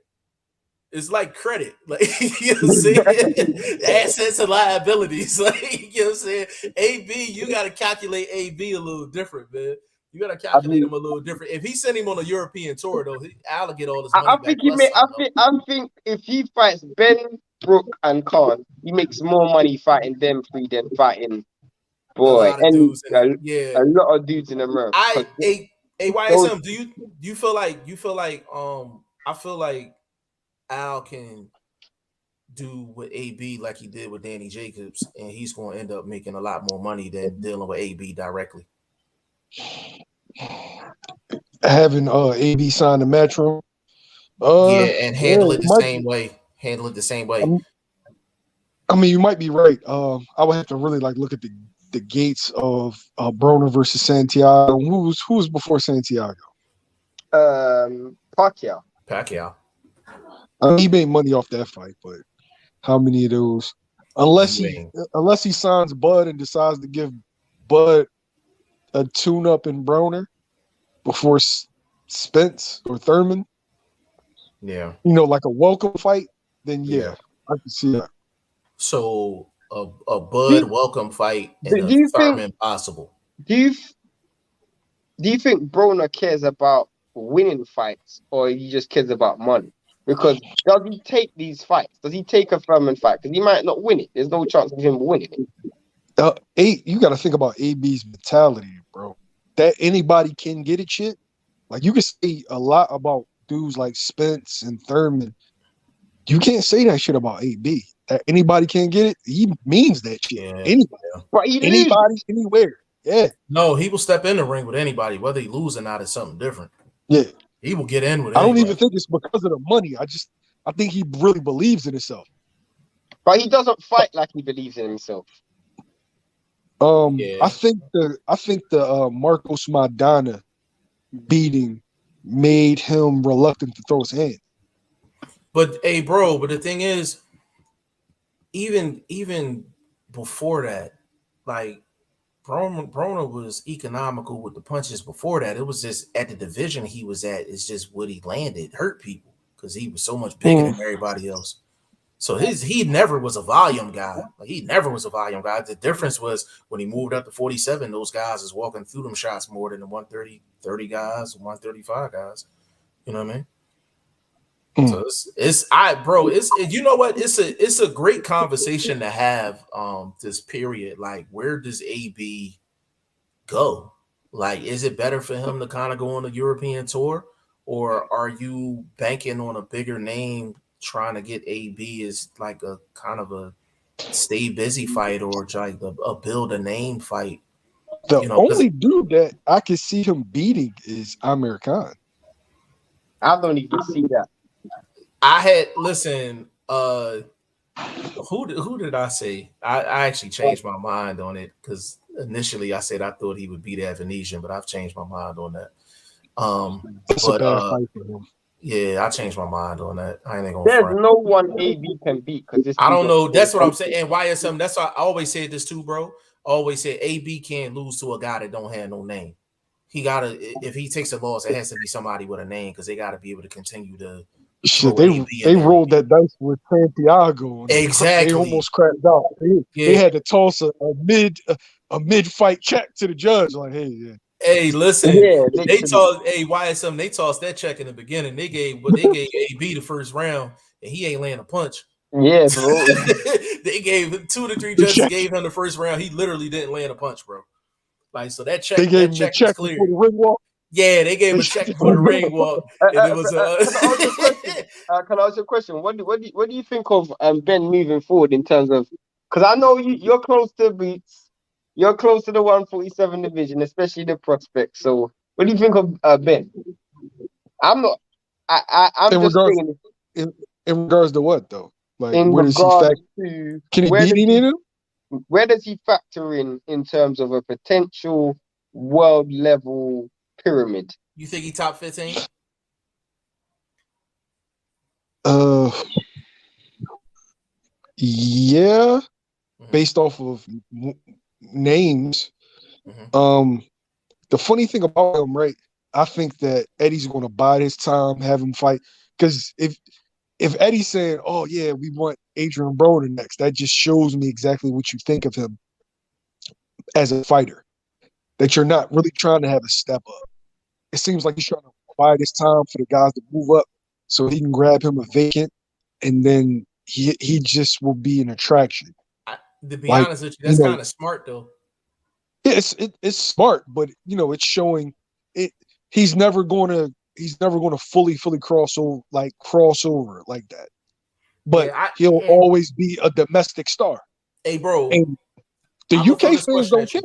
It's like credit, like you know what I'm saying? Assets and liabilities, like you know what I'm saying. AB, you got to calculate AB a little different, man. You got to calculate him a little different. If he sent him on a European tour, though, I'll get all this money back. I think if he fights Benn, Brook, and Khan, he makes more money fighting them three than fighting a lot of dudes in America. YSM, do you feel like I feel like Al can do with AB like he did with Danny Jacobs, and he's going to end up making a lot more money than dealing with AB directly. Having AB sign the Matchroom, and handle it the same way. I mean, you might be right. I would have to really look at the gates of Broner versus Santiago. Who was before Santiago? Pacquiao. I mean, he made money off that fight, but how many of those? Unless he signs Bud and decides to give Bud a tune-up in Broner before Spence or Thurman. Yeah. Like a welcome fight, then I can see that. So a Bud welcome fight and a Thurman possible. Do you think Broner cares about winning fights, or he just cares about money? Because does he take these fights? Does he take a Thurman fight? Because he might not win it. There's no chance of him winning it. You got to think about AB's mentality, bro. That anybody can get it shit. Like, you can say a lot about dudes like Spence and Thurman. You can't say that shit about AB. That anybody can get it. He means that shit. Yeah. Anybody. But anybody, anywhere. Yeah. No, he will step in the ring with anybody. Whether he lose or not is something different. Yeah. He will get in with I don't even think it's because of the money. I think he really believes in himself. But he doesn't fight like he believes in himself. I think the Marcos Maidana beating made him reluctant to throw his hand. But hey, bro, but the thing is, even before that, like Broner was economical with the punches before that. It was just at the division he was at, it's just what he landed hurt people because he was so much bigger than everybody else. So he never was a volume guy. Like, he never was a volume guy. The difference was when he moved up to 47, those guys is walking through them shots more than the 130 guys, 135 guys. You know what I mean? So it's you know what? It's a great conversation to have this period. Like, where does AB go? Like, is it better for him to kind of go on a European tour, or are you banking on a bigger name trying to get AB as like a kind of a stay busy fight or like a build a name fight? The only dude that I can see him beating is Amir Khan. I don't even see that. I had listen. Who did I say? I actually changed my mind on it because initially I said I thought he would beat Avanesian, but I've changed my mind on that. It's a bad fight for him. Yeah, I changed my mind on that. I ain't gonna. There's no one AB can beat because I don't know. That's what I'm saying. And YSM. That's why I always said this too, bro. I always said AB can't lose to a guy that don't have no name. He gotta. If he takes a loss, it has to be somebody with a name because they gotta be able to continue to. Shit, they rolled that dice with Santiago. Exactly. They almost cracked out. They had to toss a mid fight check to the judge. Like, hey, yeah. Hey, listen. Yeah, they tossed. Hey, YSM. They tossed that check in the beginning. They gave AB the first round, and he ain't laying a punch. Yeah, bro. They gave 2 to 3 judges gave him the first round. He literally didn't land a punch, bro. Like, so that check. They gave him the check clear. for the ring walk. Yeah, they gave him a check for the ring walk. And it was Can I ask you a question? What do you think of Benn moving forward in terms of? Because I know you're close to Beats, you're close to the 147 division, especially the prospect. So, what do you think of Benn? I'm not. I'm just saying. In regards to what though? Like, in where does he factor? Can he beat any of them? Where does he factor in terms of a potential world level pyramid? You think he top 15? Yeah, based off of names. The funny thing about him, right? I think that Eddie's going to bide his time, have him fight. Because if Eddie's saying, "Oh yeah, we want Adrian Broner next," that just shows me exactly what you think of him as a fighter. That you're not really trying to have a step up. It seems like he's trying to bide his time for the guys to move up, so he can grab him a vacant, and then he just will be an attraction. To be honest with you, that's kind of smart though. It's smart, but it's showing it. He's never going to fully cross over like that. But he'll always be a domestic star. Hey, bro. And the UK fans don't care.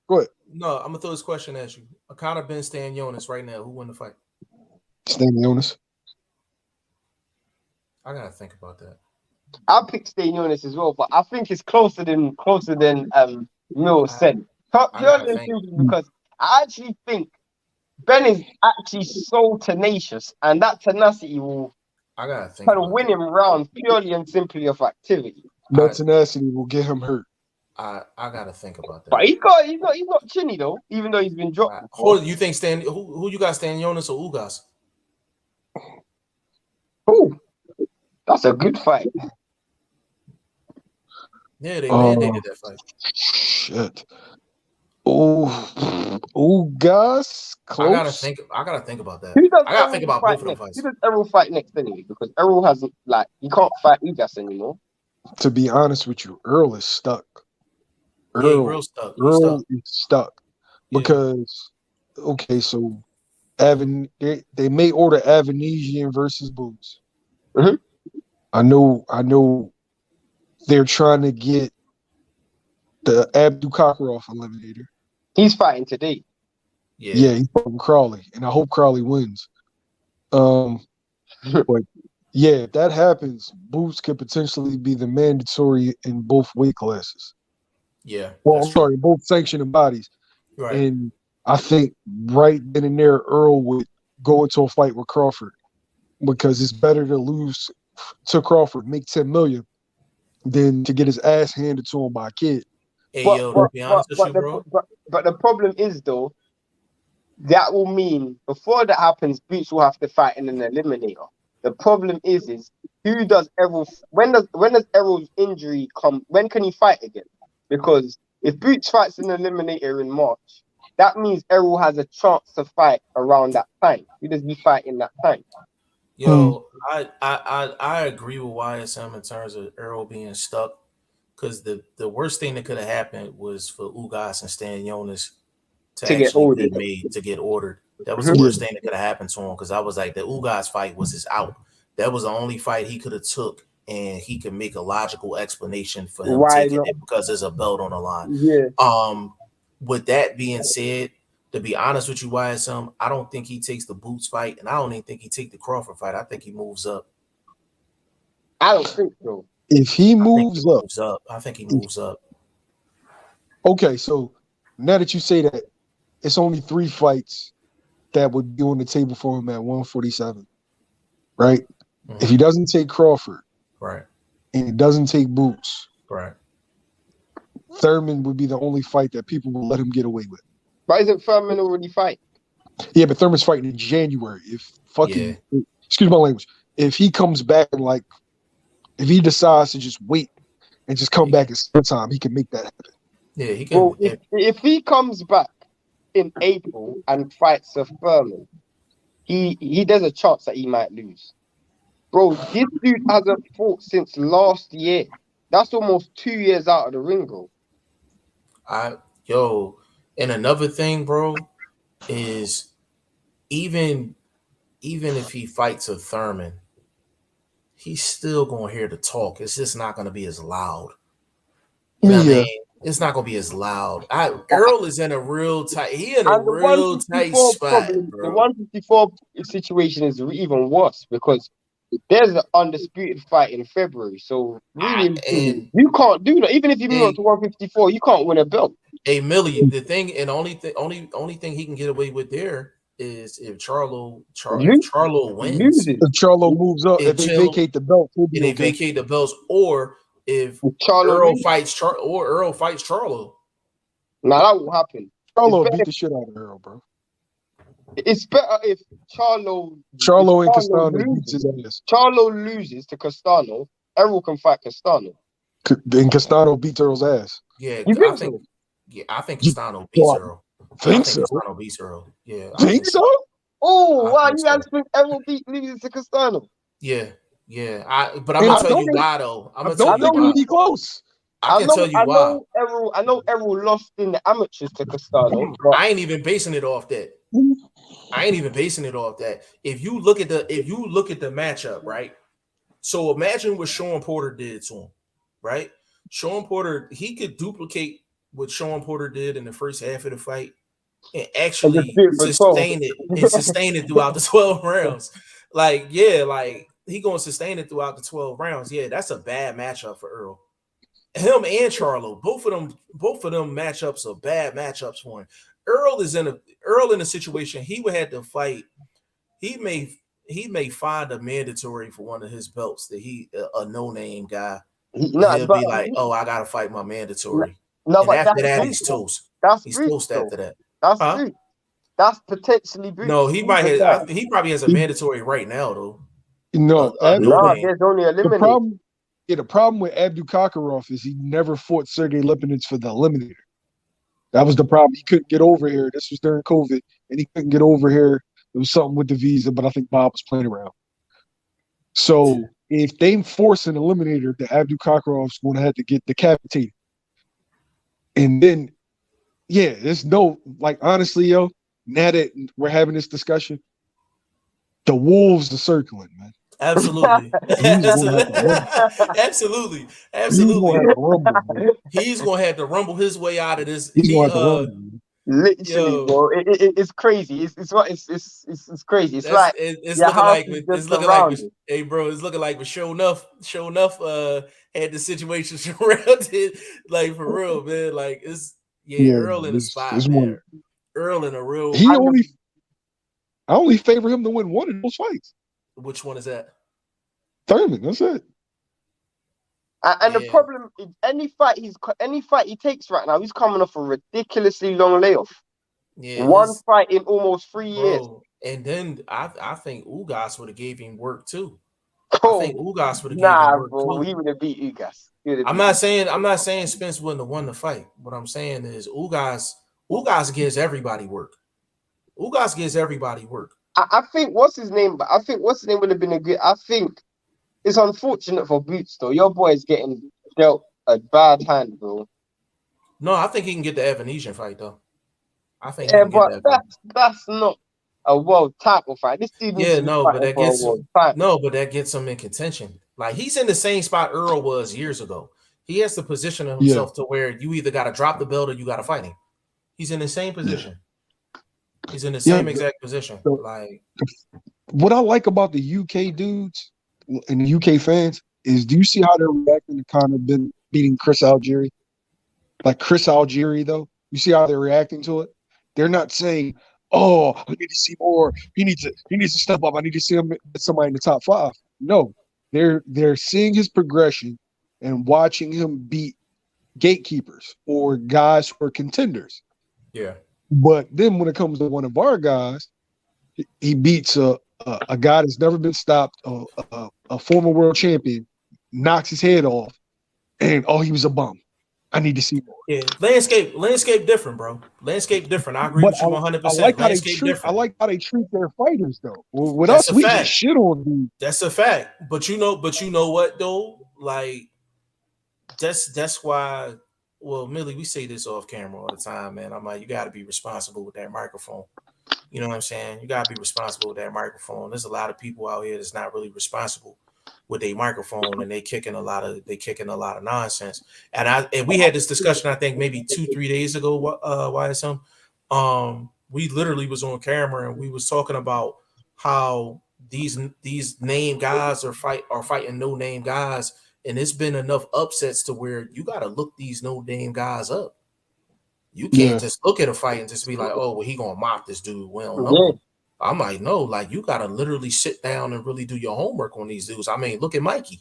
Go ahead. No, I'm gonna throw this question at you. Conor, Benn, Stanionis right now. Who won the fight? Stanionis. I gotta think about that. I picked Stanionis as well, but I think it's closer than Mill said. Because I actually think Benn is actually so tenacious, and that tenacity will kind of win him rounds purely and simply of activity. That tenacity will get him hurt. I gotta think about that. But he's not chinny though, even though he's been dropped. Who you think who you got, Stanionis or Ugas? Oh, that's a good fight. Yeah, they mandated that fight. Shit. Ugas. Close. I gotta think about that. I gotta think about both of them fights. Who does Errol fight next anyway? Because Errol hasn't you can't fight Ugas anymore. To be honest with you, Earl is stuck. Earl is stuck because so they may order Avanesian versus Boots. I know they're trying to get the Abdul Kakarov eliminator. He's fighting today. Yeah, he's fighting Crawley, and I hope Crawley wins. But Yeah, if that happens, boots could potentially be the mandatory in both weight classes. Yeah, Well, that's I'm true. sorry, both sanctioning bodies. Right. And I think right then and there, Earl would go into a fight with Crawford because it's better to lose to Crawford, make 10 million, than to get his ass handed to him by a kid. Hey, But yo, to but be but honest with but you, the bro. but the problem is though, that will mean before that happens, Boots will have to fight in an eliminator. The problem is who does Errol? When does Errol's injury come? When can he fight again? Because if Boots fights in an eliminator in March, that means Errol has a chance to fight around that time. Who does he fight in that time? Yo, I agree with YSM in terms of Earl being stuck because the worst thing that could have happened was for Ugas and Stanionis to To get actually older. be made to get ordered. That was the Mhm. Yeah. worst thing that could have happened to him because I was like, the Ugas fight was his out. That was the only fight he could have took, and he could make a logical explanation for him Why taking not? it because there's a belt on the line. Yeah. With that being said, to be honest with you, YSM, I don't think he takes the Boots fight, and I don't even think he take the Crawford fight. I think he moves up. I don't think so. If he moves up, I think he moves up. okay, so now that you say that, it's only 3 fights that would be on the table for him at 147, right? Mhm. If he doesn't take Crawford Right, and he doesn't take Boots, right. Thurman would be the only fight that people will let him get away with. But isn't Furman already fighting? Yeah, but Thurman's fighting in January. If fucking, excuse my language, if he comes back and like, if he decides to just wait and just come back at some time, he can make that happen. Yeah, he can. Well, if he comes back in April and fights a Furman, he there's a chance that he might lose. Bro, this dude hasn't fought since last year. That's almost 2 years out of the ring, bro. And another thing, bro, is even if he fights a Thurman, he's still gonna hear the talk. It's just not gonna be as loud. You know what I mean? It's not gonna be as loud. Earl is in a real tight. He in a And the real tight 154 spot, problem, bro. the 154 situation is even worse because there's an undisputed fight in February. So really, you can't do that. Even if you move on to 154, you can't win a belt. Hey Millie, the thing and only thing he can get away with there is if Charlo wins. If Charlo moves up, if they vacate the belt, and they vacate the belts, or if Charlo Earl fights Charlo. Now that will happen. Charlo beat the shit out of Earl, bro. It's better if Charlo and Castano beats his ass. Charlo loses to Castano, Errol can fight Castano. And Castano beats Earl's ass. Yeah, you think so? Yeah, I think Castano beats Earl. Castano beats Earl. Yeah. Think so? Oh, wow, you guys think Errol loses to Castano? Yeah. But I'm gonna tell you why though. I'm gonna tell you why. It'll be close. I can tell you why. I know Errol lost in the amateurs to Castano. I ain't even basing it off that. If you look at the matchup, right? So imagine what Sean Porter did to him, right? Sean Porter, he could duplicate what Sean Porter did in the first half of the fight and actually sustain it throughout the 12 rounds. Like he gonna sustain it throughout the 12 rounds. Yeah, that's a bad matchup for Earl. Him and Charlo, both of them matchups are bad matchups for him. Earl in a situation he would have to fight. He may find a mandatory for one of his belts that a no-name guy. He'll be like, oh, I gotta fight my mandatory. And after that, he's toast. He's toast after that. That's true. That's potentially Boots. No, he probably has a mandatory right now though. No, there's only a limit. The problem with Abdul Kakarov is he never fought Sergey Lipinets for the eliminator. That was the problem. He couldn't get over here. This was during COVID, and he couldn't get over here. It was something with the visa, but I think Bob was playing around. So if they force an eliminator, the Abdul Kakarov's going to have to get decapitated. And then, yeah, there's no, like, honestly, yo, now that we're having this discussion, the wolves are circling, man. Absolutely. Absolutely. He's gonna have to rumble his way out of this. Literally, Yo, bro. It's crazy. It's crazy. It's like it's your looking house like is just it's looking like surrounded. hey bro, it's looking like show enough had the situation surrounded like for real, man. Like it's Yeah, Earl in a spot, it's man. one. Earl in a real He And the, I only favor him to win one of those fights. which one is that? Thurman, that's it. and the Yeah, problem is any fight he takes right now, he's coming off a ridiculously long layoff. yeah, One his fight in almost 3 years. bro. And then I think Ugas would have gave him work too. I Oh, think Ugas would have gave him nah, work bro. too. He would have beat Ugas. He would have I'm beat not Ugas. saying Spence wouldn't have won the fight. What I'm saying is Ugas gives everybody work. Ugas gives everybody work. I think what's his name? But I think what's his name would have been a good. I think it's unfortunate for Boots though. Your boy is getting dealt a bad hand, bro. No, I think he can get the Evanesian fight though. I think he Yeah, can get but that fight. that's not a world title fight. This dude needs Yeah, to be no, but fighting that for a gets world title. no, but that gets him in contention. Like he's in the same spot Earl was years ago. He has to position Yeah, himself to where you either got to drop the belt or you got to fight him. He's in the same yeah, position. He's in the yeah. same exact position. The, Like, what I like about the UK dudes and the UK fans is, do you see how they're reacting to Conor beating Chris Algieri? Like Chris Algieri, though, you see how they're reacting to it. They're not saying, "Oh, I need to see more. He needs to step up. I need to see him get somebody in the top 5." No, they're seeing his progression and watching him beat gatekeepers or guys who are contenders. yeah. But then when it comes to one of our guys, he beats a guy that's never been stopped, a former world champion, knocks his head off, and he was a bum. I need to see more. Yeah, landscape different, bro. Landscape different. I agree But with you 100. I like percent how they Landscape treat. I different. like how they treat their fighters, though. With That's us, a we just fact. shit on them. That's a fact. But you know what though? Like that's why. Well, Millie, we say this off camera all the time, man. I'm like, you got to be responsible with that microphone. You know what I'm saying? You got to be responsible with that microphone. There's a lot of people out here that's not really responsible with a microphone, and they kicking a lot of nonsense. And we had this discussion, I think maybe 2-3 days ago. YSM, we literally was on camera and we was talking about how these name guys are fighting no name guys, and it's been enough upsets to where you got to look these no name guys up. You can't Yeah, just look at a fight and just be like, oh, well, he gonna mop this dude. We don't know Yeah, him. I'm like, no, like you gotta literally sit down and really do your homework on these dudes. I mean, look at Mikey.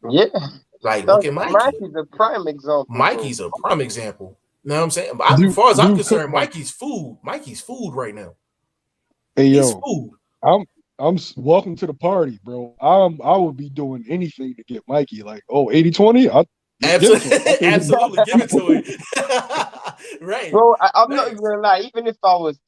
yeah. Like, look at Mikey. Mikey's a prime example, bro. Mikey's a prime example. You know what I'm saying? But as far as I'm concerned, Mikey's food right now. Hey He's yo, food. I'm welcome to the party, bro. I would be doing anything to get Mikey. Like, 80-20. Absolutely, absolutely, give it to him. Right, Bro, I'm right. not even gonna lie. Even if I was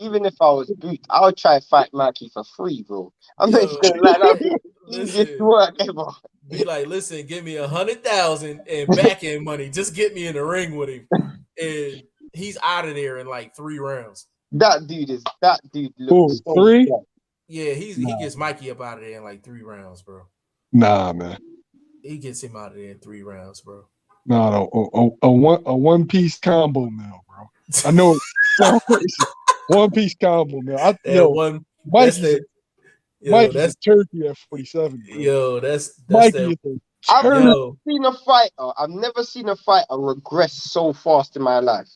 Boot, I would try to fight Mikey for free, bro. I'm not even gonna lie. That'd be the easiest work ever. Be like, listen, give me 100,000 and back end money. Just get me in the ring with him, and he's out of there in like 3 rounds. That dude looks so 3. dead. Yeah, he gets Mikey up out of there in like 3 rounds, bro. Nah, man. He gets him out of there in 3 rounds, bro. No, a one piece combo meal, bro. I know it sounds crazy. 1 piece combo meal. Mikey's a turkey at 47, bro. Yo, that's Mikey that. is I've a never seen a fighter regress so fast in my life.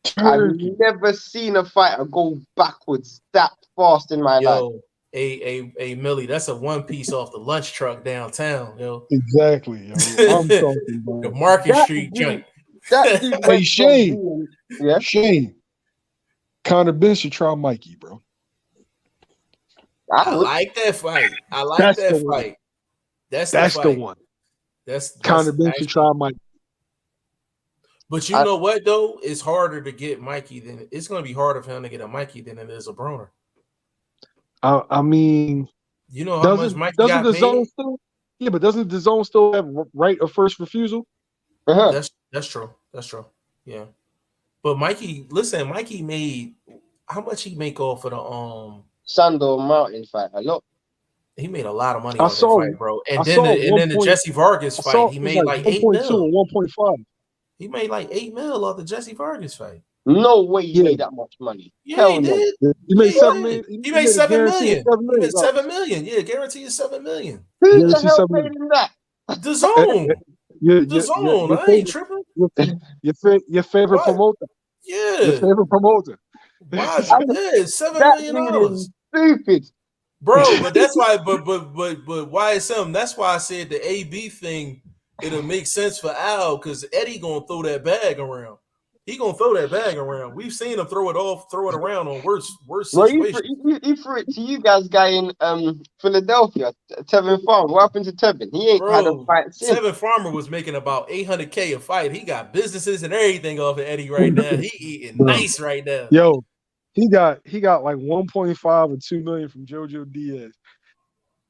turkey. I've never seen a fighter go backwards that fast in my life. A Millie, that's a 1 piece off the lunch truck downtown, yo. Exactly, yo. I'm talking about the Market Street joint. That dude Hey, Shane. Yeah. Shane. Conor Benn should try Mikey, bro. I like that fight. I like that fight. That's the one. That's Conor Benn should try Mikey. But you know what though? It's harder to get Mikey than it's going to be harder for him to get a Mikey than it is a Broner. I mean, you know how much Mikey got paid? But doesn't the zone still have right of first refusal? Uh-huh. That's true. That's true. Yeah. But Mikey made how much he make off of the Sando Mountain fight? A lot. He made a lot of money off that fight, bro. And then the Jesse Vargas fight, he made like 8 mil. 1.2 and 1.5. He made like 8 mil off the Jesse Vargas fight. No way he Yeah. made that much money. Yeah, Hell he no. did. You Yeah, made he 7 did. million. He made a 7 guarantee of million. 7 He million. made 7 million. Yeah, guarantee is 7 million. Who the Guarantee hell 7 paid million. him that? The zone. Your, The your, your, zone. your I ain't favorite, tripping. your favorite What? promoter. Your Yeah. favorite promoter. Why? I mean, Yeah, $7 that million. dude is stupid. Bro, but that's why, but YSM, that's why I said the AB thing, it'll make sense for Al, because Eddie gonna throw that bag around. He gonna throw that bag around. We've seen him throw it around on worse Well, situations. he threw it to you guys, guy in Philadelphia, Tevin Farm. What happened to Tevin? He ain't had a Bro, fight since. Tevin Farmer was making about $800K a fight. He got businesses and everything off of Eddie right now. He eating Bro. nice right now. Yo, he got like 1.5 or 2 million from JoJo Diaz.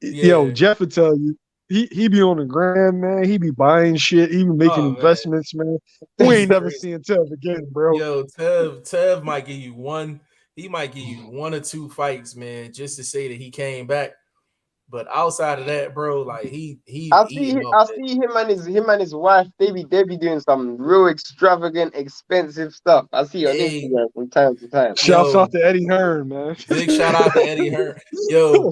Yo, Yeah. Jeff would tell you, he be on the gram, man. He be buying shit. He be making Oh man, investments, man. We it's ain't never crazy. seeing Tev again, bro. Yo, Tev might give you one. He might give you 1 or 2 fights, man, just to say that he came back. But outside of that, bro, like he eating off I that. see him and his wife. They be doing some real extravagant, expensive stuff. I see on Hey, Instagram from time to time. Shouts out yo, to Eddie Hearn, man. big shout out to Eddie Hearn. Yo,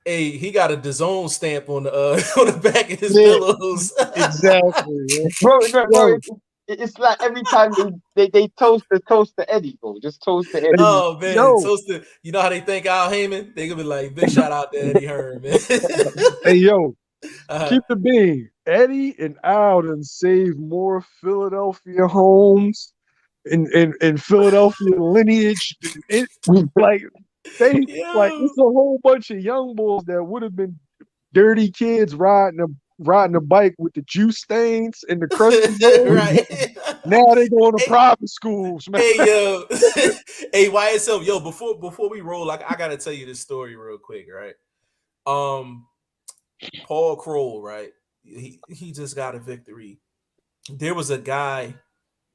hey, he got a DAZN stamp on the on the back of his Yeah, pillows. exactly, man. Bro, Yo, it's like every time they toast the Eddie, bro. Just toast the Eddie. hey, Oh man, yo, toasted. You know how they thank Al Heyman? They gonna be like, big shout out to Eddie Hearn, man. hey, yo, uh, keep the bean. Eddie and Al done saved more Philadelphia homes and Philadelphia lineage. Like they like yo, it's a whole bunch of young boys that would have been dirty kids riding a bike with the juice stains and the crusty road. right. Now they going to Hey, private schools, man. hey, yo, hey, YSL, yo, before we roll, like I gotta tell you this story real quick, right? Paul Kroll, right? He just got a victory. There was a guy.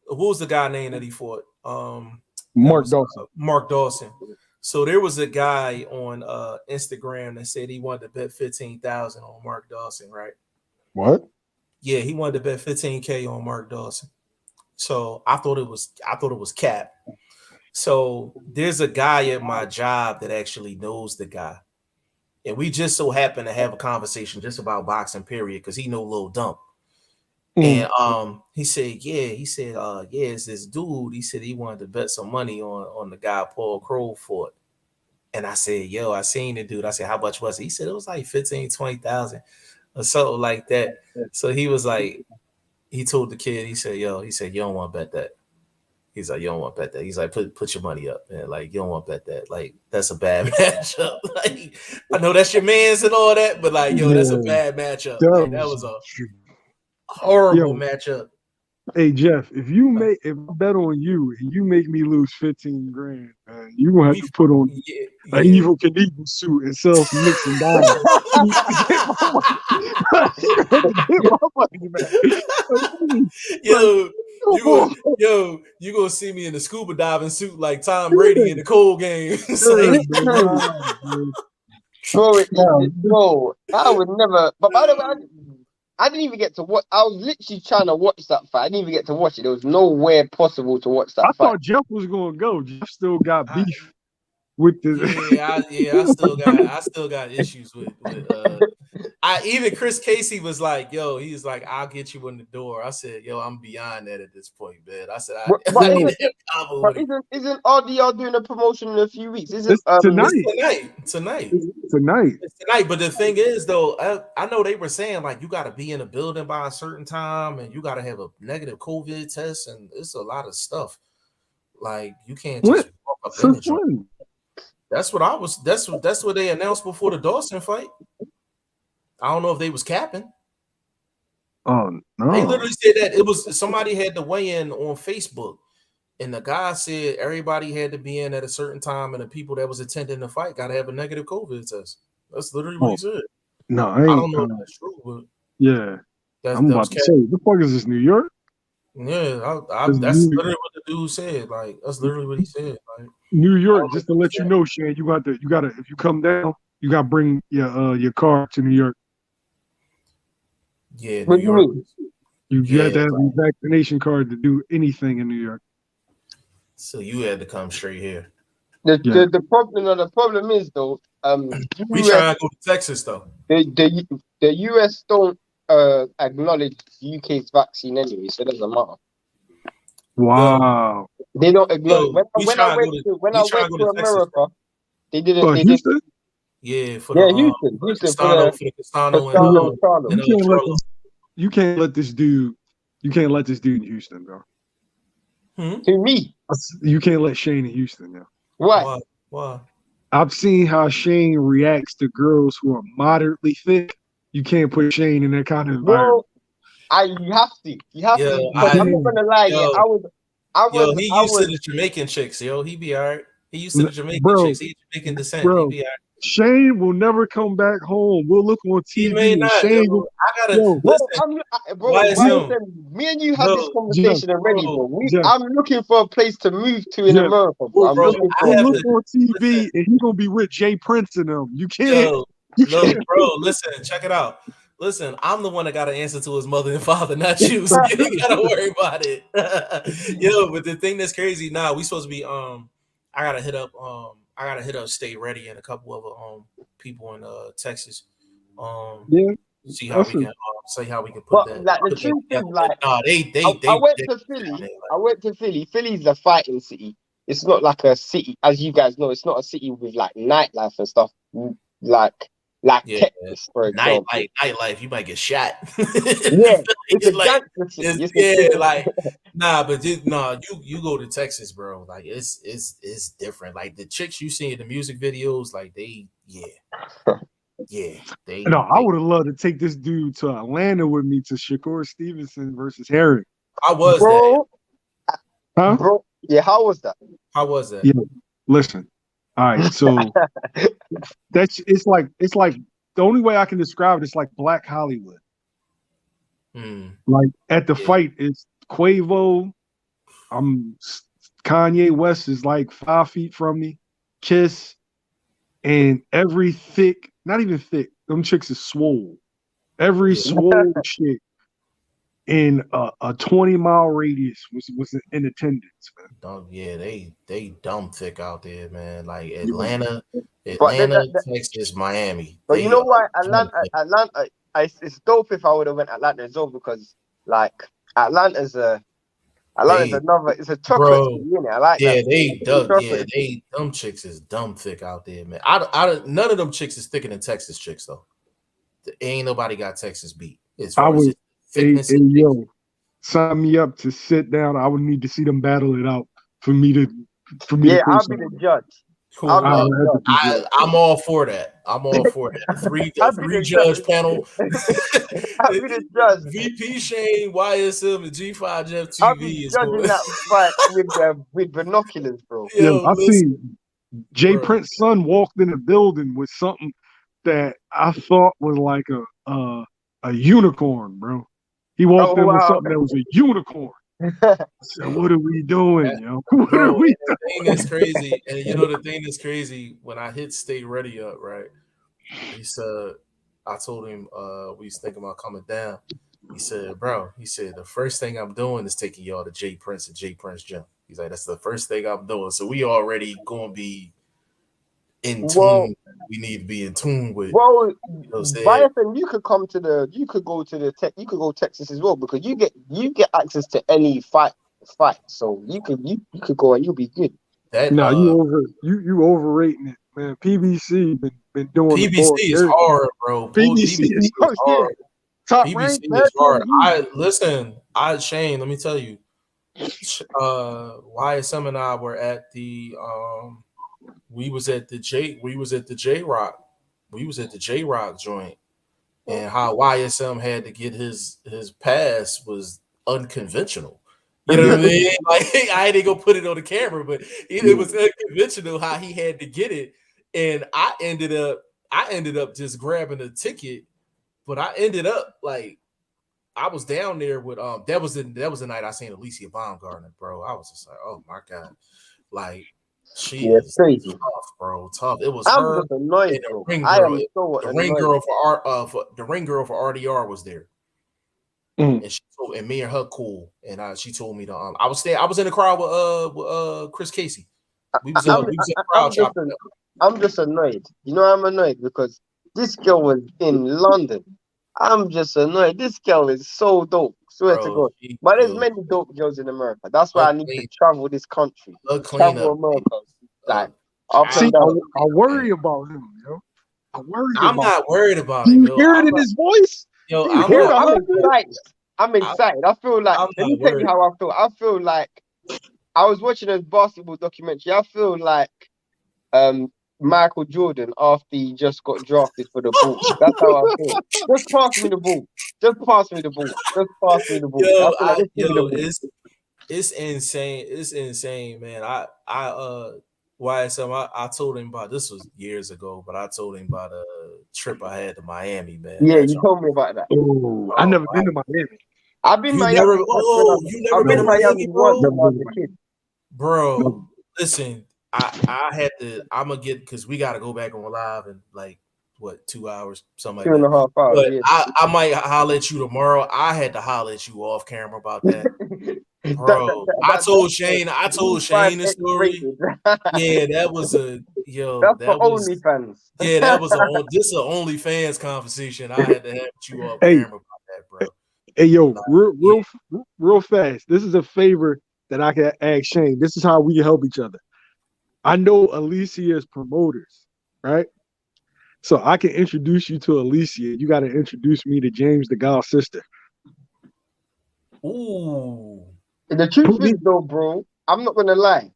What was the guy name that he fought? That Mark was Dawson. Mark Dawson. So there was a guy on Instagram that said he wanted to bet 15,000 on Mark Dawson, right? What? Yeah, he wanted to bet 15K on Mark Dawson. So I thought it was cap. So there's a guy at my job that actually knows the guy. And we just so happen to have a conversation just about boxing, period, because he know Lil Dump. And he said, yeah, it's this dude. He said he wanted to bet some money on the guy Paul Kroll fought. And I said, yo, I seen the dude. I said, how much was it? He said it was like 15, 20,000 or something like that. So he was like, he told the kid, he said, you don't want to bet that. He's like, you don't want to bet that. He's like, put your money up, man. Like, you don't want to bet that. Like, that's a bad matchup. Like, I know that's your man's and all that, but like, yo, that's a bad matchup. Like, that was a horrible matchup. Hey Jeff, if I bet on you and you make me lose 15 grand, man, you gonna have to put on an Evil Knievel suit and sell some nicks and dimes. You get my money back. You gonna see me in the scuba diving suit like Tom Brady in the cold game. Bro, I would never. But by the way, I didn't even get to watch. I was literally trying to watch that fight. I didn't even get to watch it. There was nowhere possible to watch that fight. I thought Jeff was gonna go. Jeff still got beef with the. I still got issues with. Even Chris Casey was like, yo, he's like, I'll get you in the door. I said, yo, I'm beyond that at this point, man. I said, I need to have a combo with him. Isn't RDR doing a promotion in a few weeks? Isn't tonight? It's tonight. But the thing is, though, I know they were saying like you got to be in a building by a certain time, and you got to have a negative COVID test, and it's a lot of stuff. Like you can't just walk up in the That's what I was. That's what they announced before the Dawson fight. I don't know if they was capping. Oh no! They literally said that it was somebody had to weigh in on Facebook, and the guy said everybody had to be in at a certain time, and the people that was attending the fight got to have a negative COVID test. That's literally what he said. No, I don't know if that's true, but yeah, I'm about to say, the fuck is this, New York? Yeah, that's literally what the dude said. Like that's literally what he said. Like New York, just to let you know, Shane, you gotta if you come down, you gotta bring your car to New York. Yeah, New York. You have to have a vaccination card to do anything in New York. So you had to come straight here. The problem is though, We US, trying to go to Texas though. the US don't acknowledge UK's vaccine anyway, so it doesn't matter. Wow. They don't acknowledge. Yo, When I went to America, they didn't. They didn't. Houston? Yeah, for Yeah, the Houston for Castano Castano. You can't let this dude in Houston, bro. To me, You can't let Shane in Houston now. Why? I've seen how Shane reacts to girls who are moderately thick. You can't put Shane in that kind of environment. Bro, you have to. I'm not gonna lie. He used to the Jamaican chicks, yo. He be all right. He used to the Jamaican chicks. He's Jamaican descent. Bro, he be all right. Shane will never come back home. We'll look on TV. He may not. Shane me and you had this conversation already, bro. I'm looking for a place to move to in America, bro. I'm looking for. Look on TV, and he's gonna be with Jay Prince and them. You can't. Bro. Listen, check it out. Listen, I'm the one that got to answer to his mother and father, not you. So you ain't gotta worry about it. But the thing that's crazy, we supposed to be I gotta hit up Stay Ready and a couple of people in Texas. See how we can put that. Like the truth is, like, I went to Philly. I went to Philly. Philly's a fighting city. It's not like a city, as you guys know. It's not a city with like nightlife and stuff like Texas, for example. Nightlife, you might get shot. It's a gangster city. You go to Texas, bro. Like it's different. Like the chicks you see in the music videos, like I would have loved to take this dude to Atlanta with me to Shakur Stevenson versus Herring. How was that? Huh? Bro, yeah, how was that? Yeah, listen. All right, so it's like the only way I can describe it is like Black Hollywood. Like at the fight, it's Quavo. Kanye West is like 5 feet from me. Kiss, and every thick, not even thick, them chicks is swole. Every swole chick in a 20-mile radius was in attendance, man. They dumb thick out there, man. Like Atlanta, Texas, Miami. But you know why Atlanta? It's dope if I would have went Atlanta as well, because like Atlanta's it's a chocolate city, isn't it? I like that. They dumb chicks is dumb thick out there, man. None of them chicks is thicker than Texas chicks though. Ain't nobody got Texas beat. Sign me up to sit down. I would need to see them battle it out for me to. I'll be the judge. Cool. I'm all for that. Three judge panel. I'll be the judge. VP Shane, YSM, and G5 Jeff TV. I'll be judging that fight with binoculars, bro. I seen Jay Prince's son walked in the building with something that I thought was like a unicorn, bro. He walked in with something that was a unicorn. So what are we doing, yo? What are we doing? The thing that's crazy, and the thing that's crazy, when I hit Stay Ready up, right? He said, I told him we was thinking about coming down. He said, bro, the first thing I'm doing is taking y'all to Jay Prince and Jay Prince Gym. He's like, that's the first thing I'm doing. So we already gonna be in tune. We need to be in tune with. Well, Biathan, you could go Texas as well, because you get access to any fight. So you could go and you'll be good. You overrating it, man. PBC been doing. PBC is hard, bro. PBC is hard. PBC is hard. Shane, let me tell you. YSM and I were at the we was at the J Rock joint, and how YSM had to get his pass was unconventional. You know what I mean? Like I didn't go put it on the camera, but it was unconventional how he had to get it, and I ended up just grabbing a ticket, but I ended up like I was down there with that was the night I seen Alicia Baumgartner, bro. I was just like, oh my god, like. She is crazy. Tough, bro. Tough. It was her and the ring girl. The ring girl for RDR was there. and me and her cool, and she told me to I was there. I was in the crowd with Chris Casey. We was in the crowd chopping. I'm just annoyed. You know, I'm annoyed because this girl was in London. I'm just annoyed. This girl is so dope. Swear to God. But there's many dope girls in America. That's why I need to travel this country. Travel America. Like, I worry about him, yo. I'm not worried about him. You hear it in his voice? Yo, I'm excited. I'm excited. I feel like, let me tell you how I feel. I feel like I was watching a basketball documentary. I feel like Michael Jordan after he just got drafted for the Bulls. That's how I feel. Just pass me the ball. Just pass me the ball. Just pass me the ball. It's insane. It's insane, man. I told him about this was years ago, but I told him about a trip I had to Miami, man. Yeah, you told me about that. Oh, I never been to Miami. I've been Miami. You never been to Miami, bro? Once when I was a kid. Bro, listen, I had to. I'm gonna get because we got to go back on live in like what 2 hours, something like that. 2.5 hours. But yeah. I might holler at you tomorrow. I had to holler at you off camera about that. Bro, I told Shane the story. Yeah, that was That's for OnlyFans. Yeah, that was this is an OnlyFans conversation. I had to have you off camera about that, bro. Hey, yo, real fast. This is a favor that I can ask Shane. This is how we help each other. I know Alicia's promoters, right? So I can introduce you to Alicia. You got to introduce me to James, the God's sister. Ooh. The truth is, though, bro, I'm not gonna lie.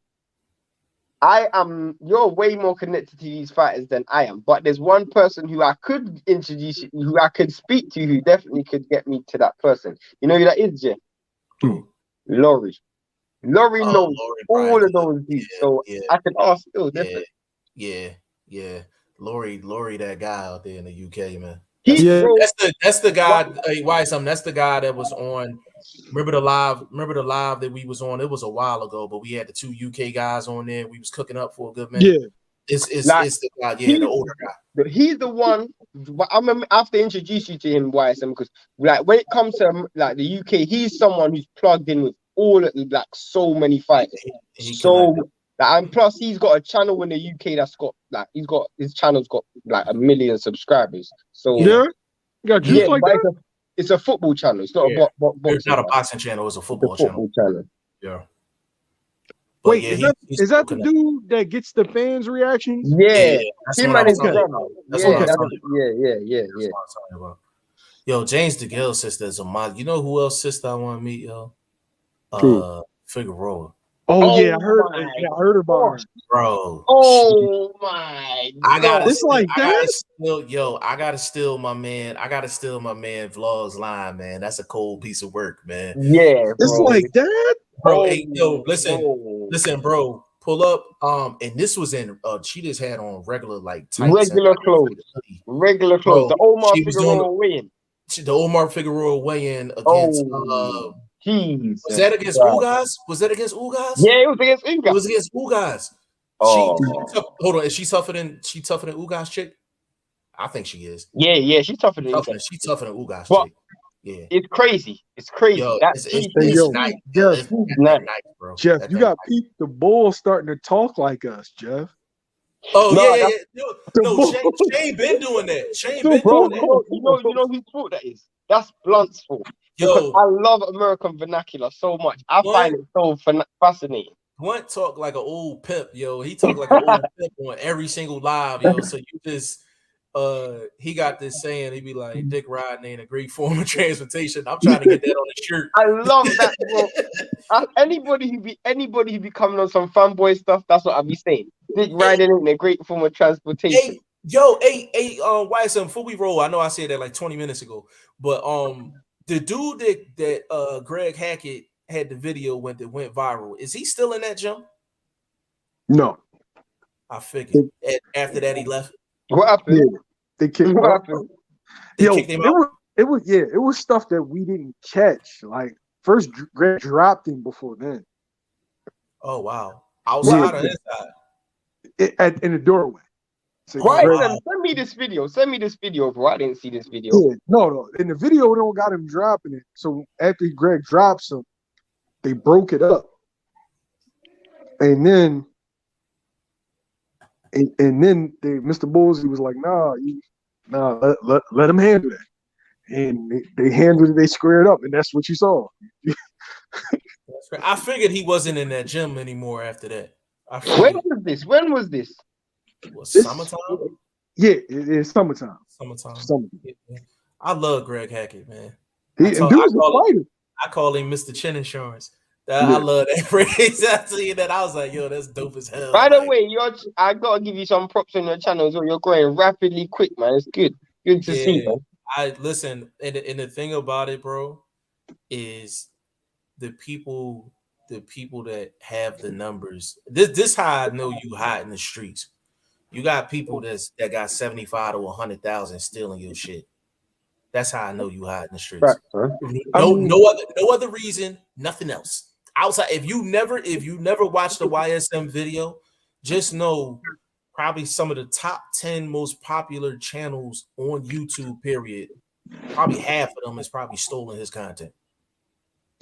You're way more connected to these fighters than I am. But there's one person who I could introduce you, who I could speak to, who definitely could get me to that person. You know who that is, Jeff? Laurie. Laurie knows all of those dudes. So I can ask still different. Yeah. Laurie, that guy out there in the UK, man. That's the guy. That's the guy that was on. Remember the live that we was on? It was a while ago, but we had the 2 UK guys on there. We was cooking up for a good minute. Yeah, it's the guy, the older guy. He's the one. I have to introduce you to him, YSM, because like when it comes to like the UK, he's someone who's plugged in with all of like so many fighters. And plus he's got a channel in the UK that's got like his channel's got like 1 million subscribers. So you got juice like that? It's a football channel. It's not a boxing. It's not a boxing channel. It's a football channel. Yeah. But wait, is that the dude that gets the fans' reactions? Yeah. That's what I'm talking about. Yo, James DeGille's sister is a mod. You know who else sister I want to meet, yo? Figueroa. I heard about her. Bro. Oh my God. It's like that. I gotta steal my man Vlog's line, man. That's a cold piece of work, man. Yeah, bro. It's like that. Bro, listen, bro. Pull up. And this was in she just had on regular like tights regular clothes. Regular clothes. Bro, the Omar Figueroa weigh-in. The Omar Figueroa weigh-in against Jeez. Was that against Ugas? Yeah, it was against Ugas. It was against Ugas. Hold on. Is she tougher than Ugas chick? I think she is. Yeah, she's tougher than Ugas. She's tougher than Ugas chick. Yeah. It's crazy. Yo, it's nice. Nice, bro. Jeff, you got Pete the Bull starting to talk like us, Jeff. Oh, No, Shane been doing that. You know whose fault that is? That's Blunt's fault. Because I love American vernacular so much. I find it so fascinating. Blunt talk like an old pimp, yo. He talk like an old pimp on every single live, yo. So you just he got this saying, he be like, dick riding ain't a great form of transportation. I'm trying to get that on the shirt. I love that, bro. Anybody who be coming on some fanboy stuff, that's what I be saying. Dick riding ain't a great form of transportation. YSM, before we roll, I know I said that like 20 minutes ago, but the dude that Greg Hackett had the video that went viral, is he still in that gym? No. I figured. After that, he left. What happened? Yeah, they kicked him out. Kicked him out? It was stuff that we didn't catch. Like first, Greg dropped him before then. Oh wow! Outside or inside? In the doorway. Say Why Greg. send me this video? Send me this video, bro. I didn't see this video. Yeah, no. In the video, they don't got him dropping it. So after Greg drops him, they broke it up, and then Mr. Ballsy was like, let him handle that. And they handled it, they squared up, and that's what you saw. I figured he wasn't in that gym anymore after that. When was this? Summertime? Yeah, it's summertime. Summertime. Yeah. I love Greg Hackett, man. I call him Mr. Chin Insurance. I love that phrase. I see that. I was like, yo, that's dope as hell. By the way, I gotta give you some props on your channel, so you're growing rapidly quick, man. It's good. Good to see, man. I listen, and the thing about it, bro, is the people that have the numbers. This how I know you hot in the streets. You got people that got 75 to 100,000 stealing your shit. That's how I know you hot in the streets. Right, No other reason, nothing else. Outside, if you never watched the YSM video, just know probably some of the top 10 most popular channels on YouTube, period. Probably half of them is probably stolen his content.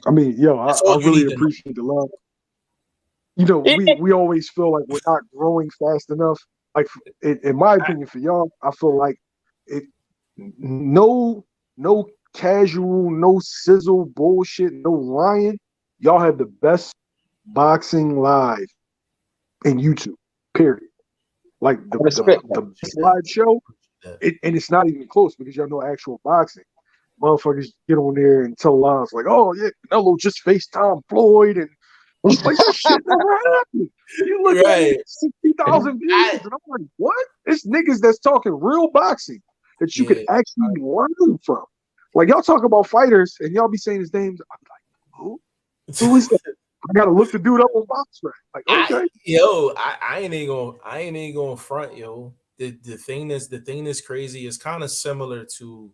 I mean, I really appreciate the love. You know, we always feel like we're not growing fast enough. Like, in my opinion, for y'all, I feel like no casual, no sizzle bullshit, no Ryan. Y'all have the best boxing live in YouTube, period. Like the best live show, and it's not even close because y'all know actual boxing. Motherfuckers get on there and tell lies like, "Oh yeah, Canelo just FaceTime Floyd," and like shit never happened. You look at it, 60,000 views, and I'm like, what? It's niggas that's talking real boxing that you can actually learn from. Like y'all talk about fighters and y'all be saying his names. I'm like, who? Who is that? I gotta look the dude up on BoxRec. Like, okay, I ain't even gonna front, yo. The thing that's crazy is kind of similar to,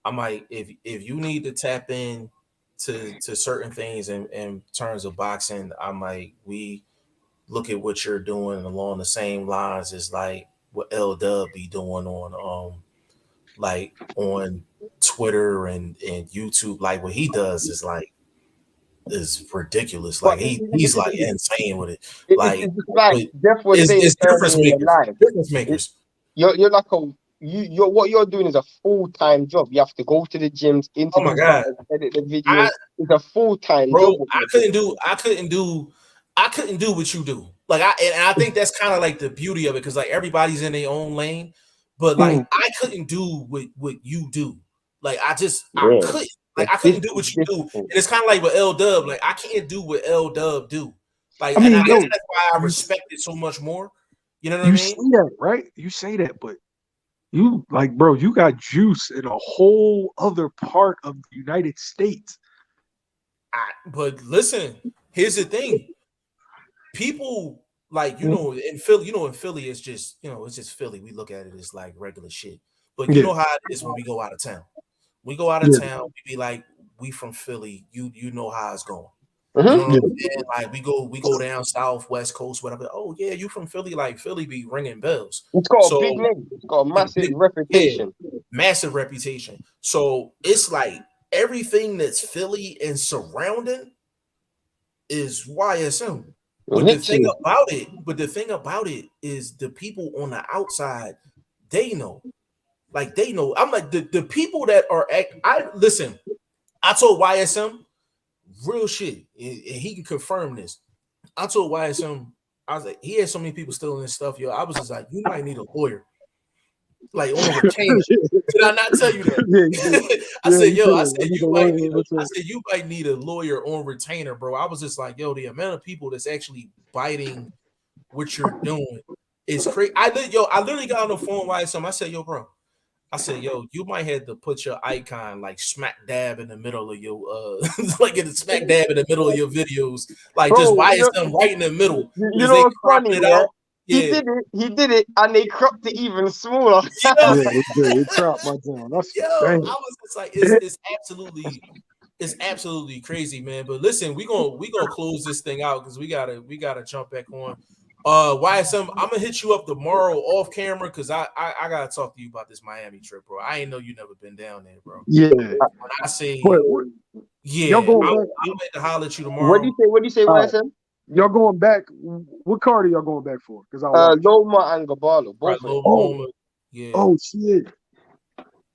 I'm like, if you need to tap in to certain things in terms of boxing, I'm like, we look at what you're doing along the same lines as like what L Dub be doing on like on Twitter and YouTube. Like what he does is ridiculous. Like he's like insane with it. Like it's difference makers. Difference makers. You're like you're what you're doing is a full-time job. You have to go to the gyms, interview, edit the videos. It's a full-time job. I couldn't do what you do. Like I think that's kind of like the beauty of it, because like everybody's in their own lane, but like I couldn't do what you do. Like I couldn't. Like I couldn't do what you do. And it's kind of like with L Dub. Like I can't do what L Dub do. Like I guess that's why I respect it so much more. You know what I mean? You say that, right? You say that, but you like, bro, you got juice in a whole other part of the United States. But listen, here's the thing. People like, in Philly, it's just, it's just Philly. We look at it as like regular shit. But you know how it is when we go out of town. We go out of town, we be like, we from Philly. You know how it's going. You know what I'm saying? Like we go down south, west coast, whatever. Oh yeah, you from Philly? Like Philly be ringing bells. It's got a big name. It's got a massive reputation. Yeah, massive reputation. So it's like everything that's Philly and surrounding is YSM. But the thing about it is the people on the outside, they know. Like they know. I'm like the people that are listen, I told YSM real shit, and he can confirm this. I told YSM, I was like, he had so many people stealing his stuff, yo. I was just like, you might need a lawyer. Like on a retainer. Did I not tell you that? I said, you might need a lawyer on retainer, bro. I was just like, yo, the amount of people that's actually biting what you're doing is crazy. I literally got on the phone with YSM. I said, yo, bro. I said, yo, you might have to put your icon like smack dab in the middle of your like in the smack dab in the middle of your videos. Like just YSM right in the middle. You know what's funny, yeah? He did it, and they cropped it even smaller. They cropped my down. I was just like, it's absolutely crazy, man. But listen, we gonna close this thing out because we gotta jump back on. YSM, I'm gonna hit you up tomorrow off camera because I gotta talk to you about this Miami trip, bro. I ain't know you never been down there, bro. Yeah. When I say yeah, y'all going back? I'll make to holler at you tomorrow. What do you say, YSM? Y'all going back? What card are y'all going back for? Because Loma and Gabalo, both of them. Loma, yeah. Oh shit!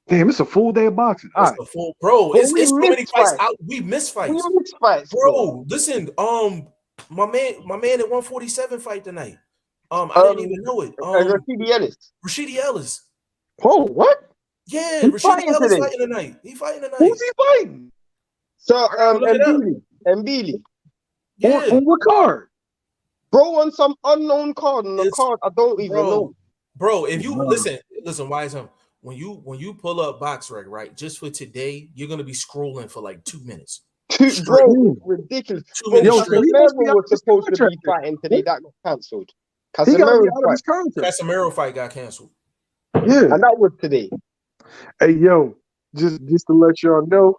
Damn, it's a full day of boxing. It's a full, bro. It's so many fights out. We miss fights. We miss fights, bro. Listen, my man at 147 fight tonight. I didn't even know it. Rashidi Ellis. Oh, what? Yeah, Rashidi Ellis fighting tonight. He fighting tonight. Who's he fighting? So Mbili. Yeah. On what card? Bro, on some unknown card. On the card I don't even know. Bro, if you listen, YSM. When you pull up BoxRec, right, just for today, you're gonna be scrolling for like 2 minutes. Bro, ridiculous. 2 minutes straight. Casemiro was supposed to be fighting today. That got cancelled. Casemiro fight got canceled. Yeah, and that was today. Hey, yo, just to let y'all know,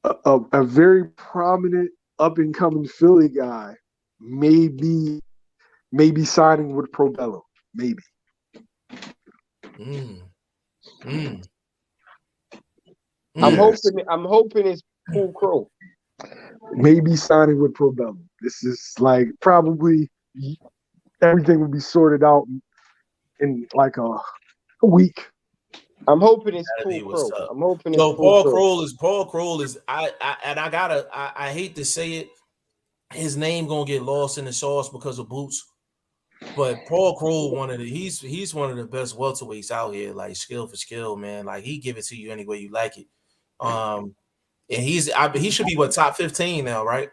a very prominent up and coming Philly guy may be signing with Probello. Maybe. I'm hoping it's Paul Crow. Maybe signing with Probello. This is like probably everything will be sorted out in like a week. I'm hoping it's Paul Crow. I'm hoping it's Paul Crow is I hate to say it, his name gonna get lost in the sauce because of Boots. But Paul Crow, he's one of the best welterweights out here, like skill for skill, man. Like he give it to you any way you like it. And he should be top 15 now, right?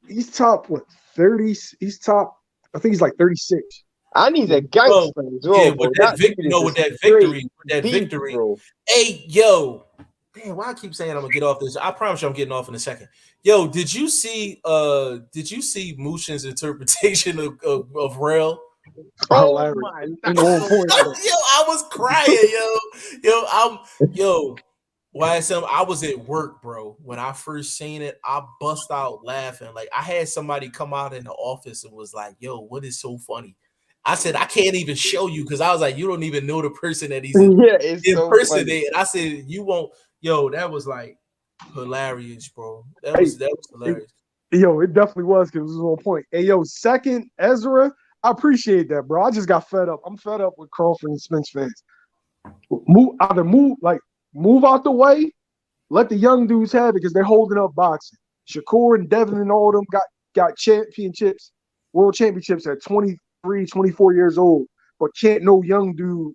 He's top 30. He's top. I think he's like 36. And he's a gangster as well. Yeah, with that victory. Bro. Hey, yo. Damn, why I keep saying I'm gonna get off this? I promise you I'm getting off in a second. Yo, did you see Mushin's interpretation of Rel? Oh my God. Yo, I was crying, YSM, I was at work, bro. When I first seen it, I bust out laughing. Like I had somebody come out in the office and was like, yo, what is so funny? I said, I can't even show you because I was like, you don't even know the person that he's impersonating. And I said, you won't. Yo, that was like hilarious, bro. That was hilarious. Yo, it definitely was because it was on point. Hey, yo, second Ezra, I appreciate that, bro. I just got fed up. I'm fed up with Crawford and Spence fans. Move out the way. Let the young dudes have it because they're holding up boxing. Shakur and Devin and all of them got championships, world championships at 23, 24 years old, but can't no young dude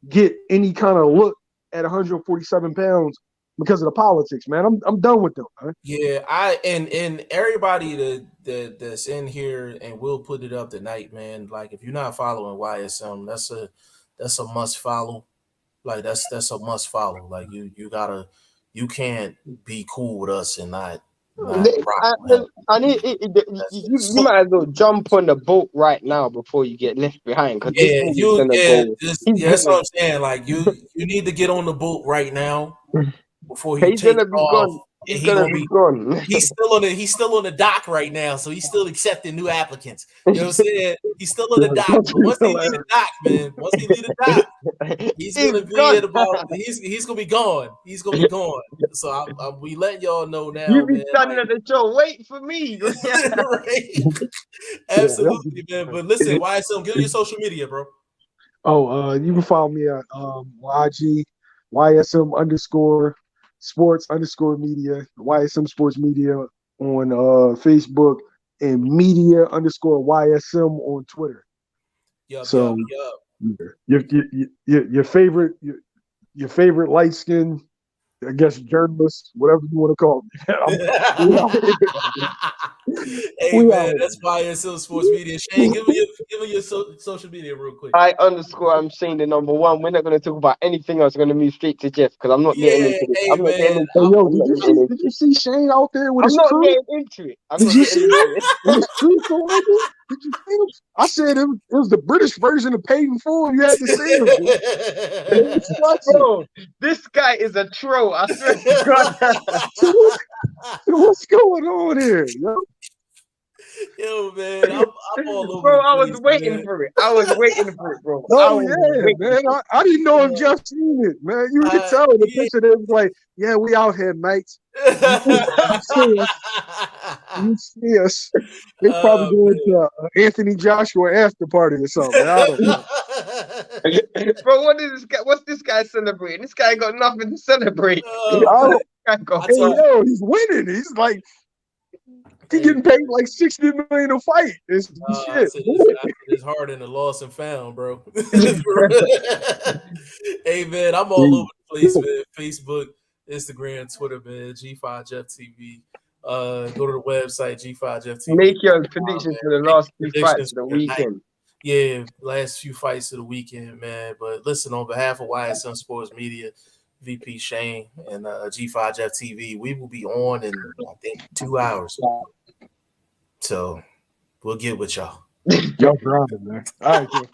get any kind of look at 147 pounds because of the politics, man. I'm done with them, man. Yeah, and everybody that's in here, and we'll put it up tonight, man. Like if you're not following YSM, that's a must follow. Like that's a must follow. Like you can't be cool with us and not rock. You might as well jump on the boat right now before you get left behind. That's what I'm saying. Like you need to get on the boat right now before he's gonna be gone. He's gonna be gone. He's still on the dock right now, so he's still accepting new applicants. You know what I'm saying? He's still on the dock. But once he leave the dock, man, he's gonna be at about. He's gonna be gone. He's gonna be gone. So we letting y'all know now. You be standing at the show. Wait for me. Right? Absolutely, man. But listen, YSM, give me your social media, bro. You can follow me at YG YSM _sports _media, YSM Sports Media on Facebook, and media _YSM on Twitter. Yep. Your favorite light skin, I guess, journalist, whatever you want to call me. Hey man, that's YSM Sports Media. Shane, give me your social media real quick. I'm Shane the number one. We're not going to talk about anything else. We're going to move straight to Jeff because I'm not getting into it. Hey, man. Did you see Shane out there with his crew? I'm not getting into it. Did you see it? Did you see him? I said it was the British version of Paid in Full. You had to see him. Bro, this guy is a troll. I swear to God. What's going on here? Yo? Yo, man, I'm all over Bro, the I place, was waiting man. for it. I was waiting for it, bro. I Oh was yeah, waiting man. for it. I didn't know if Jeff seen it, man. You could tell the Yeah. picture. They was like, "Yeah, we out here, mates. You see us? You see us?" They probably Oh, going to Anthony Joshua after party or something. I don't know. Bro, what is this guy? What's this guy celebrating? This guy got nothing to celebrate. Oh, I man. don't, Guy got I hey, told yo, he's winning. He's like, he Hey, getting paid like $60 million a fight. It's I shit. said it's hard in the lost and found, bro. Hey, man, I'm all over the place, man. Facebook, Instagram, Twitter, man. G5 Jeff TV. Go to the website G5JeffTV. Make your predictions for the Make last few fights predictions of the for the night. weekend. Yeah, last few fights of the weekend, man. But listen, on behalf of YSM Sports Media, VP Shane, and G5 Jeff TV, we will be on in, I think, 2 hours. So we'll get with y'all. Y'all grinding, man. All right, Joe.